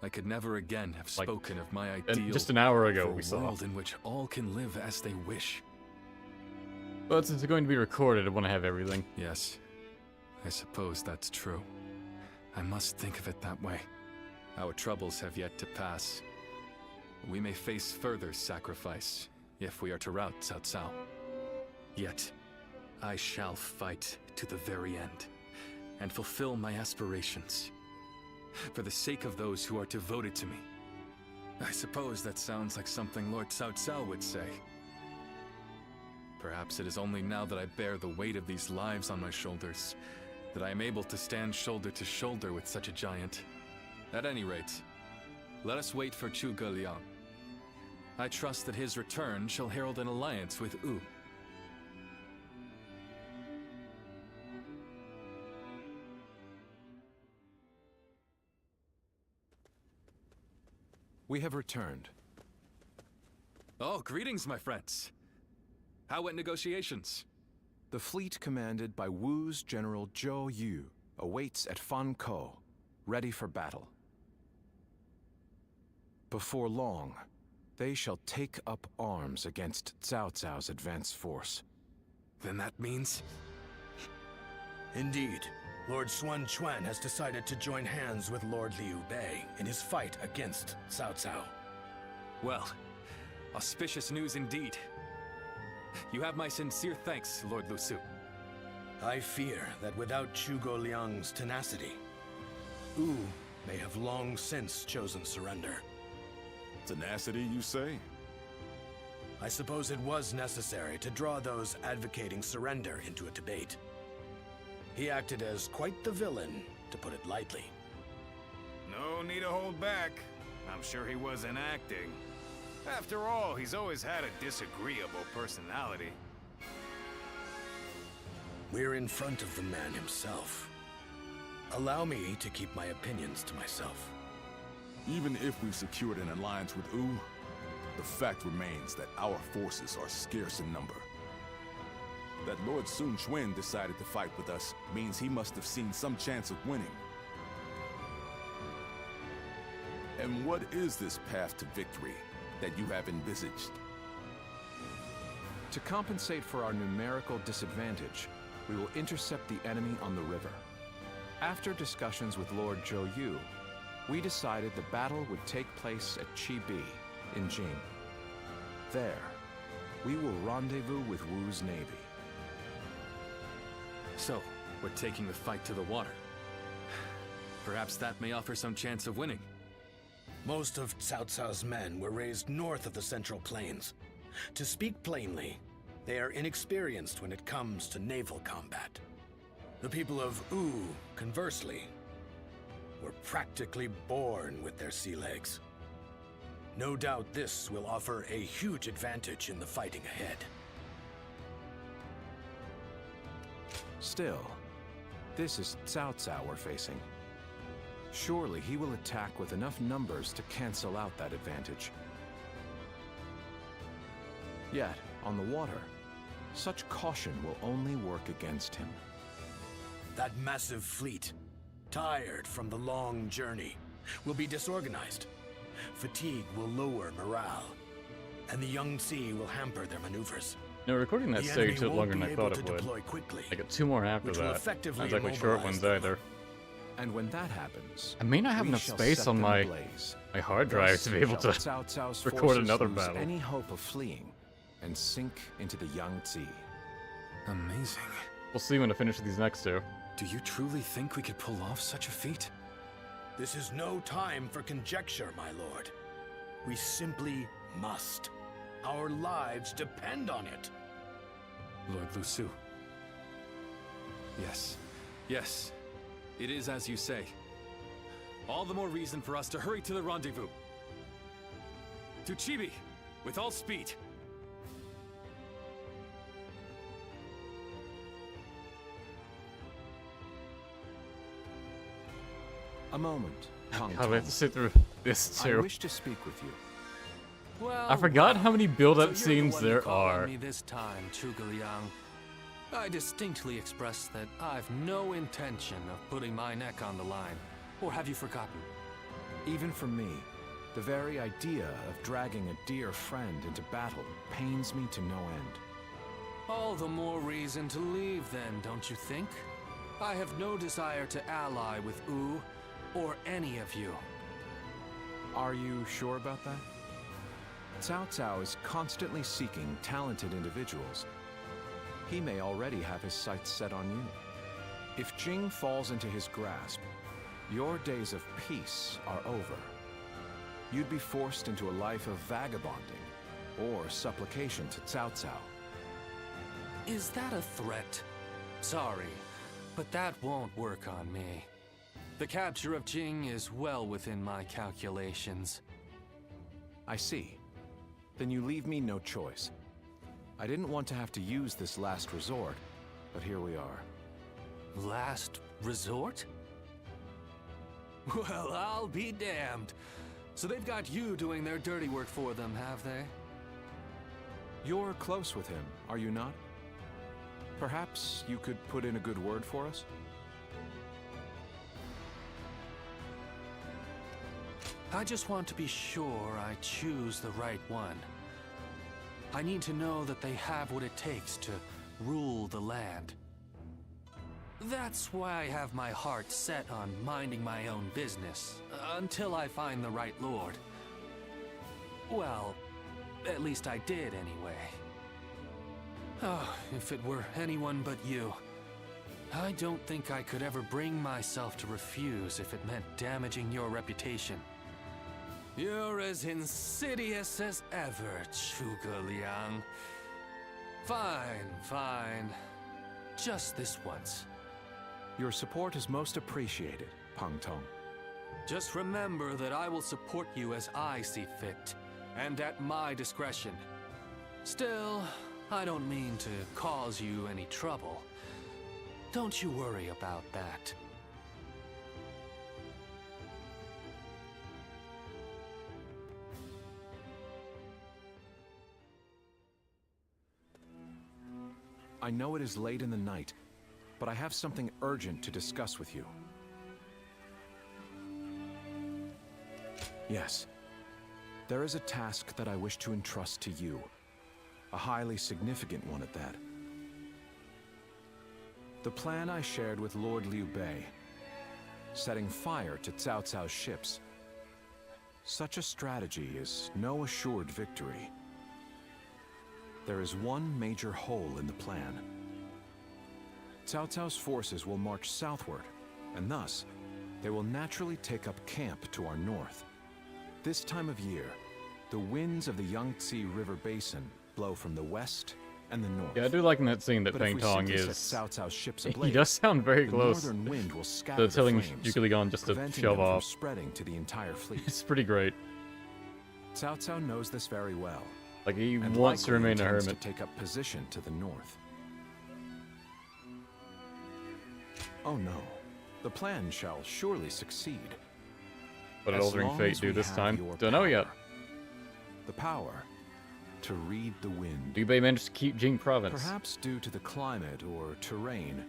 I could never again have Like, spoken of my ideal. just an hour ago for we a saw. world in which all can live as they wish. But since it's going to be recorded, I want to have everything. Yes, I suppose that's true. I must think of it that way. Our troubles have yet to pass. We may face further sacrifice if we are to rout Cao Cao. Yet, I shall fight to the very end and fulfill my aspirations for the sake of those who are devoted to me. I suppose that sounds like something Lord Cao Cao would say. Perhaps it is only now that I bear the weight of these lives on my shoulders that I am able to stand shoulder to shoulder with such a giant. At any rate, let us wait for Zhuge Liang. I trust that his return shall herald an alliance with Wu. We have returned. Oh, greetings, my friends. How went negotiations? The fleet commanded by Wu's General Zhou Yu awaits at Fan Ko, ready for battle. Before long, they shall take up arms against Cao Cao's advance force. Then that means... Indeed, Lord Xuan Chuan has decided to join hands with Lord Liu Bei in his fight against Cao Cao. Well, auspicious news indeed. You have my sincere thanks, Lord Lu Su. I fear that without Zhuge Liang's tenacity, Wu may have long since chosen surrender. Tenacity, you say? I suppose it was necessary to draw those advocating surrender into a debate. He acted as quite the villain, to put it lightly. No need to hold back. I'm sure he wasn't acting. After all, he's always had a disagreeable personality. We're in front of the man himself. Allow me to keep my opinions to myself. Even if we've secured an alliance with Wu, the fact remains that our forces are scarce in number. That Lord Sun Quan decided to fight with us means he must have seen some chance of winning. And what is this path to victory that you have envisaged? To compensate for our numerical disadvantage, we will intercept the enemy on the river. After discussions with Lord Zhou Yu, we decided the battle would take place at Chibi in Jing. There, we will rendezvous with Wu's navy. So, we're taking the fight to the water. Perhaps that may offer some chance of winning. Most of Cao Cao's men were raised north of the Central Plains. To speak plainly, they are inexperienced when it comes to naval combat. The people of Wu, conversely, were practically born with their sea legs. No doubt this will offer a huge advantage in the fighting ahead. Still, this is Cao Cao we're facing. Surely he will attack with enough numbers to cancel out that advantage. Yet, on the water, such caution will only work against him. That massive fleet, tired from the long journey, will be disorganized. Fatigue will lower morale, and the Yangtze will hamper their maneuvers. No, recording that The stage enemy took won't longer than be I able thought to it would. deploy quickly, I got 2 more after which will that. effectively Not exactly short immobilize ones either. And when that happens, I may not have we enough shall space set on them my ablaze. hard drive Thus to be able shall to Cao Cao's record forces another lose battle. any hope of fleeing and sink into the Yangtze. Amazing. We'll see when I finish these next two. Do you truly think we could pull off such a feat? This is no time for conjecture, my lord. We simply must. Our lives depend on it. Lord Lu Su. Yes. Yes. It is as you say. All the more reason for us to hurry to the rendezvous. To Chibi, with all speed. A moment, Pang God, we have Tong. to sit through this I too. wish to speak with you. Well, I forgot how many build-up so you're the scenes one who there called on are. me this time, Zhuge Liang. I distinctly expressed that I've no intention of putting my neck on the line. Or have you forgotten? Even for me, the very idea of dragging a dear friend into battle pains me to no end. All the more reason to leave then, don't you think? I have no desire to ally with Wu or any of you. Are you sure about that? Cao Cao is constantly seeking talented individuals. He may already have his sights set on you. If Jing falls into his grasp, your days of peace are over. You'd be forced into a life of vagabonding or supplication to Cao Cao. Is that a threat? Sorry, but that won't work on me. The capture of Jing is well within my calculations. I see. Then you leave me no choice. I didn't want to have to use this last resort, but here we are. Last resort? Well, I'll be damned. So they've got you doing their dirty work for them, have they? You're close with him, are you not? Perhaps you could put in a good word for us? I just want to be sure I choose the right one. I need to know that they have what it takes to rule the land. That's why I have my heart set on minding my own business, until I find the right lord. Well, at least I did anyway. Oh, if it were anyone but you. I don't think I could ever bring myself to refuse if it meant damaging your reputation. You're as insidious as ever, Zhuge Liang. Fine, fine. Just this once. Your support is most appreciated, Pang Tong. Just remember that I will support you as I see fit, and at my discretion. Still, I don't mean to cause you any trouble. Don't you worry about that. I know it is late in the night, but I have something urgent to discuss with you. Yes. There is a task that I wish to entrust to you. A highly significant one at that. The plan I shared with Lord Liu Bei, setting fire to Cao Cao's ships. Such a strategy is no assured victory. There is one major hole in the plan. Cao Cao's forces will march southward, and thus, they will naturally take up camp to our north. This time of year, the winds of the Yangtze River Basin blow from the west and the north. Yeah, I do like in that scene that But if Pang we Tong simply is... set Cao Cao's ships He ablaze, does sound very the close northern wind will scatter to the telling flames, Zhuge Liang just to preventing shove them from off. spreading to the entire fleet. It's pretty great. Cao Cao knows this very well. Like, he and wants to likely remain a intends hermit. to take up position to the north. Oh no. The plan shall surely succeed. What did As Altering long Fate as do we this have time? your Don't know yet. The power to read the wind. Liu Bei managed to keep Jing province. Perhaps due to the climate or terrain,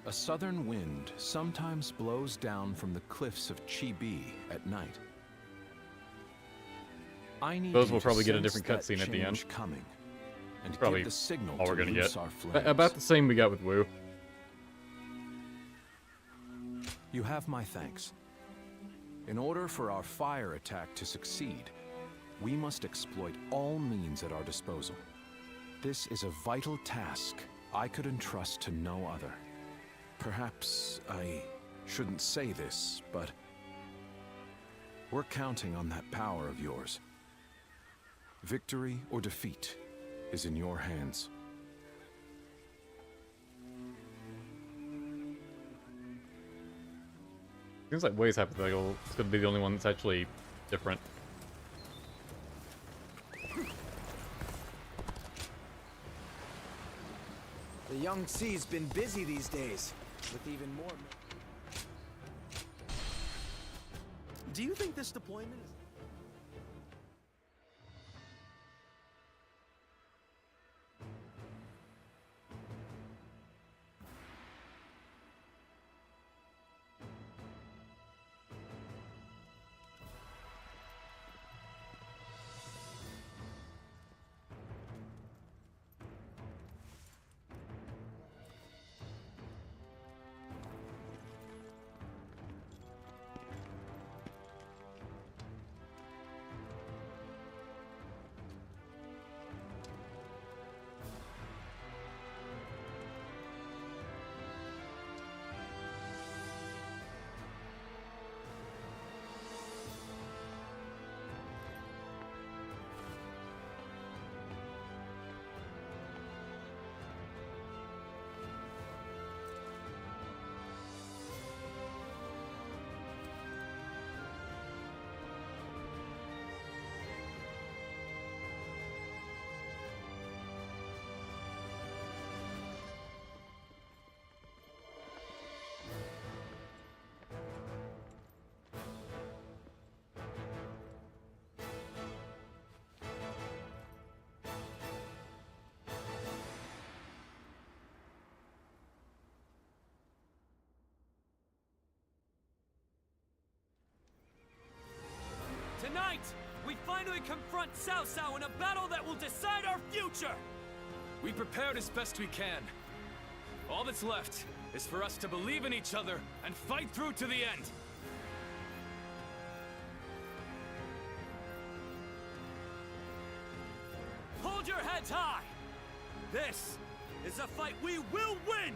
a southern wind sometimes blows down from the cliffs of Chibi at night. I need Suppose you we'll to probably get a sense different that cutscene at the end. change coming, and Probably give the signal all to we're gonna loose get. our flames. About the same we got with Wu. You have my thanks. In order for our fire attack to succeed, we must exploit all means at our disposal. This is a vital task I could entrust to no other. Perhaps I shouldn't say this, but we're counting on that power of yours. Victory or defeat is in your hands. Seems like Wei's hypothetical is going to be the only one that's actually different. The Yangtze's been busy these days, with even more... Do you think this deployment is... Tonight, we finally confront Cao Cao in a battle that will decide our future! We prepared as best we can. All that's left is for us to believe in each other and fight through to the end. Hold your heads high! This is a fight we will win!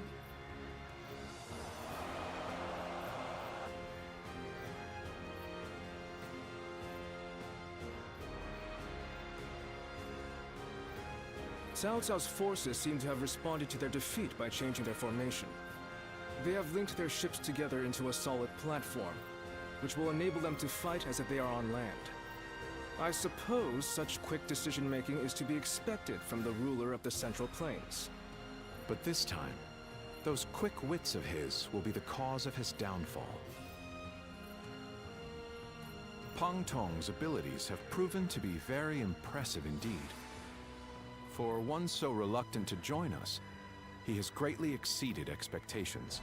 Cao Cao's forces seem to have responded to their defeat by changing their formation. They have linked their ships together into a solid platform, which will enable them to fight as if they are on land. I suppose such quick decision-making is to be expected from the ruler of the Central Plains. But this time, those quick wits of his will be the cause of his downfall. Pang Tong's abilities have proven to be very impressive indeed. For one so reluctant to join us, he has greatly exceeded expectations.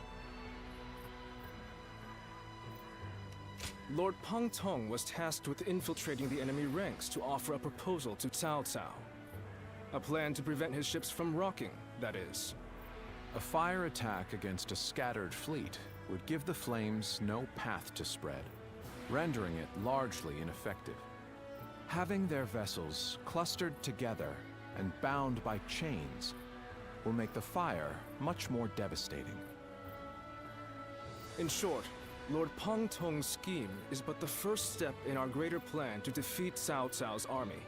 Lord Pang Tong was tasked with infiltrating the enemy ranks to offer a proposal to Cao Cao. A plan to prevent his ships from rocking, that is. A fire attack against a scattered fleet would give the flames no path to spread, rendering it largely ineffective. Having their vessels clustered together and bound by chains will make the fire much more devastating. In short, Lord Pang Tong's scheme is but the first step in our greater plan to defeat Cao Cao's army.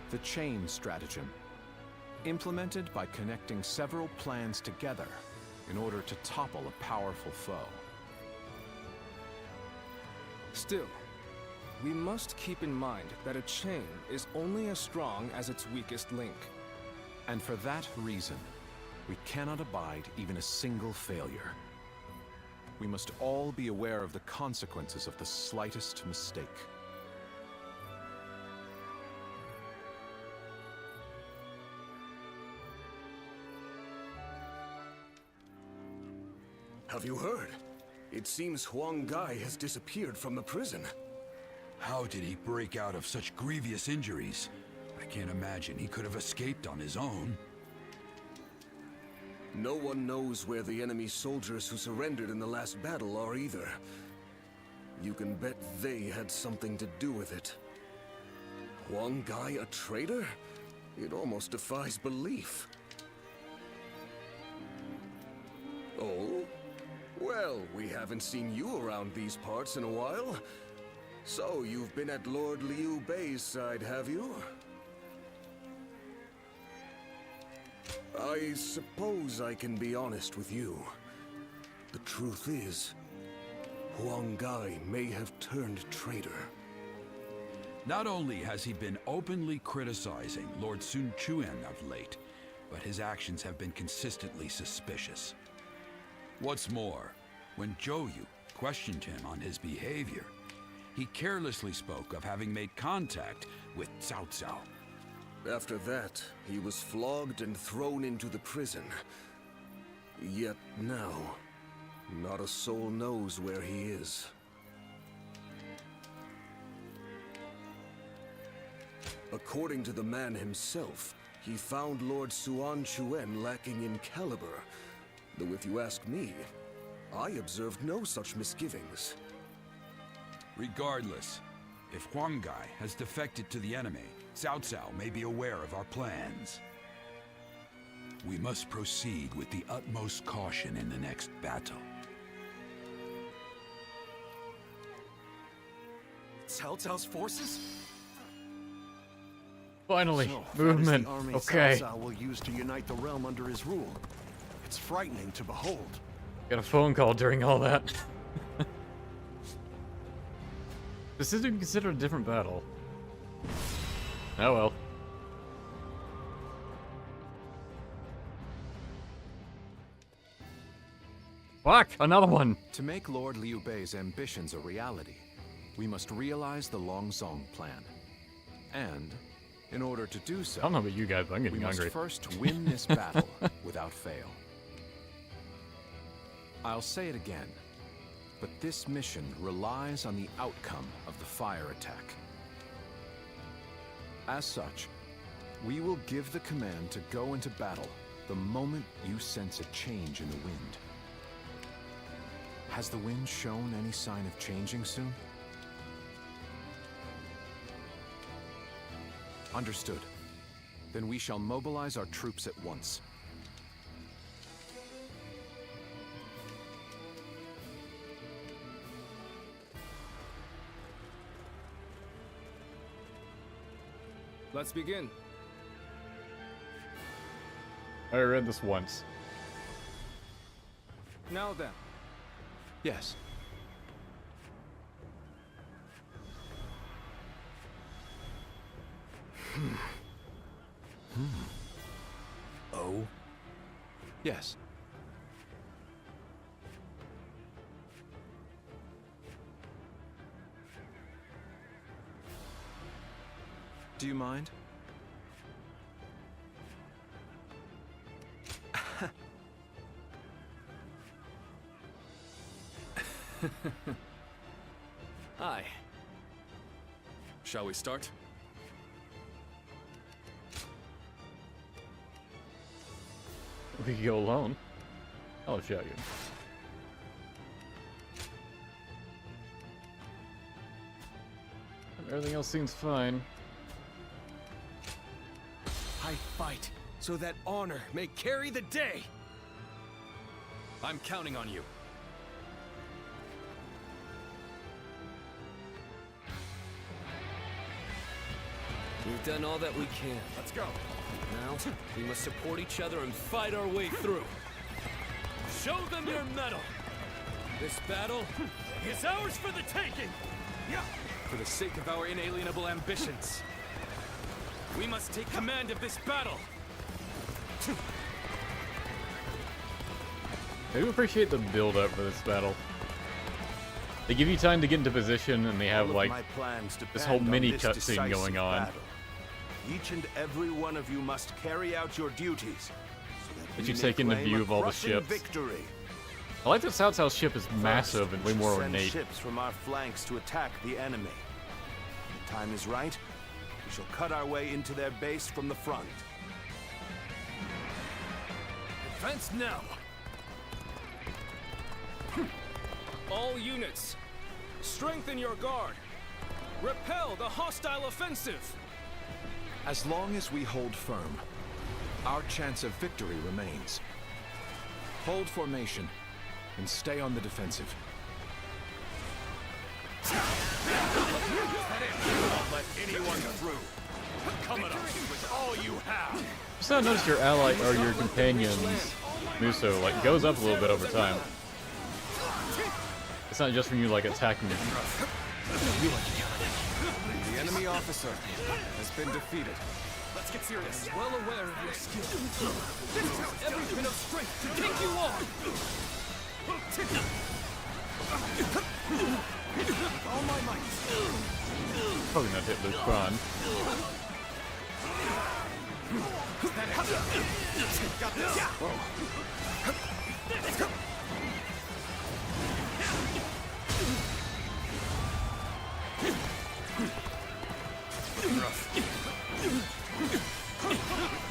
The chain stratagem, implemented by connecting several plans together in order to topple a powerful foe. Still, we must keep in mind that a chain is only as strong as its weakest link. And for that reason, we cannot abide even a single failure. We must all be aware of the consequences of the slightest mistake. Have you heard? It seems Huang Gai has disappeared from the prison. How did he break out of such grievous injuries? I can't imagine he could have escaped on his own. No one knows where the enemy soldiers who surrendered in the last battle are either. You can bet they had something to do with it. Huang Gai a traitor? It almost defies belief. Oh? Well, we haven't seen you around these parts in a while. So, you've been at Lord Liu Bei's side, have you? I suppose I can be honest with you. The truth is, Huang Gai may have turned traitor. Not only has he been openly criticizing Lord Sun Quan of late, but his actions have been consistently suspicious. What's more, when Zhou Yu questioned him on his behavior, he carelessly spoke of having made contact with Cao Cao. After that, he was flogged and thrown into the prison. Yet now, not a soul knows where he is. According to the man himself, he found Lord Suan Chuen lacking in caliber. Though if you ask me, I observed no such misgivings. Regardless, if Huang Gai has defected to the enemy, Cao Cao may be aware of our plans. We must proceed with the utmost caution in the next battle. Cao Cao's forces? Finally, So, movement. that is the army Okay. Cao Cao will use to unite the realm under his rule. It's frightening to behold. Got a phone call during all that. This isn't considered a different battle. Oh well. Fuck! Another one! To make Lord Liu Bei's ambitions a reality, we must realize the Longzong plan. And, in order to do so, I don't know about you guys, but I'm getting we hungry. must first win this battle without fail. I'll say it again, but this mission relies on the outcome of the fire attack. As such, we will give the command to go into battle the moment you sense a change in the wind. Has the wind shown any sign of changing soon? Understood. Then we shall mobilize our troops at once. Let's begin. I read this once. Now then. Yes. Oh? Yes. Do you mind? Hi. Shall we start? We could go alone. I'll show you. Everything else seems fine. I fight so that honor may carry the day. I'm counting on you. We've done all that we can. Let's go. Now, we must support each other and fight our way through. Show them your mettle. This battle It's ours for the taking. Yeah. For the sake of our inalienable ambitions, we must take command of this battle. I do appreciate the build-up for this battle. They give you time to get into position, and they have like this whole mini cutscene going on. Each and every one of you must carry out your duties. That you take into view of all the ships. Victory. I like that Cao Cao's ship is massive and way more Send ornate. ships from our flanks to attack the enemy. When the time is right, we shall cut our way into their base from the front. defense now! All units, strengthen your guard! Repel the hostile offensive! As long as we hold firm, our chance of victory remains. Hold formation and stay on the defensive. Don't let anyone through! Come at us with all you have! Just now notice your ally or your companion's Muso like goes up a little bit over time. It's not just when you like attacking him. The enemy officer has been defeated. Let's get serious. Well aware of your skill. This is every bit of strength to take you on! All my might. Probably not hit Luke Kron. Got this. Whoa. Rough.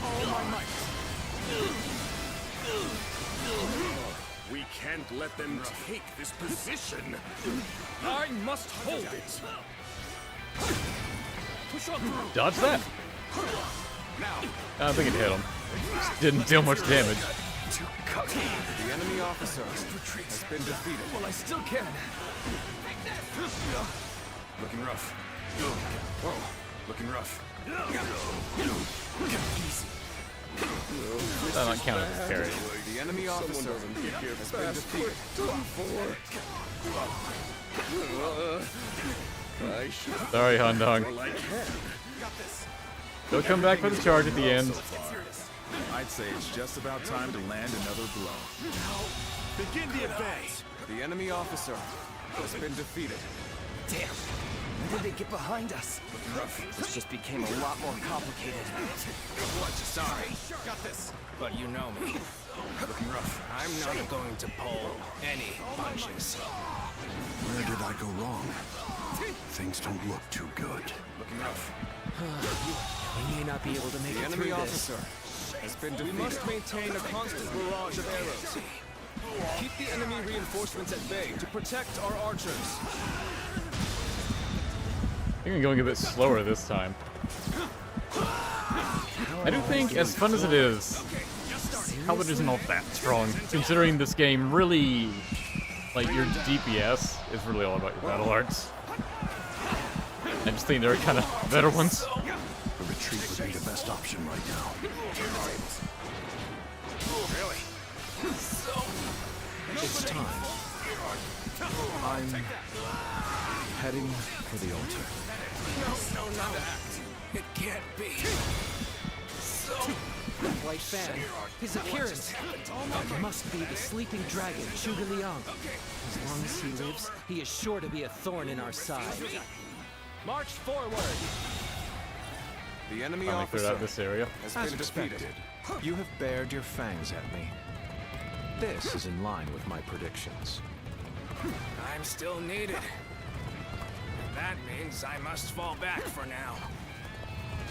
All my might. We can't let them take this position. I must hold it. Push on through. Dodge that. I think it hit him. Just didn't deal much damage. The enemy officer has been defeated. Well, I still can. Looking rough. Whoa. Looking rough. Easy. That not count as a parry. The enemy officer has been defeated. Sorry, Handong. They'll come back for the charge at the end. I'd say it's just about time to land another blow. Begin the advance. The enemy officer has been defeated. Damn. When did they get behind us? This just became a lot more complicated. What? Sorry. Got this. But you know me. Looking rough. I'm not going to pull any punches. Where did I go wrong? Things don't look too good. Looking rough. We may not be able to make The it enemy through officer has been We defeated. must maintain a constant barrage of arrows. Keep the enemy reinforcements at bay to protect our archers. I think I'm going a bit slower this time. I do think, as fun as it is, Halberd isn't all that strong, considering this game really, like, your DPS is really all about your battle arts. I just think there are kind of better ones. A retreat would be the best option right now. Really? It's time. I'm heading for the altar. No, not to act. It can't be. White Fan. His appearance. It must be the sleeping dragon, Zhuge Liang. As long as he lives, he is sure to be a thorn in our side. March forward. The enemy Finally cleared officer out this area. has been defeated. You have bared your fangs at me. This is in line with my predictions. I'm still needed. That means I must fall back for now.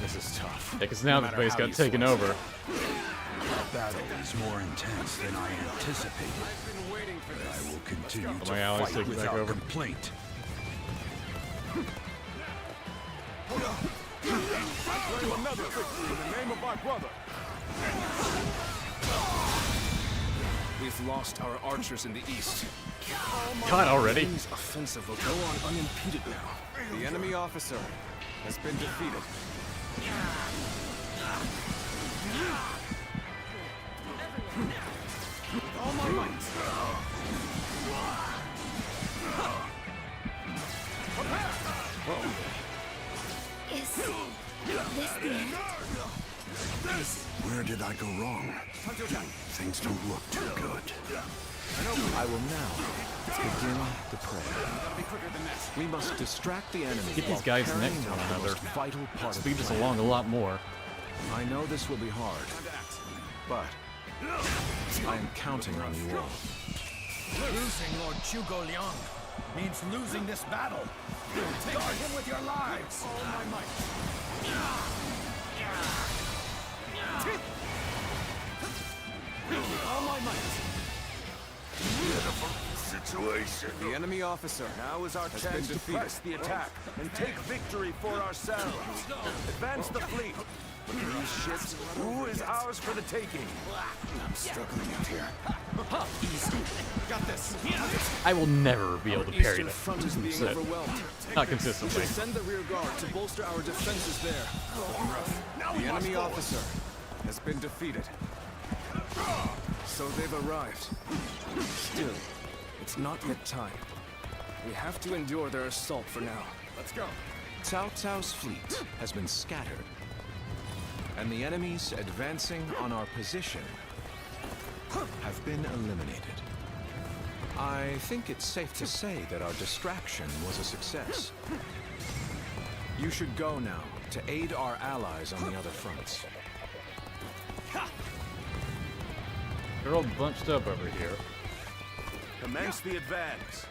This is tough. Yeah, because now the place got taken over. The battle is more intense than I anticipated. But I will continue to My allies fight taking back without over. complaint. Claim another victory in the name of our brother. We've lost our archers in the east. God, already? King's offensive will go on unimpeded now. The enemy officer has been defeated. All my might. Is this the end? Where did I go wrong? Things don't look too good. I will now begin the prey. We must distract the enemy. Get these while guys carrying next to out one the another. most vital part of Speed the us plan. along a lot more. I know this will be hard, but I am counting on you all. Losing Lord Zhuge Liang means losing this battle. Guard him with your lives. All my might. All my might. Beautiful situation. The enemy officer Now is our chance to press the attack and take victory for ourselves. Advance the fleet. These ships, who is ours for the taking? I'm struggling out here. Easy. Got this. I will never be able to Our parry eastern that. front is being Set. overwhelmed. Not We consistently. should send the rear guard to bolster our defenses there. The enemy officer has been defeated. So they've arrived. Still, it's not yet time. We have to endure their assault for now. Let's go. Cao Cao's fleet has been scattered, and the enemies advancing on our position have been eliminated. I think it's safe to say that our distraction was a success. You should go now to aid our allies on the other fronts. They're all bunched up over here. Commence the advance.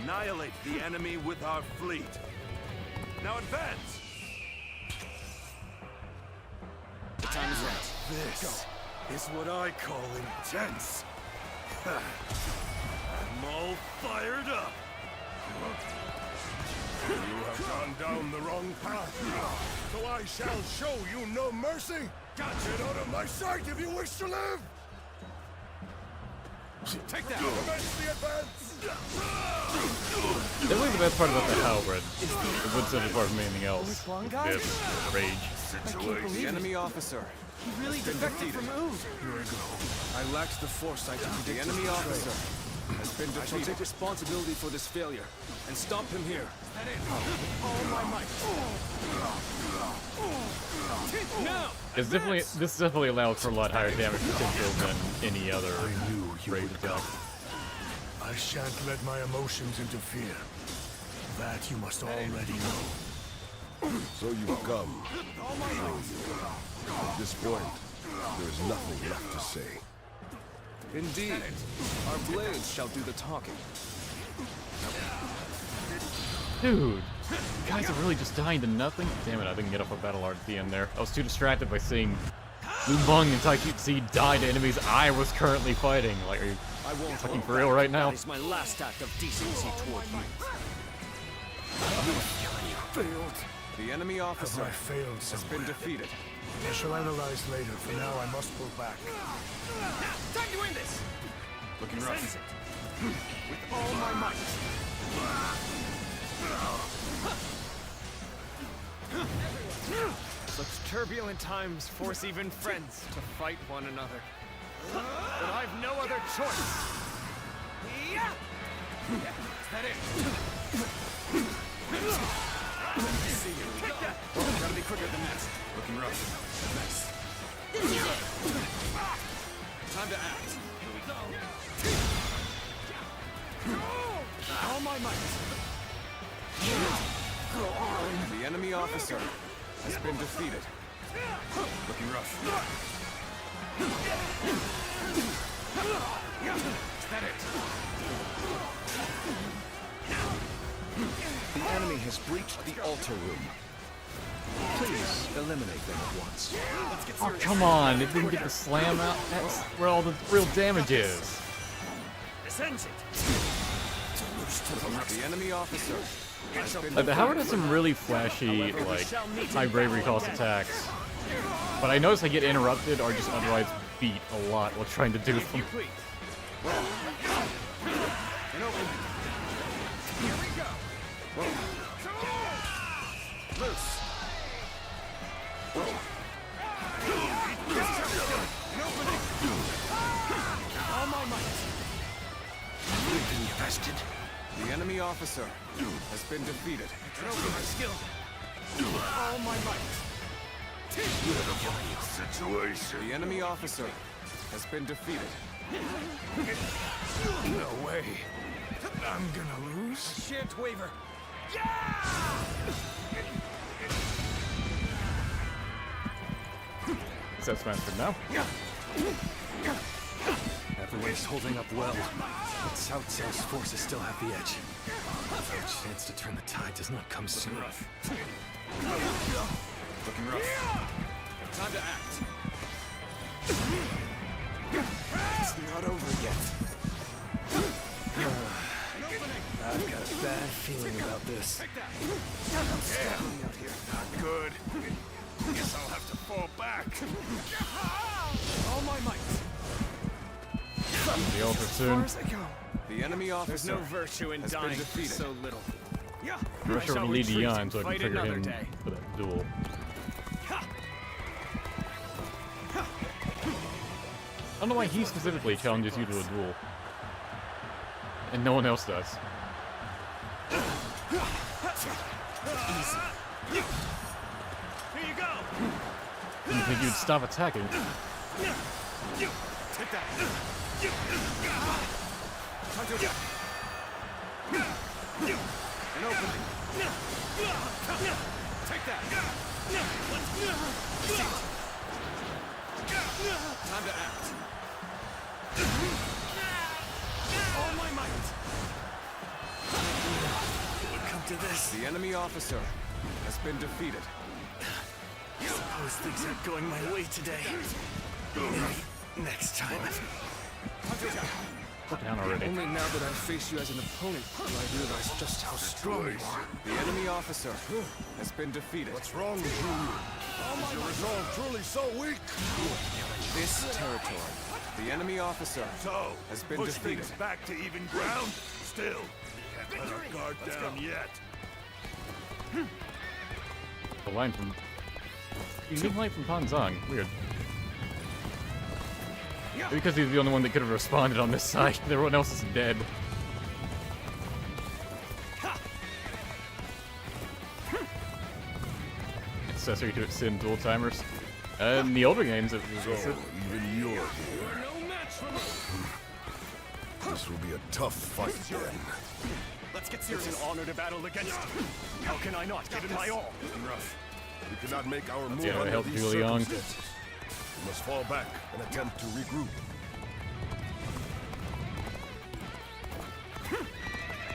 Annihilate the enemy with our fleet. Now advance! The time is right. This is what I call intense. I'm all fired up. You have gone down the wrong path, so I shall show you no mercy. Get out of my sight if you wish to live. Take that. Commence the advance. Definitely the best part about the halberd. It would set it apart from anything else. It's rage. The enemy officer. He really defected from Here I go. I lacked the foresight to predict The enemy his betrayal. officer has been I shall defeated. take responsibility for this failure and stop him here. All my might. Now. This definitely allows for a lot higher damage potential than any other rage attack. I shan't let my emotions interfere. That you must already know. So you've come. At this point, there is nothing left to say. Indeed, our blades shall do the talking. Dude, you guys are really just dying to nothing? Damn it, I didn't get off a battle art at the end there. I was too distracted by seeing Liu Bang and Tai Chi die to enemies I was currently fighting. Like, are you fucking for real right now? That is my last act of decency toward you. Failed. The enemy officer I failed has been defeated. I shall analyze later. For now, I must pull back. Time to win this. Looking rough. Sense it. With all my might. Such turbulent times force even friends to fight one another. But I've no other choice. Yeah! Is that it? See you. Take that. Gotta be quicker than that. Looking rough. Nice. This is it. Time to act. Here we go. All my might. The enemy officer has been defeated. Looking rough. Is that it? The enemy has breached the altar room. Please eliminate them at once. Oh, come on, it didn't get the slam out? That's where all the real damage is. Sense it. The enemy officer has been Like, the Howard has some really flashy, like, high bravery cost attacks. But I notice I get interrupted or just otherwise beat a lot while trying to do them. Here we go. Loose. All my might. infested. The enemy officer has been defeated. Get over my skill. All my might. Situation. The enemy officer has been defeated. No way. I'm gonna lose. Shan't waver. That's mastered now. Everyone's holding up well, but Cao Cao's forces still have the edge. Our chance to turn the tide does not come soon. Looking rough. Time to act. not over yet. I've got a bad feeling about this. Out here. Not good. Guess I'll have to fall back. All my might. The altar soon. The enemy There's officer no virtue in has been dying defeated. so little. I'm sure shall to lead retreat Yan and so I can fight trigger another him day. for that duel. I don't know why he specifically challenges you to a duel. And no one else does. Easy. Here you go. Didn't think you'd stop attacking. Take that. An opening. Take that. Time to act. All my might. It would come to this. The enemy officer has been defeated. I suppose things aren't going my way today. Maybe next time. Put down already. Only now that I face you as an opponent do I realize just how strong you are. The enemy officer has been defeated. What's wrong with you? Is your resolve truly so weak? This territory, the enemy officer has been push defeated. things back to even ground? Still, can't let our guard down yet. The line from... Unique line from Panzang. Weird. Maybe because he's the only one that could have responded on this side. Everyone else is dead. Accessory to its sin dual timers. In the older games, it was... So, even you're here. This will be a tough fight then. Let's get serious. It's an honor to battle against you. How can I not give it my all? Rough. We cannot make our move Yeah, I under helped these Zhuge Liang. circumstances. We must fall back and attempt to regroup.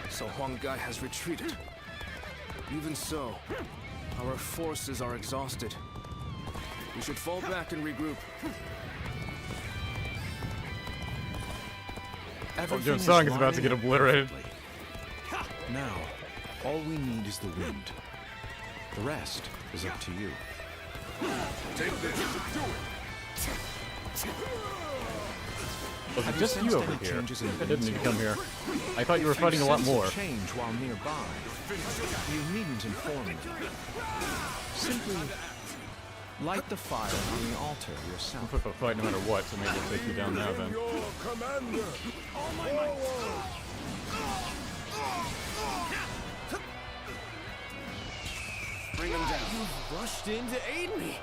So Huang Gai has retreated. Even so, our forces are exhausted. We should fall back and regroup. Your song is about to get obliterated. Now, all we need is the wind. The rest is up to you. Take this. Do it. Was it Have just you sensed over any here? changes in I the didn't need to come here. I thought you were If fighting a lot sense more. change while nearby. You needn't inform me. Simply light the fire on the altar yourself. I'll put up a fight no matter what, so maybe we'll take you down now then. Your commander. Bring him down. You've rushed in to aid me.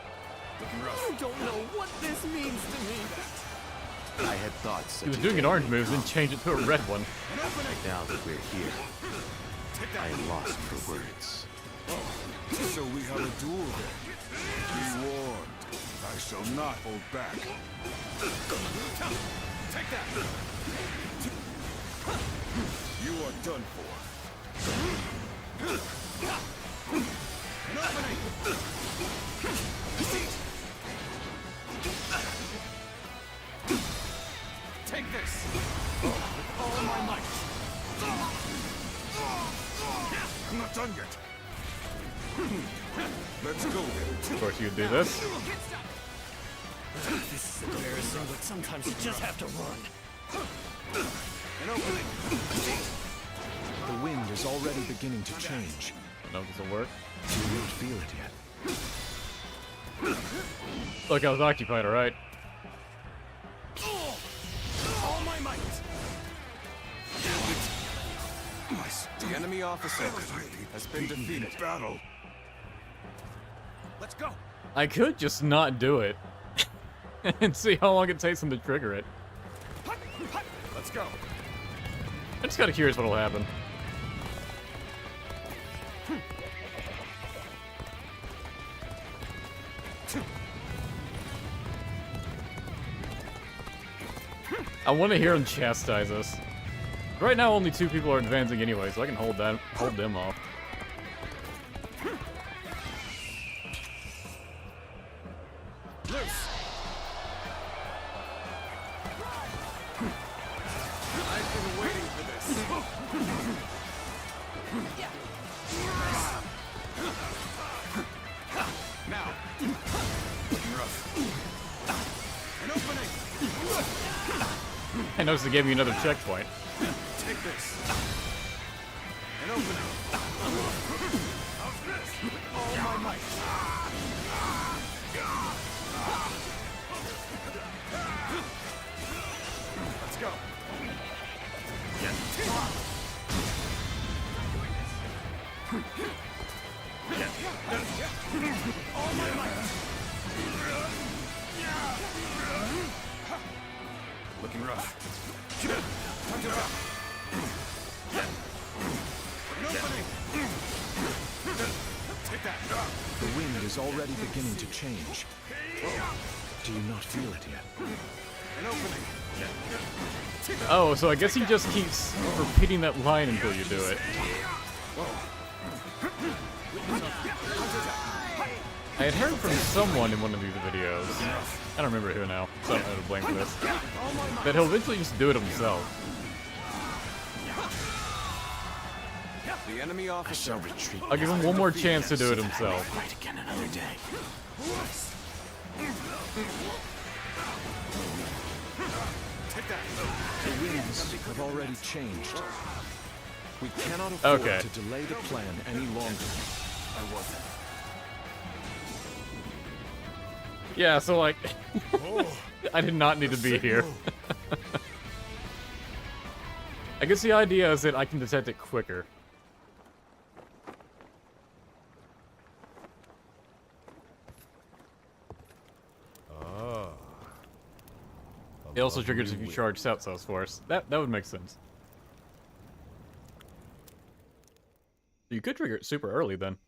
You don't know what this means to me. I had thought such He was doing an orange move, then changed it to a red one. Now that we're here, I am lost for words. So we have a duel then. Be warned. I shall not hold back. Take that. You are done for. An opening. Take this. With all my might. I'm not done yet. Let's go then. Of course you'd do this. This is embarrassing, but sometimes you just have to run. An opening. The wind is already beginning to change. No, this will work. You don't feel it yet. Look, I was occupied, alright? All my might. The enemy officer has been defeated. Battle. Let's go. I could just not do it. And see how long it takes him to trigger it. Let's go. I'm just kinda curious what'll happen. I want to hear him chastise us. Right now, only 2 people are advancing anyway, so I can hold them off. Loose. I've been waiting for this. Now. An opening. I noticed they gave me another checkpoint. Take this. An opening. With all my might. Let's go. All my might. Looking rough. Time to rough. An opening. Take that. The wind is already beginning to change. Do you not feel it yet? An opening. Oh, so I guess he just keeps repeating that line until you do it. I had heard from someone in one of these videos, I don't remember who now, so I don't know to blame for this, that he'll eventually just do it himself. The enemy officer retreat. I'll give him one more chance to do it himself. Fight again another day. The winds have already changed. We cannot afford to delay the plan any longer. Yeah, so like, I did not need to be here. I guess the idea is that I can detect it quicker. It also triggers if you charge South South's force. That would make sense. You could trigger it super early then.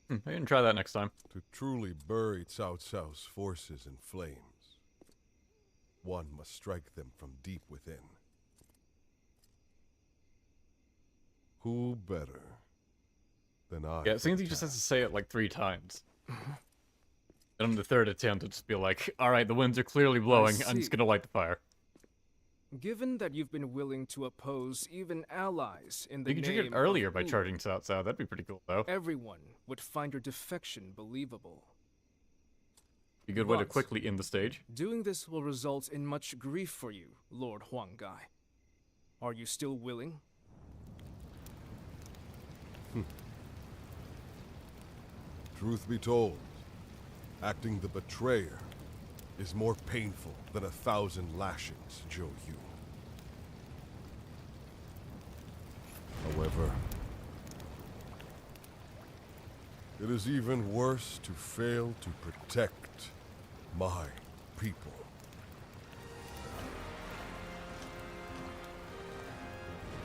I can try that next time. To truly bury Cao Cao's forces in flames, one must strike them from deep within. Who better than I? Yeah, it seems he just has to say it like 3 times. And on the 3rd attempt, it'll just be like, alright, the winds are clearly blowing, I'm just gonna light the fire. Given that you've been willing to oppose even allies in the You can trigger it earlier by charging South South, that'd be pretty cool though. Everyone would find your defection believable. Be a good way to quickly end the stage. Doing this will result in much grief for you, Lord Huanggai. Are you still willing? Truth be told, acting the betrayer is more painful than 1,000 lashings, Zhou Yu. However, it is even worse to fail to protect my people.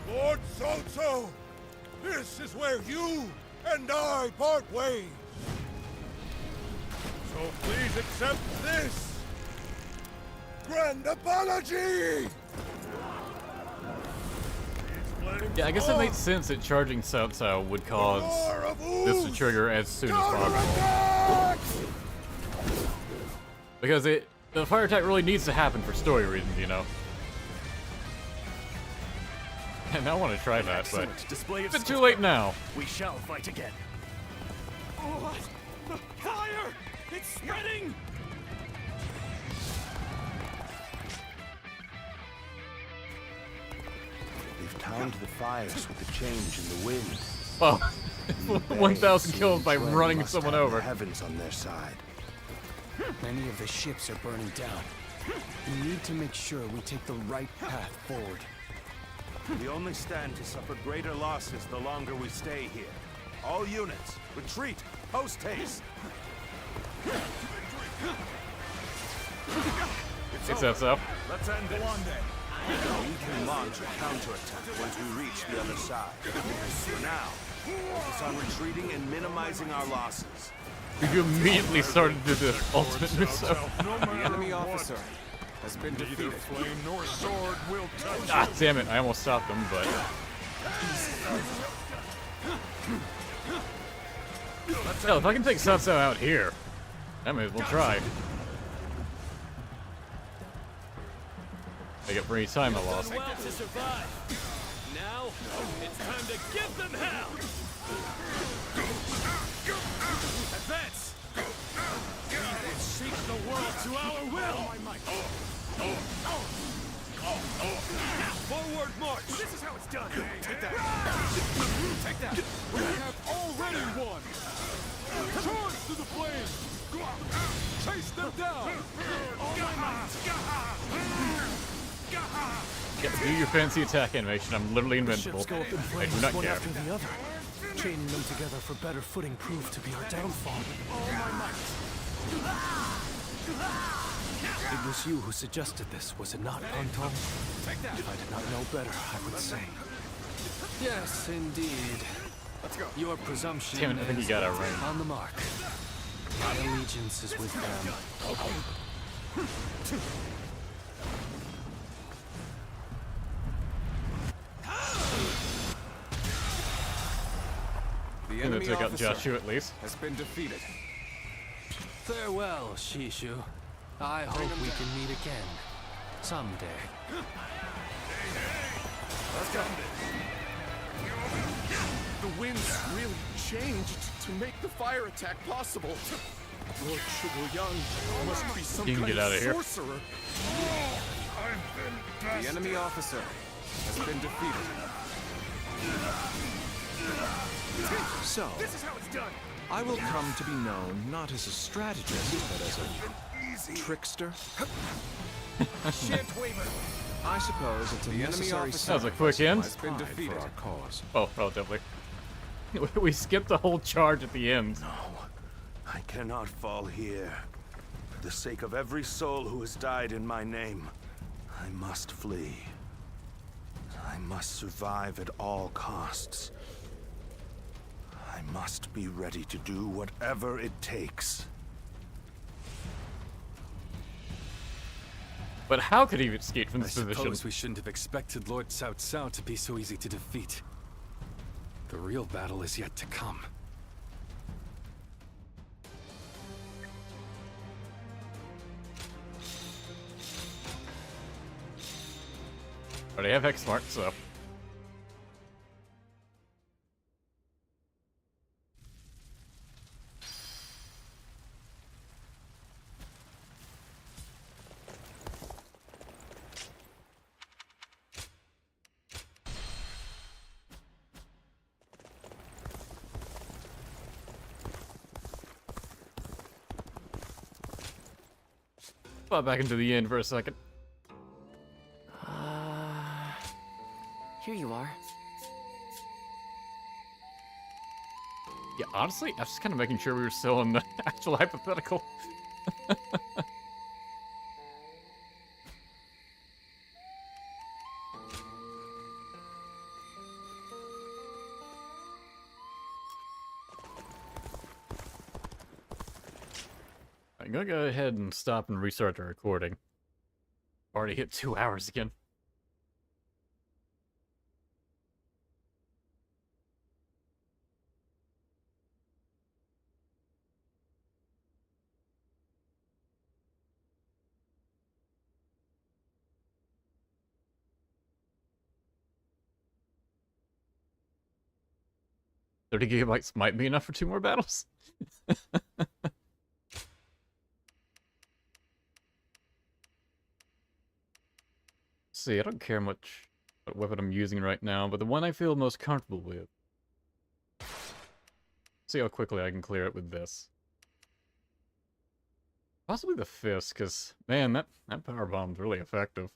Lord Cao Cao, this is where you and I part ways. So please accept this grand apology! Yeah, I guess it makes sense that charging Cao Cao would cause this to trigger as soon as possible. Because the fire attack really needs to happen for story reasons, you know. And I want to try that, but it's too late now. We shall fight again. Oh, fire! It's spreading! They've timed the fires with the change in the wind. Well, 1,000 kills by running someone over. The heavens on their side. Many of the ships are burning down. We need to make sure we take the right path forward. We only stand to suffer greater losses the longer we stay here. All units, retreat, post haste. It's up. Let's end this. We can launch a counterattack once we reach the other side. For now, focus on retreating and minimizing our losses. You immediately started to do the ultimate missile. The enemy officer has been defeated. Flame nor sword will touch. Ah, damn it! I almost stopped him, but hell, if I can take Cao Cao out here, I may as well try. Make up for any time I lost. Done well to survive. Now, it's time to give them hell! Advance! We will shape the world to our will! Forward march! This is how it's done. Take that. Take that. We have already won. Charge to the flames. Chase them down. All my might. Yeah, do your fancy attack animation. I'm literally invincible. Ships go up in I flames, do not one care. after the other. Chaining them together for better footing proved to be our downfall. All my might. It was you who suggested this, was it not, Anton? If I did not know better, I would say. Yes, indeed. Let's go. Your presumption Damn it, I think you got it right. on the mark. My allegiance is with them. The I'm gonna enemy take out officer Joshua at least. has been defeated. Farewell, Shishu. I hope we can meet again. Someday. Let's go. The winds really changed to make the fire attack possible. Lord Zhuge Liang must be some You can kind get out of here. sorcerer. The enemy officer has been defeated. So, This is how it's done. I will come to be known not as a strategist, but as a trickster. Shan't waver. I suppose it's a necessary That was a quick end. has been defeated for our cause. Oh, relatively. We skipped the whole charge at the end. I cannot fall here. For the sake of every soul who has died in my name, I must flee. I must survive at all costs. I must be ready to do whatever it takes. But how could he escape from I this position? suppose we shouldn't have expected Lord Cao Cao to be so easy to defeat. The real battle is yet to come. But I have X Smart, so. Fall back into the inn for a second. Here you are. Yeah, honestly, I was just kind of making sure we were still in the actual hypothetical. I'm gonna go ahead and stop and restart the recording. Already hit 2 hours again. $30 gigabytes might be enough for 2 more battles. See, I don't care much what weapon I'm using right now, but the one I feel most comfortable with. See how quickly I can clear it with this. Possibly the fist, because, man, that power bomb's really effective.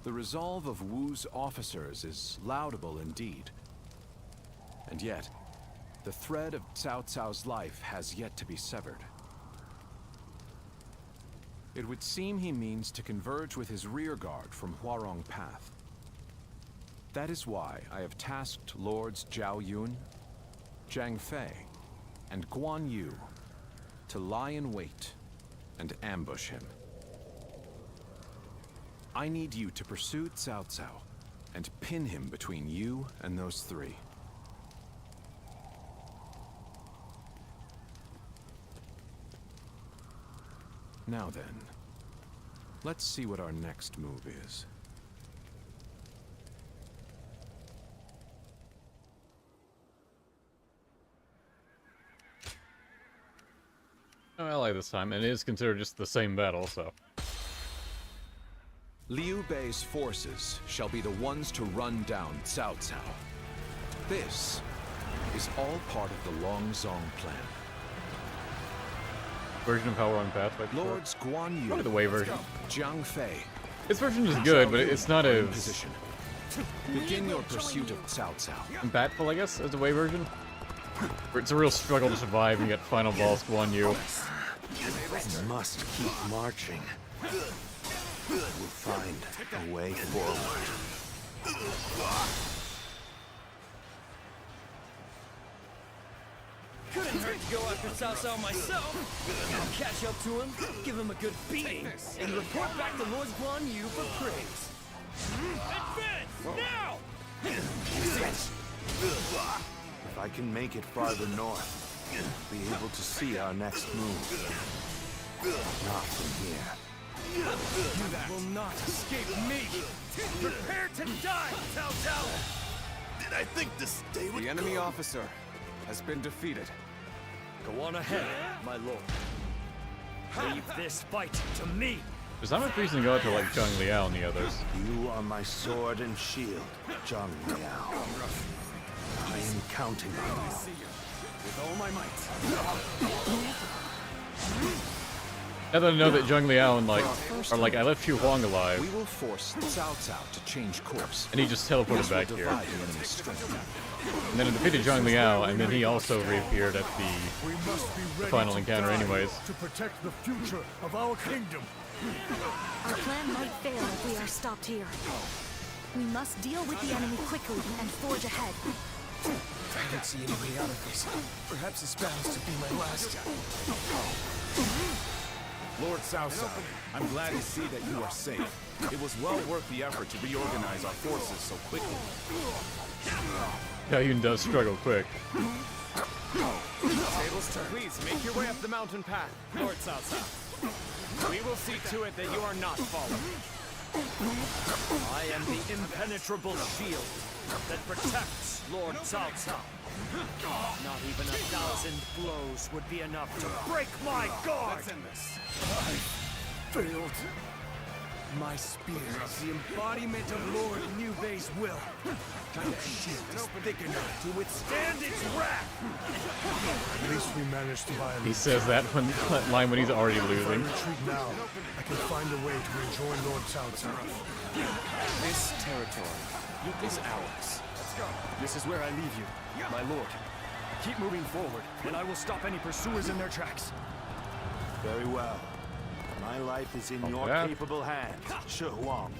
The resolve of Wu's officers is laudable indeed. And yet, the thread of Cao Cao's life has yet to be severed. It would seem he means to converge with his rearguard from Huarong Path. That is why I have tasked Lords Zhao Yun, Zhang Fei, and Guan Yu to lie in wait and ambush him. I need you to pursue Cao Cao and pin him between you and those three. Now then, let's see what our next move is. No ally this time, and it is considered just the same battle, so. Liu Bei's forces shall be the ones to run down Cao Cao. This is all part of the Longzong plan. Version of how we're on Pathway. Lords Guan Yu, probably the Wei version. Jiang Fei. This version is good, but it's not as position. Begin your pursuit of Cao Cao. impactful, I guess, as the Wei version. It's a real struggle to survive and get final boss Guan Yu. We must keep marching. We'll find a way forward. Couldn't hurt to go after Cao Cao myself. I'll catch up to him, give him a good beating, and report back to Lord Guan Yu for praise. Advance! Now! If I can make it farther north, I'll be able to see our next move. Not from here. You will not escape me! Prepare to die, Cao Cao! Did I think this day would The enemy officer has been defeated. Go on ahead, my lord. Leave this fight to me! There's not much reason to go out to like Zhuge Liang and the others. You are my sword and shield, Zhuge Liang. I am counting on you. With all my might. Now that I know that Zhuge Liang are like, I left Xu Huang alive. We will force Cao Cao to change course. And he just teleported back here. And then it defeated Zhuge Liang, and then he also reappeared at the final encounter anyways. To protect the future of our kingdom. Our plan might fail if we are stopped here. We must deal with the enemy quickly and forge ahead. I don't see any way out of this. Perhaps this battle's to be my last. Lord Cao Cao, I'm glad to see that you are safe. It was well worth the effort to reorganize our forces so quickly. Yun does struggle quick. Tables turn. Please make your way up the mountain path, Lord Cao Cao. We will see to it that you are not fallen. I am the impenetrable shield that protects Lord Cao Cao. Not even 1,000 blows would be enough to break my guard! Let's end this. I failed. My spear is the embodiment of Lord Liu Bei's will. Kind of shield is thick enough to withstand its wrath. At least we managed to buy a He says that line when he's already losing. If I retreat now, I can find a way to rejoin Lord Cao Cao. This territory is ours. This is where I leave you, my lord. Keep moving forward, and I will stop any pursuers in their tracks. Very well. My life is in your capable hands, Shi Huang.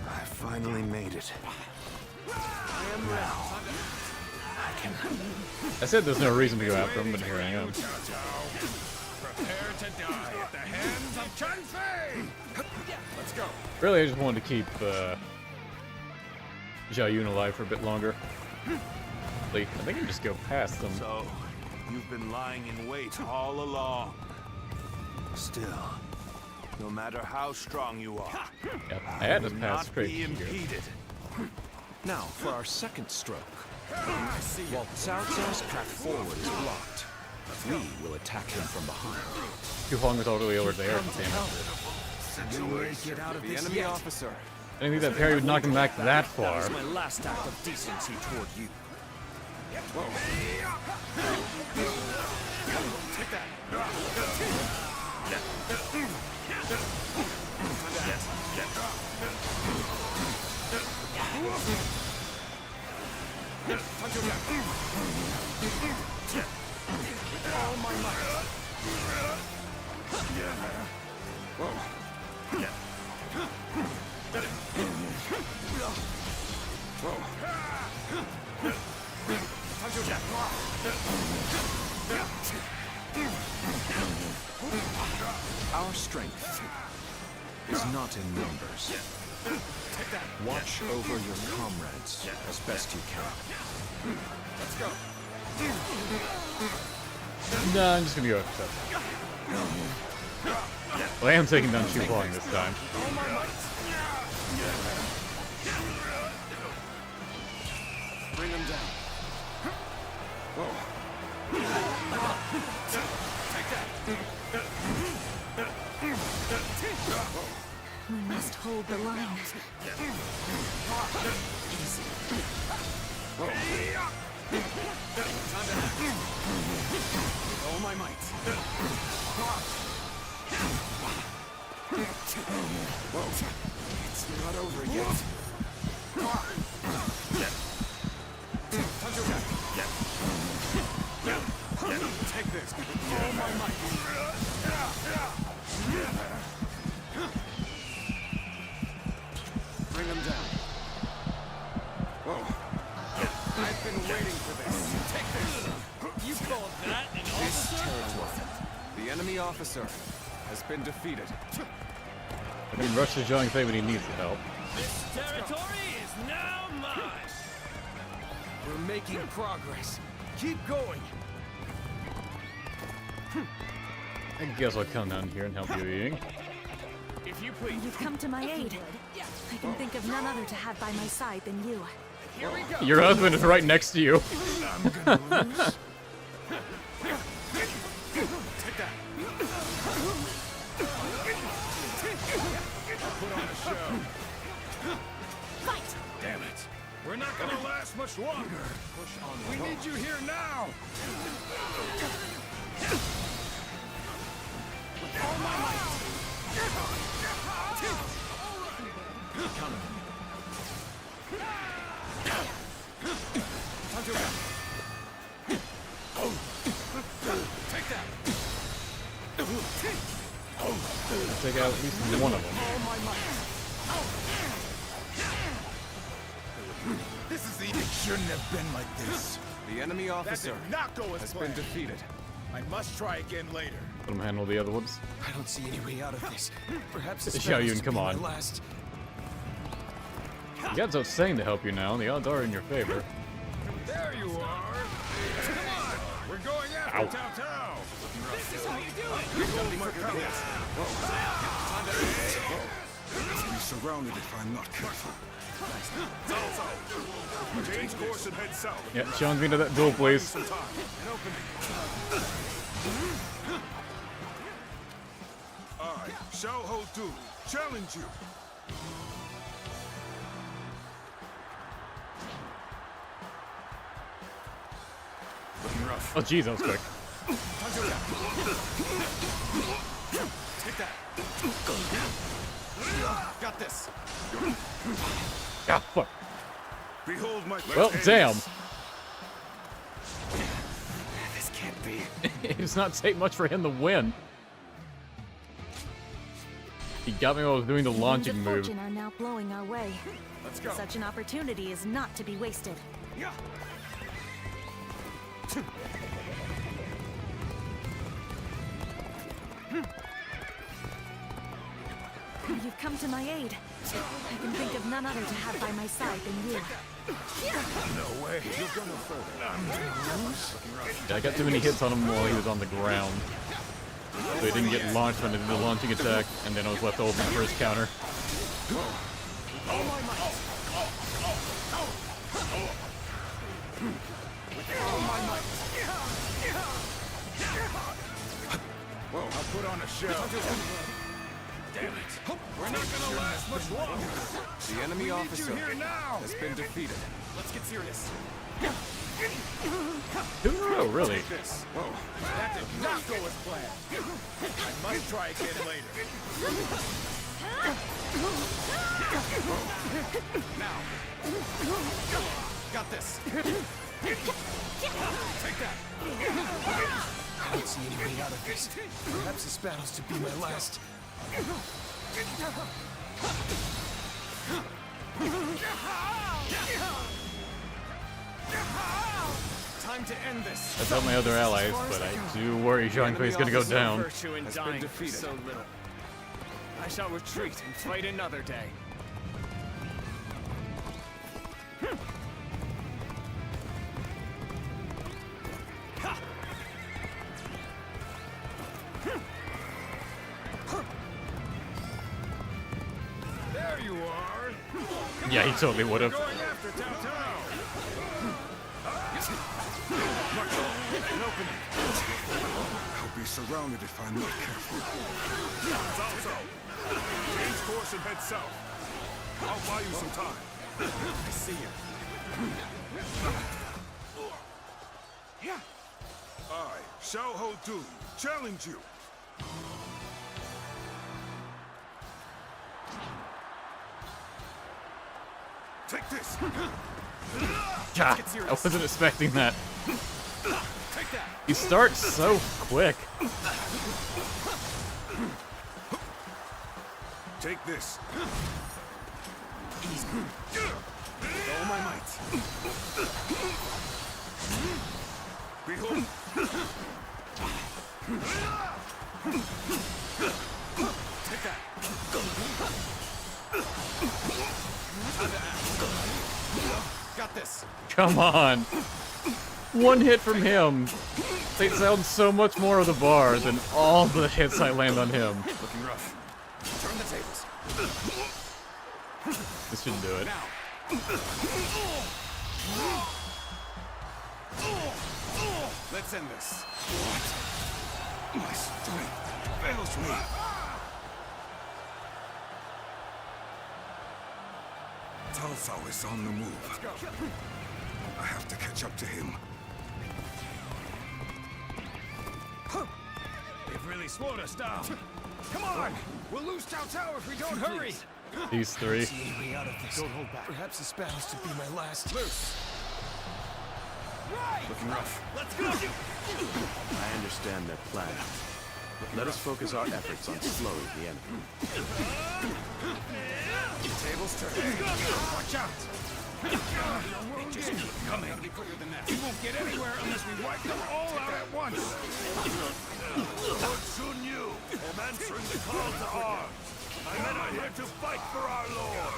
I finally made it. I am now. I can... I said there's no reason to go after him, but here I am. Prepare to die at the hands of Changban! Let's go. Really, I just wanted to keep Zhao Yun alive for a bit longer. I think I can just go past them. So, you've been lying in wait all along. Still, no matter how strong you are, yep, I had to pass not straight be here. impeded. Now, for our second stroke. While Cao Cao's path forward is blocked, we will attack him from behind. Xu Huang was all the way over there. Get out of The this enemy yet. officer. I didn't think that parry would knock him back that far. That was my last act of decency toward you. Take that. All my might. Our strength is not in numbers. Watch over your comrades as best you can. Let's go. Nah, I'm just gonna go with that. Well, I am taking down Zhuge Liang this time. Bring him down. We must hold the line. All my might. It's not over yet. Take this. All my might. Bring him down. I've been waiting for this. Take this. You called that an This officer? territory. The enemy officer has been defeated. I mean, rush to Zhang Fei when he needs the help. This territory is now mine. We're making progress. Keep going. I guess I'll come down here and help you, Ying. If you please. You've come to my aid. I can think of none other to have by my side than you. Here we go. Your husband is right next to you. I'm gonna lose. Take that. Put on a show. Fight! Damn it. We're not gonna last much longer. Push on We the need you here now. All my might. counter. Take that. Take out at least one of them. All my might. This is it shouldn't have been like this. The enemy officer That did not go as has planned. been defeated. I must try again later. Let him handle the other ones. I don't see any way out of this. Perhaps it's Xiao Yun, come on. last. The odds are saying to help you now, and the odds are in your favor. There you are. Come on. We're going after Ow. Tao Tao. This is how you do it. You're going for cover. I'll be surrounded if I'm not careful. Change course and head south. Yeah, challenge me to that duel, please. Some time. An opening. I, Xiao Ho Du, challenge you. Looking rough. Oh, jeez, that was quick. Take that. Got this. Ah, fuck. Behold my Well, damn. This can't be. It does not take much for him to win. He got me while I was doing the launching Winds of move. fortune are now blowing our way. Let's go. Such an opportunity is not to be wasted. Yeah. You've come to my aid. I can think of none other to have by my side than you. No way. You're gonna further. I'm gonna lose. Yeah, I got too many hits on him while he was on the ground. So he didn't get launched when I did the launching attack, and then I was left open for his counter. All my might. All my might. Whoa, I'll put on a show. Damn it. We're not gonna last much longer. The enemy We need officer you here now. has been defeated. Let's get serious. 2 in a row, really. Take this. Whoa. That did not go as planned. I must try again later. Now. Got this. Take that. I don't see any way out of this. Perhaps this battle's to be my last. Time Time to end this. That's not my other allies, but I do worry Zhang Fei's gonna go down. Virtue in dying for so little. I shall retreat and fight another day. There you are. Yeah, he totally would have. Going after Cao Cao. I'll be surrounded if I'm not careful. Also, change course and head south. I'll buy you some time. I see you. I, Xiao Ho Dun, challenge you. Take this. God, I wasn't expecting that. He starts so quick. Take this. With all my might. Behold. Take that. Got this. Come on. One hit from him takes down so much more of the bar than all the hits I land on him. Looking rough. Turn the tables. This should do it. Let's end this. What? My strength fails me. Cao Cao is on the move. I have to catch up to him. They've really slowed us down. Come on! We'll lose Cao Cao if we don't hurry! These three. Don't hold back. Perhaps this battle's to be my last. Loose! Right! Looking rough. Let's go! I understand their plan. Let us focus our efforts on slowing the enemy. Tables turn. Watch out! They just keep coming. Gotta be quicker than that. We won't get anywhere unless we wipe them all out at once. Lord Xinye, I'm answering the call to arms. My men are here to fight for our lord.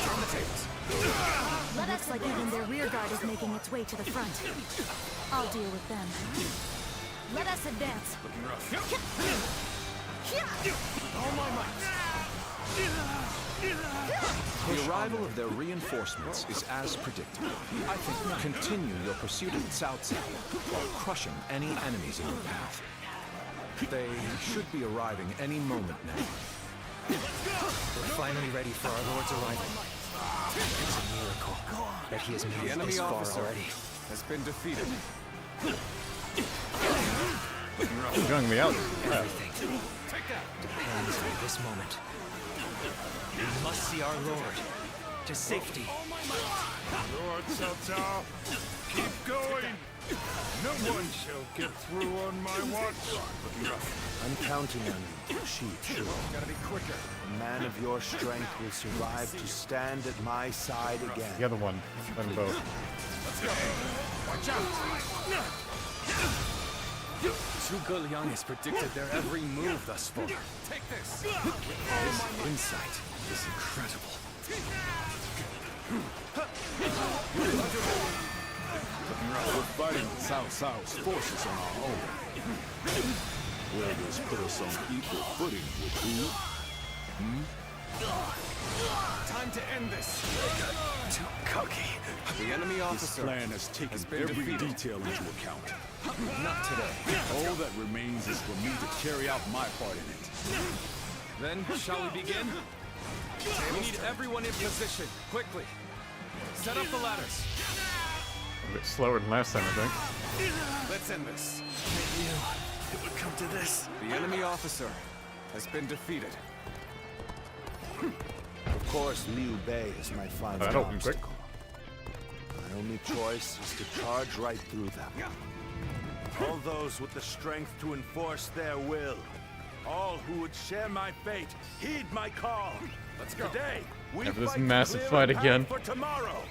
Turn the tables. Let us like even their rear guard is making its way to the front. I'll deal with them. Let us advance. Looking rough. All my might. The arrival of their reinforcements is as predicted. I think continue your pursuit of Cao Cao while crushing any enemies in your path. They should be arriving any moment now. We're finally ready for our lord's arrival. It's a miracle that he has made The it enemy this far officer already. has been defeated. You're going me out. Yeah. Everything depends on this moment. We must see our lord to safety. Lord Cao Cao, keep going. No one shall get through on my watch. I'm counting on you, Chief. Sure. Gotta be quicker. A man of your strength will survive to stand at my side again. The other one. Let them both. Let's go. Watch out. Zhuge Liang has predicted their every move thus far. Take this. His insight is incredible. We're fighting Cao Cao's forces on our own. Will this put us on equal footing with who? Time to end this. Too cocky. The enemy This officer plan has taken been every defeated. detail into account. Not today. All that remains is for me to carry out my part in it. Then, shall we begin? We need everyone in position, quickly. Set up the ladders. A bit slower than last time, I think. Let's end this. I knew it would come to this. The enemy officer has been defeated. Of course, Liu Bei is my final That opened quick. obstacle. My only choice is to charge right through them. All those with the strength to enforce their will. All who would share my fate, heed my call. Let's go. Today, After this massive fight again. For tomorrow.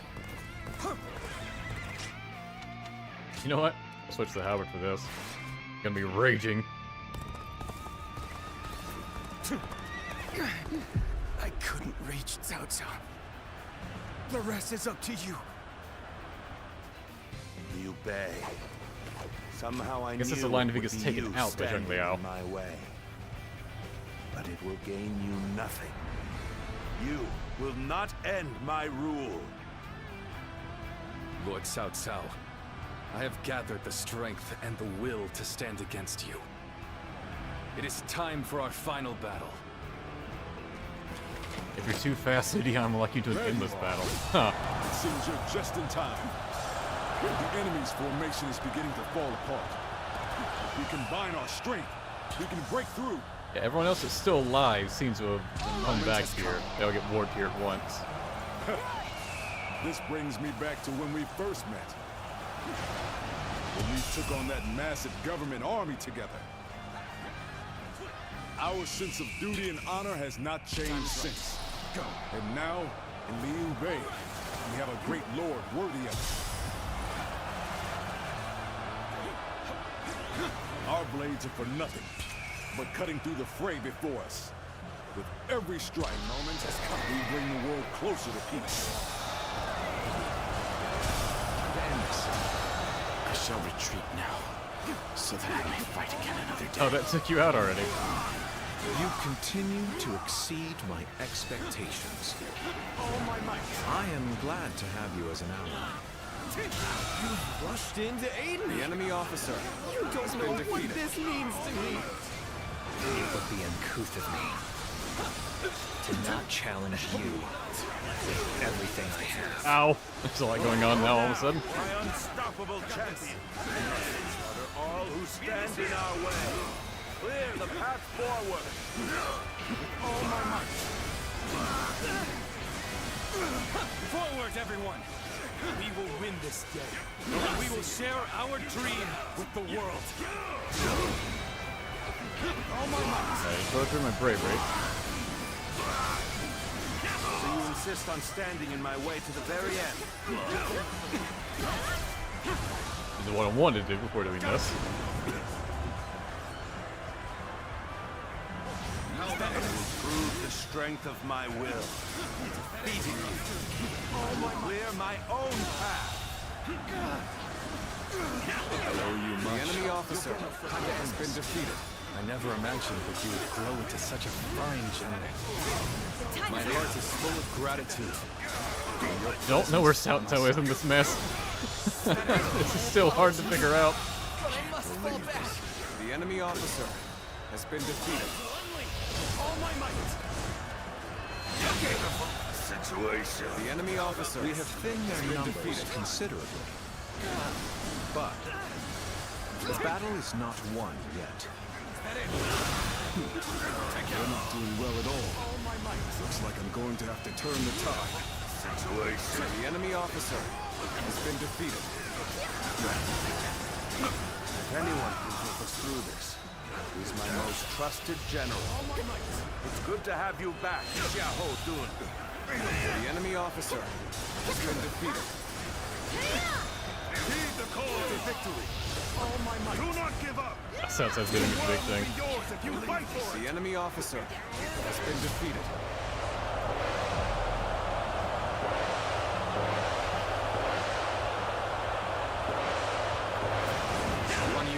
You know what? I'll switch to Howard for this. Gonna be raging. I couldn't reach Cao Cao. The rest is up to you. Liu Bei. Somehow I guess knew it's a line if he it would gets be taken you out by Zhuge standing Liang. in my way. But it will gain you nothing. You will not end my rule. Lord Cao Cao, I have gathered the strength and the will to stand against you. It is time for our final battle. If you're too fast, Lidian, I'm lucky to end this battle. Huh. It seems you're just in time. The enemy's formation is beginning to fall apart. If we combine our strength, we can break through. Yeah, everyone else that's still alive seems to have come back here. They'll get warped here at once. This brings me back to when we first met. When we took on that massive government army together. Our sense of duty and honor has not changed since. And now, in Liu Bei, we have a great lord worthy of it. Our blades are for nothing, but cutting through the fray before us. With every strike, moment has come. We bring the world closer to peace. I shall retreat now, so that I may fight again another day. Oh, that took you out already. You continue to exceed my expectations. All my might. I am glad to have you as an ally. You rushed in to aid me. The enemy officer You don't has know been what defeated. this means to me. It would be uncouth of me to not challenge you with everything I have. Ow. There's a lot going on now all of a sudden. My unstoppable champion. Slaughter all who stand in our way. Clear the path forward. All my might. Forward, everyone. We will win this day. And we will share our dream with the world. All my might. Alright, go through my bravery. So you insist on standing in my way to the very end. This is what I wanted to do before doing this. I will prove the strength of my will. Defeating you. Clear my own path. I owe you much. The enemy officer has been defeated. I never imagined that you would grow into such a fine general. My heart is full of gratitude. Don't know where Cao Cao is in this mess. This is still hard to figure out. The enemy officer has been defeated. All my might. Situation. The enemy officer we have thinned their numbers considerably. But the battle is not won yet. You're not doing well at all. Looks like I'm going to have to turn the tide. Situation. The enemy officer has been defeated. If anyone can help us through this, he's my most trusted general. It's good to have you back, Xiahou Dun. The enemy officer has been defeated. Heed the call to victory. All my might. Do not give up. Cao Cao's doing a big thing. Yours if you fight for it. The enemy officer has been defeated.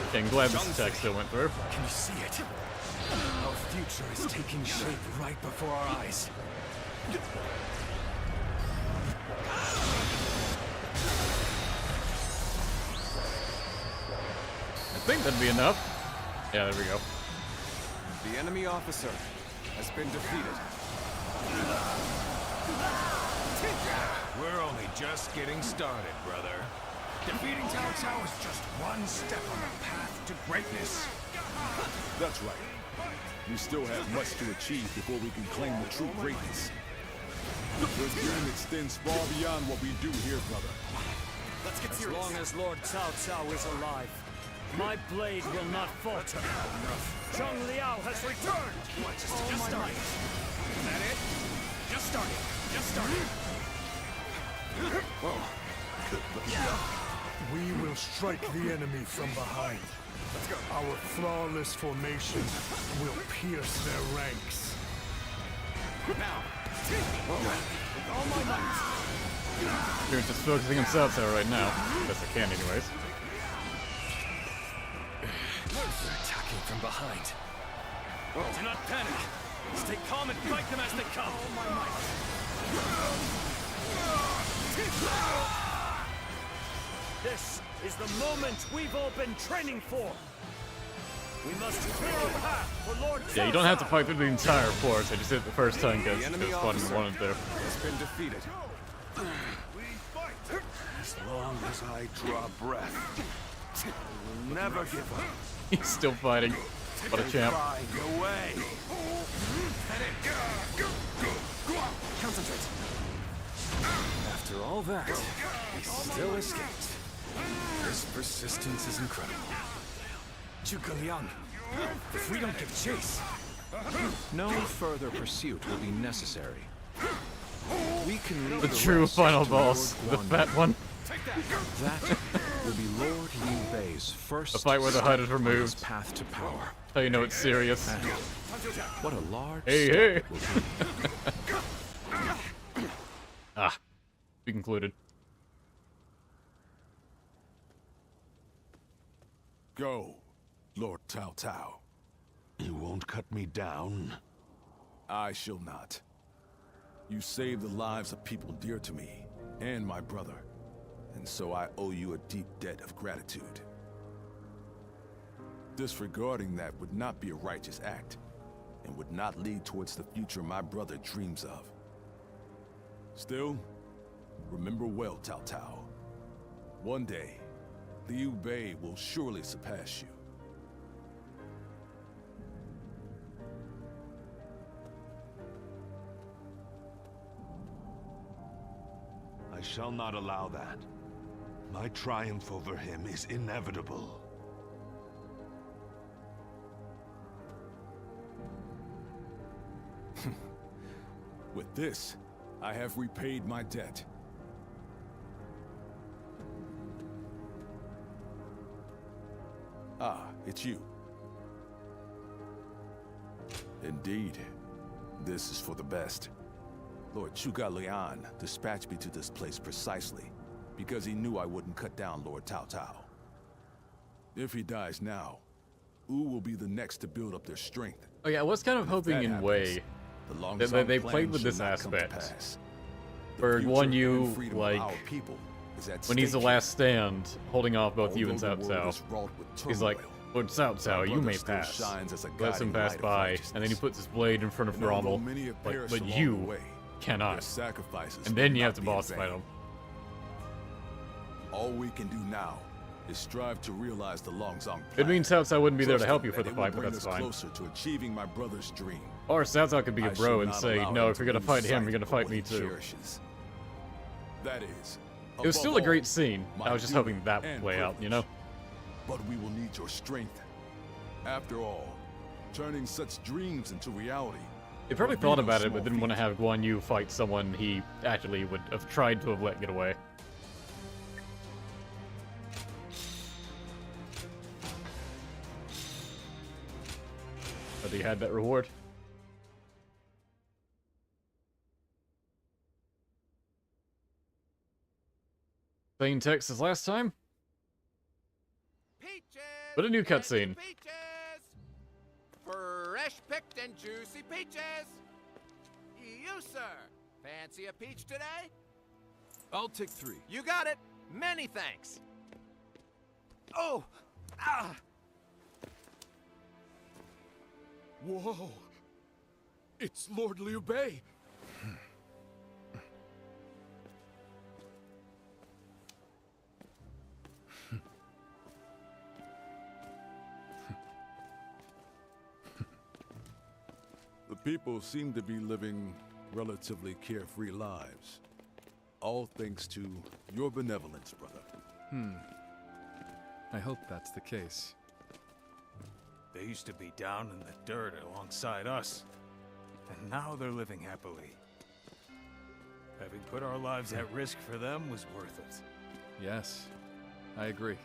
Okay, I'm glad this attack still went through. Can you see it? Our future is taking shape right before our eyes. I think that'd be enough. Yeah, there we go. The enemy officer has been defeated. We're only just getting started, brother. Defeating Cao Cao is just one step on the path to greatness. That's right. We still have much to achieve before we can claim the true greatness. This dream extends far beyond what we do here, brother. Let's get serious. As long as Lord Cao Cao is alive, my blade will not falter. Zhuge Liang has returned! Just started. Is that it? Just started. Just started. Whoa. We will strike the enemy from behind. Let's go. Our flawless formation will pierce their ranks. Now, with all my might. Here's just focusing on South right now. Best I can, anyways. They're attacking from behind. Do not panic. Stay calm and fight them as they come. All my might. This is the moment we've all been training for. We must clear a path for Lord. Yeah, you don't have to fight through the entire force. I just did it the first time because it was fun and wanted to. Has been defeated. As long as I draw breath, I will never give up. He's still fighting. What a champ. Find a way. Concentrate. After all that, we still escaped. This persistence is incredible. Zhuge Liang, if we don't give chase... No further pursuit will be necessary. We can leave The true rest final to boss, Lord the fat one. That will be Lord Liu Bei's first The fight where the HUD is step on removed. his path to power. How you know it's serious. And what a large Hey, step hey! Ah, be concluded. Go, Lord Cao Cao. You won't cut me down. I shall not. You saved the lives of people dear to me, and my brother, and so I owe you a deep debt of gratitude. Disregarding that would not be a righteous act, and would not lead towards the future my brother dreams of. Still, remember well, Cao Cao. One day, Liu Bei will surely surpass you. I shall not allow that. My triumph over him is inevitable. With this, I have repaid my debt. Ah, it's you. Indeed, this is for the best. Lord Zhuge Liang dispatched me to this place precisely because he knew I wouldn't cut down Lord Cao Cao. If he dies now, Wu will be the next to build up their strength. Oh yeah, I was kind of hoping in Wei that they played with this aspect. For Guan Yu, like, when he's the last stand, holding off both you and Cao Cao, he's like, Lord Cao Cao, you may pass. Lets him pass by, and then he puts his blade in front of Rommel, like, but you cannot. And then you have to boss fight him. All we can do now is strive to realize the Longzong plan. It means Cao Cao wouldn't be there to help you for the fight, but that's fine. Closer to achieving my brother's dream. Or Cao Cao could be a bro and say, no, if you're gonna fight him, you're gonna fight me too. That is. It was still a great scene. I was just hoping that would play out, you know? But we will need your strength. After all, turning such dreams into reality. They probably thought about it, but didn't want to have Guan Yu fight someone he actually would have tried to have let get away. But he had that reward. Same text as last time, but a new cutscene. Fresh picked and juicy peaches! You, sir, fancy a peach today? I'll take 3. You got it! Many thanks! Oh! Ah! Whoa! It's Lord Liu Bei! The people seem to be living relatively carefree lives. All thanks to your benevolence, brother. I hope that's the case. They used to be down in the dirt alongside us, and now they're living happily. Having put our lives at risk for them was worth it. Yes, I agree.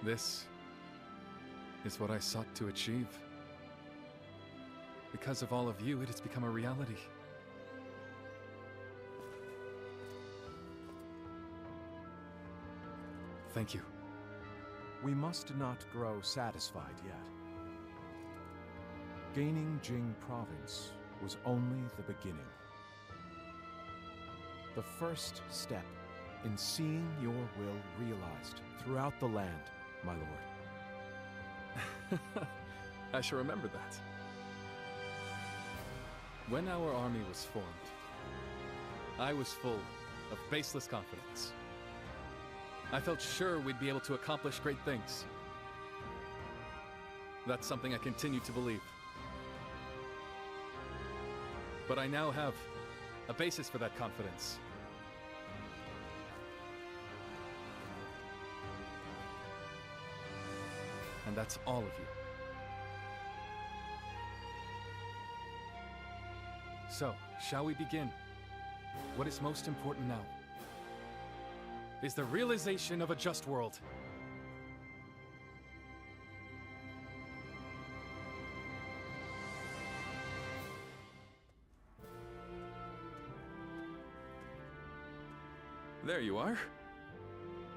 This is what I sought to achieve. Because of all of you, it has become a reality. Thank you. We must not grow satisfied yet. Gaining Jing province was only the beginning. The first step in seeing your will realized throughout the land, my lord. I shall remember that. When our army was formed, I was full of baseless confidence. I felt sure we'd be able to accomplish great things. That's something I continue to believe. But I now have a basis for that confidence. And that's all of you. So, shall we begin? What is most important now is the realization of a just world. There you are.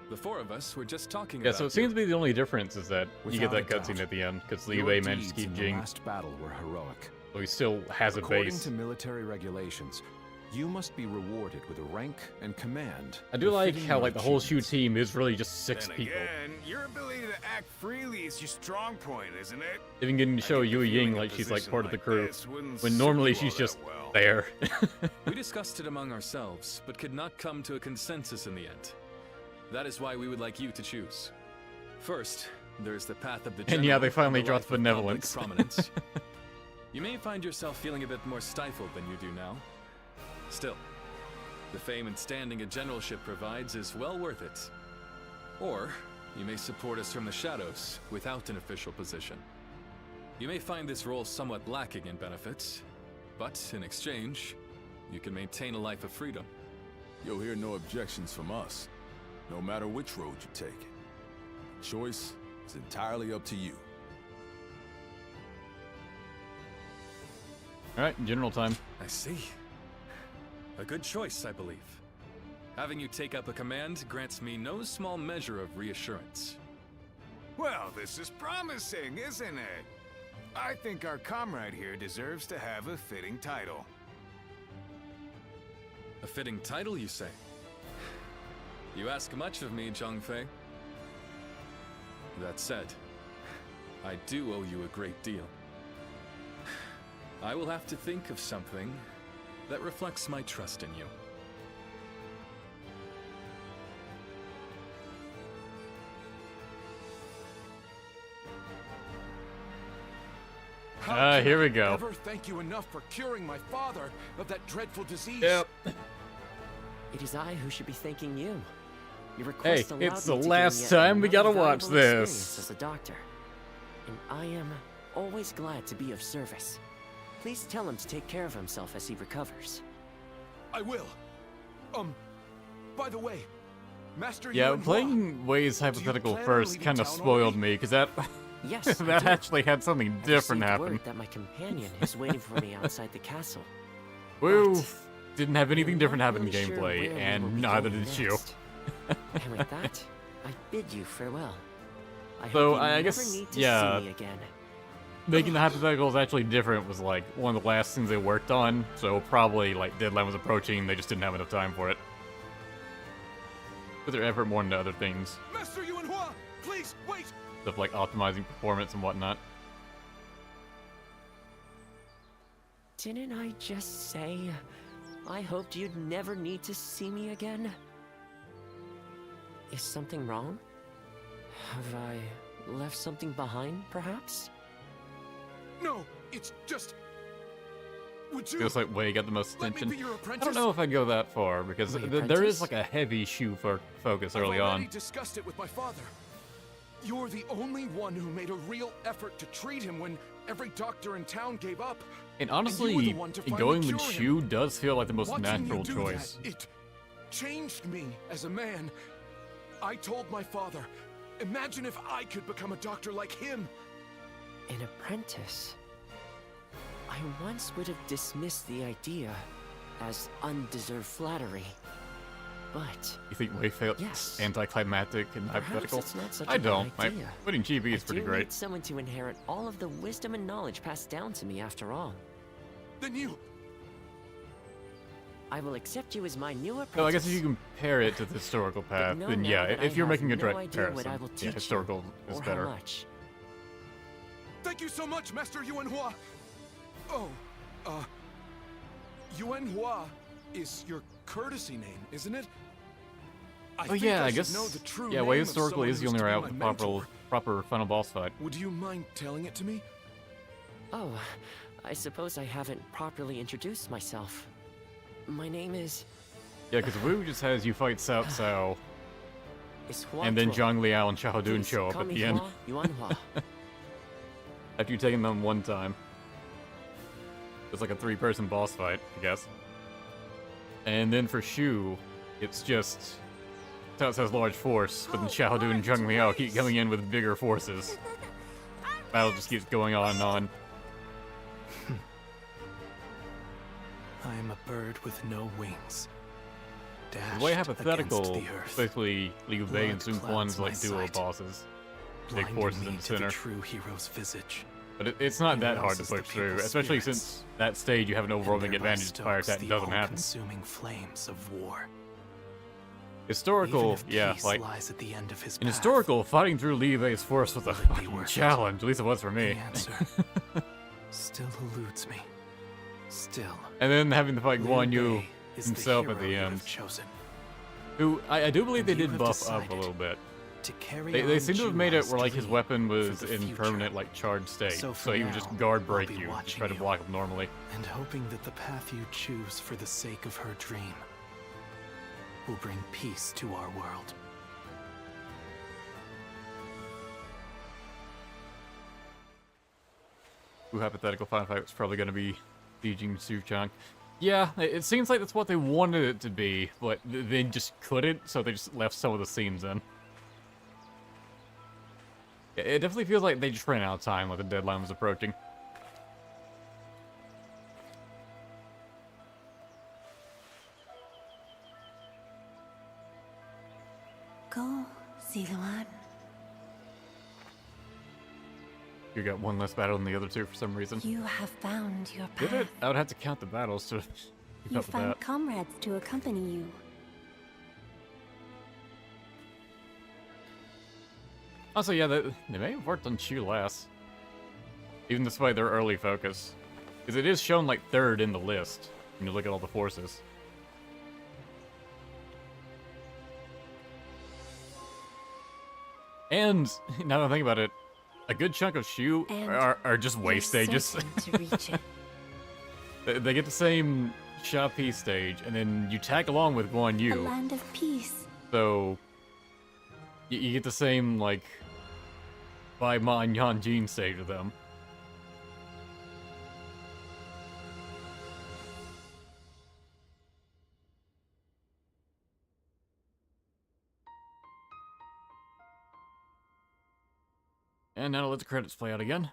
The four of us were just talking about so it seems to be the only difference is that you get that cutscene at the end, because Liu Bei managed to keep Jing. The last battle were heroic. So he still has a base. According to military regulations, you must be rewarded with a rank and command. I do like how like the whole Shu team is really just 6 Then people. again, your ability to act freely is your strong point, isn't it? Even getting to show Yu Ying like she's like part of the crew, when normally she's just there. We discussed it among ourselves, but could not come to a consensus in the end. That is why we would like you to choose. First, there's the path of the general. And yeah, they finally the dropped life of public benevolence. prominence. You may find yourself feeling a bit more stifled than you do now. Still, the fame and standing a generalship provides is well worth it. Or, you may support us from the shadows without an official position. You may find this role somewhat lacking in benefits, but in exchange, you can maintain a life of freedom. You'll hear no objections from us, no matter which road you take. The choice is entirely up to you. Alright, general time. I see. A good choice, I believe. Having you take up a command grants me no small measure of reassurance. Well, this is promising, isn't it? I think our comrade here deserves to have a fitting title. A fitting title, you say? You ask much of me, Zhangfei. That said, I do owe you a great deal. I will have to think of something that reflects my trust in you. Here we go. Ever thank you enough for curing my father of that dreadful disease? Yep. It is I who should be thanking you. Your Hey, request allowed it's me the to last gain yet time we gotta another watch valuable experience this. as a doctor, and I am always glad to be of service. Please tell him to take care of himself as he recovers. I will. By the way, Master Yeah, Yuan Hua, playing Wei's hypothetical plan on first leaving kind of town spoiled already? me, because that Yes, I that do. actually had something I different received happen. word that my companion is waiting for me outside the castle. Woo! But Didn't have anything I'm different not happen in really sure gameplay, where we will and be neither going did you. next. And with that, I bid you farewell. I So, hope you I never guess, need to yeah, see me again. Making the hypotheticals actually different was like one of the last things they worked on, so probably like deadline was approaching, they just didn't have enough time for it. Put their effort more into other things, Master Yuan Hua, please wait. stuff like optimizing performance and whatnot. Didn't I just say I hoped you'd never need to see me again? Is something wrong? Have I left something behind, perhaps? No, it's just. Would you? Feels like Wei got the most let me attention. be your I apprentice? don't know if I'd go that far, because My there is apprentice? like a heavy Shu focus I've early already on. discussed it with my father. You're the only one who made a real effort to treat him when every doctor in town gave up. And honestly, you were the one to finally going with cure him. Shu does feel like the most Watching natural you do choice. That, it changed me as a man. I told my father, imagine if I could become a doctor like him. An apprentice? I once would have dismissed the idea as undeserved flattery. But You think Wei felt yes, anticlimactic and hypothetical? it's not such I a bad don't. idea. Putting Chibi is I pretty do great. need someone to inherit all of the wisdom and knowledge passed down to me after all. Then you... I will accept you as my new apprentice. So I guess if you compare it to the historical path, know then now yeah, that if I you're have making a no direct idea what I comparison, will yeah, teach you, historical is or how better. much. Thank you so much, Master Yuanhua. Oh, Yuanhua is your courtesy name, isn't it? Oh think yeah, I should guess. know the true Yeah, name Wei of historically someone is the who's only to way be out my with mentor. proper final boss fight. Would you mind telling it to me? Oh, I suppose I haven't properly introduced myself. My name is... Yeah, because Wu just has you fight Cao Cao, is and then Huatuo. Zhang Liao and Xiahou Dun Please show up call at me the end. Hua Yuanhua. After you taking them one time. It's like a 3-person boss fight, I guess. And then for Shu, it's just Cao Cao's large force, but then Xiahou Dun and Zhang Liao keep coming in with bigger forces. Battle just keeps going on and on. I am a bird with no wings. It's Dashed way hypothetical, against the earth. especially Liu Bei and Sun Blood Quan's like clouds duo my sight, bosses. Big blinding forces me in the to center. the true hero's visage. But it's not He that hard to rouses the push through, people's especially spirits, since that stage you have an overwhelming and thereby advantage. Fire stokes attack the doesn't happen. all-consuming flames of war. Historical, Even if yeah, peace like lies at the end of his in path, historical, fighting through Liu Bei's force was a will it be fucking worth it? challenge. At least it was for me. The answer still eludes me. Still. And then having to fight Liu Guan Yu Bei is himself the at the hero you end. have chosen. Who I do believe And they you did have buff up a decided little bit. to carry They on seem to have made it Zhuge's where like his dream weapon for was the in future. permanent like charged state, So so for he would just now, guard I'll break be you, just watching try to you. block him normally. And hoping that the path you choose for the sake of her dream will bring peace to our world. Who hypothetical final fight was probably going to be sieging Suchang. Yeah, it seems like that's what they wanted it to be, but they just couldn't, so they just left some of the scenes in. It definitely feels like they just ran out of time, like the deadline was approaching. Go, Ziluan. You got one less battle than the other two for some reason. You have found your path. Did it? I would have to count the battles to keep You up with found that. comrades to accompany you. Also, yeah, they may have worked on Shu last. Even despite their early focus. Because it is shown like third in the list when you look at all the forces. And, now that I think about it, a good chunk of Shu And are just way you're stages. certain to reach it. They get the same Sha-Pi stage, and then you tag along with Guan A Yu. land of peace. So, you get the same, like, Bai Ma and Yan Jin stage with them. And now let the credits play out again.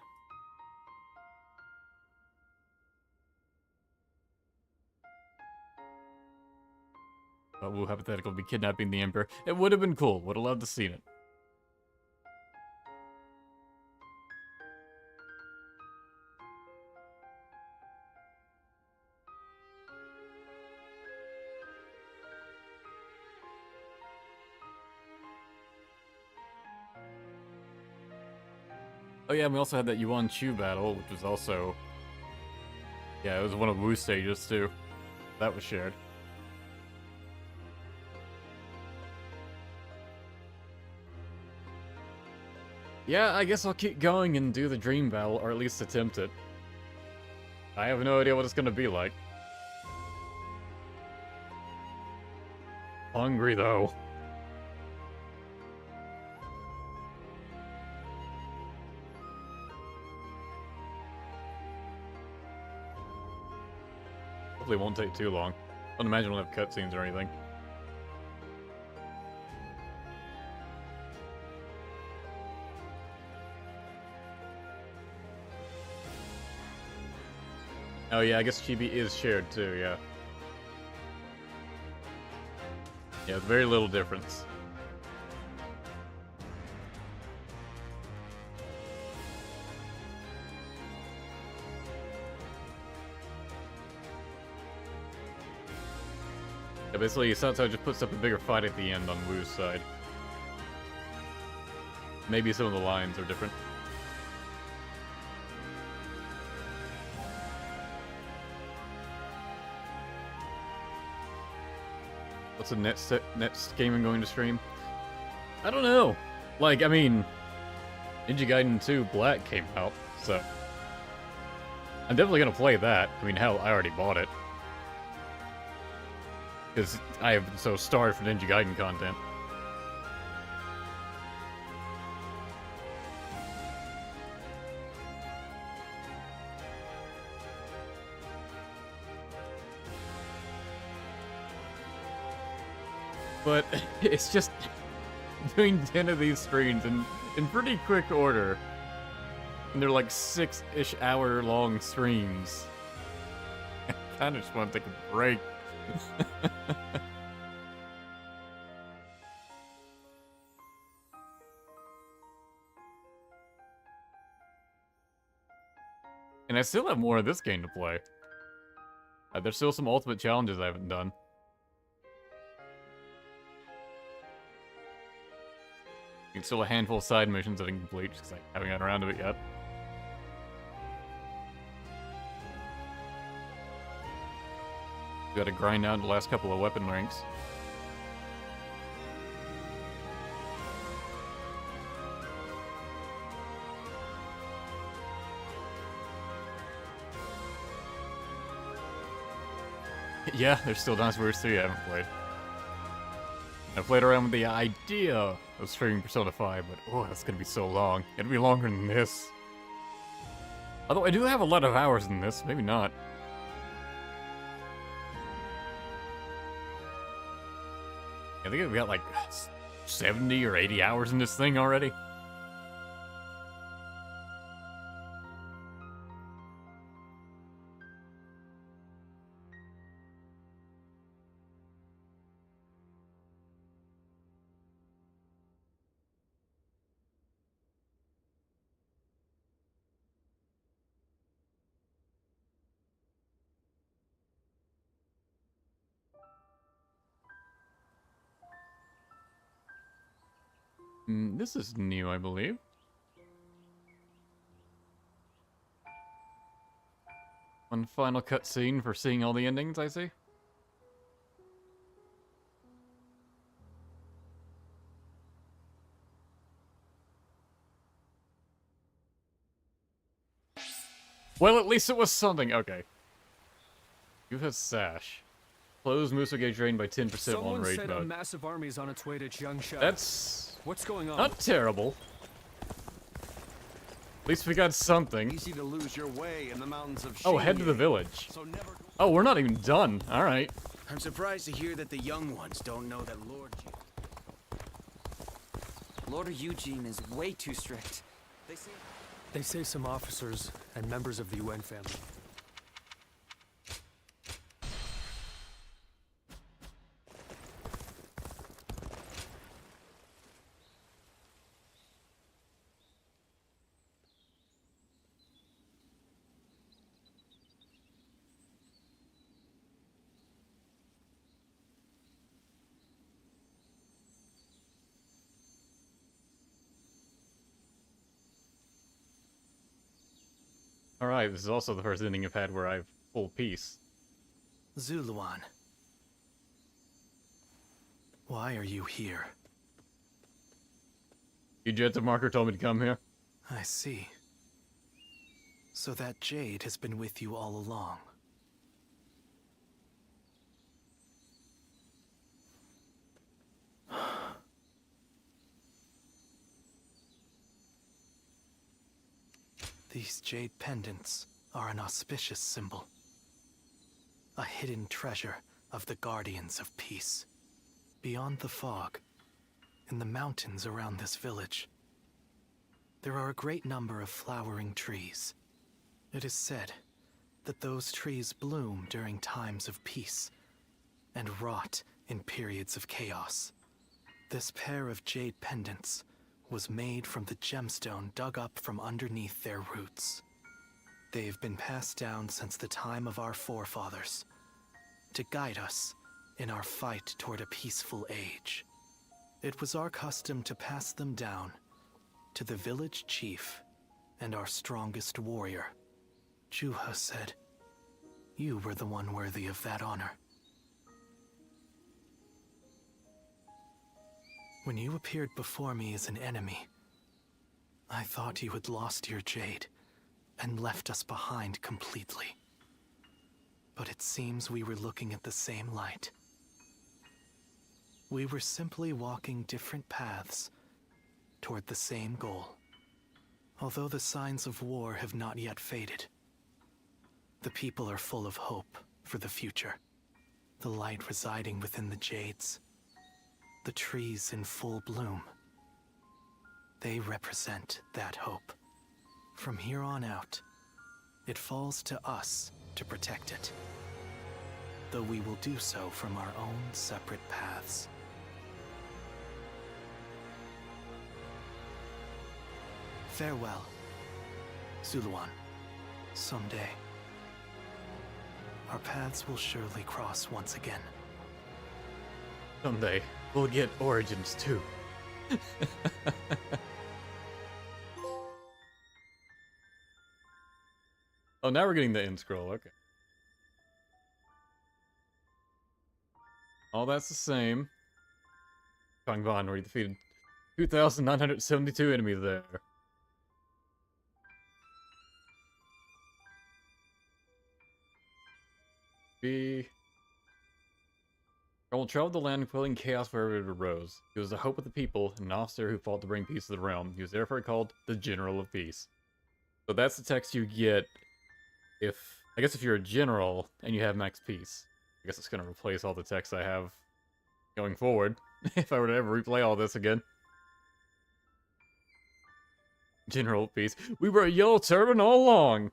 But Wu hypothetical be kidnapping the Emperor. It would have been cool. Would have loved to seen it. Oh yeah, and we also had that Yuan Chu battle, which was also... Yeah, it was one of Wu's stages too. That was shared. Yeah, I guess I'll keep going and do the dream battle, or at least attempt it. I have no idea what it's gonna be like. Hungry though. hopefully it won't take too long. I don't imagine we'll have cutscenes or anything. Oh yeah, I guess Chibi is shared too, yeah. Yeah, very little difference. Yeah, basically, Cao Cao just puts up a bigger fight at the end on Wu's side. Maybe some of the lines are different. What's the next game I'm going to stream? I don't know. Like, I mean, Ninja Gaiden 2 Black came out, so I'm definitely gonna play that. I mean, hell, I already bought it because I have been so starved for Ninja Gaiden content. But it's just doing 10 of these streams in pretty quick order. And they're like 6-ish hour long streams. I kinda just want to take a break. And I still have more of this game to play. There's still some ultimate challenges I haven't done. It's still a handful of side missions that I can complete, just because I haven't gotten around to it yet. Gotta grind out the last couple of weapon ranks. Yeah, there's still Dynasty Warriors 3 I haven't played. I played around with the idea of streaming Persona 5, but oh, that's gonna be so long. It'll be longer than this. Although I do have a lot of hours in this, maybe not. I think I've got like 70 or 80 hours in this thing already. This is new, I believe. One final cutscene for seeing all the endings, I see. Well, at least it was something. Okay. You have Sash. Close Musuge drained by 10% on raid Someone said mode. a massive army's on its way to Jiangxia. That's what's going on. Not terrible. At least we got something. Easy to lose your way in the mountains of Xinye. Oh, head to the village. Oh, we're not even done. All right. I'm surprised to hear that the young ones don't know that Lord Eugene is way too strict. They say some officers and members of the UN family. Alright, this is also the first ending I've had where I've full peace. Zuluan. Why are you here? Ejeta Marker told me to come here. I see. So that Jade has been with you all along. These jade pendants are an auspicious symbol. a hidden treasure of the Guardians of Peace. Beyond the fog, in the mountains around this village, there are a great number of flowering trees. It is said that those trees bloom during times of peace and rot in periods of chaos. This pair of jade pendants was made from the gemstone dug up from underneath their roots. They have been passed down since the time of our forefathers to guide us in our fight toward a peaceful age. It was our custom to pass them down to the village chief and our strongest warrior. Zhuge said, you were the one worthy of that honor. When you appeared before me as an enemy, I thought you had lost your jade and left us behind completely. But it seems we were looking at the same light. We were simply walking different paths toward the same goal. Although the signs of war have not yet faded, the people are full of hope for the future. The light residing within the jades, the trees in full bloom, they represent that hope. From here on out, it falls to us to protect it, though we will do so from our own separate paths. Farewell, Zuluan. Someday, our paths will surely cross once again. Someday, we'll get Origins too. Oh, now we're getting the end scroll, okay. All that's the same. Changban, where you defeated 2,972 enemies there. I will travel the land, quelling chaos wherever it arose. He was the hope of the people, and an officer who fought to bring peace to the realm. He was therefore called the General of Peace. So that's the text you get if, I guess if you're a general and you have max peace. I guess it's going to replace all the text I have going forward, if I were to ever replay all this again. General of Peace. We were a yellow turban all along!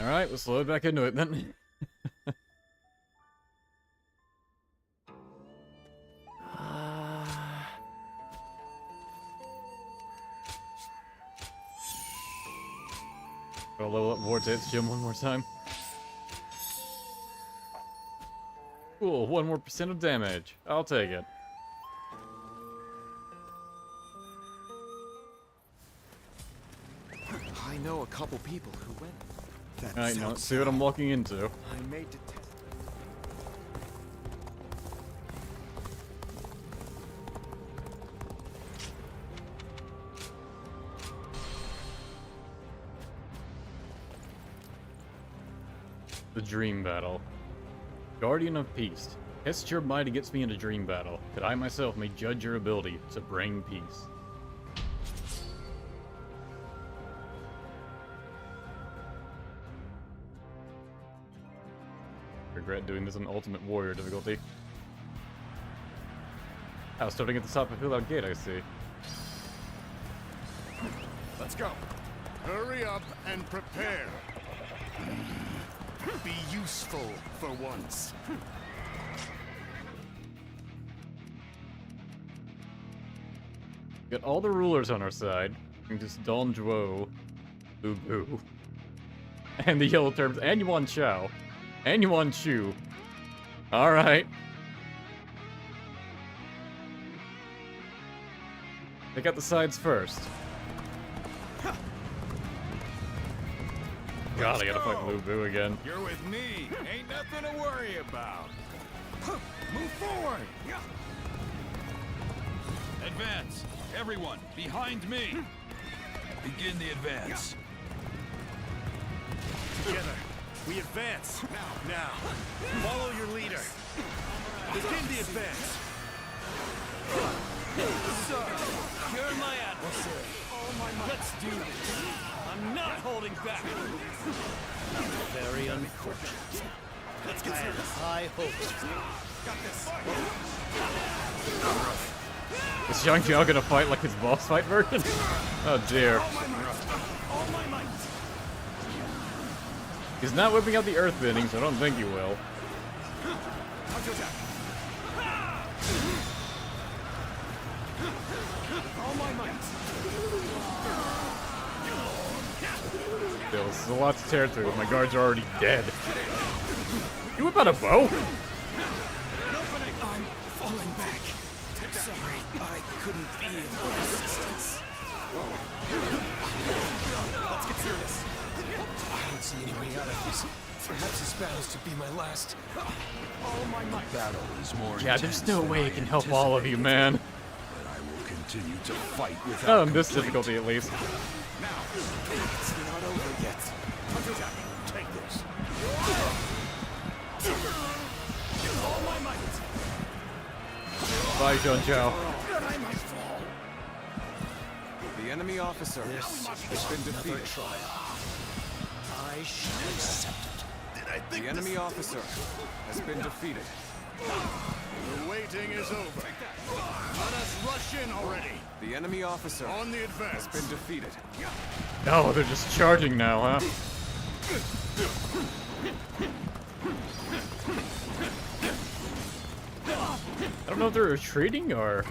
Alright, let's load back into it then. I'll level up Vortex Gym one more time. Cool, 1% more of damage. I'll take it. I know a couple people who went. Alright, now let's see what I'm walking into. I made to test. The Dream Battle. Guardian of Peace. Test your might against me in a dream battle, that I myself may judge your ability to bring peace. Regret doing this on Ultimate Warrior difficulty. I was starting at the top of Hill Out Gate, I see. Let's go. Hurry up and prepare. Be useful for once. Got all the rulers on our side. Just Don Zhuo, Lu Bu, and the yellow terms, and Yuan Chao, and Yuan Shu. Alright. They got the sides first. God, I gotta fight Lu Bu again. You're with me. Ain't nothing to worry about. Move forward. Advance. Everyone, behind me. Begin the advance. Together, we advance. Now, follow your leader. Begin the advance. sir! You're my adversary. Let's do this. I'm not holding back. Very unfortunate. Let's get through this. High hopes. Got this. Is Zhang Jiao gonna fight like his boss fight version? Oh dear. All my might. He's not whipping out the earth bending, so I don't think he will. Counterattack. All my might. Still, this is a lot to tear through. My guards are already dead. You whip out a bow? I'm falling back. Sorry, I couldn't be of more assistance. Let's get serious. I don't see any way out of this. Perhaps this battle's to be my last. All my might. Battle is more Yeah, there's no way it can help all of you, man. But I will continue to fight without Not on this complaint. difficulty, at least. It's not over yet. Counterattack. Take this. All my might. Bye, Zhang Jiao. The enemy officer has been defeated. I shall accept it. Did I think The enemy officer has been defeated. The waiting is over. Let us rush in already. The enemy officer On the advance. has been defeated. Oh, they're just charging now, huh? I don't know if they're retreating or...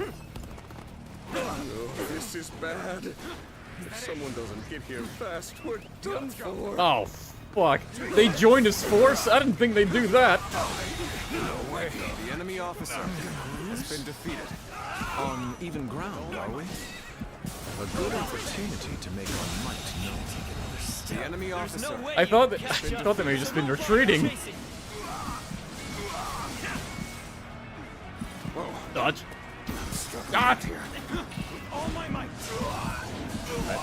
Oh, this is bad. If someone doesn't get here fast, we're done for. Oh, fuck. They joined his force? I didn't think they'd do that. No way. The enemy officer has been defeated. On even ground, are we? A good opportunity to make our might known. The enemy officer. I thought they may have just been retreating. Dodge. Dodge! All my might.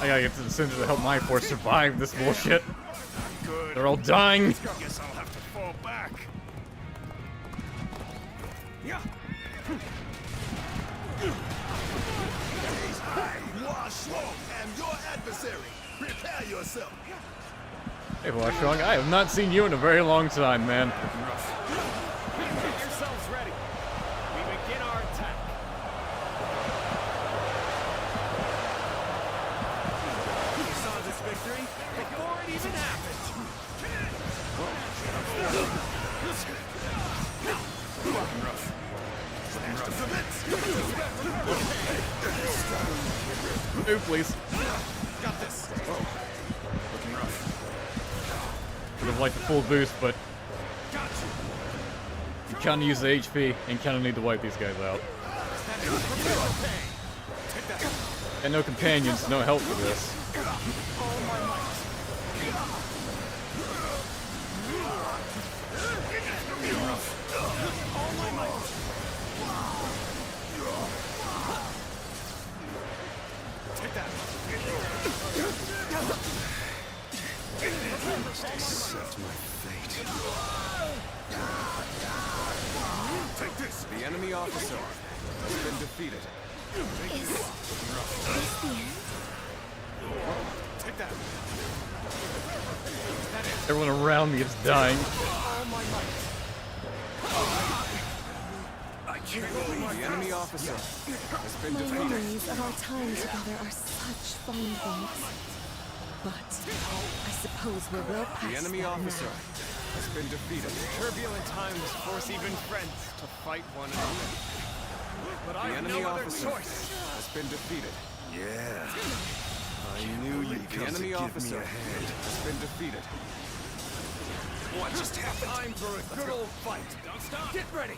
I gotta get to the center to help my force survive this bullshit. They're all dying. Guess I'll have to fall back. Yeah. I am your adversary. Prepare yourself. Hey, Washong, I have not seen you in a very long time, man. Get yourselves ready. We begin our attack. You saw this victory before it even happened. Move, please. Got this. Looking rough. Would have liked the full boost, but Got you kinda use the HP and kinda need to wipe these guys out. And no companions, no help for this. all my might. All my might. Take that. Accept my fate. Take this. The enemy officer has been defeated. Is this the end? Take that. Everyone around me is dying. All my might. I can't believe the enemy officer has been My defeated. memories of our time together are such fond things. But I suppose we're well past The enemy that officer now. has been defeated. Turbulent times force even friends to fight one another. But The I have enemy no other officer choice. has been defeated. Yeah. I knew you'd The come to enemy give officer me a hand. has been defeated. What just happened? Time for a good old fight. Don't stop. Get ready.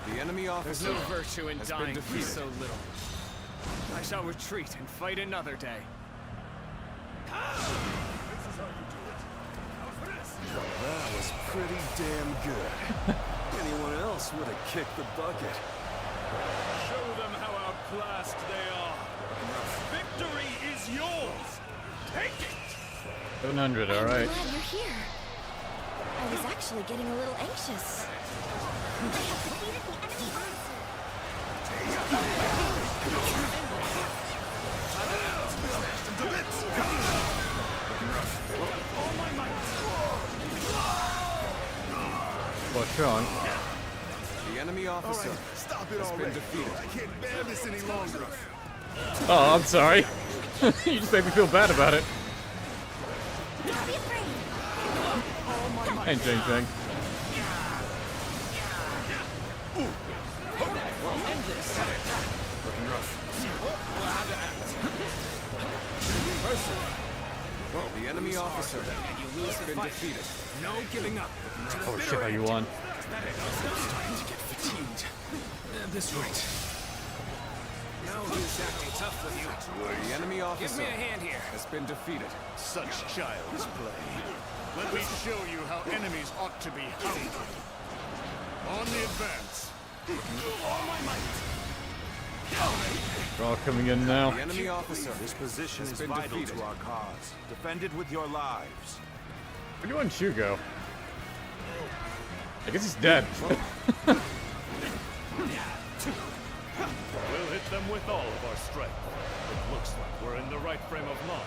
The enemy There's officer no virtue in has been dying for defeated. so little. I shall retreat and fight another day. That was pretty damn good. Anyone else would have kicked the bucket. Show them how outclassed they are. Victory is yours. Take it. 700, alright. I'm glad you're here. I was actually getting a little anxious. What's wrong? The enemy officer has been defeated. I can't bear this any longer. Oh, I'm sorry. You just made me feel bad about it. Hey, Jing Jing. The enemy officer has been defeated. No giving up. Oh shit, how you won? Starting to get fatigued. At this rate. No use acting tough with you. The enemy Give officer me a hand here. has been defeated. Such child's play. Let me show you how enemies ought to be hounded. On the advance. All my might. They're all coming in now. The enemy officer This position has is been vital defeated. to our cause. Defend it with your lives. Where do you want Shugo? I guess he's dead. We'll hit them with all of our strength. It looks like we're in the right frame of mind.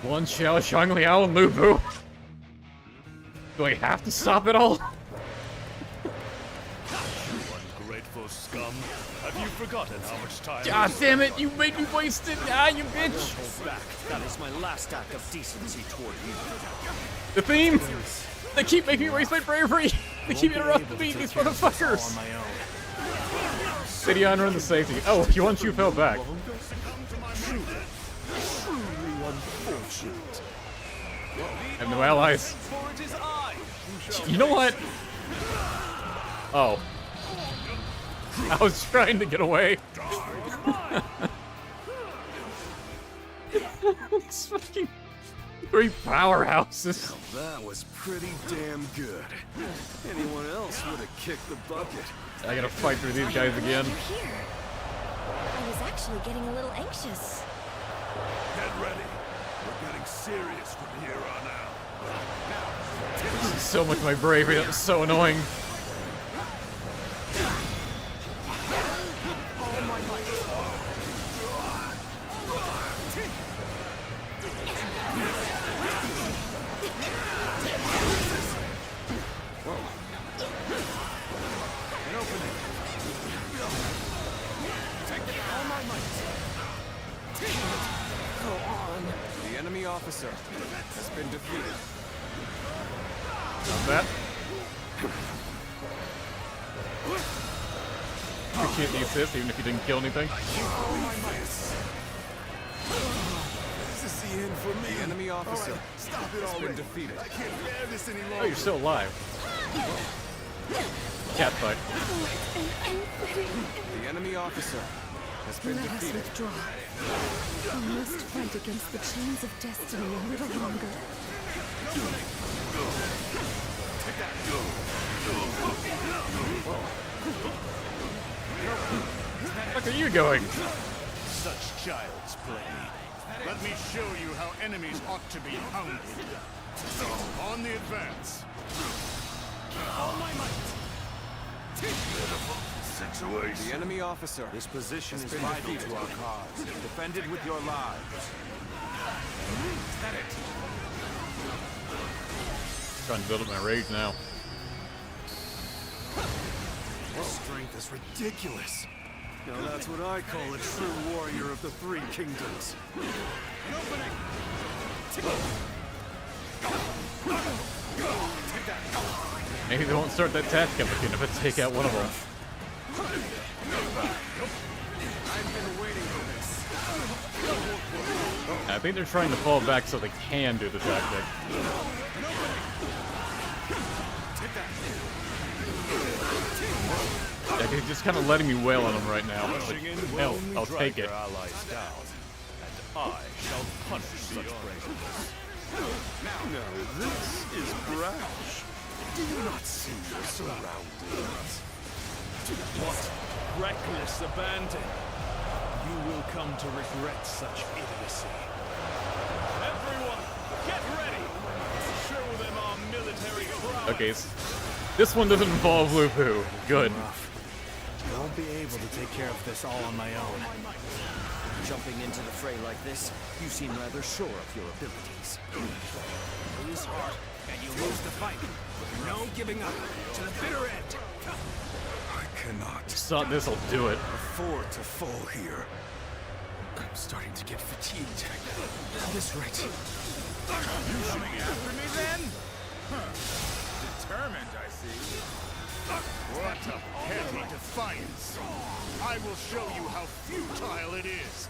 One Xiao, Shang Liao, and Lu Bu. Do I have to stop it all? Ungrateful scum. Have you forgotten how much time? God damn it, you made me waste it! Ah, you bitch! Hold back. That is my last act of decency toward you. The theme! They keep making me waste my bravery! They keep interrupting me, these motherfuckers! City honor and the safety. Oh, you want Chu fell back. I have no allies. You know what? Oh. I was trying to get away. It's fucking 3 powerhouses. That was pretty damn good. Anyone else would have kicked the bucket. I gotta fight through these guys again. You're here. I was actually getting a little anxious. Get ready. We're getting serious from here on out. This is so much my bravery, that was so annoying. The enemy officer has been defeated. Not bad. Appreciate the assist, even if you didn't kill anything. This is the end for me. The enemy officer Stop it has been already. defeated. I can't bear this any longer. Oh, you're still alive. Cat fight. The enemy officer has been Let us defeated. withdraw. We must fight against the chains of destiny a little longer. Where are you going? Such child's play. Let me show you how enemies ought to be hounded. On the advance. All my might. The enemy officer This position has is been vital defeated. to our cause. Defend it with your lives. Trying to build up my rage now. Your strength is ridiculous. Now that's what I call a true warrior of the 3 kingdoms. Maybe they won't start that tactic up again if I take out one of them. I think they're trying to fall back so they can do the tactic. Yeah, he's just kind of letting me wail on him right now. But hell, I'll take it. Allies down, and I shall punish such bravery. Now this is brash. Do you not see your surroundings? What reckless abandon! You will come to regret such idiocy. Everyone, get ready! Show them our military prowess! Okay, this one doesn't involve Liu Bei. Good. I won't be able to take care of this all on my own. Jumping into the fray like this, you seem rather sure of your abilities. Lose heart, and you lose the fight. No giving up to the bitter end. I cannot. Thought this'll do it. Afford to fall here. I'm starting to get fatigued. At this rate. You coming after me then? Determined, I see. What a petty defiance! I will show you how futile it is!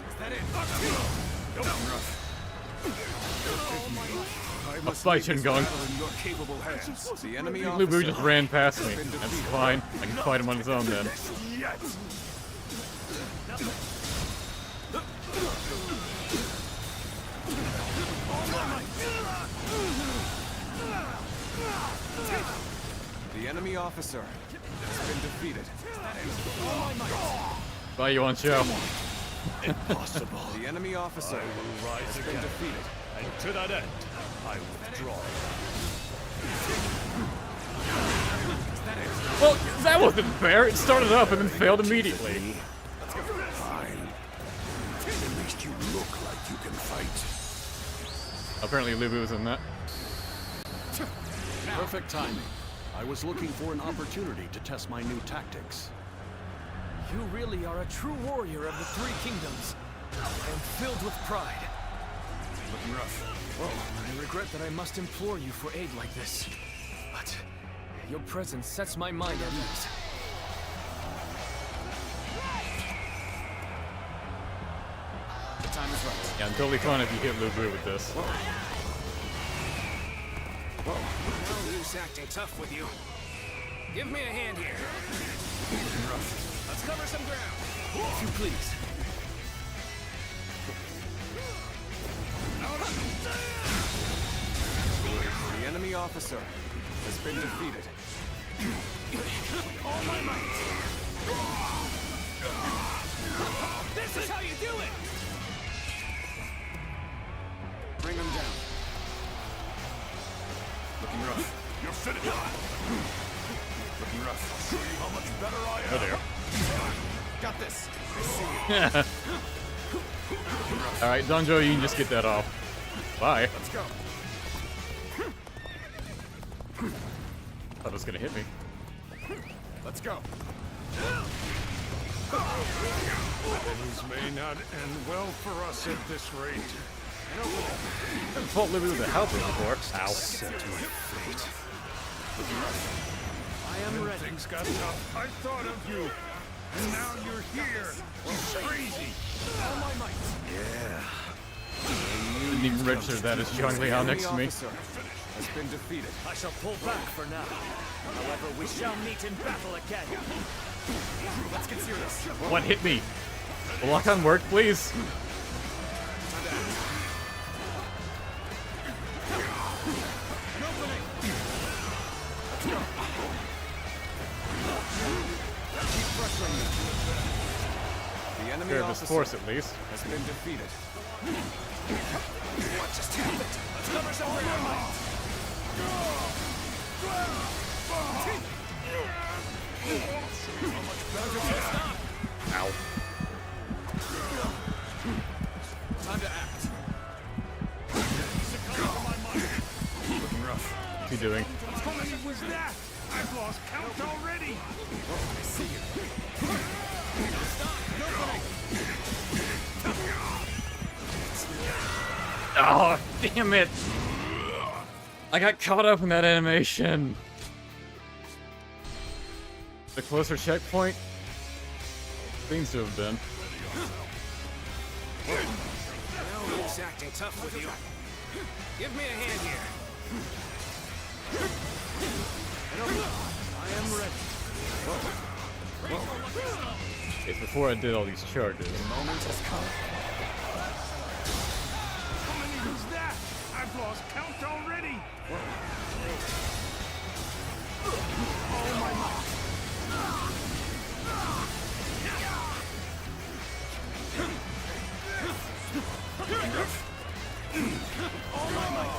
Is that it? I'll fight Jing Gong. The enemy Liu Bei officer just ran past me. has been That's defeated. fine. I can fight him on his own then. The enemy officer has been defeated. Bye, Yuan Xiao. Impossible. The enemy officer will rise has again. been defeated. And to that end, I withdraw. Well, that wasn't fair. It started up and then failed immediately. Fine. At least you look like you can fight. Apparently Liu Bei was in that. Perfect timing. I was looking for an opportunity to test my new tactics. You really are a true warrior of the Three Kingdoms. I am filled with pride. Looking rough. I regret that I must implore you for aid like this. But your presence sets my mind at ease. The time is right. Yeah, I'm totally fine if you hit Liu Bei with this. No use acting tough with you. Give me a hand here. Let's cover some ground. If you please. The enemy officer has been defeated. All my might. This is how you do it. Bring him down. Looking rough. You're finished. Looking rough. I'll show you how much better I am. Oh dear. Got this. I see you. Alright, Donjo, you can just get that off. Bye. Let's go. Thought it was gonna hit me. Let's go. Things may not end well for us at this rate. I haven't fought Liu Bei with a helper before. Ow. Set to my fate. I am ready. Things got tough. I thought of you. And now you're here. It's crazy. All my might. Yeah. Didn't even register that as Zhuge Liang next to me. Has been defeated. I shall pull back for now. However, we shall meet in battle again. Let's get serious. What hit me? The lock on work, please. The enemy Fair of his officer force, at least. has been defeated. What just happened? Let's cover some ground. Ow. Time to act. Looking rough. What's he doing? How many was that? I've lost count already. I see you. Oh, damn it! I got caught up in that animation. The closer checkpoint seems to have been. No use acting tough with you. Give me a hand here. I am ready. It's before I did all these charges. The moment has come. How many was that? I've lost count already. All my might.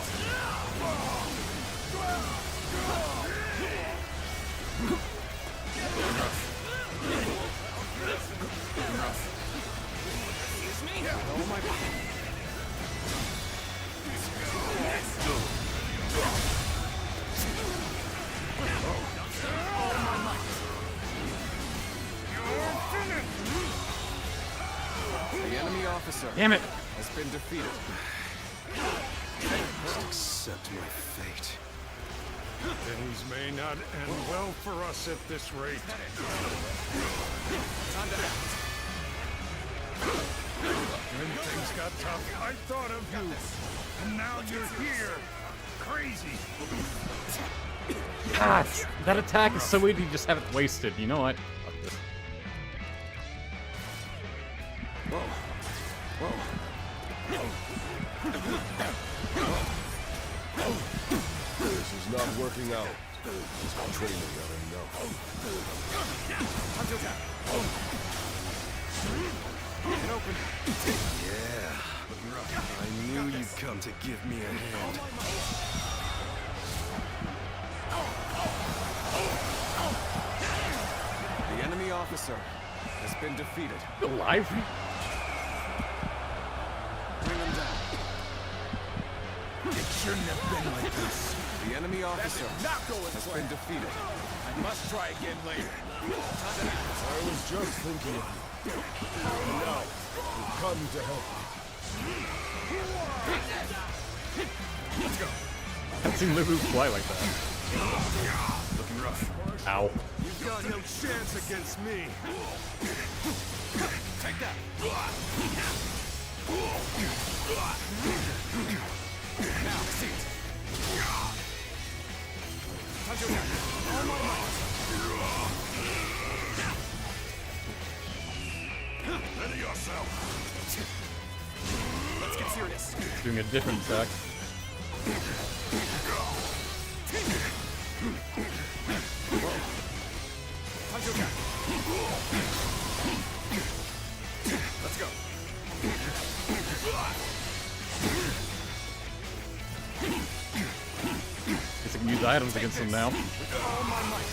Excuse me? Oh my might. All my might. The enemy officer Damn it. has been defeated. I must accept my fate. Things may not end well for us at this rate. Time to act. When things got tough, I thought of you. And now you're here. Crazy. Gosh, that attack is so easy to just have it wasted. You know what? Fuck this. Whoa. Whoa. This is not working out. It's my training not enough. Get open. Yeah. I knew you'd come to give me a hand. The enemy officer has been defeated. Alive? Bring him down. It shouldn't have been like this. The enemy officer not going has well. been defeated. I must try again later. I was just thinking of you. And now, you've come to help me. Let's go. I've seen Liu fly like that. Looking rough. Ow. You've got no chance against me. Take that. Now, see it. Touch your back. All my might. Ready yourself. Let's get serious. It's doing a different attack. Touch your back. Let's go. Guess I can use items against him now. All my might.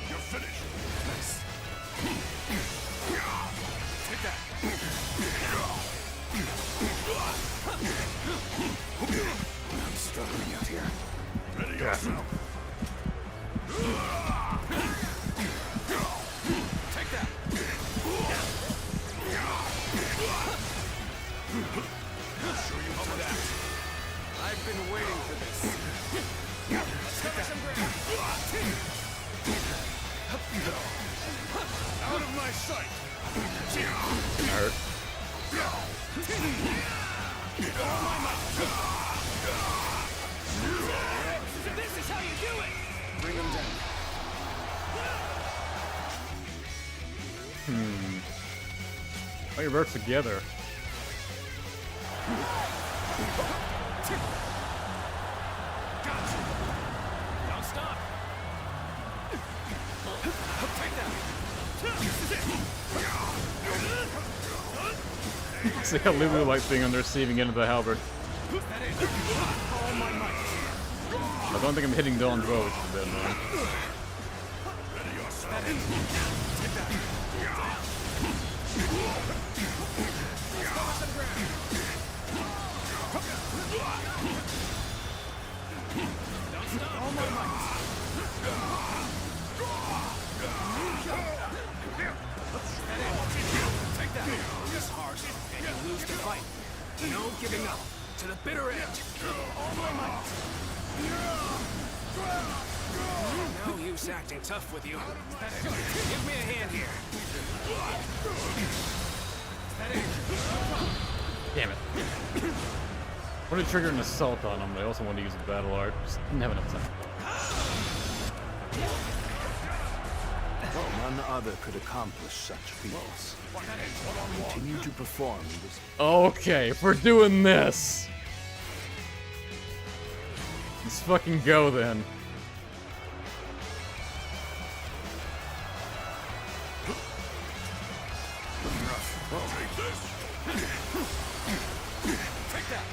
You're finished. Nice. Take that. I'm struggling out here. Ready yourself. Take that. Show you Over that. I've been waiting for this. Let's cover some ground. out of my sight. Hurt. So this is how you do it! Bring him down. Oh, you work together. Don't stop! Take that. See how Liu likes being on the receiving end of the halberd. All my might. I don't think I'm hitting Dawn's bow, which is dead, man. Ready yourself. Take that. Cover some ground. Don't stop! All my might. Take that. This harsh, and you lose the fight. No giving up. To the bitter end. All my might. No use acting tough with you. Give me a hand here. Damn it. I wanted to trigger an assault on him, but I also wanted to use a battle art. Just didn't have enough time. None other could accomplish such feats. Continue to perform this. Okay, if we're doing this, let's fucking go then. Take this. Take that.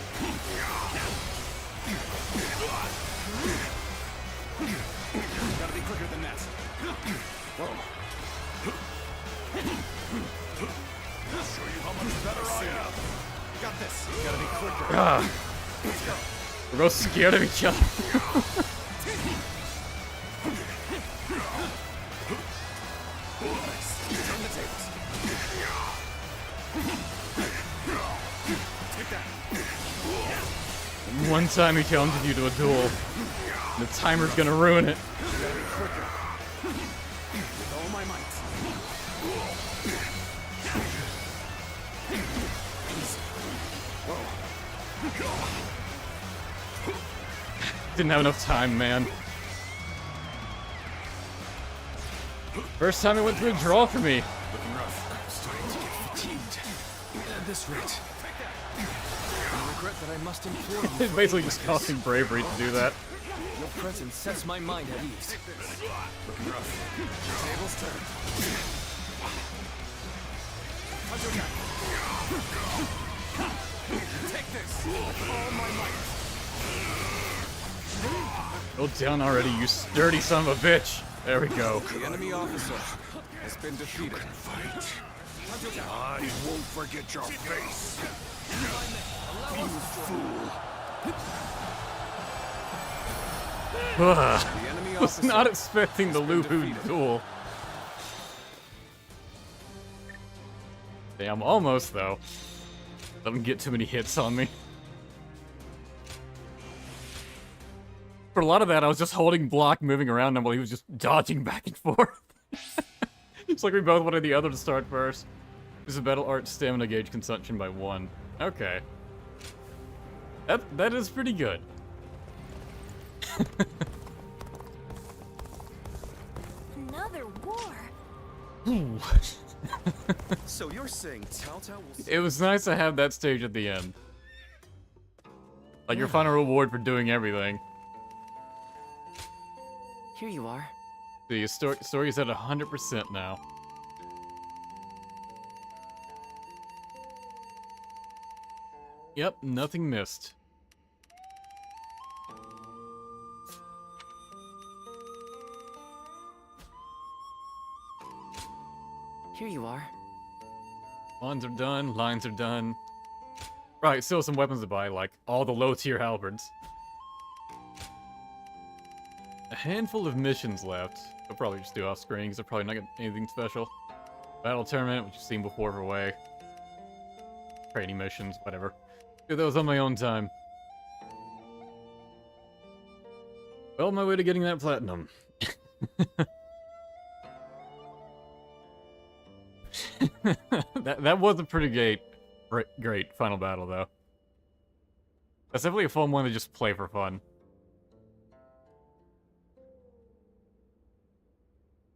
Gotta be quicker than that. Show you how much better I am. Got this. Gotta be quicker. Ah. Let's go. We're both scared of each other. Turn the tables. Take that. One time he challenges you to a duel, the timer's gonna ruin it. Gotta be quicker. With all my might. Didn't have enough time, man. First time it went to a draw for me. Looking rough. I'm starting to get fatigued. At this rate. I regret that I must implore you. It's basically just costing bravery to do that. Your presence sets my mind at ease. Looking rough. Tables turn. Counterattack. Take this with all my might. Go down already, you sturdy son of a bitch. There we go. The enemy officer has been defeated. I won't forget your face. You fool. Was not expecting the Liu Bei duel. Damn, almost though. Doesn't get too many hits on me. For a lot of that, I was just holding block, moving around him while he was just dodging back and forth. It's like we both wanted the other to start first. This is battle art stamina gauge consumption by 1. Okay. That is pretty good. Another war. Ooh. So you're saying Cao Cao will... It was nice to have that stage at the end. Like your final reward for doing everything. Here you are. The story's at 100% now. Yep, nothing missed. Here you are. Lines are done, lines are done. Right, still some weapons to buy, like all the low-tier halberds. A handful of missions left. I'll probably just do off-screen, because they're probably not getting anything special. Battle tournament, which you've seen before for way. Training missions, whatever. Do those on my own time. Well, my way to getting that platinum. that was a pretty great final battle, though. That's definitely a fun one to just play for fun.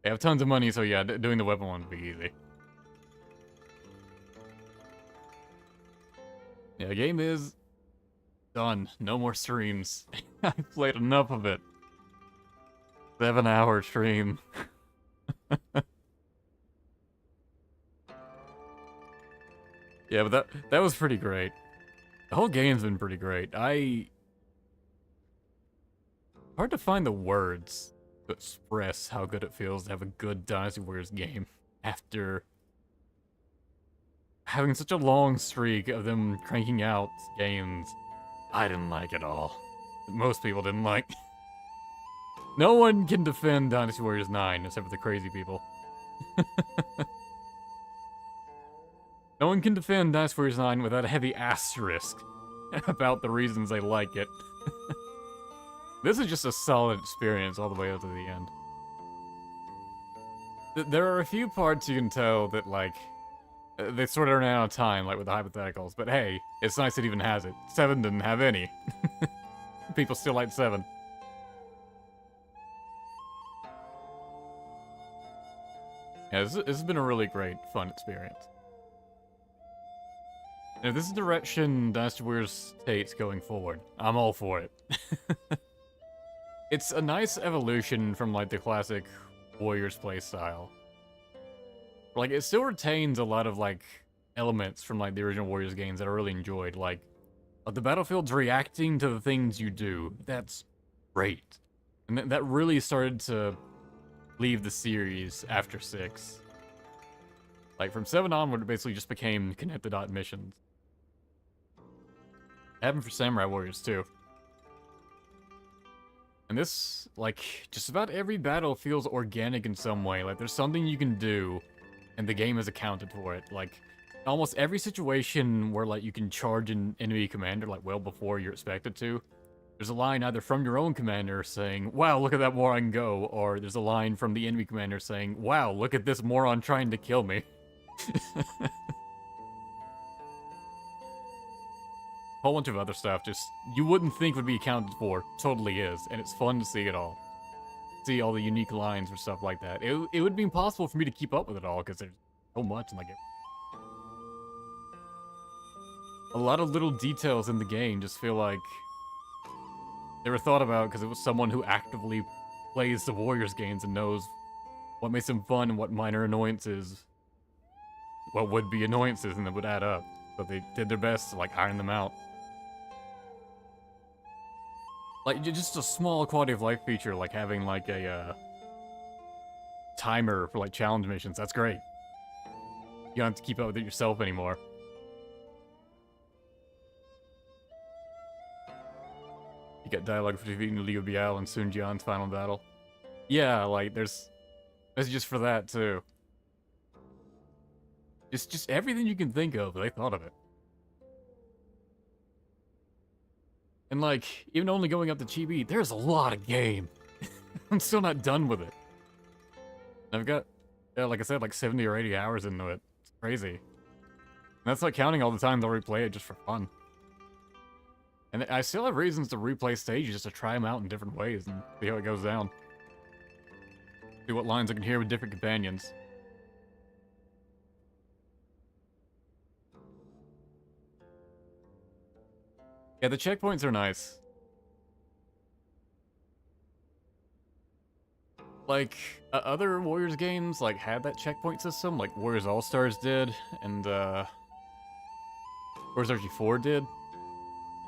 I have tons of money, so yeah, doing the weapon one would be easy. Yeah, the game is done. No more streams. I've played enough of it. 7-hour stream. Yeah, but that was pretty great. The whole game's been pretty great. Hard to find the words to express how good it feels to have a good Dynasty Warriors game after having such a long streak of them cranking out games I didn't like at all. Most people didn't like. No one can defend Dynasty Warriors 9 except for the crazy people. No one can defend Dynasty Warriors 9 without a heavy asterisk about the reasons they like it. This is just a solid experience all the way up to the end. There are a few parts you can tell that, like, they sort of ran out of time, like with the hypotheticals, but hey, it's nice it even has it. 7 didn't have any. People still like 7. Yeah, this has been a really great, fun experience. And if this is the direction Dynasty Warriors takes going forward, I'm all for it. It's a nice evolution from, like, the classic Warriors playstyle. Like, it still retains a lot of, like, elements from, like, the original Warriors games that I really enjoyed. Like the battlefield's reacting to the things you do. That's great. And that really started to leave the series after 6. Like, from 7 onward, it basically just became connected dot missions. Happened for Samurai Warriors, too. And this, like, just about every battle feels organic in some way. Like, there's something you can do, and the game has accounted for it. Like, almost every situation where, like, you can charge an enemy commander, like, well before you're expected to, there's a line either from your own commander saying, wow, look at that moron go, or there's a line from the enemy commander saying, wow, look at this moron trying to kill me. Whole bunch of other stuff just you wouldn't think would be accounted for totally is, and it's fun to see it all. See all the unique lines or stuff like that. It would be impossible for me to keep up with it all because there's so much and like a lot of little details in the game just feel like they were thought about because it was someone who actively plays the Warriors games and knows what makes them fun and what minor annoyances, what would be annoyances and that would add up. So they did their best to like iron them out. Like, just a small quality of life feature, like having, like, a, timer for, like, challenge missions. That's great. You don't have to keep up with it yourself anymore. You get dialogue for defeating Liu Bei and Sun Jian's final battle. Yeah, like, there's messages for that, too. Just everything you can think of, they thought of it. And like, even only going up to Chibi, there's a lot of game. I'm still not done with it. I've got, yeah, like I said, like 70 or 80 hours into it. It's crazy. And that's like counting all the times I'll replay it just for fun. And I still have reasons to replay stages just to try them out in different ways and see how it goes down. See what lines I can hear with different companions. Yeah, the checkpoints are nice. Like, other Warriors games, like, had that checkpoint system, like Warriors All-Stars did, and, Warriors RG4 did.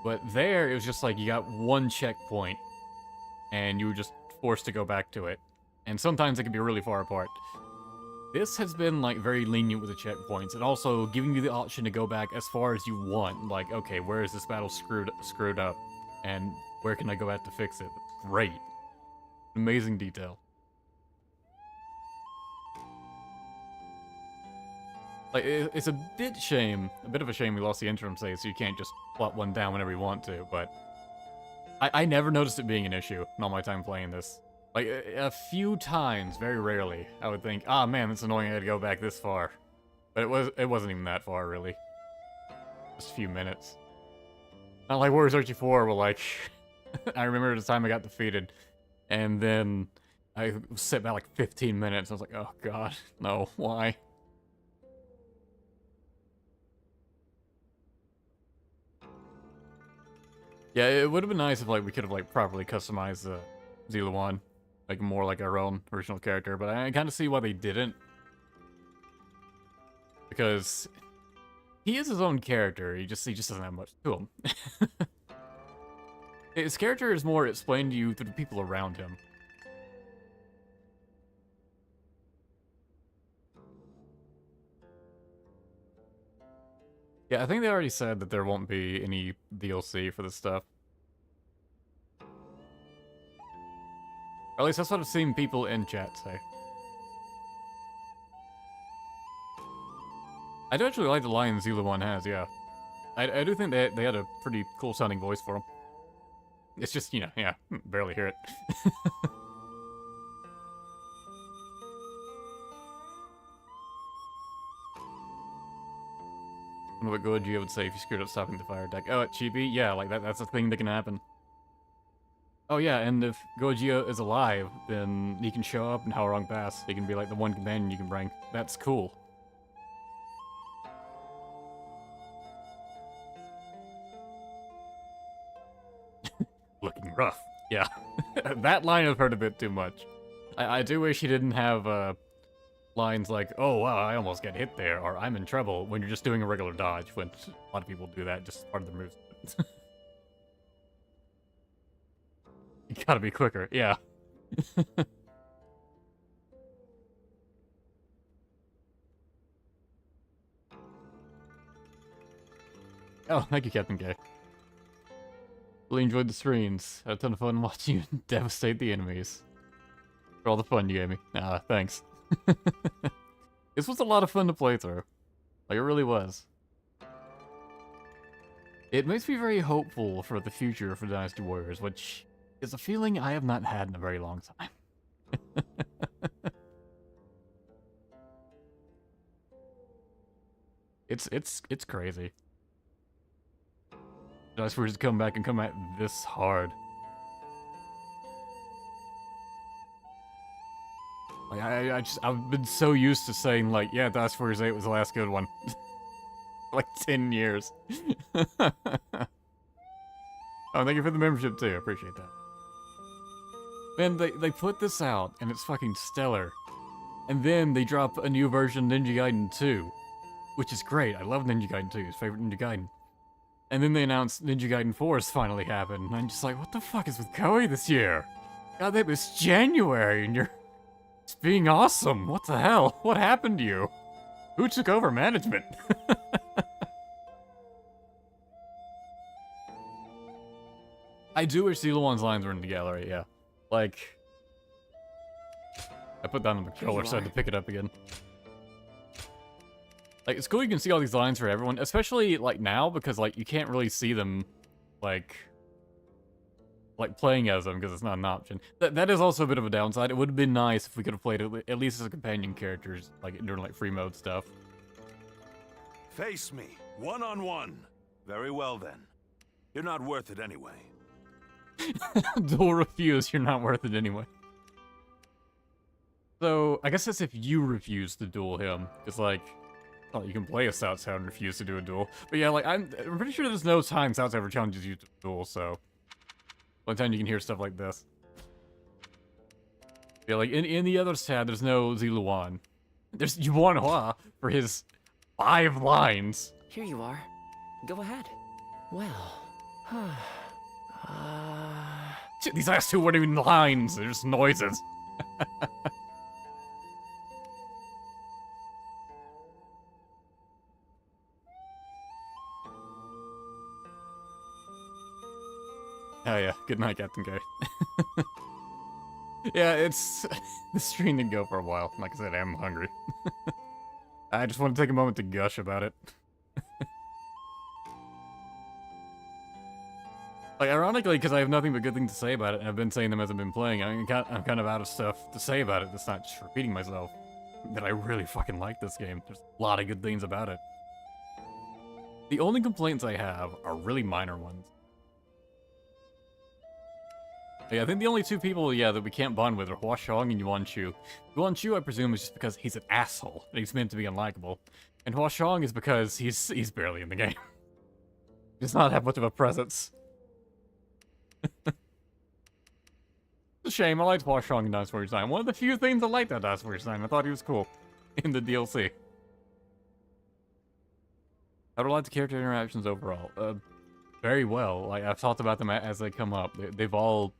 But there, it was just like, you got one checkpoint, and you were just forced to go back to it. And sometimes it can be really far apart. This has been, like, very lenient with the checkpoints, and also giving you the option to go back as far as you want. Like, okay, where is this battle screwed up? And where can I go back to fix it? It's great. Amazing detail. Like, it's a bit of a shame we lost the interim save, so you can't just plot one down whenever you want to, but I never noticed it being an issue in all my time playing this. Like, a few times, very rarely, I would think, ah, man, it's annoying I had to go back this far. But it wasn't even that far, really. Just a few minutes. Not like Warriors Archie 4, where, like, I remember the time I got defeated, and then I set back, like, 15 minutes, I was like, oh, God, no, why? Yeah, it would have been nice if, like, we could have, like, properly customized the Zila 1. Like, more like our own original character, but I kind of see why they didn't. Because he is his own character, he just doesn't have much to him. His character is more explained to you through the people around him. Yeah, I think they already said that there won't be any DLC for this stuff. Or at least that's what I've seen people in chat say. I do actually like the line Zila 1 has, yeah. I do think they had a pretty cool sounding voice for him. It's just, you know, yeah, barely hear it. I wonder what Gojia would say if you screwed up stopping the fire attack. Oh, at Chibi? Yeah, like that's a thing that can happen. Oh yeah, and if Gojia is alive, then he can show up in Howrong Pass. He can be like the one companion you can bring. That's cool. Looking rough. Yeah. That line I've heard a bit too much. I do wish he didn't have lines like, "Oh wow, I almost got hit there," or "I'm in trouble," when you're just doing a regular dodge, when a lot of people do that, just part of the moves. You gotta be quicker, yeah. Oh, thank you, Captain K. Really enjoyed the streams. Had a ton of fun watching you devastate the enemies. For all the fun you gave me. Thanks. This was a lot of fun to play through. Like, it really was. It makes me very hopeful for the future for Dynasty Warriors, which is a feeling I have not had in a very long time. It's crazy. Dynasty Warriors come back and come at this hard. Like, I've been so used to saying, like, yeah, Dynasty Warriors 8 was the last good one. Like 10 years. Oh, thank you for the membership too. I appreciate that. Man, they put this out and it's fucking stellar. And then they drop a new version of Ninja Gaiden 2, which is great. I love Ninja Gaiden 2. It's favorite Ninja Gaiden. And then they announced Ninja Gaiden 4 has finally happened. And I'm just like, what the fuck is with Koei this year? God, that was January and you're just being awesome. What the hell? What happened to you? Who took over management? I do wish Ziluan's lines were in the gallery, yeah. Like, I put that on the controller so I had to pick it up again. Like, it's cool you can see all these lines for everyone, especially, like, now, because, like, you can't really see them, like playing as them, because it's not an option. That is also a bit of a downside. It would have been nice if we could have played at least as a companion characters, like, during, like, free mode stuff. Face me, one-on-one. Very well, then. You're not worth it anyway. Duel refuse, you're not worth it anyway. So, I guess that's if you refuse to duel him. It's like, oh, you can play a South Sound and refuse to do a duel. But yeah, like, I'm pretty sure there's no time South ever challenges you to duel, so... one time you can hear stuff like this. Yeah, like, in the other side, there's no Ziluan. There's Yuan Hua for his 5 lines. Here you are. Go ahead. Well... Shit, these last 2 weren't even lines, they're just noises. Oh yeah, good night, Captain K. Yeah, it's... the stream didn't go for a while. Like I said, I'm hungry. I just want to take a moment to gush about it. Like, ironically, because I have nothing but good things to say about it, and I've been saying them as I've been playing, I'm kind of out of stuff to say about it that's not just repeating myself. That I really fucking like this game. There's a lot of good things about it. The only complaints I have are really minor ones. Yeah, I think the only 2 people, that we can't bond with are Hua Xiong and Yuan Shu. Yuan Shu, I presume, is just because he's an asshole, and he's meant to be unlikable. And Hua Xiong is because he's barely in the game. He does not have much of a presence. It's a shame, I liked Hua Xiong in Dynasty Warriors 9. One of the few things I liked about Dynasty Warriors 9. I thought he was cool. In the DLC. I would like the character interactions overall. Very well. Like, I've talked about them as they come up. They've all...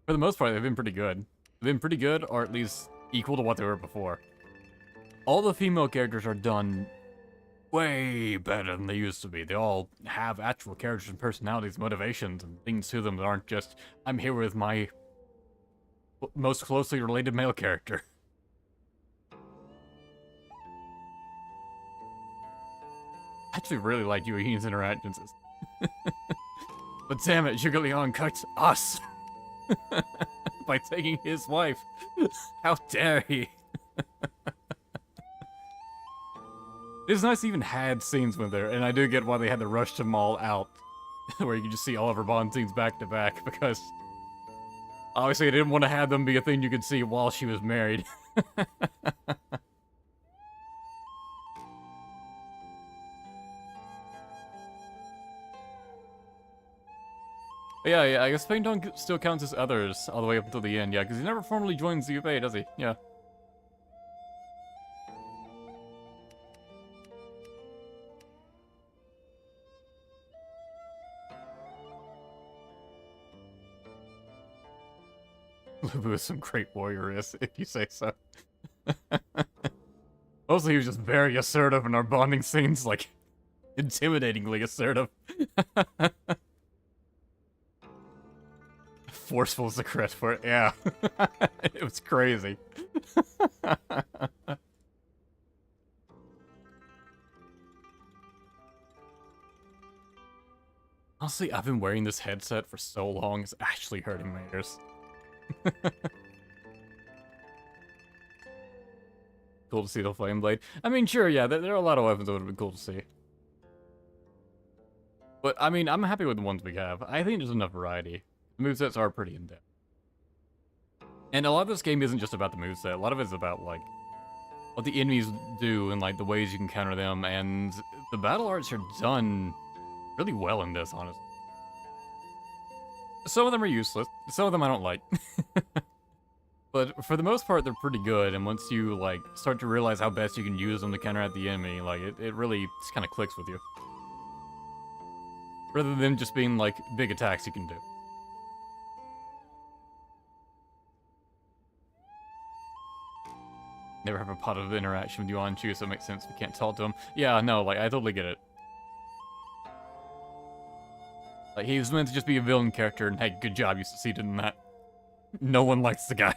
for the most part, they've been pretty good. They've been pretty good, or at least equal to what they were before. All the female characters are done way better than they used to be. They all have actual characters and personalities, motivations, and things to them that aren't just, I'm here with my most closely related male character. I actually really like Yue Yin's interactions. But damn it, Zhuge Liang cuts us! By taking his wife. How dare he? It's nice they even had scenes with her, and I do get why they had to rush them all out. Where you can just see all of her Bond scenes back to back, because... obviously I didn't want to have them be a thing you could see while she was married. Yeah, I guess Feng Dong still counts as others all the way up until the end, yeah, because he never formally joins Liu Bei, does he? Yeah. Lubu is some great warrior is, if you say so. Mostly he was just very assertive in our bonding scenes, like, intimidatingly assertive. Forceful is the correct word, yeah. It was crazy. Honestly, I've been wearing this headset for so long, it's actually hurting my ears. Cool to see the flame blade. I mean, sure, yeah, there are a lot of weapons that would have been cool to see. But, I mean, I'm happy with the ones we have. I think there's enough variety. The movesets are pretty in-depth. And a lot of this game isn't just about the moveset. A lot of it's about, like, what the enemies do and, like, the ways you can counter them. And the battle arts are done really well in this, honestly. Some of them are useless. Some of them I don't like. But for the most part, they're pretty good. And once you, like, start to realize how best you can use them to counteract the enemy, like, it really just kind of clicks with you. Rather than just being, like, big attacks you can do. Never have a positive interaction with Yuan Chu, so it makes sense if you can't talk to him. Yeah, no, like, I totally get it. Like, he was meant to just be a villain character, and hey, good job, you succeeded in that. No one likes the guy.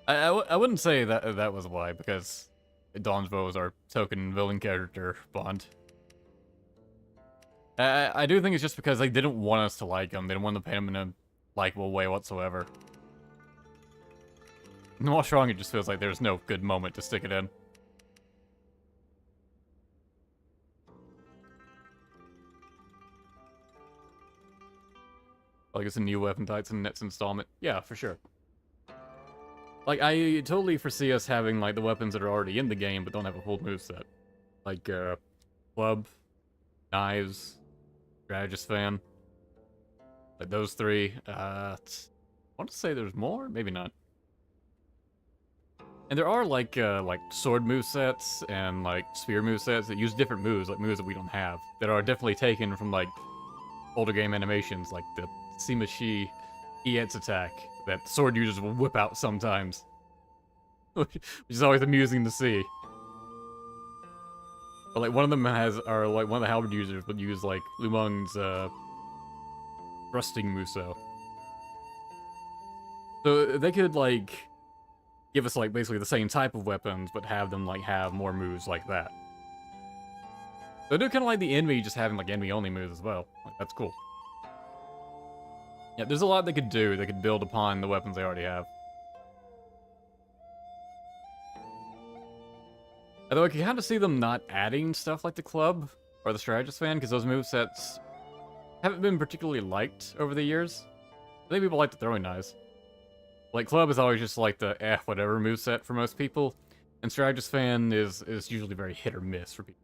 I wouldn't say that was why, because Donvo is our token villain character, Bond. I do think it's just because they didn't want us to like him. They didn't want to paint him in a likable way whatsoever. And while strong, it just feels like there's no good moment to stick it in. Like it's a new weapon types in the next installment. Yeah, for sure. Like, I totally foresee us having, like, the weapons that are already in the game, but don't have a full moveset. Like, club, knives, strategist fan. Like, those three. I want to say there's more? Maybe not. And there are, like sword movesets and, like, spear movesets that use different moves, like moves that we don't have, that are definitely taken from, like, older game animations, like the Simashi EX attack that sword users will whip out sometimes. Which is always amusing to see. But, like, one of them or like, one of the halberd users would use, like, Lu Meng's, thrusting Muso. So, they could, like, give us, like, basically the same type of weapons, but have them, like, have more moves like that. So I do kind of like the enemy just having, like, enemy-only moves as well. Like, that's cool. Yeah, there's a lot they could do. They could build upon the weapons they already have. Although I can kind of see them not adding stuff like the club or the strategist fan, because those movesets haven't been particularly liked over the years. I think people like the throwing knives. Like, club is always just like the whatever moveset for most people, and strategist fan is usually very hit or miss for people.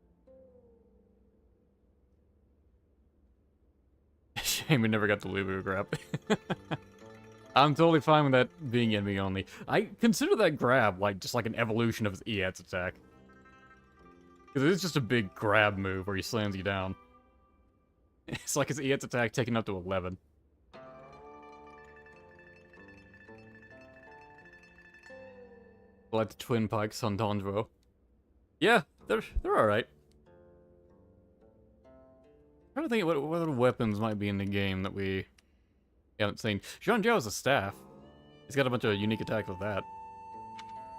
Shame we never got the Lubu grab. I'm totally fine with that being enemy only. I consider that grab like just like an evolution of his EX attack. Because it is just a big grab move where he slams you down. It's like his EX attack taken up to 11. Like the twin pikes on Donvo. Yeah, they're alright. I'm trying to think what other weapons might be in the game that we haven't seen. Zhuge Liang has a staff. He's got a bunch of unique attacks with that.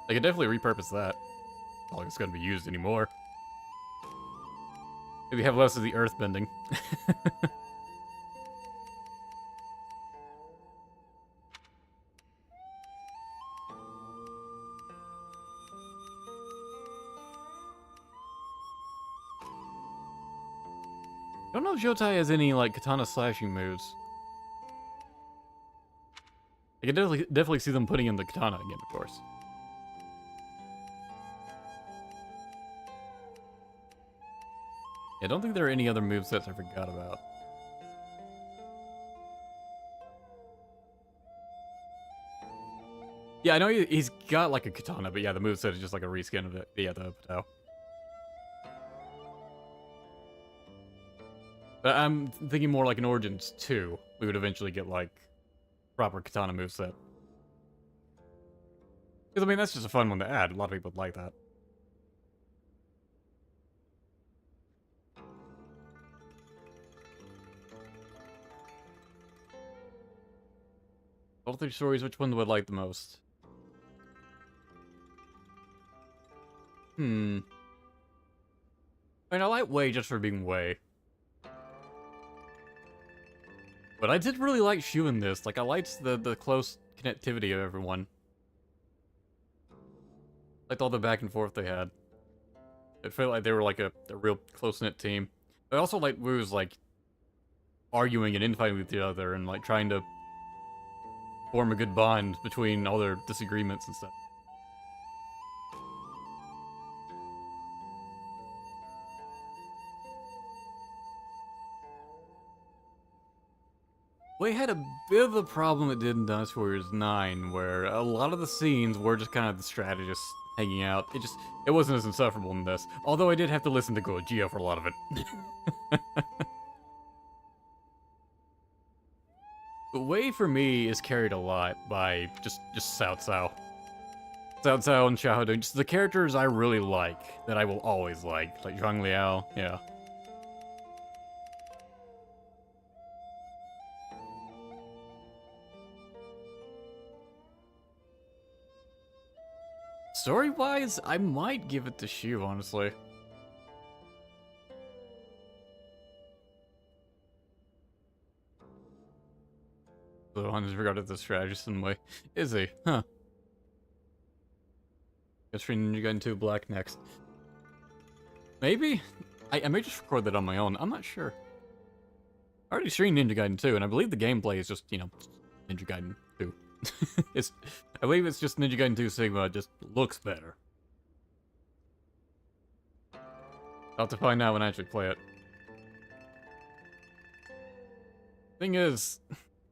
They could definitely repurpose that. Not like it's going to be used anymore. Maybe have less of the earth bending. I don't know if Jotai has any, like, katana slashing moves. I can definitely see them putting in the katana again, of course. Yeah, I don't think there are any other movesets I forgot about. Yeah, I know he's got, like, a katana, but yeah, the moveset is just like a reskin of it. Yeah, the Patao. But I'm thinking more like in Origins 2, we would eventually get, like, proper katana moveset. Because, I mean, that's just a fun one to add. A lot of people like that. All three stories, which one do I like the most? I mean, I like Wei just for being Wei. But I did really like Shu in this. Like, I liked the close connectivity of everyone. Liked all the back and forth they had. It felt like they were like a real close-knit team. I also liked Wu's, like, arguing and infighting with each other and, like, trying to form a good bond between all their disagreements and stuff. We had a bit of a problem it did in Dynasty Warriors 9, where a lot of the scenes were just kind of the strategists hanging out. It wasn't as insufferable in this. Although I did have to listen to Gojira for a lot of it. The Wei for me is carried a lot by just Cao Cao. Cao Cao and Xiahou, just the characters I really like, that I will always like Zhang Liao, yeah. Story-wise, I might give it to Shu, honestly. The one is regarded as the strategist in a way. Is he? Huh. Guess for Ninja Gaiden 2 Black next. Maybe? I may just record that on my own. I'm not sure. I already streamed Ninja Gaiden 2, and I believe the gameplay is just, you know, Ninja Gaiden 2. I believe it's just Ninja Gaiden 2 Sigma, it just looks better. I'll have to find out when I actually play it. Thing is,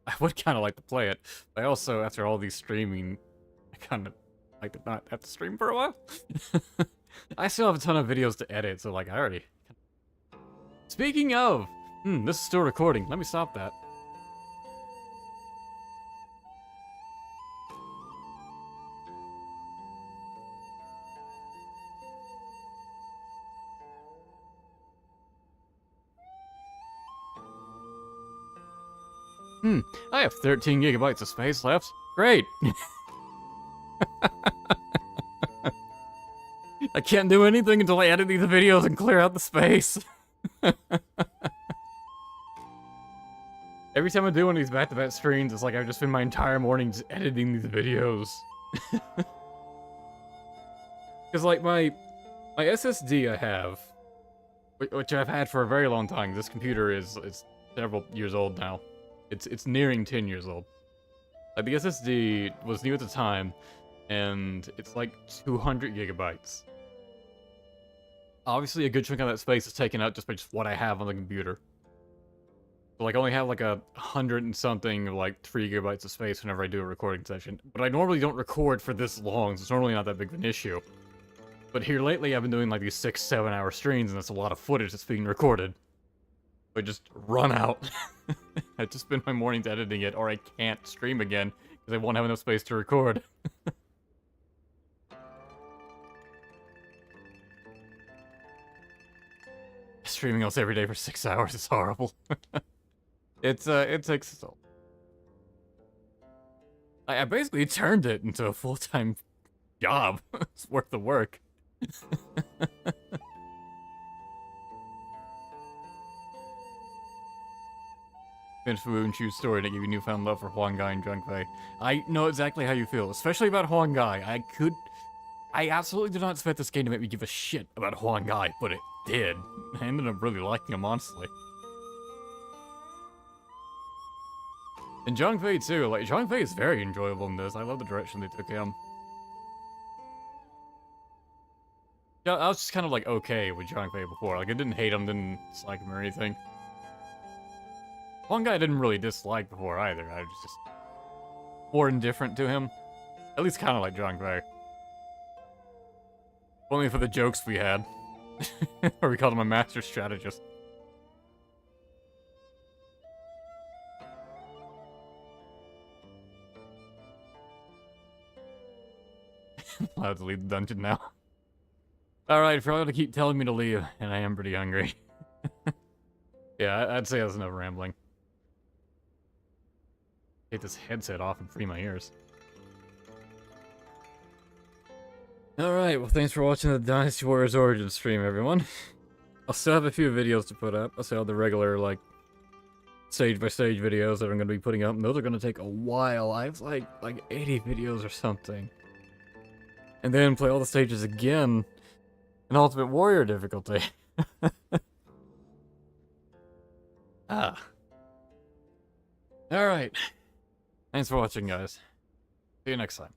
I would kind of like to play it, but I also, after all these streaming, I kind of like to not have to stream for a while. I still have a ton of videos to edit, so like I already... Speaking of, this is still recording. Let me stop that. I have 13 gigabytes of space left. Great! I can't do anything until I edit these videos and clear out the space. Every time I do one of these back-to-back streams, it's like I've just spent my entire morning just editing these videos. Because, like, my SSD I have, which I've had for a very long time, this computer is several years old now. It's nearing 10 years old. Like, the SSD was new at the time, and it's like 200 gigabytes. Obviously, a good chunk of that space is taken up just by just what I have on the computer. So, like, I only have like 100 and something, like 3 gigabytes of space whenever I do a recording session. But I normally don't record for this long, so it's normally not that big of an issue. But here lately, I've been doing like these 6-7 hour streams, and that's a lot of footage that's being recorded. But just run out. I just spend my mornings editing it, or I can't stream again, because I won't have enough space to record. Streaming almost every day for 6 hours is horrible. It takes its toll. I basically turned it into a full-time job. It's worth the work. Finish Wu and Chu's story to give you newfound love for Huang Gai and Zhang Fei. I know exactly how you feel, especially about Huang Gai. I absolutely did not expect this game to make me give a shit about Huang Gai, but it did. I ended up really liking him, honestly. And Zhang Fei too, like, Zhang Fei is very enjoyable in this. I love the direction they took him. Yeah, I was just kind of like okay with Zhang Fei before. Like, I didn't hate him, didn't dislike him or anything. One guy I didn't really dislike before either. I was just more indifferent to him. At least kind of like Zhang Fei. Only for the jokes we had. Or we called him a master strategist. allowed to leave the dungeon now. Alright, for all to keep telling me to leave, and I am pretty hungry. Yeah, I'd say that's enough rambling. Take this headset off and free my ears. Alright, well thanks for watching the Dynasty Warriors Origins stream, everyone. I'll still have a few videos to put up. I'll still have the regular, like, stage-by-stage videos that I'm going to be putting up, and those are going to take a while. I have, like 80 videos or something. And then play all the stages again in Ultimate Warrior difficulty. Ah. Alright. Thanks for watching, guys. See you next time.